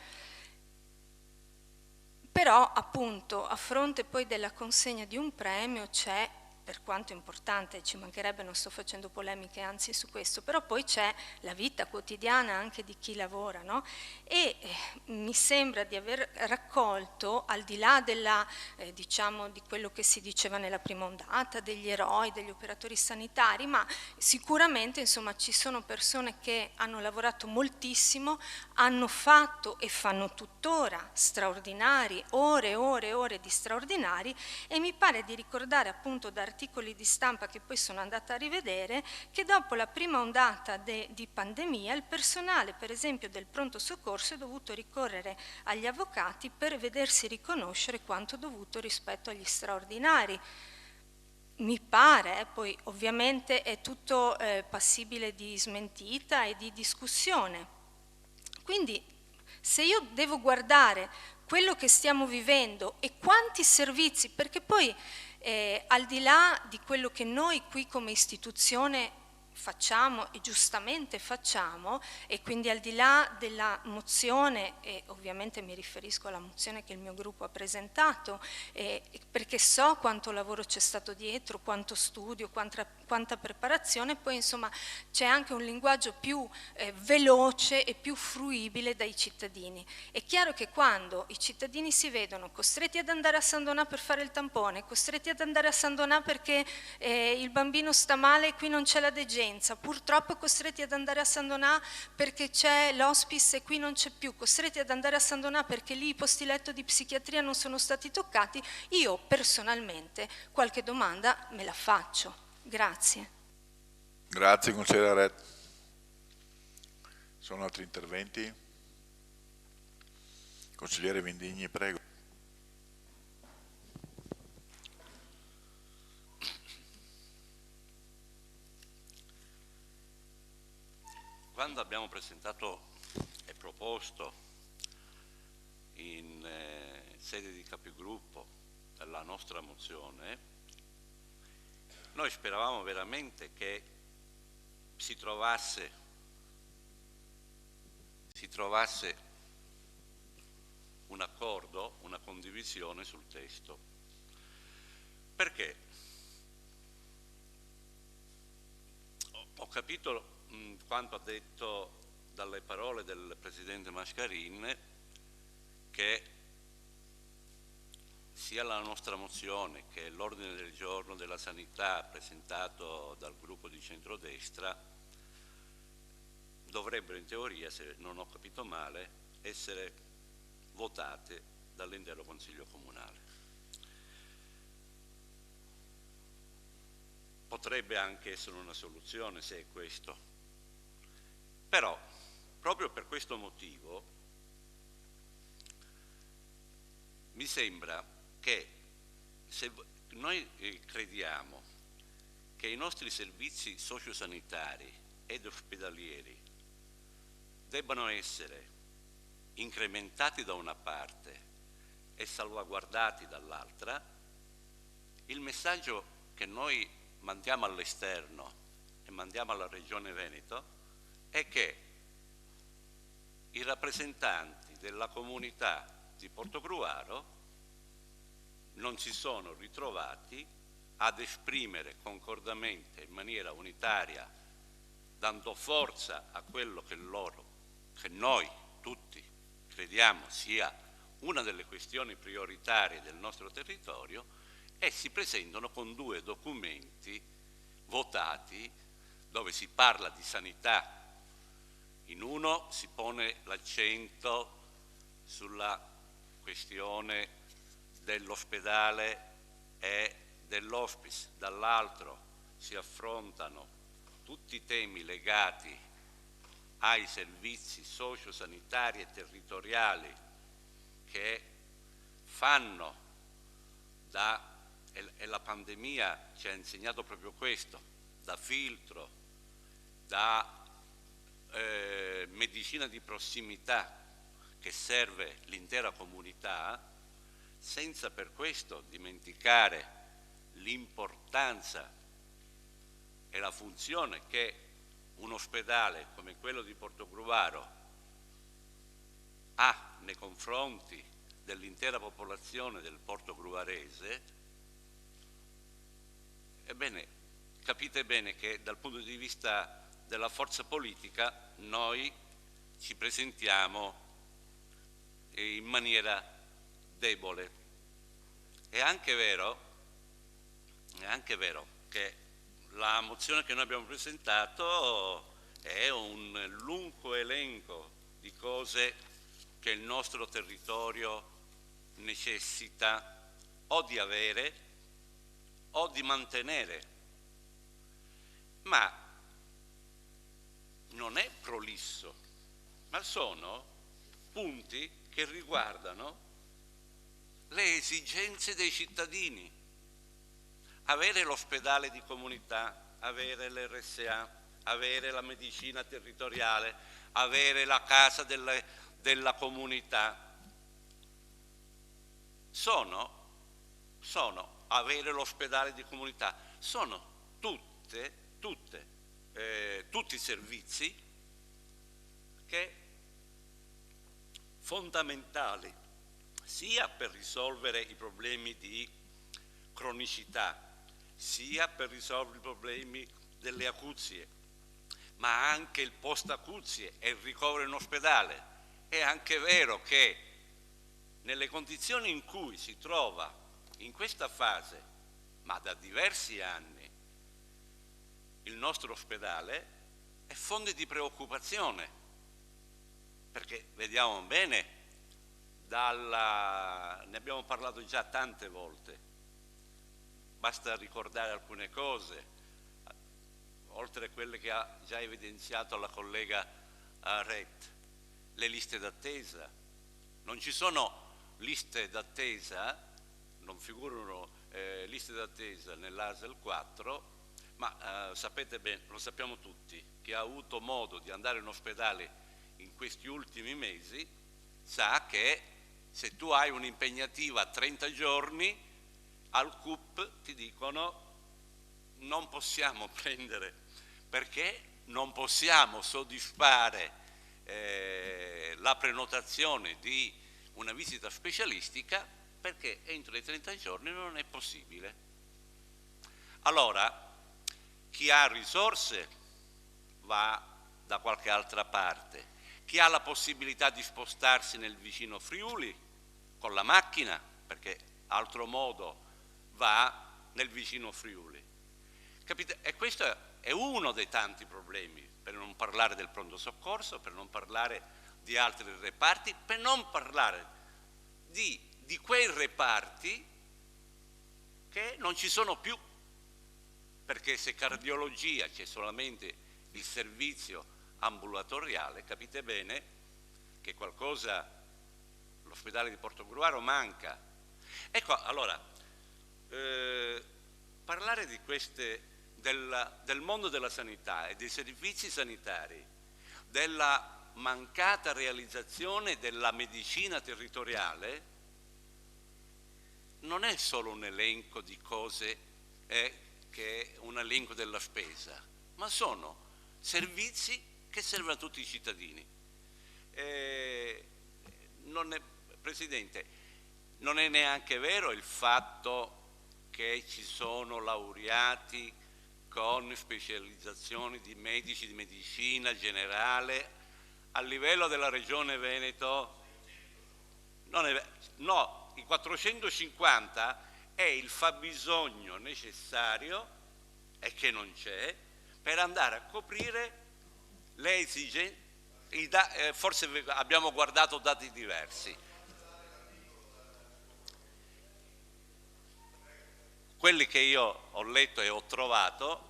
Però appunto a fronte poi della consegna di un premio c'è, per quanto importante, ci mancherebbe, non sto facendo polemiche anzi su questo, però poi c'è la vita quotidiana anche di chi lavora, no? E mi sembra di aver raccolto, al di là diciamo di quello che si diceva nella prima ondata, degli eroi, degli operatori sanitari, ma sicuramente insomma ci sono persone che hanno lavorato moltissimo, hanno fatto e fanno tuttora straordinari, ore e ore e ore di straordinari, e mi pare di ricordare appunto da articoli di stampa che poi sono andata a rivedere che dopo la prima ondata di pandemia il personale per esempio del pronto soccorso è dovuto ricorrere agli avvocati per vedersi riconoscere quanto dovuto rispetto agli straordinari. Mi pare, poi ovviamente è tutto passibile di smentita e di discussione. Quindi se io devo guardare quello che stiamo vivendo e quanti servizi, perché poi al di là di quello che noi qui come istituzione facciamo e giustamente facciamo, e quindi al di là della mozione, e ovviamente mi riferisco alla mozione che il mio gruppo ha presentato, perché so quanto lavoro c'è stato dietro, quanto studio, quanta preparazione, poi insomma c'è anche un linguaggio più veloce e più fruibile dai cittadini. È chiaro che quando i cittadini si vedono costretti ad andare a San Donà per fare il tampone, costretti ad andare a San Donà perché il bambino sta male e qui non c'è la degenza, purtroppo costretti ad andare a San Donà perché c'è l'hospice e qui non c'è più, costretti ad andare a San Donà perché lì i posti letto di psichiatria non sono stati toccati, io personalmente qualche domanda me la faccio. Grazie. Grazie consigliere Ret. Sono altri interventi? Consigliere Vindigni, prego. Quando abbiamo presentato e proposto in sede di capigruppo la nostra mozione, noi speravamo veramente che si trovasse un accordo, una condivisione sul testo. Perché? Ho capito quanto ha detto dalle parole del Presidente Mascarin, che sia la nostra mozione che l'ordine del giorno della sanità presentato dal gruppo di centrodestra dovrebbero in teoria, se non ho capito male, essere votate dall'intero Consiglio Comunale. Potrebbe anche essere una soluzione se è questo. Però, proprio per questo motivo, mi sembra che se noi crediamo che i nostri servizi sociosanitari ed ospedalieri debbano essere incrementati da una parte e salvaguardati dall'altra, il messaggio che noi mandiamo all'esterno e mandiamo alla Regione Veneto è che i rappresentanti della comunità di Portogruaro non si sono ritrovati ad esprimere concordamente in maniera unitaria, dando forza a quello che noi tutti crediamo sia una delle questioni prioritarie del nostro territorio, e si presentano con due documenti votati dove si parla di sanità. In uno si pone l'accento sulla questione dell'ospedale e dell'hospice, dall'altro si affrontano tutti i temi legati ai servizi sociosanitari e territoriali che fanno e la pandemia ci ha insegnato proprio questo, da filtro, da medicina di prossimità che serve l'intera comunità, senza per questo dimenticare l'importanza e la funzione che un ospedale come quello di Portogruaro ha nei confronti dell'intera popolazione del portogruarese. Ebbene, capite bene che dal punto di vista della forza politica noi ci presentiamo in maniera debole. È anche vero che la mozione che noi abbiamo presentato è un lungo elenco di cose che il nostro territorio necessita o di avere o di mantenere, ma non è prolisso, ma sono punti che riguardano le esigenze dei cittadini. Avere l'ospedale di comunità, avere l'RSA, avere la medicina territoriale, avere la casa della comunità, avere l'ospedale di comunità, sono tutte tutti i servizi che fondamentali sia per risolvere i problemi di cronicità, sia per risolvere i problemi delle acuzie, ma anche il post-acuzie e il ricovero in ospedale. È anche vero che nelle condizioni in cui si trova in questa fase, ma da diversi anni, il nostro ospedale è fonte di preoccupazione, perché vediamo bene, ne abbiamo parlato già tante volte, basta ricordare alcune cose, oltre a quelle che ha già evidenziato la collega Ret, le liste d'attesa. Non ci sono liste d'attesa, non figurano liste d'attesa nell'ASL 4, ma sapete bene, lo sappiamo tutti, chi ha avuto modo di andare in ospedale in questi ultimi mesi sa che se tu hai un'impegnativa a 30 giorni, al CUP ti dicono non possiamo prendere, perché non possiamo soddisfare la prenotazione di una visita specialistica, perché entro i 30 giorni non è possibile. Allora, chi ha risorse va da qualche altra parte, chi ha la possibilità di spostarsi nel vicino Friuli con la macchina, perché altro modo va nel vicino Friuli. Capite? E questo è uno dei tanti problemi, per non parlare del pronto soccorso, per non parlare di altri reparti, per non parlare di quei reparti che non ci sono più, perché se cardiologia c'è solamente il servizio ambulatoriale, capite bene che qualcosa l'ospedale di Portogruaro manca. Ecco, allora, parlare di del mondo della sanità e dei servizi sanitari, della mancata realizzazione della medicina territoriale, non è solo un elenco di cose che è un elenco della spesa, ma sono servizi che servono a tutti i cittadini. Presidente, non è neanche vero il fatto che ci sono laureati con specializzazioni di medici di medicina generale a livello della Regione Veneto. No, i 450 è il fabbisogno necessario, e che non c'è, per andare a coprire le esigenze. Forse abbiamo guardato dati diversi. Quelli che io ho letto e ho trovato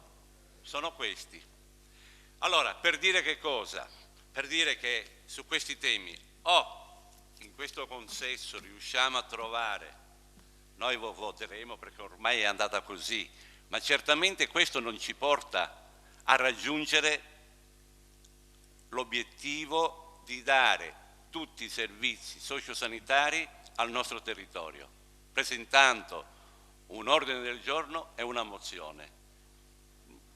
sono questi. Allora, per dire che cosa? Per dire che su questi temi in questo consesso riusciamo a trovare, noi voteremo perché ormai è andata così, ma certamente questo non ci porta a raggiungere l'obiettivo di dare tutti i servizi sociosanitari al nostro territorio, presentando un ordine del giorno e una mozione.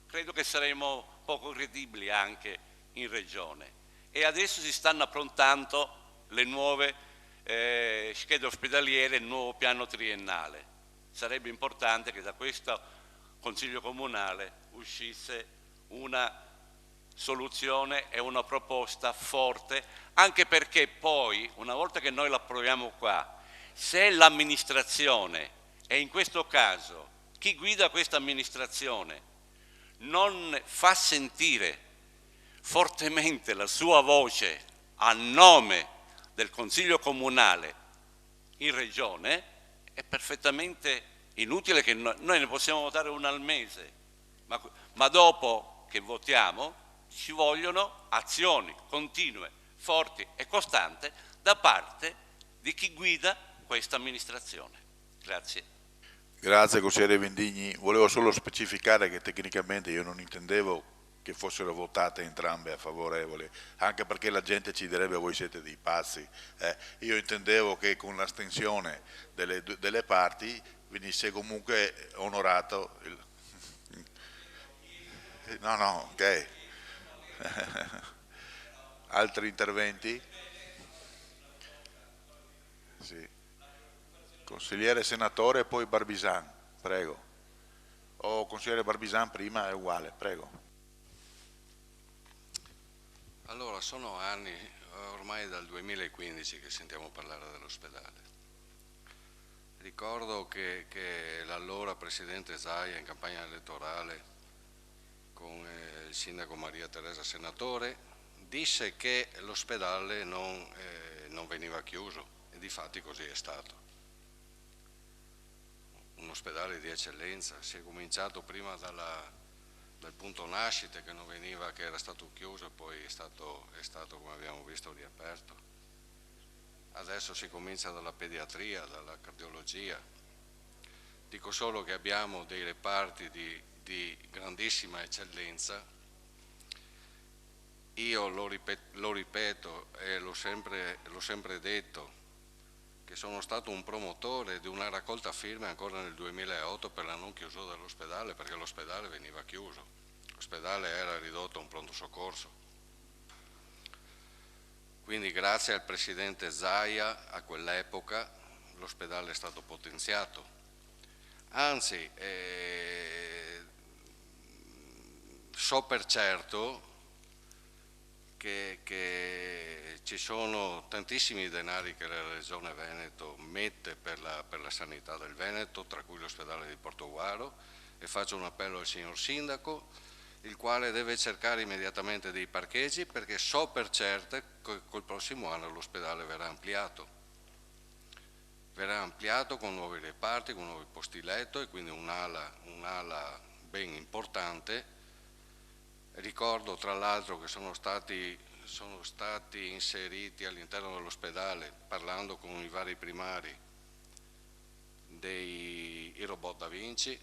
Credo che saremo poco credibili anche in Regione, e adesso si stanno approntando le nuove schede ospedaliere, il nuovo piano triennale. Sarebbe importante che da questo Consiglio Comunale uscisse una soluzione e una proposta forte, anche perché poi, una volta che noi l'approviamo qua, se l'amministrazione, e in questo caso chi guida questa amministrazione, non fa sentire fortemente la sua voce a nome del Consiglio Comunale in Regione, è perfettamente inutile che noi ne possiamo votare una al mese, ma dopo che votiamo ci vogliono azioni continue, forti e costanti da parte di chi guida questa amministrazione. Grazie. Grazie consigliere Vendigni, volevo solo specificare che tecnicamente io non intendevo che fossero votate entrambe a favorevole, anche perché la gente ci direbbe voi siete dei pazzi. Io intendevo che con l'astensione delle parti venisse comunque onorato No, ok. Altri interventi? Sì. Consigliere senatore e poi Barbisan, prego. O consigliere Barbisan prima è uguale, prego. Allora, sono anni, ormai dal 2015 che sentiamo parlare dell'ospedale. Ricordo che l'allora presidente Zaia in campagna elettorale con il sindaco Maria Teresa Senatore disse che l'ospedale non veniva chiuso e difatti così è stato. Un ospedale di eccellenza, si è cominciato prima dal punto nascite che era stato chiuso e poi è stato come abbiamo visto riaperto. Adesso si comincia dalla pediatria, dalla cardiologia. Dico solo che abbiamo dei reparti di grandissima eccellenza. Io lo ripeto e l'ho sempre detto, che sono stato un promotore di una raccolta firme ancora nel 2008 per la non chiusura dell'ospedale, perché l'ospedale veniva chiuso, l'ospedale era ridotto a un pronto soccorso. Quindi grazie al presidente Zaia a quell'epoca l'ospedale è stato potenziato. Anzi, so per certo che ci sono tantissimi denari che la Regione Veneto mette per la sanità del Veneto, tra cui l'ospedale di Portogruaro, e faccio un appello al signor Sindaco, il quale deve cercare immediatamente dei parcheggi, perché so per certo che col prossimo anno l'ospedale verrà ampliato. Verrà ampliato con nuovi reparti, con nuovi posti letto e quindi un'ala ben importante. Ricordo tra l'altro che sono stati inseriti all'interno dell'ospedale, parlando con i vari primari, i robot Da Vinci,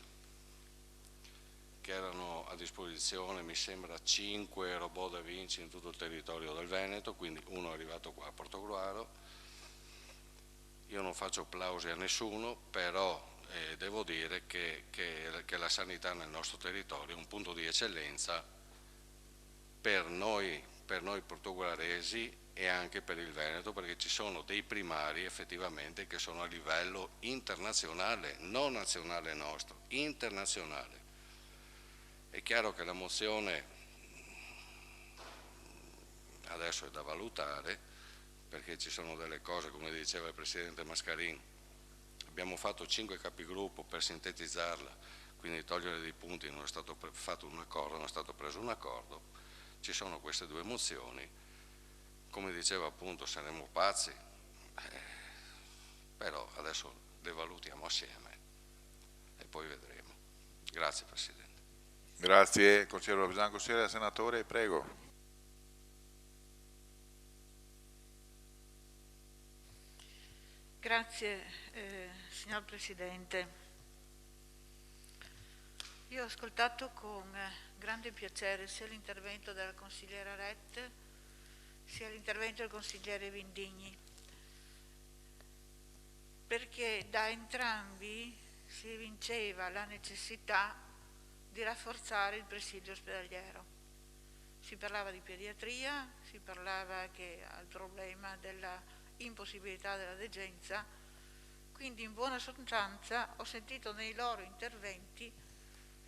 che erano a disposizione, mi sembra 5 robot Da Vinci in tutto il territorio del Veneto, quindi uno è arrivato qua a Portogruaro. Io non faccio applausi a nessuno, però devo dire che la sanità nel nostro territorio è un punto di eccellenza per noi portoguaresi e anche per il Veneto, perché ci sono dei primari effettivamente che sono a livello internazionale, non nazionale nostro, internazionale. È chiaro che la mozione adesso è da valutare, perché ci sono delle cose, come diceva il Presidente Mascarin, abbiamo fatto 5 capigruppo per sintetizzarla, quindi togliere dei punti, non è stato fatto un accordo, non è stato preso un accordo. Ci sono queste 2 mozioni, come diceva appunto saremmo pazzi, però adesso le valutiamo assieme e poi vedremo. Grazie Presidente. Grazie consigliere Barbisan. Consigliere senatore, prego. Grazie signor Presidente. Io ho ascoltato con grande piacere sia l'intervento della consigliera Rett sia l'intervento del consigliere Vindigni, perché da entrambi si evinceva la necessità di rafforzare il presidio ospedaliero. Si parlava di pediatria, si parlava che al problema della impossibilità della degenza, quindi in buona sostanza ho sentito nei loro interventi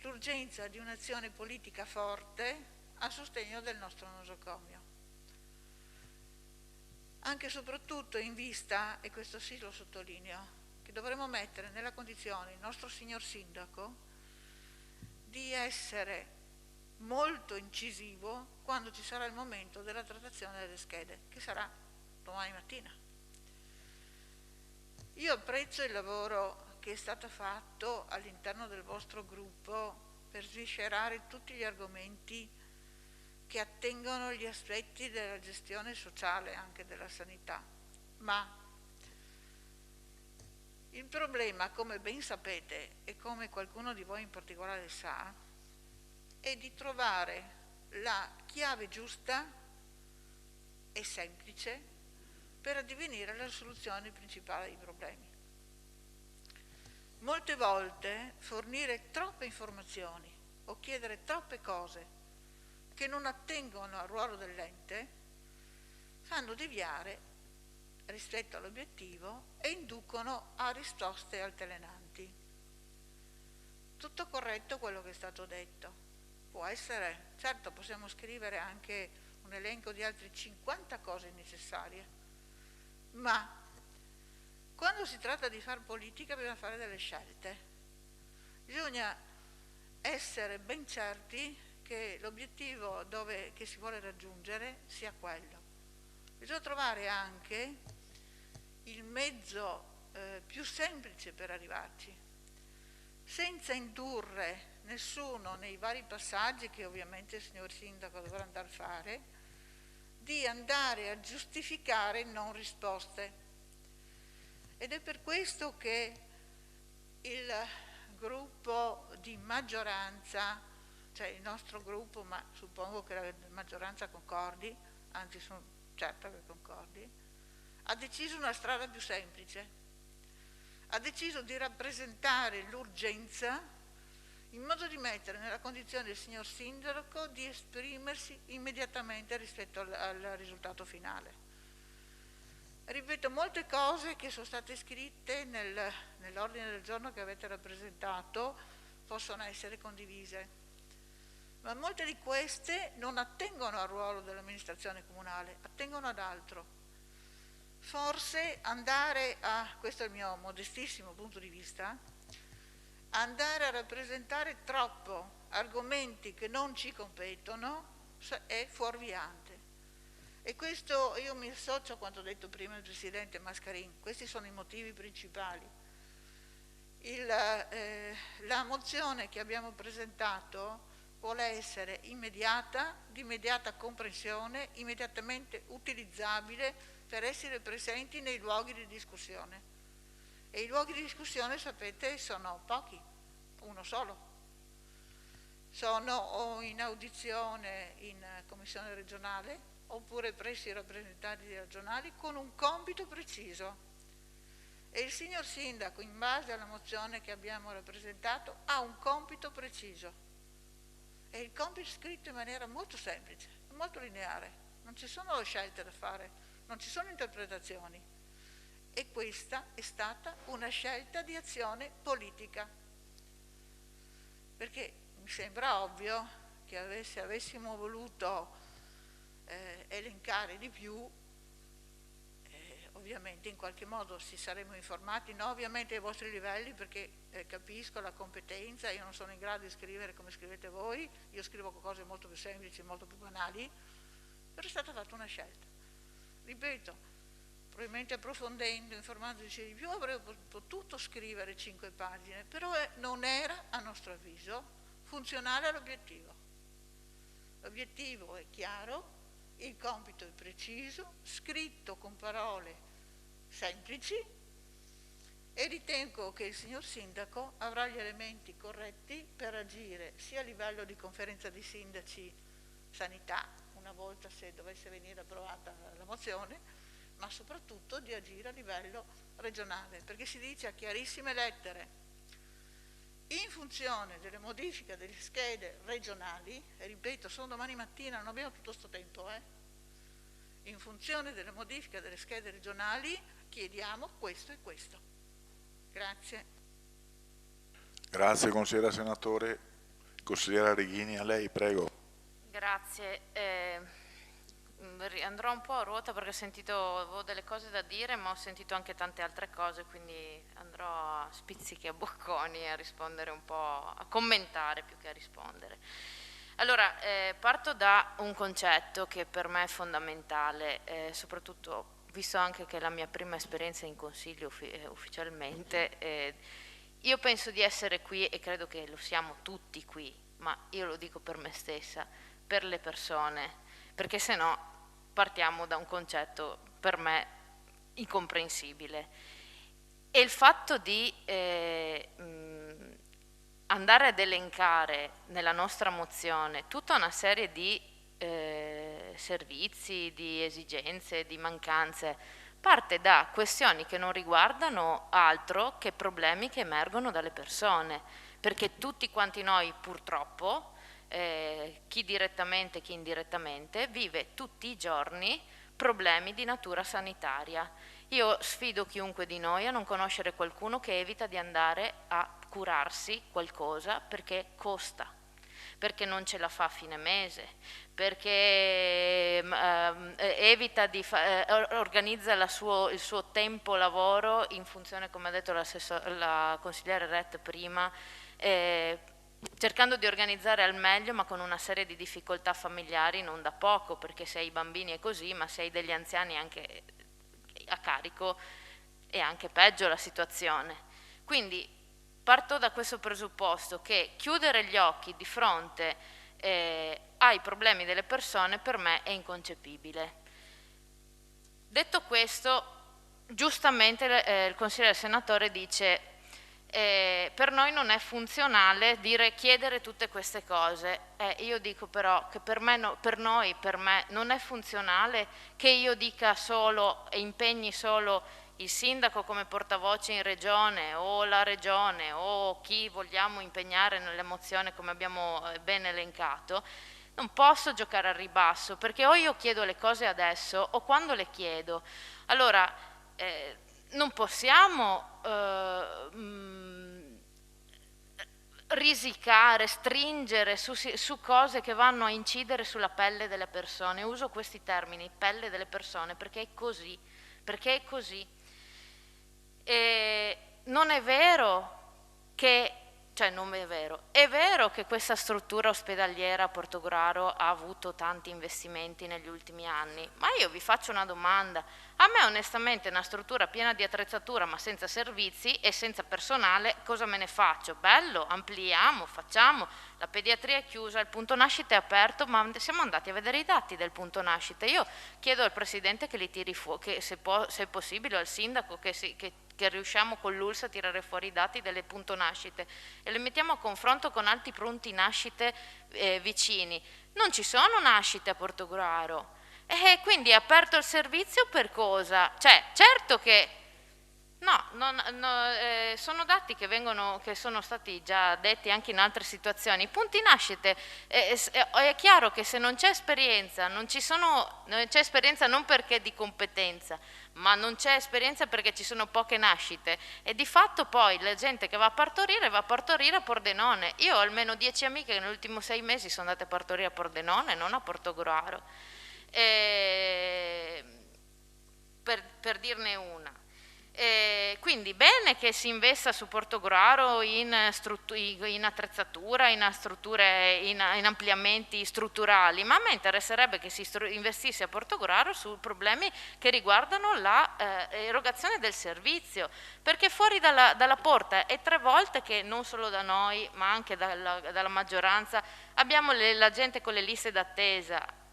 l'urgenza di un'azione politica forte a sostegno del nostro nosocomio. Anche e soprattutto in vista, e questo sì lo sottolineo, che dovremo mettere nella condizione il nostro signor Sindaco di essere molto incisivo quando ci sarà il momento della trattazione delle schede, che sarà domani mattina. Io apprezzo il lavoro che è stato fatto all'interno del vostro gruppo per sviscerare tutti gli argomenti che attengono agli aspetti della gestione sociale anche della sanità, ma il problema, come ben sapete e come qualcuno di voi in particolare sa, è di trovare la chiave giusta e semplice per addivenire alla soluzione principale dei problemi. Molte volte fornire troppe informazioni o chiedere troppe cose che non attengono al ruolo dell'ente fanno deviare rispetto all'obiettivo e inducono a risposte altalenanti. Tutto corretto quello che è stato detto. Può essere, certo possiamo scrivere anche un elenco di altre 50 cose necessarie, ma quando si tratta di fare politica bisogna fare delle scelte. Bisogna essere ben certi che l'obiettivo che si vuole raggiungere sia quello. Bisogna trovare anche il mezzo più semplice per arrivarci, senza indurre nessuno nei vari passaggi che ovviamente il signor Sindaco dovrà andare a fare, di andare a giustificare non risposte. Ed è per questo che il gruppo di maggioranza, cioè il nostro gruppo, ma suppongo che la maggioranza concordi, anzi sono certa che concordi, ha deciso una strada più semplice. Ha deciso di rappresentare l'urgenza in modo di mettere nella condizione il signor Sindaco di esprimersi immediatamente rispetto al risultato finale. Ripeto, molte cose che sono state scritte nell'ordine del giorno che avete rappresentato possono essere condivise, ma molte di queste non attengono al ruolo dell'amministrazione comunale, attengono ad altro. Forse questo è il mio modestissimo punto di vista, andare a rappresentare troppo argomenti che non ci competono è fuorviante. E questo io mi associo a quanto detto prima il Presidente Mascarin, questi sono i motivi principali. La mozione che abbiamo presentato vuole essere immediata, di immediata comprensione, immediatamente utilizzabile per essere presenti nei luoghi di discussione. E i luoghi di discussione, sapete, sono pochi, uno solo. Sono o in audizione in commissione regionale oppure presso i rappresentanti regionali con un compito preciso. E il signor Sindaco, in base alla mozione che abbiamo rappresentato, ha un compito preciso. E il compito è scritto in maniera molto semplice, molto lineare. Non ci sono scelte da fare, non ci sono interpretazioni. E questa è stata una scelta di azione politica. Perché mi sembra ovvio che se avessimo voluto elencare di più, ovviamente in qualche modo ci saremmo informati, no ovviamente ai vostri livelli, perché capisco la competenza, io non sono in grado di scrivere come scrivete voi, io scrivo cose molto più semplici, molto più banali, però è stata fatta una scelta. Ripeto, probabilmente approfondendo, informandoci di più, avrei potuto scrivere 5 pagine, però non era, a nostro avviso, funzionale all'obiettivo. L'obiettivo è chiaro, il compito è preciso, scritto con parole semplici, e ritengo che il signor Sindaco avrà gli elementi corretti per agire sia a livello di conferenza di sindaci sanità, una volta se dovesse venire approvata la mozione, ma soprattutto di agire a livello regionale, perché si dice a chiarissime lettere, in funzione delle modifiche delle schede regionali, e ripeto, sono domani mattina, non abbiamo tutto questo tempo, in funzione delle modifiche delle schede regionali chiediamo questo e questo. Grazie. Grazie consigliera senatore. Consigliera Reghini, a lei, prego. Grazie. Andrò un po' a ruota perché avevo delle cose da dire, ma ho sentito anche tante altre cose, quindi andrò a spizzichi, a bocconi, a rispondere un po', a commentare più che a rispondere. Allora, parto da un concetto che per me è fondamentale, soprattutto visto anche che è la mia prima esperienza in consiglio ufficialmente. Io penso di essere qui, e credo che lo siamo tutti qui, ma io lo dico per me stessa, per le persone, perché se no partiamo da un concetto per me incomprensibile. E il fatto di andare ad elencare nella nostra mozione tutta una serie di servizi, di esigenze, di mancanze, parte da questioni che non riguardano altro che problemi che emergono dalle persone, perché tutti quanti noi purtroppo, chi direttamente, chi indirettamente, vive tutti i giorni problemi di natura sanitaria. Io sfido chiunque di noi a non conoscere qualcuno che evita di andare a curarsi qualcosa perché costa, perché non ce la fa a fine mese, perché evita di organizza il suo tempo lavoro in funzione, come ha detto la consigliere Rett prima, cercando di organizzare al meglio, ma con una serie di difficoltà familiari non da poco, perché se hai bambini è così, ma se hai degli anziani anche a carico è anche peggio la situazione. Quindi parto da questo presupposto che chiudere gli occhi di fronte ai problemi delle persone per me è inconcepibile. Detto questo, giustamente il consigliere senatore dice per noi non è funzionale chiedere tutte queste cose. Io dico però che per me non è funzionale che io dica solo e impegni solo il sindaco come portavoce in regione o la regione o chi vogliamo impegnare nelle mozioni come abbiamo ben elencato. Non posso giocare al ribasso, perché o io chiedo le cose adesso o quando le chiedo. Allora non possiamo risicare, stringere su cose che vanno a incidere sulla pelle delle persone. Uso questi termini, pelle delle persone, perché è così, E non è vero che, è vero che questa struttura ospedaliera a Portogruaro ha avuto tanti investimenti negli ultimi anni, ma io vi faccio una domanda. A me onestamente una struttura piena di attrezzatura ma senza servizi e senza personale, cosa me ne faccio? Bello, ampliamo, facciamo, la pediatria è chiusa, il punto nascita è aperto, ma siamo andati a vedere i dati del punto nascita. Io chiedo al Presidente che li tiri fuori, che se è possibile, al Sindaco che riusciamo con l'ULSS a tirare fuori i dati delle punto nascite e le mettiamo a confronto con altri punti nascite vicini. Non ci sono nascite a Portogruaro. E quindi è aperto il servizio per cosa? Certo che sono dati che sono stati già detti anche in altre situazioni. I punti nascite, è chiaro che se non c'è esperienza, non c'è esperienza non perché di competenza, ma non c'è esperienza perché ci sono poche nascite e di fatto poi la gente che va a partorire a Pordenone. Io ho almeno 10 amiche che negli ultimi 6 mesi sono andate a partorire a Pordenone, non a Portogruaro. Per dirne una. Quindi bene che si investa su Portogruaro in attrezzatura, in ampliamenti strutturali, ma a me interesserebbe che si investisse a Portogruaro su problemi che riguardano l'erogazione del servizio, perché fuori dalla porta è 3 volte che non solo da noi ma anche dalla maggioranza abbiamo la gente con le liste d'attesa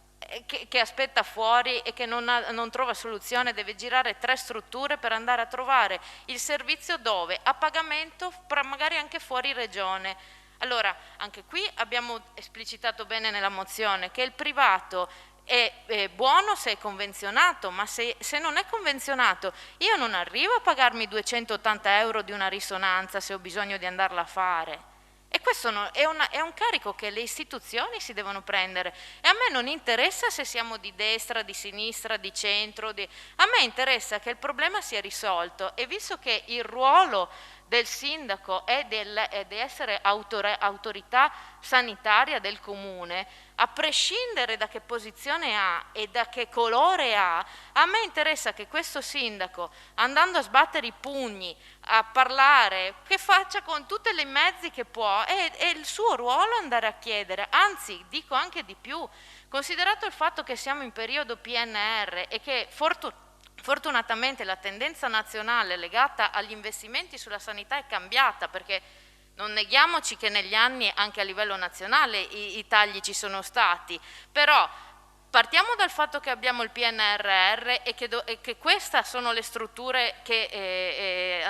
che aspetta fuori e che non trova soluzione, deve girare 3 strutture per andare a trovare il servizio dove? A pagamento, magari anche fuori regione. Allora, anche qui abbiamo esplicitato bene nella mozione che il privato è buono se è convenzionato, ma se non è convenzionato io non arrivo a pagarmi 280 euro di una risonanza se ho bisogno di andarla a fare. E questo è un carico che le istituzioni si devono prendere e a me non interessa se siamo di destra, di sinistra, di centro, a me interessa che il problema sia risolto e visto che il ruolo del sindaco è di essere autorità sanitaria del comune, a prescindere da che posizione ha e da che colore ha, a me interessa che questo sindaco, andando a sbattere i pugni, a parlare, che faccia con tutti i mezzi che può, è il suo ruolo andare a chiedere, anzi dico anche di più, considerato il fatto che siamo in periodo PNR e che fortunatamente la tendenza nazionale legata agli investimenti sulla sanità è cambiata, perché non neghiamoci che negli anni anche a livello nazionale i tagli ci sono stati, però partiamo dal fatto che abbiamo il PNRR e che queste sono le strutture che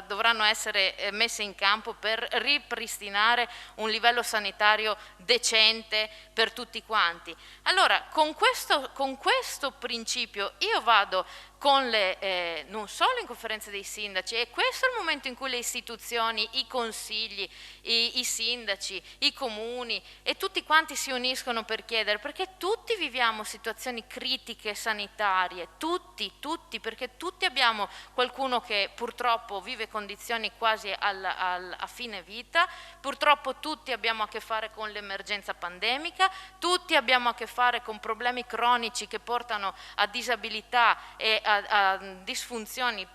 dovranno essere messe in campo per ripristinare un livello sanitario decente per tutti quanti. Allora, con questo principio io vado non solo in conferenza dei sindaci, e questo è il momento in cui le istituzioni, i consigli, i sindaci, i comuni e tutti quanti si uniscono per chiedere, perché tutti viviamo situazioni critiche sanitarie, tutti, perché tutti abbiamo qualcuno che purtroppo vive condizioni quasi a fine vita, purtroppo tutti abbiamo a che fare con l'emergenza pandemica, tutti abbiamo a che fare con problemi cronici che portano a disabilità e a disfunzioni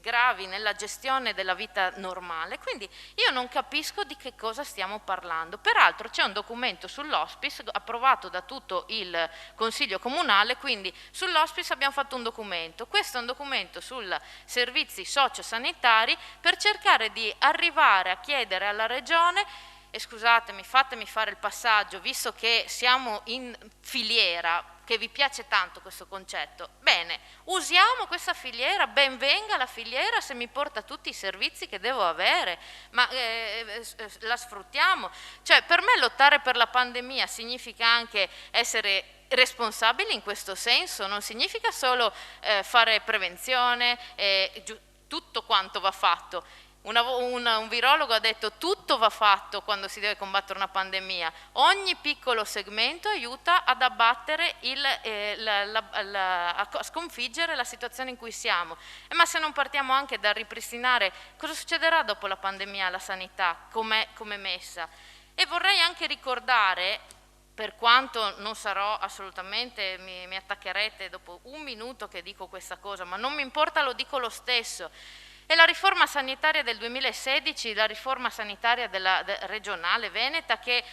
gravi nella gestione della vita normale, quindi io non capisco di che cosa stiamo parlando. Peraltro c'è un documento sull'hospice approvato da tutto il Consiglio Comunale, quindi sull'hospice abbiamo fatto un documento, questo è un documento sui servizi sociosanitari per cercare di arrivare a chiedere alla Regione, e scusatemi, fatemi fare il passaggio, visto che siamo in filiera, che vi piace tanto questo concetto, bene, usiamo questa filiera, ben venga la filiera se mi porta tutti i servizi che devo avere, ma la sfruttiamo. Cioè, per me lottare per la pandemia significa anche essere responsabili in questo senso, non significa solo fare prevenzione, tutto quanto va fatto. Un virologo ha detto tutto va fatto quando si deve combattere una pandemia, ogni piccolo segmento aiuta ad abbattere, a sconfiggere la situazione in cui siamo. Ma se non partiamo anche da ripristinare cosa succederà dopo la pandemia alla sanità, com'è messa? E vorrei anche ricordare, per quanto non sarò assolutamente, mi attaccherete dopo un minuto che dico questa cosa, ma non mi importa, lo dico lo stesso. E la riforma sanitaria del 2016, la riforma sanitaria regionale veneta, che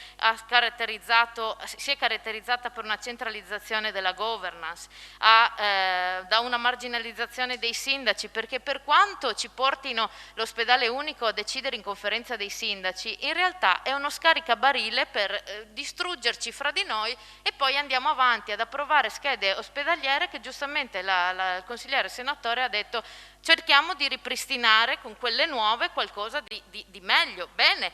si è caratterizzata per una centralizzazione della governance, da una marginalizzazione dei sindaci, perché per quanto ci portino l'ospedale unico a decidere in conferenza dei sindaci, in realtà è uno scaricabarile per distruggerci fra di noi, e poi andiamo avanti ad approvare schede ospedaliere che giustamente il consigliere senatore ha detto cerchiamo di ripristinare con quelle nuove qualcosa di meglio. Bene,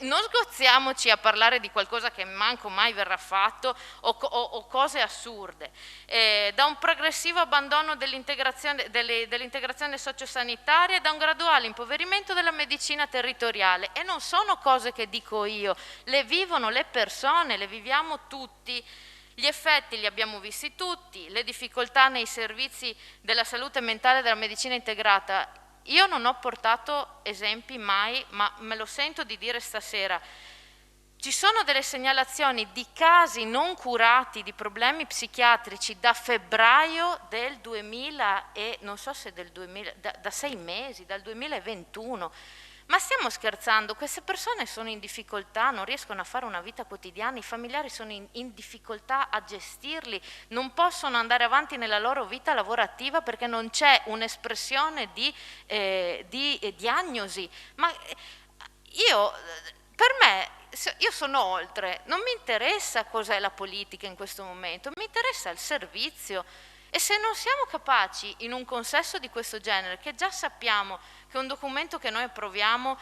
non sgozziamoci a parlare di qualcosa che manco mai verrà fatto o cose assurde. Da un progressivo abbandono dell'integrazione sociosanitaria e da un graduale impoverimento della medicina territoriale. E non sono cose che dico io, le vivono le persone, le viviamo tutti. Gli effetti li abbiamo visti tutti, le difficoltà nei servizi della salute mentale e della medicina integrata. Io non ho portato esempi mai, ma me lo sento di dire stasera. Ci sono delle segnalazioni di casi non curati di problemi psichiatrici da febbraio del 2000 e non so se da 6 mesi, dal 2021. Ma stiamo scherzando? Queste persone sono in difficoltà, non riescono a fare una vita quotidiana, i familiari sono in difficoltà a gestirli, non possono andare avanti nella loro vita lavorativa perché non c'è un'espressione di diagnosi. Ma per me, io sono oltre, non mi interessa cos'è la politica in questo momento, mi interessa il servizio. E se non siamo capaci in un consesso di questo genere, che già sappiamo che un documento che noi approviamo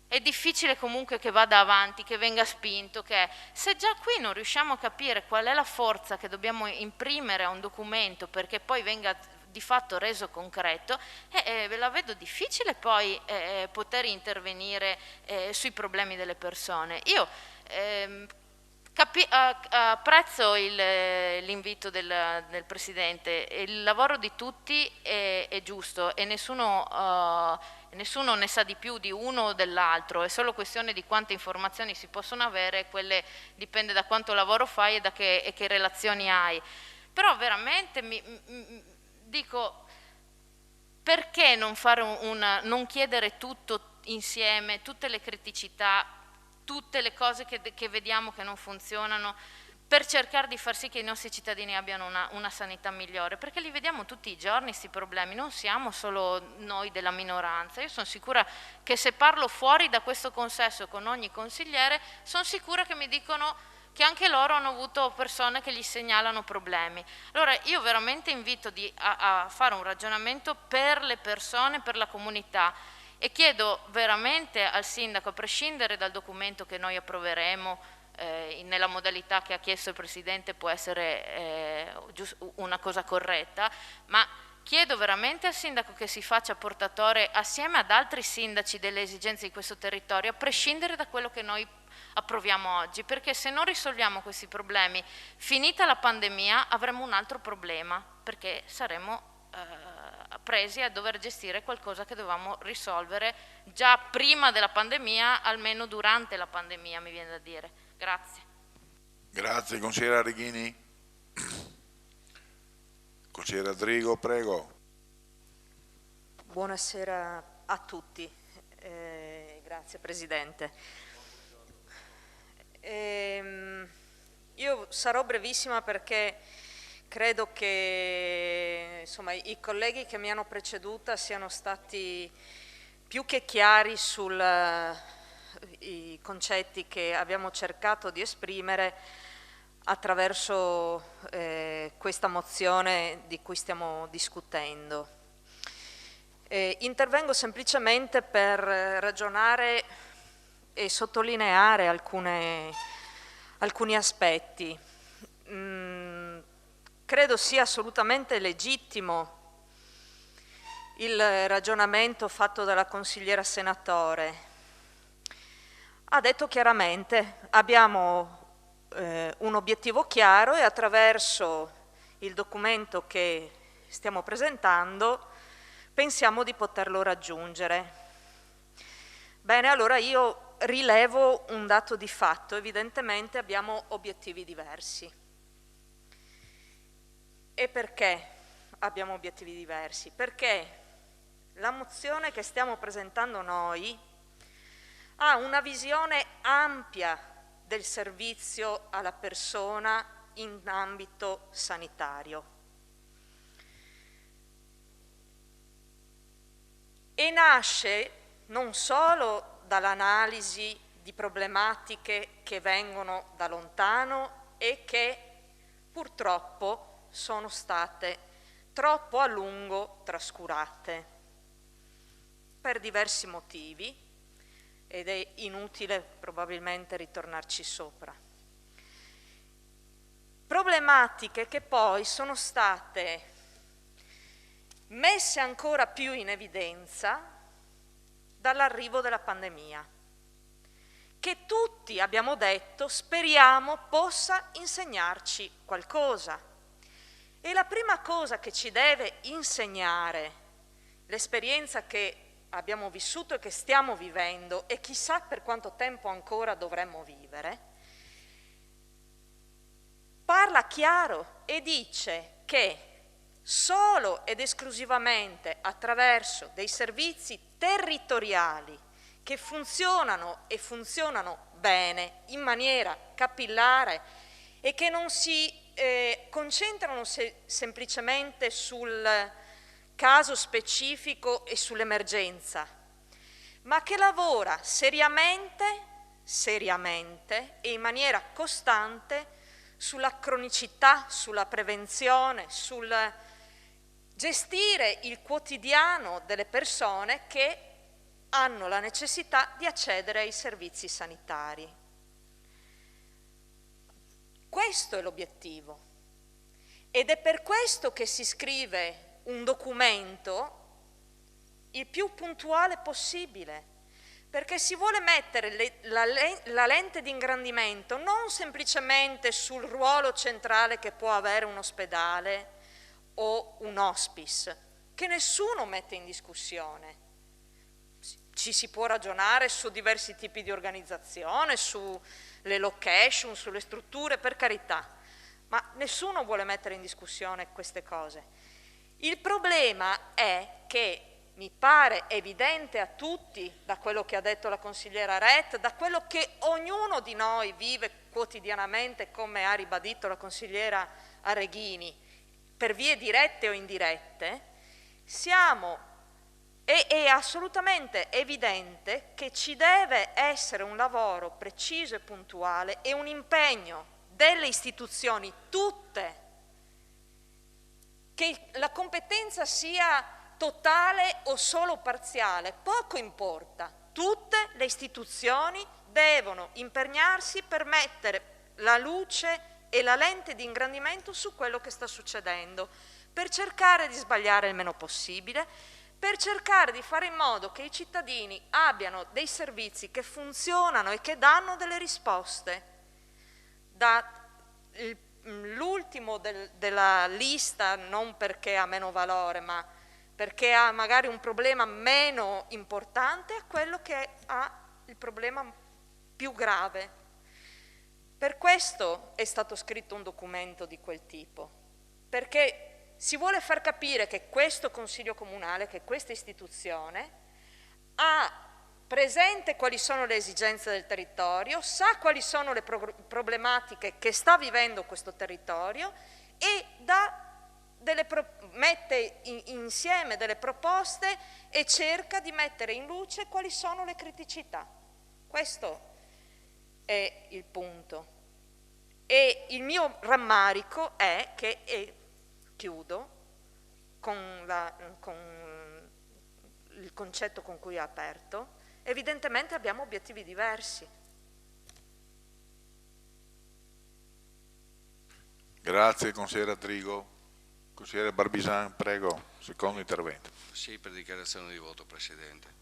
è difficile comunque che vada avanti, che venga spinto, se già qui non riusciamo a capire qual è la forza che dobbiamo imprimere a un documento perché poi venga di fatto reso concreto, ve la vedo difficile poi poter intervenire sui problemi delle persone. Io apprezzo l'invito del Presidente, il lavoro di tutti è giusto e nessuno ne sa di più di uno o dell'altro, è solo questione di quante informazioni si possono avere, quelle dipende da quanto lavoro fai e da che relazioni hai. Però veramente dico, perché non chiedere tutto insieme, tutte le criticità, tutte le cose che vediamo che non funzionano, per cercare di far sì che i nostri cittadini abbiano una sanità migliore, perché li vediamo tutti i giorni questi problemi, non siamo solo noi della minoranza. Io sono sicura che se parlo fuori da questo consesso con ogni consigliere, sono sicura che mi dicono che anche loro hanno avuto persone che gli segnalano problemi. Allora io veramente invito a fare un ragionamento per le persone, per la comunità, e chiedo veramente al Sindaco, a prescindere dal documento che noi approveremo nella modalità che ha chiesto il Presidente può essere una cosa corretta, ma chiedo veramente al Sindaco che si faccia portatore assieme ad altri sindaci delle esigenze di questo territorio, a prescindere da quello che noi approviamo oggi, perché se non risolviamo questi problemi, finita la pandemia, avremo un altro problema, perché saremo presi a dover gestire qualcosa che dovevamo risolvere già prima della pandemia, almeno durante la pandemia, mi viene da dire. Grazie. Grazie, consigliere Arrighini. Consigliere Adrigo, prego. Buonasera a tutti, grazie Presidente. Io sarò brevissima perché credo che insomma, i colleghi che mi hanno preceduta siano stati più che chiari sui concetti che abbiamo cercato di esprimere attraverso questa mozione di cui stiamo discutendo. Intervengo semplicemente per ragionare e sottolineare alcuni aspetti. Credo sia assolutamente legittimo il ragionamento fatto dalla consigliera Senatore. Ha detto chiaramente, abbiamo un obiettivo chiaro e attraverso il documento che stiamo presentando pensiamo di poterlo raggiungere. Bene, allora io rilevo un dato di fatto, evidentemente abbiamo obiettivi diversi. E perché abbiamo obiettivi diversi? Perché la mozione che stiamo presentando noi ha una visione ampia del servizio alla persona in ambito sanitario. E nasce non solo dall'analisi di problematiche che vengono da lontano e che purtroppo sono state troppo a lungo trascurate per diversi motivi, ed è inutile probabilmente ritornarci sopra. Problematiche che poi sono state messe ancora più in evidenza dall'arrivo della pandemia, che tutti abbiamo detto speriamo possa insegnarci qualcosa. E la prima cosa che ci deve insegnare l'esperienza che abbiamo vissuto e che stiamo vivendo e chissà per quanto tempo ancora dovremmo vivere, parla chiaro e dice che solo ed esclusivamente attraverso dei servizi territoriali che funzionano e funzionano bene, in maniera capillare e che non si concentrano semplicemente sul caso specifico e sull'emergenza, ma che lavora seriamente e in maniera costante sulla cronicità, sulla prevenzione, sul gestire il quotidiano delle persone che hanno la necessità di accedere ai servizi sanitari. Questo è l'obiettivo ed è per questo che si scrive un documento il più puntuale possibile, perché si vuole mettere la lente di ingrandimento non semplicemente sul ruolo centrale che può avere un ospedale o un hospice, che nessuno mette in discussione. Ci si può ragionare su diversi tipi di organizzazione, sulle location, sulle strutture, per carità, ma nessuno vuole mettere in discussione queste cose. Il problema è che mi pare evidente a tutti, da quello che ha detto la consigliera Rett, da quello che ognuno di noi vive quotidianamente, come ha ribadito la consigliera Arrighini, per vie dirette o indirette, è assolutamente evidente che ci deve essere un lavoro preciso e puntuale e un impegno delle istituzioni tutte, che la competenza sia totale o solo parziale, poco importa, tutte le istituzioni devono impegnarsi per mettere la luce e la lente di ingrandimento su quello che sta succedendo, per cercare di sbagliare il meno possibile, per cercare di fare in modo che i cittadini abbiano dei servizi che funzionano e che danno delle risposte. L'ultimo della lista, non perché ha meno valore, ma perché ha magari un problema meno importante, è quello che ha il problema più grave. Per questo è stato scritto un documento di quel tipo, perché si vuole far capire che questo Consiglio Comunale, che questa istituzione, ha presente quali sono le esigenze del territorio, sa quali sono le problematiche che sta vivendo questo territorio e mette insieme delle proposte e cerca di mettere in luce quali sono le criticità. Questo è il punto. E il mio rammarico è che, e chiudo con il concetto con cui ha aperto, evidentemente abbiamo obiettivi diversi. Grazie consigliere Trigo. Consigliere Barbisan, prego, secondo intervento. Sì, per dichiarazione di voto, Presidente.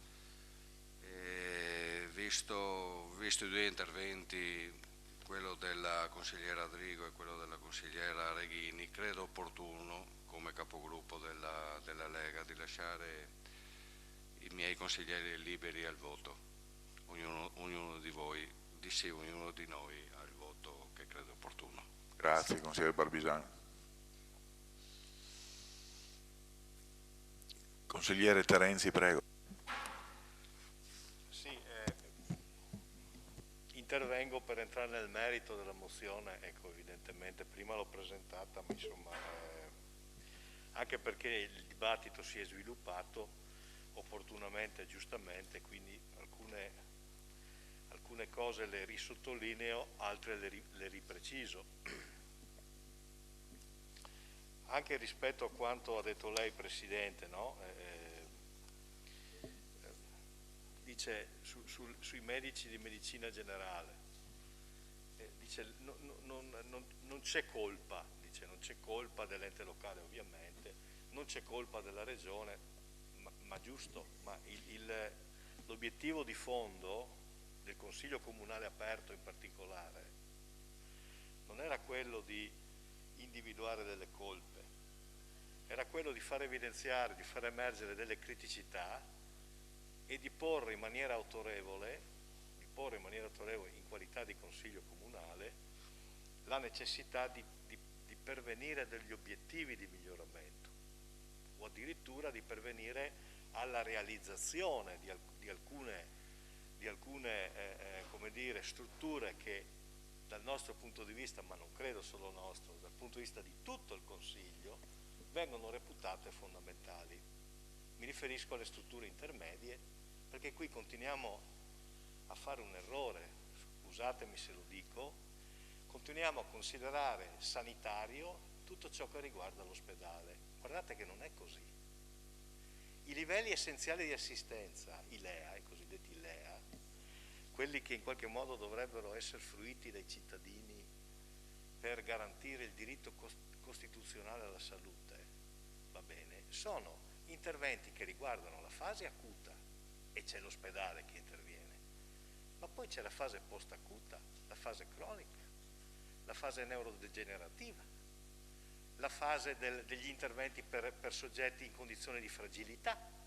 Visto i due interventi, quello della consigliera Drigo e quello della consigliera Reghini, credo opportuno, come capogruppo della Lega, di lasciare i miei consiglieri liberi al voto. Ognuno di voi, di sì, ognuno di noi ha il voto che credo opportuno. Grazie, consigliere Barbisan. Consigliere Terenzi, prego. Sì, intervengo per entrare nel merito della mozione. Ecco, evidentemente prima l'ho presentata, ma insomma, anche perché il dibattito si è sviluppato opportunamente e giustamente, quindi alcune cose le risottolineo, altre le ripreciso. Anche rispetto a quanto ha detto lei, Presidente, no? Dice sui medici di medicina generale, dice non c'è colpa, dice non c'è colpa dell'ente locale ovviamente, non c'è colpa della regione, ma giusto, ma l'obiettivo di fondo del Consiglio Comunale aperto in particolare non era quello di individuare delle colpe, era quello di far evidenziare, di far emergere delle criticità e di porre in maniera autorevole, in qualità di Consiglio Comunale, la necessità di pervenire a degli obiettivi di miglioramento o addirittura di pervenire alla realizzazione di alcune come dire, strutture che dal nostro punto di vista, ma non credo solo nostro, dal punto di vista di tutto il Consiglio, vengono reputate fondamentali. Mi riferisco alle strutture intermedie, perché qui continuiamo a fare un errore, scusatemi se lo dico, continuiamo a considerare sanitario tutto ciò che riguarda l'ospedale. Guardate che non è così. I livelli essenziali di assistenza, i LEA, i cosiddetti LEA, quelli che in qualche modo dovrebbero essere fruiti dai cittadini per garantire il diritto costituzionale alla salute, va bene, sono interventi che riguardano la fase acuta e c'è l'ospedale che interviene, ma poi c'è la fase post-acuta, la fase cronica, la fase neurodegenerativa, la fase degli interventi per soggetti in condizioni di fragilità,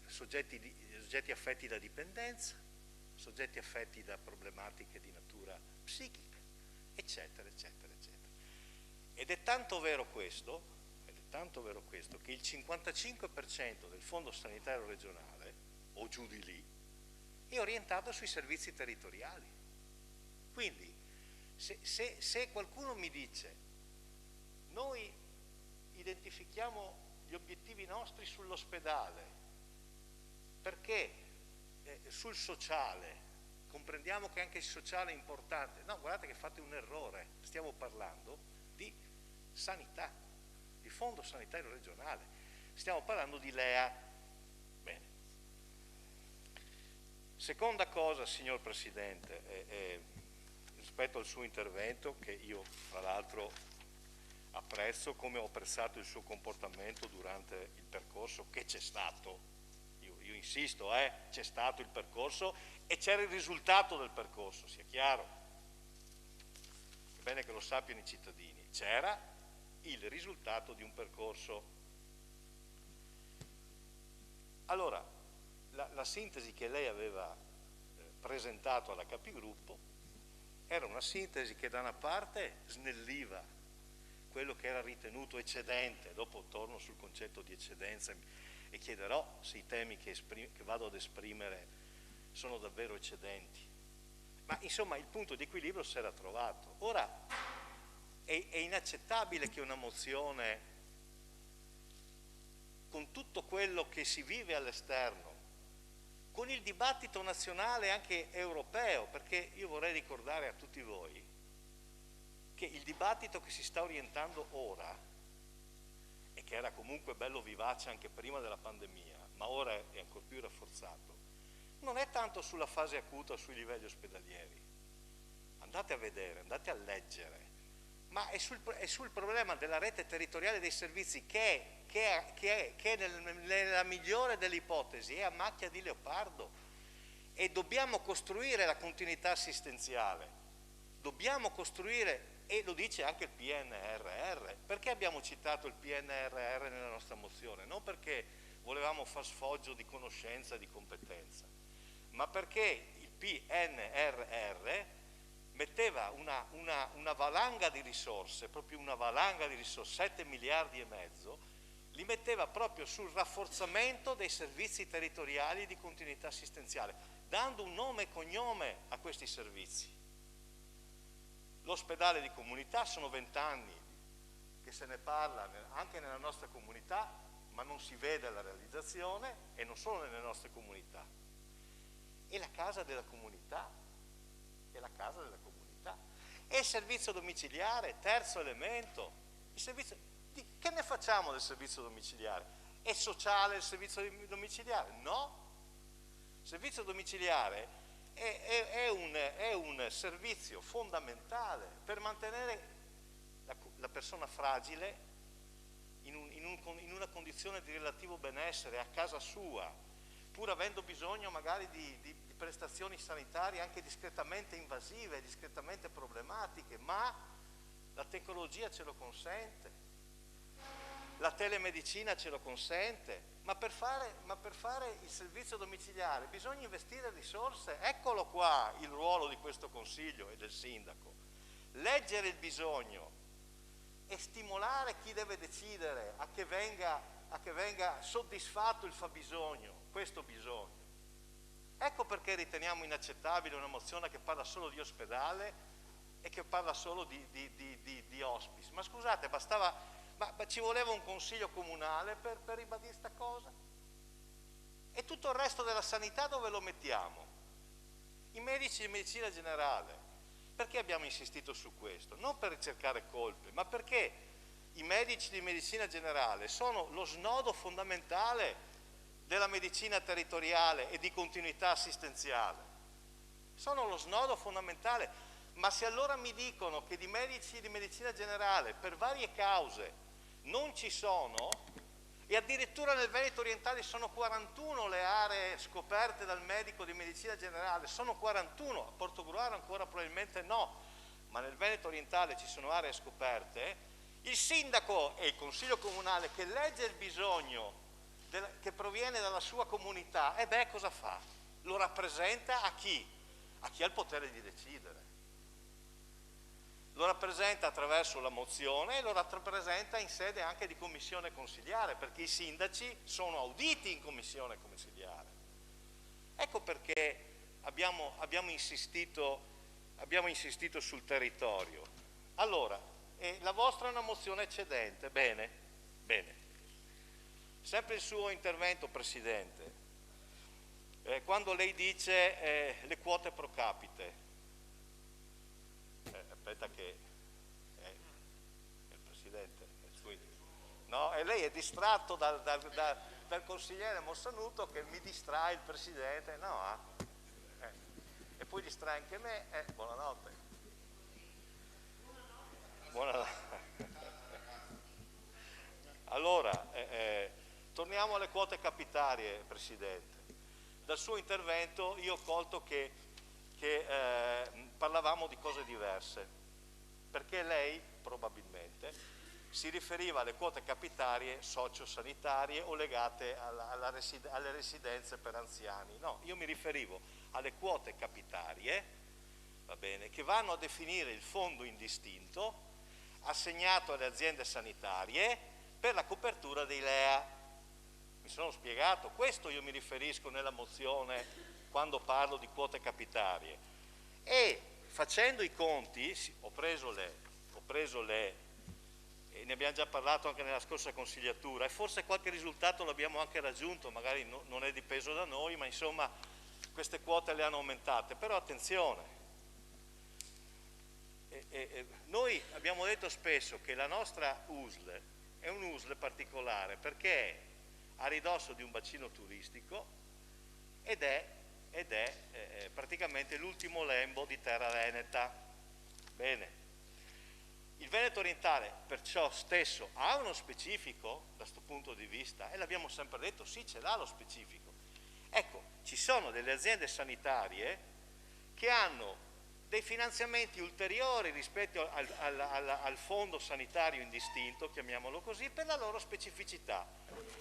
soggetti affetti da dipendenza, soggetti affetti da problematiche di natura psichica, eccetera, eccetera, eccetera. Ed è tanto vero questo che il 55% del fondo sanitario regionale, o giù di lì, è orientato sui servizi territoriali. Quindi, se qualcuno mi dice, noi identifichiamo gli obiettivi nostri sull'ospedale, perché sul sociale comprendiamo che anche il sociale è importante. No, guardate che fate un errore, stiamo parlando di sanità, di fondo sanitario regionale, stiamo parlando di LEA. Bene, Seconda cosa, signor Presidente, rispetto al suo intervento, che io tra l'altro apprezzo, come ho apprezzato il suo comportamento durante il percorso che c'è stato, io insisto, c'è stato il percorso e c'era il risultato del percorso, sia chiaro, è bene che lo sappiano i cittadini, c'era il risultato di un percorso. Allora, la sintesi che lei aveva presentato alla Capigruppo era una sintesi che da una parte snelliva quello che era ritenuto eccedente, dopo torno sul concetto di eccedenza e chiederò se i temi che vado ad esprimere sono davvero eccedenti, ma insomma il punto di equilibrio si era trovato. Ora è inaccettabile che una mozione, con tutto quello che si vive all'esterno, con il dibattito nazionale e anche europeo, perché io vorrei ricordare a tutti voi che il dibattito che si sta orientando ora, e che era comunque bello vivace anche prima della pandemia, ma ora è ancora più rafforzato, non è tanto sulla fase acuta o sui livelli ospedalieri. Andate a vedere, andate a leggere, ma è sul problema della rete territoriale dei servizi che nella migliore delle ipotesi è a macchia di leopardo, e dobbiamo costruire la continuità assistenziale, dobbiamo costruire, e lo dice anche il PNRR. Perché abbiamo citato il PNRR nella nostra mozione? Non perché volevamo far sfoggio di conoscenza e di competenza, ma perché il PNRR metteva una valanga di risorse, proprio una valanga di risorse, 7 miliardi e mezzo, li metteva proprio sul rafforzamento dei servizi territoriali di continuità assistenziale, dando un nome e cognome a questi servizi. L'ospedale di comunità, sono 20 anni che se ne parla anche nella nostra comunità, ma non si vede la realizzazione, e non solo nelle nostre comunità. E la casa della comunità, e il servizio domiciliare, terzo elemento, il servizio, che ne facciamo del servizio domiciliare? È sociale il servizio domiciliare? No, il servizio domiciliare è un servizio fondamentale per mantenere la persona fragile in una condizione di relativo benessere a casa sua, pur avendo bisogno magari di prestazioni sanitarie anche discretamente invasive, discretamente problematiche, ma la tecnologia ce lo consente, la telemedicina ce lo consente, ma per fare il servizio domiciliare bisogna investire risorse. Eccolo qua il ruolo di questo Consiglio e del Sindaco: leggere il bisogno e stimolare chi deve decidere a che venga soddisfatto il fabbisogno, questo bisogno. Ecco perché riteniamo inaccettabile una mozione che parla solo di ospedale e che parla solo di hospice. Ma scusate, ma ci voleva un consiglio comunale per ribadire sta cosa? E tutto il resto della sanità dove lo mettiamo? I medici di medicina generale. Perché abbiamo insistito su questo? Non per ricercare colpe, ma perché i medici di medicina generale sono lo snodo fondamentale della medicina territoriale e di continuità assistenziale. Sono lo snodo fondamentale, ma se allora mi dicono che di medici di medicina generale per varie cause non ci sono, e addirittura nel Veneto orientale sono 41 le aree scoperte dal medico di medicina generale, sono 41, a Portogruaro ancora probabilmente no, ma nel Veneto orientale ci sono aree scoperte, il sindaco e il consiglio comunale che legge il bisogno che proviene dalla sua comunità, e beh, cosa fa? Lo rappresenta a chi? A chi ha il potere di decidere. Lo rappresenta attraverso la mozione e lo rappresenta in sede anche di commissione consiliare, perché i sindaci sono auditi in commissione consiliare. Ecco perché abbiamo insistito sul territorio. Allora, la vostra è una mozione eccedente, bene, bene. Sempre il suo intervento, Presidente, quando lei dice le quote pro capite, aspetta che il Presidente, no, e lei è distratto dal consigliere Mossanuto che mi distrae il Presidente, no, poi distrae anche me, buonanotte. Buonanotte. Allora, torniamo alle quote capitarie, Presidente. Dal suo intervento io ho colto che parlavamo di cose diverse, perché lei probabilmente si riferiva alle quote capitarie sociosanitarie o legate alle residenze per anziani. No, io mi riferivo alle quote capitarie, va bene, che vanno a definire il fondo indistinto assegnato alle aziende sanitarie per la copertura dei LEA. Mi sono spiegato? Questo io mi riferisco nella mozione quando parlo di quote capitarie. E facendo i conti, ho preso le e ne abbiamo già parlato anche nella scorsa consigliatura, e forse qualche risultato l'abbiamo anche raggiunto, magari non è dipeso da noi, ma insomma queste quote le hanno aumentate. Però attenzione, noi abbiamo detto spesso che la nostra USL è un USL particolare perché è a ridosso di un bacino turistico ed è praticamente l'ultimo lembo di terra veneta. Bene. Il Veneto orientale perciò stesso ha uno specifico da questo punto di vista, e l'abbiamo sempre detto, sì, ce l'ha lo specifico. Ecco, ci sono delle aziende sanitarie che hanno dei finanziamenti ulteriori rispetto al fondo sanitario indistinto, chiamiamolo così, per la loro specificità.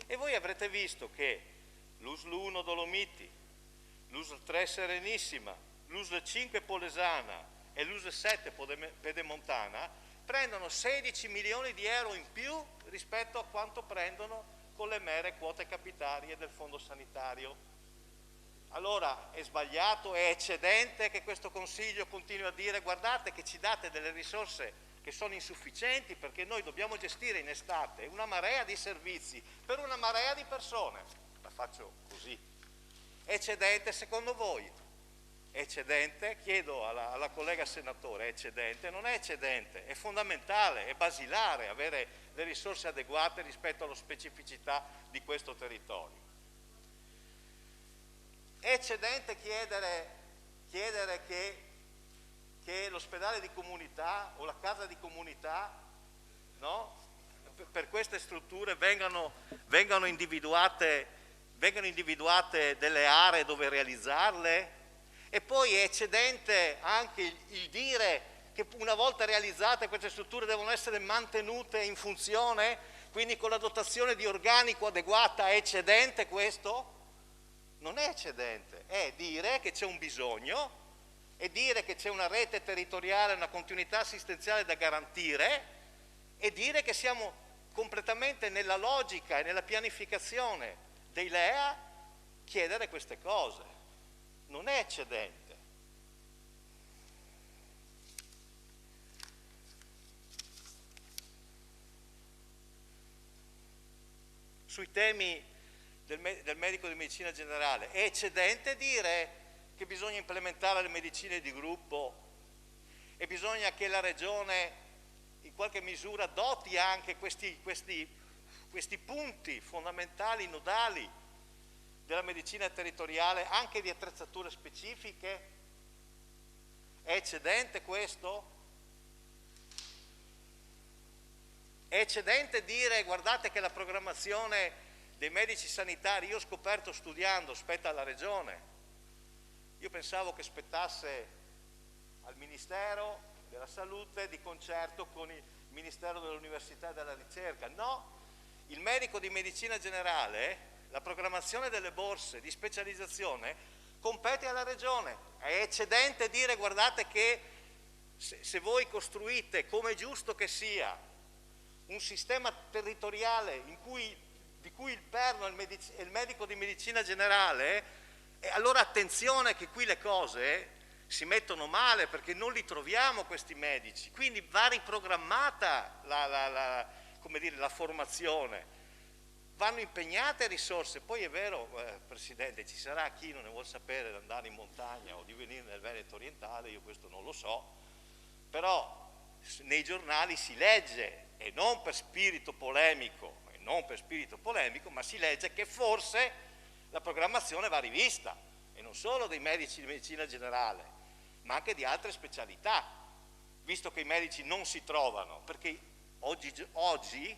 E voi avrete visto che l'USL 1 Dolomiti, l'USL 3 Serenissima, l'USL 5 Polesana e l'USL 7 Pedemontana prendono 16 milioni di euro in più rispetto a quanto prendono con le mere quote capitarie del fondo sanitario. Allora è sbagliato, è eccedente che questo Consiglio continui a dire guardate che ci date delle risorse che sono insufficienti perché noi dobbiamo gestire in estate una marea di servizi per una marea di persone. La faccio così. È eccedente secondo voi? È eccedente? Chiedo alla collega senatore, è eccedente? Non è eccedente, è fondamentale, è basilare avere le risorse adeguate rispetto alle specificità di questo territorio. È eccedente chiedere che l'ospedale di comunità o la casa di comunità, no, per queste strutture vengano individuate delle aree dove realizzarle? E poi è eccedente anche il dire che una volta realizzate queste strutture devono essere mantenute in funzione, quindi con la dotazione di organico adeguata. È eccedente questo? Non è eccedente, è dire che c'è un bisogno, è dire che c'è una rete territoriale, una continuità assistenziale da garantire, e dire che siamo completamente nella logica e nella pianificazione dei LEA chiedere queste cose. Non è eccedente. Sui temi del medico di medicina generale, è eccedente dire che bisogna implementare le medicine di gruppo e bisogna che la Regione in qualche misura doti anche questi punti fondamentali, nodali della medicina territoriale, anche di attrezzature specifiche? È eccedente questo? È eccedente dire guardate che la programmazione dei medici sanitari, io ho scoperto studiando, spetta alla Regione. Io pensavo che spettasse al Ministero della Salute di concerto con il Ministero dell'Università e della Ricerca. No, il medico di medicina generale, la programmazione delle borse di specializzazione compete alla Regione. È eccedente dire guardate che se voi costruite, come è giusto che sia, un sistema territoriale di cui il perno è il medico di medicina generale, allora attenzione che qui le cose si mettono male perché non li troviamo questi medici, quindi va riprogrammata la formazione. Vanno impegnate risorse. Poi è vero, Presidente, ci sarà chi non ne vuol sapere di andare in montagna o di venire nel Veneto orientale, io questo non lo so, però nei giornali si legge, e non per spirito polemico, ma si legge che forse la programmazione va rivista e non solo dei medici di medicina generale, ma anche di altre specialità, visto che i medici non si trovano, perché oggi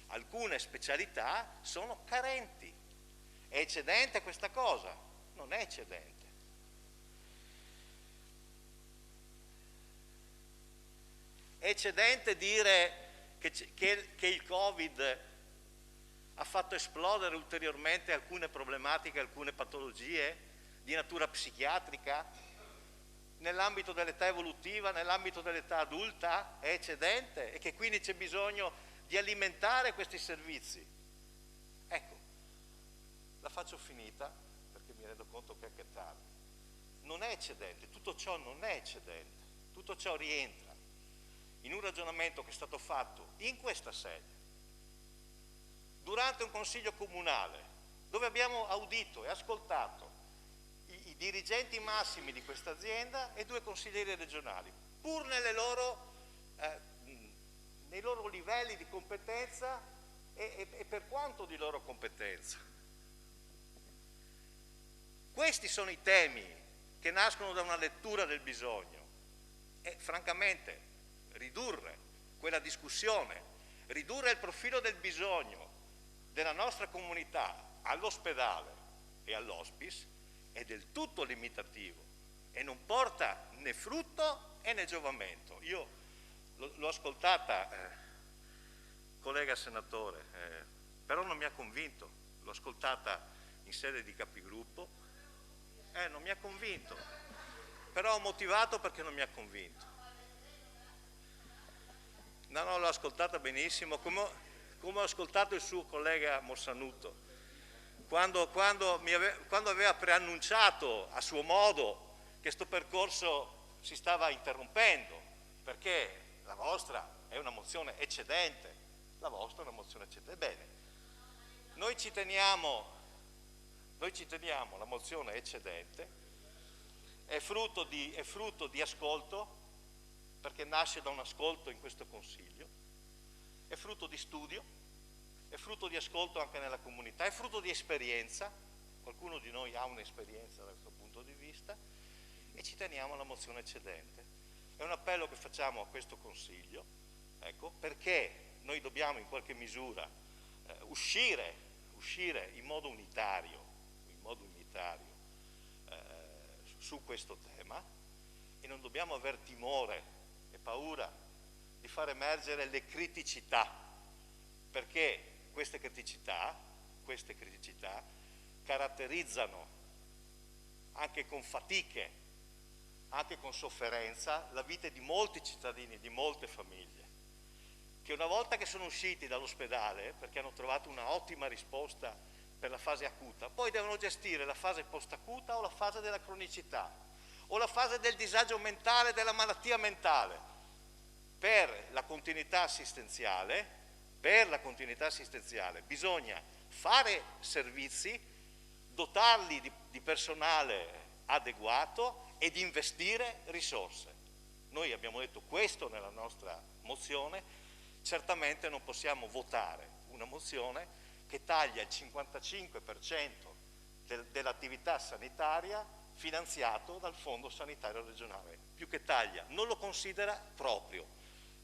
alcune specialità sono carenti. È eccedente questa cosa? Non è eccedente. È eccedente dire che il Covid ha fatto esplodere ulteriormente alcune problematiche, alcune patologie di natura psichiatrica nell'ambito dell'età evolutiva, nell'ambito dell'età adulta? È eccedente e che quindi c'è bisogno di alimentare questi servizi. Ecco, la faccio finita perché mi rendo conto che è tardi. Non è eccedente, tutto ciò non è eccedente, tutto ciò rientra in un ragionamento che è stato fatto in questa sede, durante un consiglio comunale, dove abbiamo audito e ascoltato i dirigenti massimi di questa azienda e 2 consiglieri regionali, pur nei loro livelli di competenza e per quanto di loro competenza. Questi sono i temi che nascono da una lettura del bisogno e francamente ridurre quella discussione, ridurre il profilo del bisogno della nostra comunità all'ospedale e all'hospice è del tutto limitativo e non porta né frutto né giovamento. Io l'ho ascoltata, collega senatore, però non mi ha convinto, l'ho ascoltata in sede di capigruppo, non mi ha convinto, però ho motivato perché non mi ha convinto. No, l'ho ascoltata benissimo, come ho ascoltato il suo collega Morsanuto, quando aveva preannunciato a suo modo che questo percorso si stava interrompendo, perché la vostra è una mozione eccedente, Bene, noi ci teniamo, la mozione eccedente, è frutto di ascolto, perché nasce da un ascolto in questo Consiglio, è frutto di studio, è frutto di ascolto anche nella comunità, è frutto di esperienza, qualcuno di noi ha un'esperienza da questo punto di vista, e ci teniamo alla mozione eccedente. È un appello che facciamo a questo Consiglio, ecco, perché noi dobbiamo in qualche misura uscire in modo unitario su questo tema e non dobbiamo aver timore e paura di far emergere le criticità, perché queste criticità caratterizzano anche con fatiche, anche con sofferenza, la vita di molti cittadini, di molte famiglie, che una volta che sono usciti dall'ospedale, perché hanno trovato una ottima risposta per la fase acuta, poi devono gestire la fase post-acuta o la fase della cronicità, o la fase del disagio mentale, della malattia mentale. Per la continuità assistenziale bisogna fare servizi, dotarli di personale adeguato ed investire risorse. Noi abbiamo detto questo nella nostra mozione, certamente non possiamo votare una mozione che taglia il 55% dell'attività sanitaria finanziato dal Fondo Sanitario Regionale. Più che taglia, non lo considera proprio.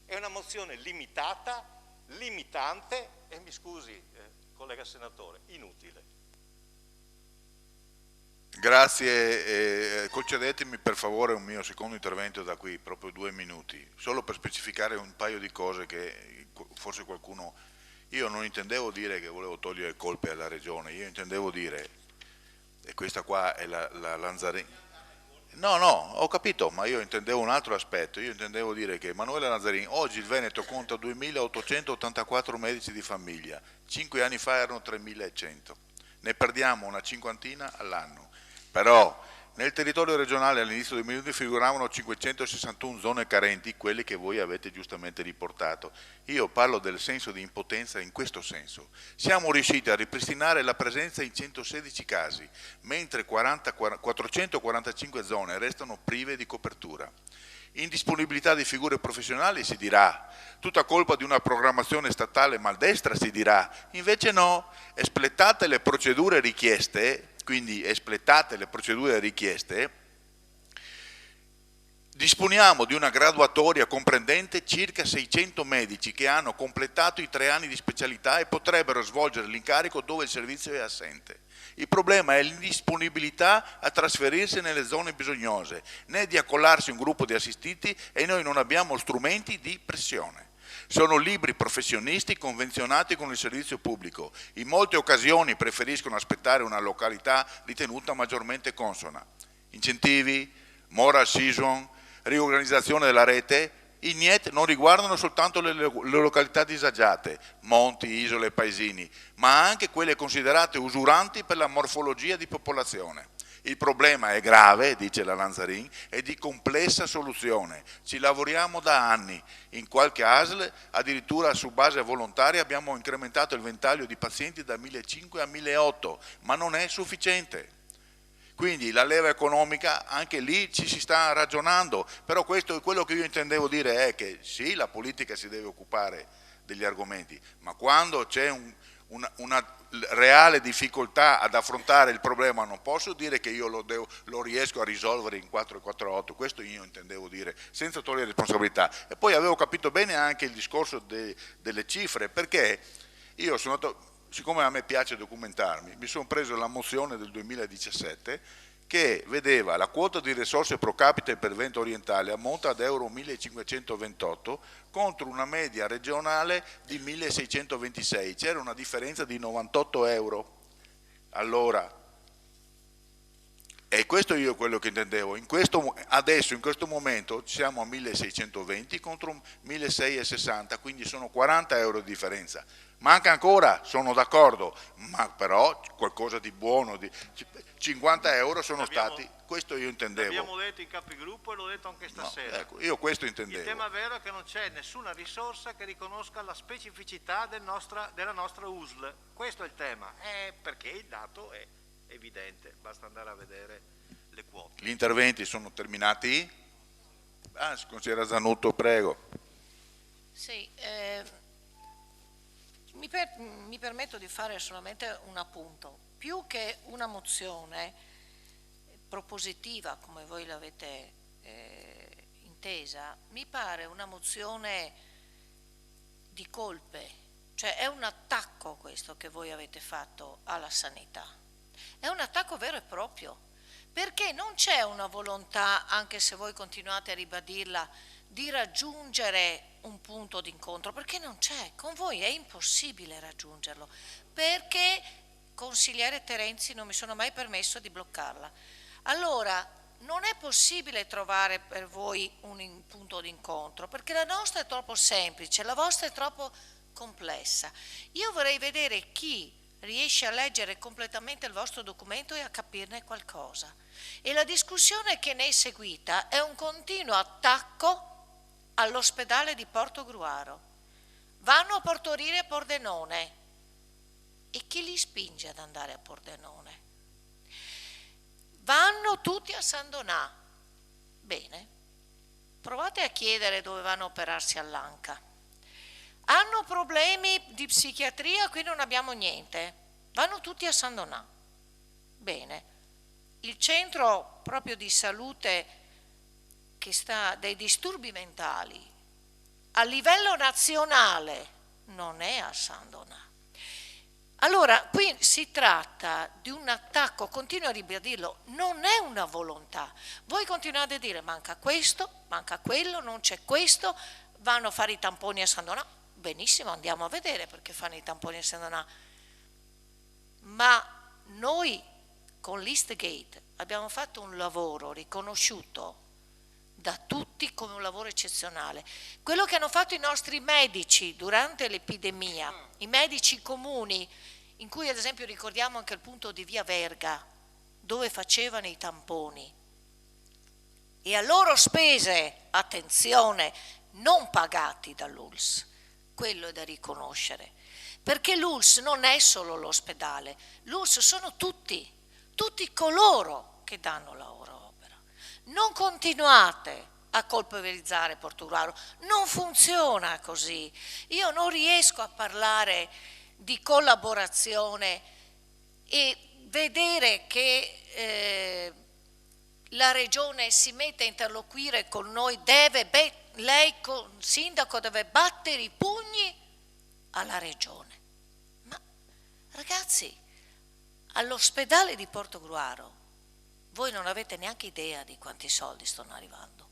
È una mozione limitata, limitante e, mi scusi, collega senatore, inutile. Grazie, concedetemi per favore un mio secondo intervento da qui, proprio 2 minuti, solo per specificare un paio di cose che forse qualcuno... Io non intendevo dire che volevo togliere colpe alla Regione, io intendevo dire, e questa qua è la Lanzarin... No, ho capito, ma io intendevo un altro aspetto, io intendevo dire che Emanuele Lanzarin, oggi il Veneto conta 2.884 medici di famiglia, 5 anni fa erano 3.100, ne perdiamo una cinquantina all'anno, però nel territorio regionale all'inizio del 2000 figuravano 561 zone carenti, quelle che voi avete giustamente riportato. Io parlo del senso di impotenza in questo senso. Siamo riusciti a ripristinare la presenza in 116 casi, mentre 445 zone restano prive di copertura. Indisponibilità di figure professionali si dirà, tutta colpa di una programmazione statale maldestra si dirà, invece no, espletate le procedure richieste, quindi espletate le procedure richieste, disponiamo di una graduatoria comprendente circa 600 medici che hanno completato i 3 anni di specialità e potrebbero svolgere l'incarico dove il servizio è assente. Il problema è l'indisponibilità a trasferirsi nelle zone bisognose, né di accollarsi un gruppo di assistiti, e noi non abbiamo strumenti di pressione. Sono liberi professionisti convenzionati con il servizio pubblico. In molte occasioni preferiscono aspettare una località ritenuta maggiormente consona. Incentivi, moral season, riorganizzazione della rete, i NIET non riguardano soltanto le località disagiate, monti, isole, paesini, ma anche quelle considerate usuranti per la morfologia di popolazione. Il problema è grave, dice la Lanzarin, e di complessa soluzione. Ci lavoriamo da anni. In qualche ASL, addirittura su base volontaria, abbiamo incrementato il ventaglio di pazienti da 1.500 a 1.800, ma non è sufficiente. Quindi la leva economica, anche lì ci si sta ragionando, però questo è quello che io intendevo dire, è che sì, la politica si deve occupare degli argomenti, ma quando c'è una reale difficoltà ad affrontare il problema, non posso dire che io lo riesco a risolvere in 448, questo io intendevo dire, senza togliere responsabilità. E poi avevo capito bene anche il discorso delle cifre, perché io sono andato, siccome a me piace documentarmi, mi sono preso la mozione del 2017 che vedeva la quota di risorse pro capite per Veneto orientale ammonta ad euro 1.528 contro una media regionale di 1.626, c'era una differenza di 98 euro. Allora, e questo io quello che intendevo, adesso in questo momento siamo a 1.620 contro 1.660, quindi sono 40 euro di differenza. Manca ancora, sono d'accordo, ma però qualcosa di buono, 50 euro sono stati, questo io intendevo. L'abbiamo detto in capigruppo e l'ho detto anche stasera. No, ecco, io questo intendevo. Il tema vero è che non c'è nessuna risorsa che riconosca la specificità della nostra USL, questo è il tema, perché il dato è evidente, basta andare a vedere le quote. Gli interventi sono terminati? Consigliera Zanutto, prego. Sì, mi permetto di fare solamente un appunto. Più che una mozione propositiva, come voi l'avete intesa, mi pare una mozione di colpe, cioè è un attacco questo che voi avete fatto alla sanità, è un attacco vero e proprio, perché non c'è una volontà, anche se voi continuate a ribadirla, di raggiungere un punto d'incontro, perché non c'è, con voi è impossibile raggiungerlo, perché consigliere Terenzi non mi sono mai permesso di bloccarla. Allora, non è possibile trovare per voi un punto d'incontro, perché la nostra è troppo semplice, la vostra è troppo complessa. Io vorrei vedere chi riesce a leggere completamente il vostro documento e a capirne qualcosa. E la discussione che ne è seguita è un continuo attacco all'ospedale di Portogruaro. Vanno a Portorino e a Pordenone. E chi li spinge ad andare a Pordenone? Vanno tutti a San Donà. Bene, provate a chiedere dove vanno a operarsi all'Anca. Hanno problemi di psichiatria, qui non abbiamo niente. Vanno tutti a San Donà. Bene, il centro proprio di salute che sta dei disturbi mentali a livello nazionale non è a San Donà. Allora, qui si tratta di un attacco, continuo a ribadirlo, non è una volontà. Voi continuate a dire manca questo, manca quello, non c'è questo, vanno a fare i tamponi a San Donà. Benissimo, andiamo a vedere perché fanno i tamponi a San Donà. Ma noi con l'Eastgate abbiamo fatto un lavoro riconosciuto da tutti come un lavoro eccezionale. Quello che hanno fatto i nostri medici durante l'epidemia, i medici comuni, in cui ad esempio ricordiamo anche il punto di Via Verga, dove facevano i tamponi, e a loro spese, attenzione, non pagati dall'ULSS, quello è da riconoscere, perché l'ULSS non è solo l'ospedale, l'ULSS sono tutti coloro che danno la loro opera. Non continuate a colpevolizzare Portogruaro, non funziona così. Io non riesco a parlare di collaborazione e vedere che la Regione si mette a interloquire con noi, lei sindaco deve battere i pugni alla Regione. Ma ragazzi, all'ospedale di Portogruaro voi non avete neanche idea di quanti soldi stanno arrivando.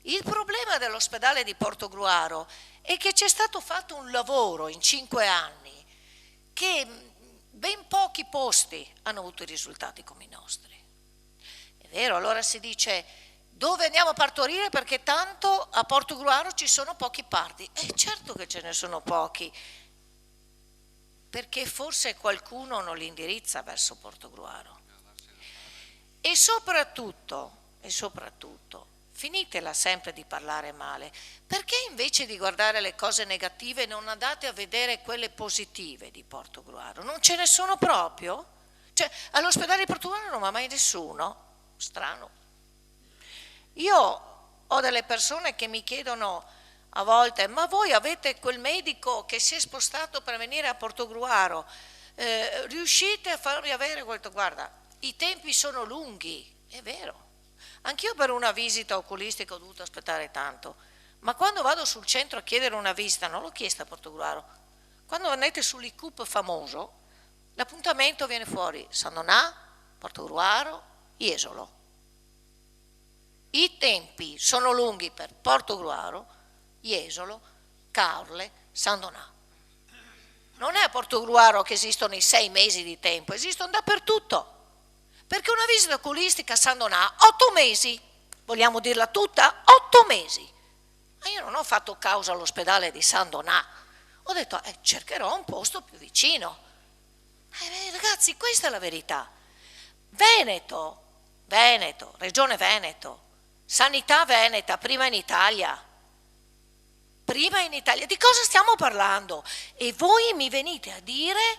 Il problema dell'ospedale di Portogruaro è che c'è stato fatto un lavoro in 5 anni che ben pochi posti hanno avuto i risultati come i nostri. È vero, allora si dice dove andiamo a partorire perché tanto a Portogruaro ci sono pochi parti. Certo che ce ne sono pochi, perché forse qualcuno non li indirizza verso Portogruaro. E soprattutto, finitela sempre di parlare male, perché invece di guardare le cose negative non andate a vedere quelle positive di Portogruaro? Non ce ne sono proprio? Cioè, all'ospedale di Portogruaro non va mai nessuno? Strano. Io ho delle persone che mi chiedono a volte, ma voi avete quel medico che si è spostato per venire a Portogruaro, riuscite a farvi avere quel... Guarda, i tempi sono lunghi, è vero. Anch'io per una visita oculistica ho dovuto aspettare tanto, ma quando vado sul centro a chiedere una visita, non l'ho chiesta a Portogruaro, quando andate sull'ICUP famoso, l'appuntamento viene fuori San Donà, Portogruaro, Jesolo. I tempi sono lunghi per Portogruaro, Jesolo, Caorle, San Donà. Non è a Portogruaro che esistono i 6 mesi di tempo, esistono dappertutto. Perché una visita oculistica a San Donà, 8 mesi, vogliamo dirla tutta? 8 mesi. Ma io non ho fatto causa all'ospedale di San Donà, ho detto cercherò un posto più vicino. Ragazzi, questa è la verità. Veneto, Regione Veneto, sanità veneta, prima in Italia. Di cosa stiamo parlando? E voi mi venite a dire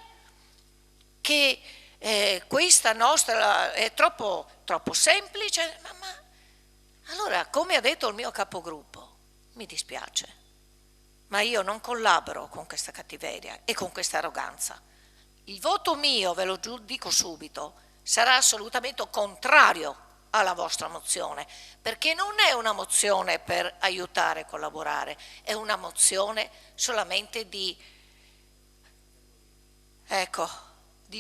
che questa nostra è troppo semplice, ma allora, come ha detto il mio capogruppo, mi dispiace, ma io non collaboro con questa cattiveria e con questa arroganza. Il voto mio, ve lo dico subito, sarà assolutamente contrario alla vostra mozione, perché non è una mozione per aiutare e collaborare, è una mozione solamente di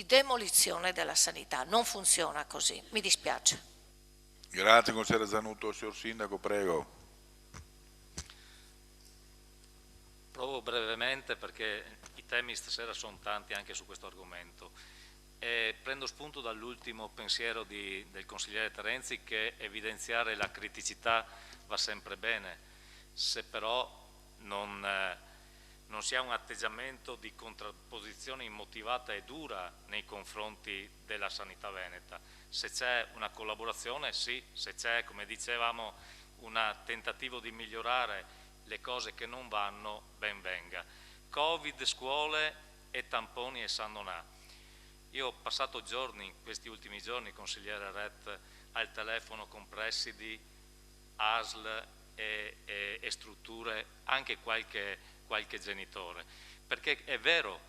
demolizione della sanità. Non funziona così, mi dispiace. Grazie consigliere Zanutto. Signor Sindaco, prego. Provo brevemente perché i temi stasera sono tanti anche su questo argomento. Prendo spunto dall'ultimo pensiero del consigliere Terenzi, che evidenziare la criticità va sempre bene, se però non si ha un atteggiamento di contrapposizione immotivata e dura nei confronti della sanità veneta. Se c'è una collaborazione, sì, se c'è, come dicevamo, un tentativo di migliorare le cose che non vanno, ben venga. Covid, scuole e tamponi e San Donà. Io ho passato giorni, questi ultimi giorni, consigliere Ret, al telefono con presidi, ASL e strutture, anche qualche genitore, perché è vero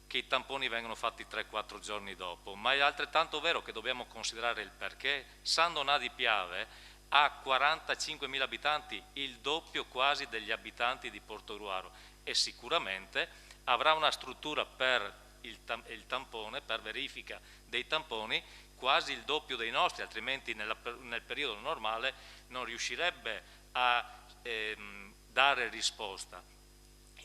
che i tamponi vengono fatti 3-4 giorni dopo, ma è altrettanto vero che dobbiamo considerare il perché. San Donà di Piave ha 45.000 abitanti, il doppio quasi degli abitanti di Portogruaro, e sicuramente avrà una struttura per il tampone, per verifica dei tamponi, quasi il doppio dei nostri, altrimenti nel periodo normale non riuscirebbe a dare risposta.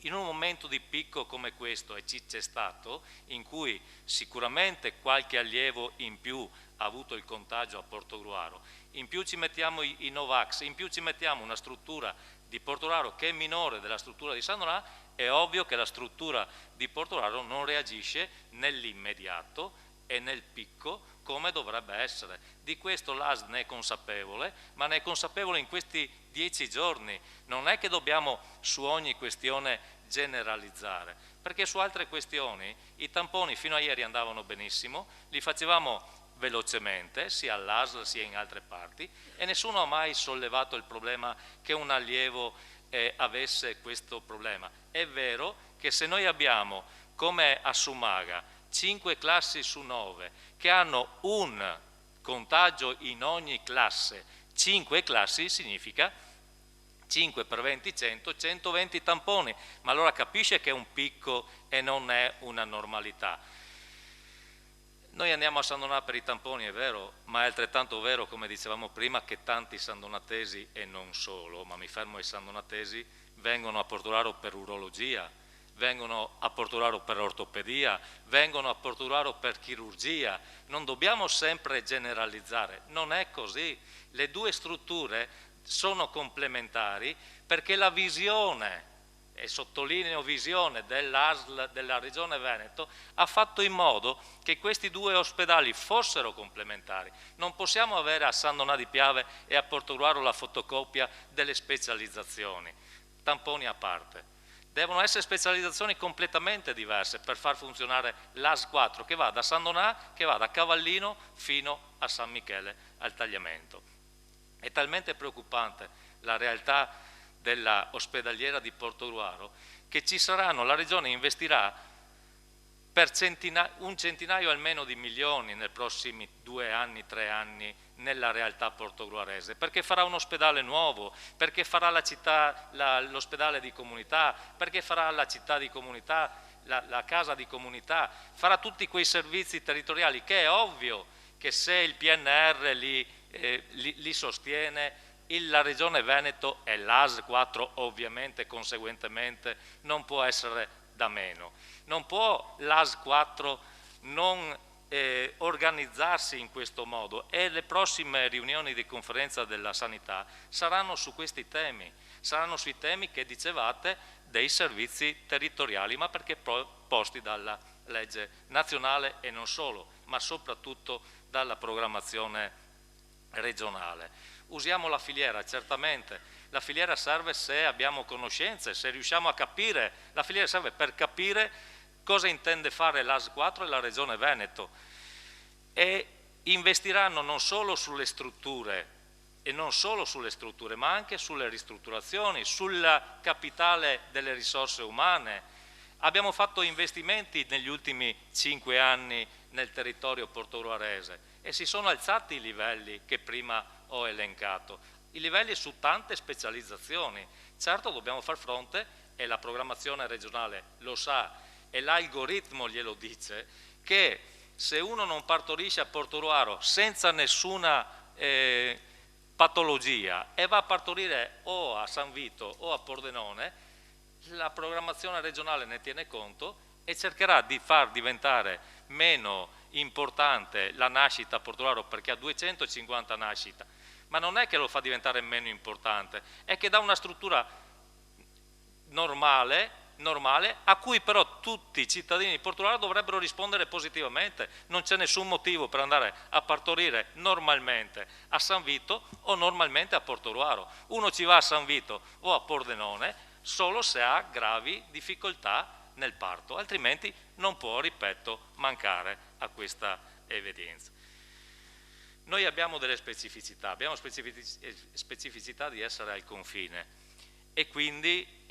In un momento di picco come questo, e ci c'è stato, in cui sicuramente qualche allievo in più ha avuto il contagio a Portogruaro, in più ci mettiamo i Novax, in più ci mettiamo una struttura di Portogruaro che è minore della struttura di San Donà, è ovvio che la struttura di Portogruaro non reagisce nell'immediato e nel picco come dovrebbe essere. Di questo l'ASL ne è consapevole, ma ne è consapevole in questi 10 giorni. Non è che dobbiamo su ogni questione generalizzare, perché su altre questioni i tamponi fino a ieri andavano benissimo, li facevamo velocemente, sia all'ASL sia in altre parti, e nessuno ha mai sollevato il problema che un allievo avesse questo problema. È vero che se noi abbiamo, come a Sumaga, 5 classi su 9 che hanno un contagio in ogni classe, 5 classi significa 5 per 20, 100, 120 tamponi, ma allora capisce che è un picco e non è una normalità. Noi andiamo a San Donà per i tamponi, è vero, ma è altrettanto vero, come dicevamo prima, che tanti sandonatesi, e non solo, ma mi fermo ai sandonatesi, vengono a Portolaro per urologia, vengono a Portolaro per ortopedia, vengono a Portolaro per chirurgia. Non dobbiamo sempre generalizzare, non è così. Le due strutture sono complementari perché la visione, e sottolineo visione, dell'ASL della Regione Veneto ha fatto in modo che questi due ospedali fossero complementari. Non possiamo avere a San Donà di Piave e a Portogruaro la fotocopia delle specializzazioni, tamponi a parte. Devono essere specializzazioni completamente diverse per far funzionare l'AS4 che va da San Donà, che va da Cavallino fino a San Michele al Tagliamento. È talmente preoccupante la realtà della ospedaliera di Portogruaro che ci saranno, la Regione investirà per un centinaio almeno di milioni nei prossimi 2 anni, 3 anni nella realtà portogruarese, perché farà un ospedale nuovo, perché farà l'ospedale di comunità, perché farà la città di comunità, la casa di comunità, farà tutti quei servizi territoriali che è ovvio che se il PNR li sostiene, la Regione Veneto e l'AS4 ovviamente conseguentemente non può essere da meno. Non può l'AS4 non organizzarsi in questo modo e le prossime riunioni di conferenza della sanità saranno su questi temi, saranno sui temi che dicevate dei servizi territoriali, ma perché posti dalla legge nazionale e non solo, ma soprattutto dalla programmazione regionale. Usiamo la filiera, certamente, la filiera serve se abbiamo conoscenze, se riusciamo a capire, la filiera serve per capire cosa intende fare l'AS4 e la Regione Veneto e investiranno non solo sulle strutture, ma anche sulle ristrutturazioni, sul capitale delle risorse umane. Abbiamo fatto investimenti negli ultimi 5 anni nel territorio portogruarese e si sono alzati i livelli che prima ho elencato, i livelli su tante specializzazioni. Certo dobbiamo far fronte, e la programmazione regionale lo sa, e l'algoritmo glielo dice, che se uno non partorisce a Portogruaro senza nessuna patologia e va a partorire o a San Vito o a Pordenone, la programmazione regionale ne tiene conto e cercherà di far diventare meno importante la nascita a Portogruaro perché ha 250 nascite, ma non è che lo fa diventare meno importante, è che dà una struttura normale a cui però tutti i cittadini di Portogruaro dovrebbero rispondere positivamente. Non c'è nessun motivo per andare a partorire normalmente a San Vito o normalmente a Portogruaro. Uno ci va a San Vito o a Pordenone solo se ha gravi difficoltà nel parto, altrimenti non può, ripeto, mancare a questa evidenza. Noi abbiamo delle specificità, abbiamo specificità di essere al confine e quindi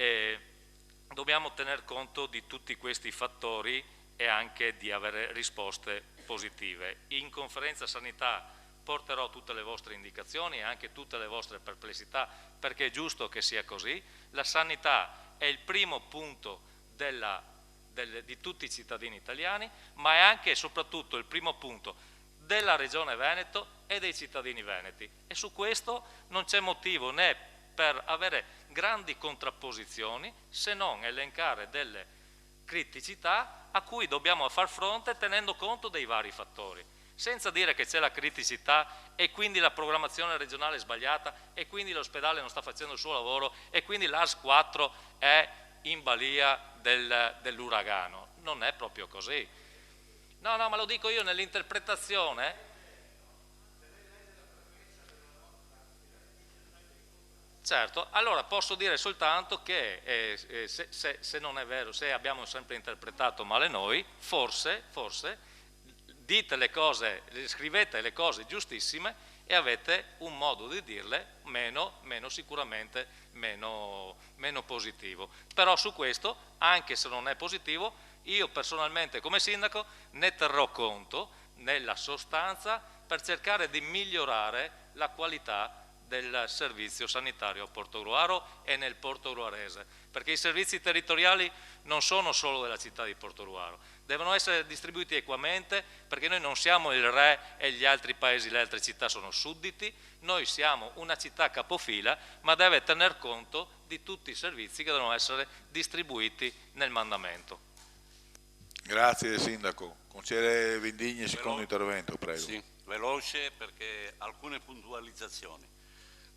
dobbiamo tener conto di tutti questi fattori e anche di avere risposte positive. In conferenza sanità porterò tutte le vostre indicazioni e anche tutte le vostre perplessità, perché è giusto che sia così. La sanità è il primo punto di tutti i cittadini italiani, ma è anche e soprattutto il primo punto della Regione Veneto e dei cittadini veneti. E su questo non c'è motivo né per avere grandi contrapposizioni, se non elencare delle criticità a cui dobbiamo far fronte tenendo conto dei vari fattori, senza dire che c'è la criticità e quindi la programmazione regionale è sbagliata e quindi l'ospedale non sta facendo il suo lavoro e quindi l'AS4 è in balia dell'uragano. Non è proprio così. No, ma lo dico io nell'interpretazione. Certo, allora posso dire soltanto che se non è vero, se abbiamo sempre interpretato male noi, forse dite le cose, scrivete le cose giustissime e avete un modo di dirle sicuramente meno positivo. Però su questo, anche se non è positivo, io personalmente come sindaco ne terrò conto nella sostanza per cercare di migliorare la qualità del servizio sanitario a Portogruaro e nel portogruarese, perché i servizi territoriali non sono solo della città di Portogruaro, devono essere distribuiti equamente, perché noi non siamo il re e gli altri paesi, le altre città sono sudditi, noi siamo una città capofila, ma deve tener conto di tutti i servizi che devono essere distribuiti nel mandamento. Grazie Sindaco. Consigliere Vindigni, secondo intervento, prego. Sì, veloce perché alcune puntualizzazioni.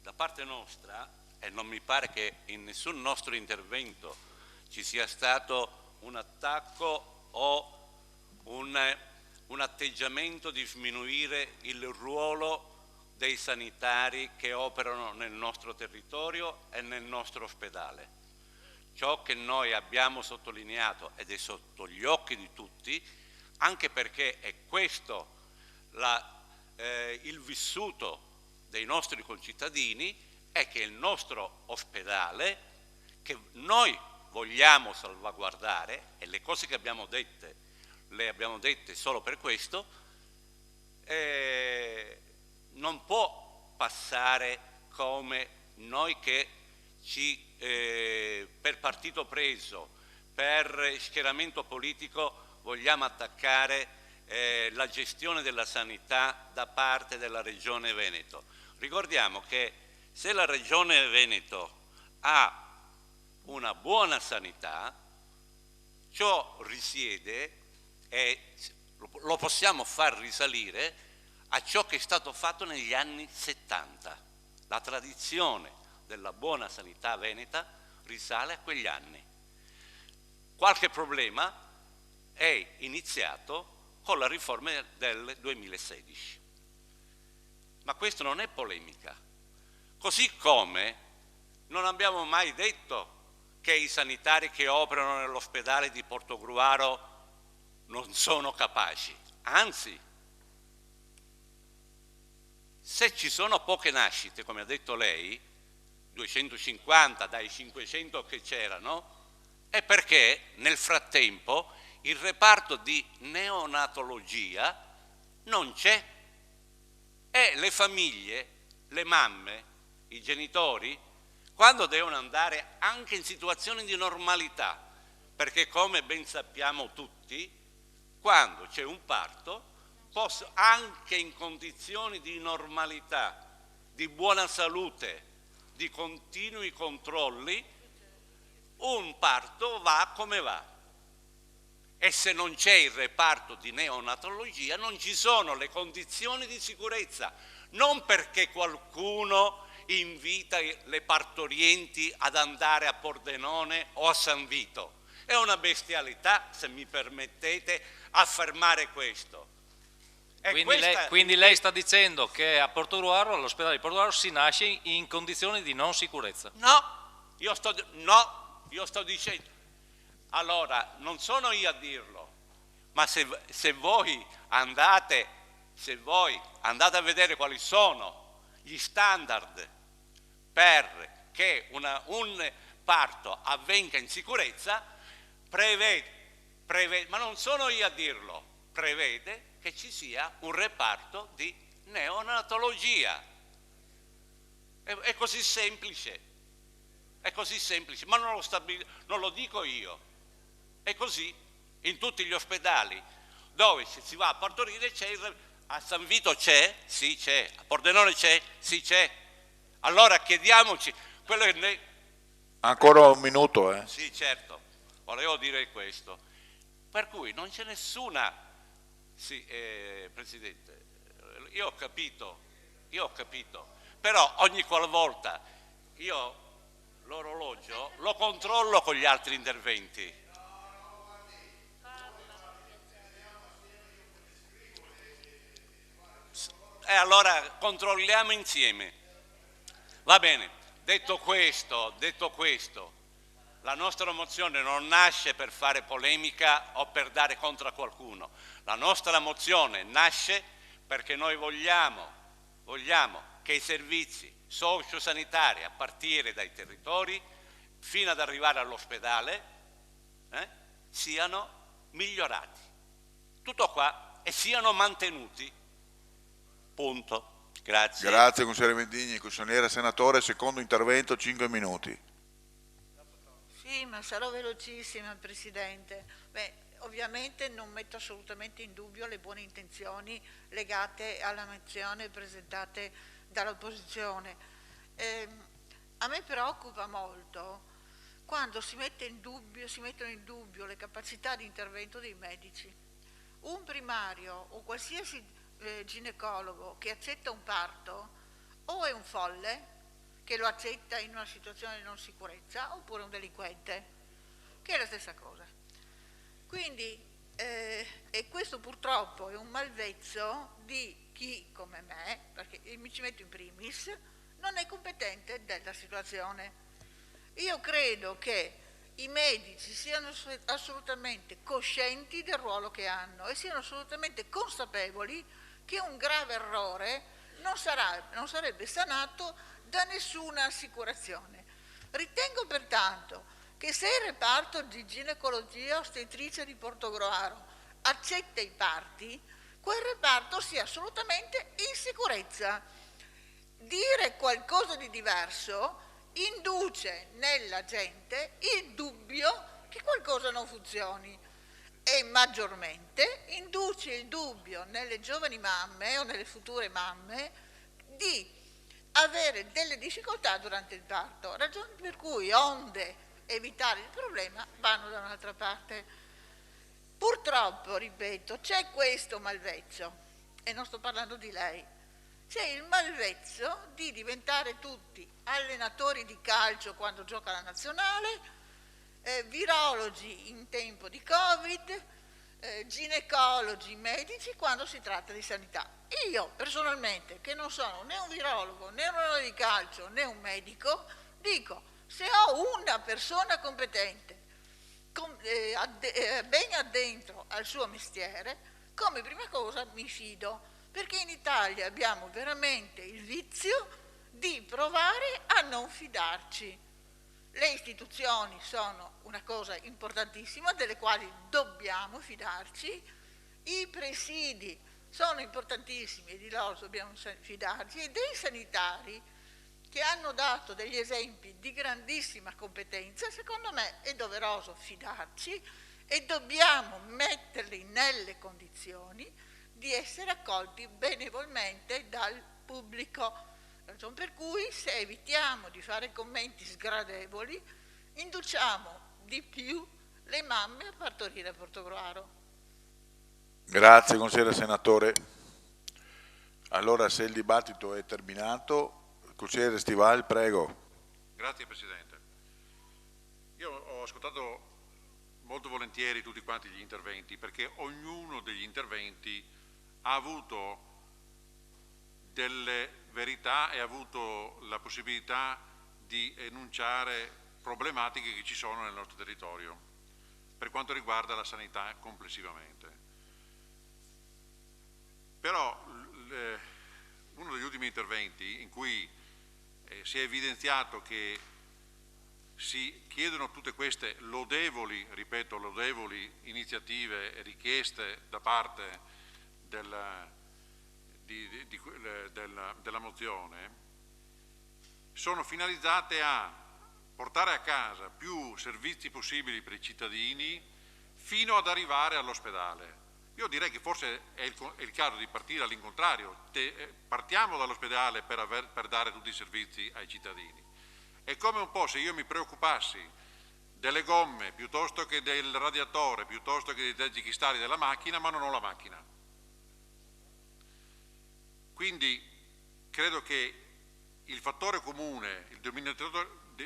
Da parte nostra, e non mi pare che in nessun nostro intervento ci sia stato un attacco o un atteggiamento di sminuire il ruolo dei sanitari che operano nel nostro territorio e nel nostro ospedale. Ciò che noi abbiamo sottolineato, ed è sotto gli occhi di tutti, anche perché è questo il vissuto dei nostri concittadini, è che il nostro ospedale, che noi vogliamo salvaguardare, e le cose che abbiamo dette, le abbiamo dette solo per questo, non può passare come noi che per partito preso, per schieramento politico, vogliamo attaccare la gestione della sanità da parte della Regione Veneto. Ricordiamo che se la Regione Veneto ha una buona sanità, ciò risiede e lo possiamo far risalire a ciò che è stato fatto negli anni 70. La tradizione della buona sanità veneta risale a quegli anni. Qualche problema è iniziato con la riforma del 2016. Ma questo non è polemica. Così come non abbiamo mai detto che i sanitari che operano nell'ospedale di Portogruaro non sono capaci. Anzi, se ci sono poche nascite, come ha detto lei, 250 dai 500 che c'erano, è perché nel frattempo il reparto di neonatologia non c'è e le famiglie, le mamme, i genitori, quando devono andare anche in situazioni di normalità, perché come ben sappiamo tutti, quando c'è un parto, anche in condizioni di normalità, di buona salute, di continui controlli, un parto va come va. E se non c'è il reparto di neonatologia non ci sono le condizioni di sicurezza, non perché qualcuno invita le partorienti ad andare a Pordenone o a San Vito. È una bestialità, se mi permettete, affermare questo. Quindi lei sta dicendo che a Portogruaro, all'ospedale di Portogruaro, si nasce in condizioni di non sicurezza? No, io sto dicendo. Allora, non sono io a dirlo, ma se voi andate a vedere quali sono gli standard per che un parto avvenga in sicurezza, prevede, ma non sono io a dirlo, prevede che ci sia un reparto di neonatologia. È così semplice, ma non lo dico io. È così in tutti gli ospedali dove si va a partorire a San Vito c'è? Sì, c'è. A Pordenone c'è? Sì, c'è. Allora chiediamoci quello che noi... Ancora un minuto, eh? Sì, certo, volevo dire questo. Per cui non c'è nessuna... Sì, Presidente, io ho capito, però ogni qualvolta io l'orologio lo controllo con gli altri interventi. E allora controlliamo insieme. Va bene, detto questo, la nostra mozione non nasce per fare polemica o per dare contro a qualcuno. La nostra mozione nasce perché noi vogliamo che i servizi sociosanitari, a partire dai territori, fino ad arrivare all'ospedale, siano migliorati. Tutto qua, e siano mantenuti. Punto. Grazie. Grazie consigliere Vendigni. Consigliere senatore, secondo intervento, 5 minuti. Sì, ma sarò velocissima, Presidente. Ovviamente non metto assolutamente in dubbio le buone intenzioni legate alla mozione presentate dall'opposizione. A me preoccupa molto quando si mettono in dubbio le capacità di intervento dei medici. Un primario o qualsiasi ginecologo che accetta un parto o è un folle che lo accetta in una situazione di non sicurezza, oppure un delinquente, che è la stessa cosa. Quindi, e questo purtroppo è un malvezzo di chi come me, perché mi ci metto in primis, non è competente della situazione. Io credo che i medici siano assolutamente coscienti del ruolo che hanno e siano assolutamente consapevoli che un grave errore non sarebbe sanato da nessuna assicurazione. Ritengo pertanto che se il reparto di ginecologia ostetricia di Portogruaro accetta i parti, quel reparto sia assolutamente in sicurezza. Dire qualcosa di diverso induce nella gente il dubbio che qualcosa non funzioni e maggiormente induce il dubbio nelle giovani mamme o nelle future mamme di avere delle difficoltà durante il parto, ragione per cui onde evitare il problema vanno da un'altra parte. Purtroppo, ripeto, c'è questo malvezzo, e non sto parlando di lei, c'è il malvezzo di diventare tutti allenatori di calcio quando gioca la nazionale, virologi in tempo di Covid, ginecologi, medici quando si tratta di sanità. Io personalmente, che non sono né un virologo, né un allenatore di calcio, né un medico, dico, se ho una persona competente, ben addentro al suo mestiere, come prima cosa mi fido, perché in Italia abbiamo veramente il vizio di provare a non fidarci. Le istituzioni sono una cosa importantissima delle quali dobbiamo fidarci, i presidi sono importantissimi e di loro dobbiamo fidarci, e dei sanitari che hanno dato degli esempi di grandissima competenza, secondo me è doveroso fidarci e dobbiamo metterli nelle condizioni di essere accolti benevolmente dal pubblico. Ragion per cui, se evitiamo di fare commenti sgradevoli, induciamo di più le mamme a partorire a Portogruaro. Grazie consigliere senatore. Allora, se il dibattito è terminato, consigliere Stival, prego. Grazie Presidente. Io ho ascoltato molto volentieri tutti quanti gli interventi, perché ognuno degli interventi ha avuto delle verità e ha avuto la possibilità di enunciare problematiche che ci sono nel nostro territorio per quanto riguarda la sanità complessivamente. Però uno degli ultimi interventi in cui si è evidenziato che si chiedono tutte queste lodevoli, ripeto, lodevoli iniziative e richieste da parte della mozione, sono finalizzate a portare a casa più servizi possibili per i cittadini fino ad arrivare all'ospedale. Io direi che forse è il caso di partire all'incontrario, partiamo dall'ospedale per dare tutti i servizi ai cittadini. È come un po' se io mi preoccupassi delle gomme piuttosto che del radiatore, piuttosto che dei tergicristalli della macchina, ma non ho la macchina. Quindi credo che il fattore comune, il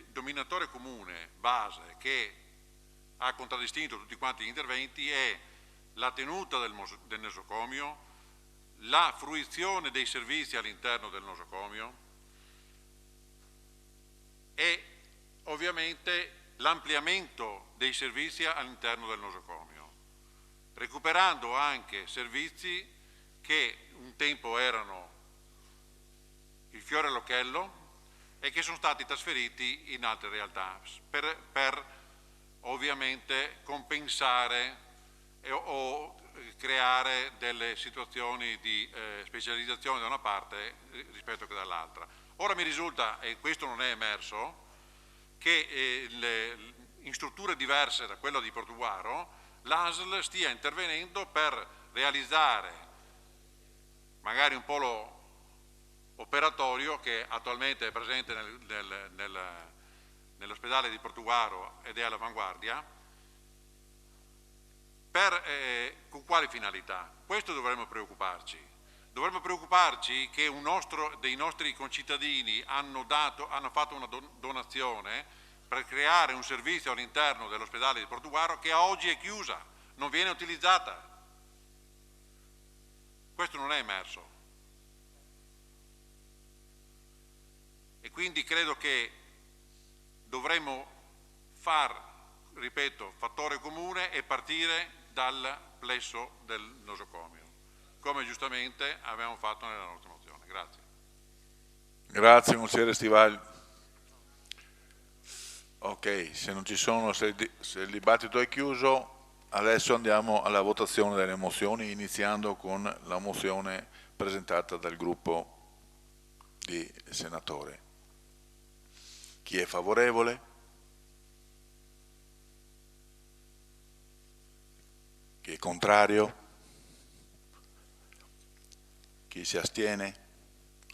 dominatore comune base che ha contraddistinto tutti quanti gli interventi è la tenuta del nosocomio, la fruizione dei servizi all'interno del nosocomio e ovviamente l'ampliamento dei servizi all'interno del nosocomio, recuperando anche servizi che un tempo erano il fiore all'occhiello e che sono stati trasferiti in altre realtà per ovviamente compensare o creare delle situazioni di specializzazione da una parte rispetto che dall'altra. Ora mi risulta, e questo non è emerso, che in strutture diverse da quella di Portuguaro l'ASL stia intervenendo per realizzare magari un polo operatorio che attualmente è presente nell'ospedale di Portuguaro ed è all'avanguardia. Con quali finalità? Questo dovremmo preoccuparci. Dovremmo preoccuparci che dei nostri concittadini hanno fatto una donazione per creare un servizio all'interno dell'ospedale di Portuguaro che a oggi è chiusa, non viene utilizzata. Questo non è emerso. E quindi credo che dovremmo ripeto, fattore comune e partire dal plesso del nosocomio, come giustamente abbiamo fatto nella nostra mozione. Grazie. Grazie consigliere Stivali. Ok, se non ci sono, se il dibattito è chiuso, adesso andiamo alla votazione delle mozioni, iniziando con la mozione presentata dal gruppo di senatori. Chi è favorevole? Chi è contrario? Chi si astiene?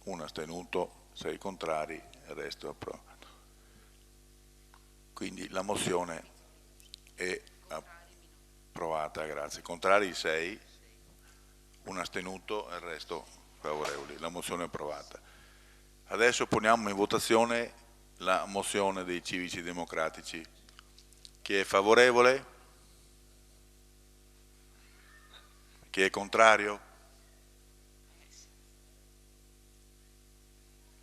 1 astenuto, 6 contrari, il resto è approvato. Quindi la mozione è approvata, grazie. Contrari 6, 1 astenuto e il resto favorevoli. La mozione è approvata. Adesso poniamo in votazione la mozione dei civici democratici. Chi è favorevole? Chi è contrario?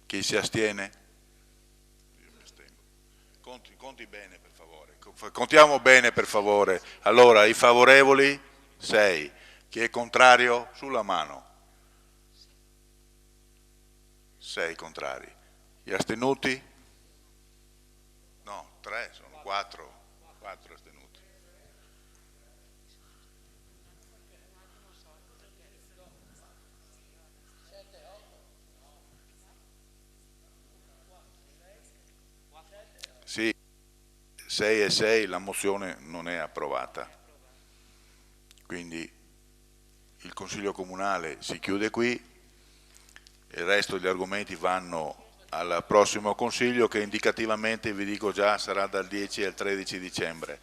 Chi si astiene? Conti bene per favore, contiamo bene per favore. Allora, i favorevoli 6, chi è contrario sulla mano? 6 contrari. Gli astenuti? No, 3, sono 4 astenuti. Sì, 6 e 6, la mozione non è approvata. Quindi il Consiglio Comunale si chiude qui, il resto degli argomenti vanno al prossimo Consiglio che indicativamente, vi dico già, sarà dal 10 al 13 dicembre.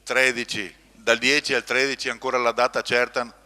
13, dal 10 al 13 ancora la data certa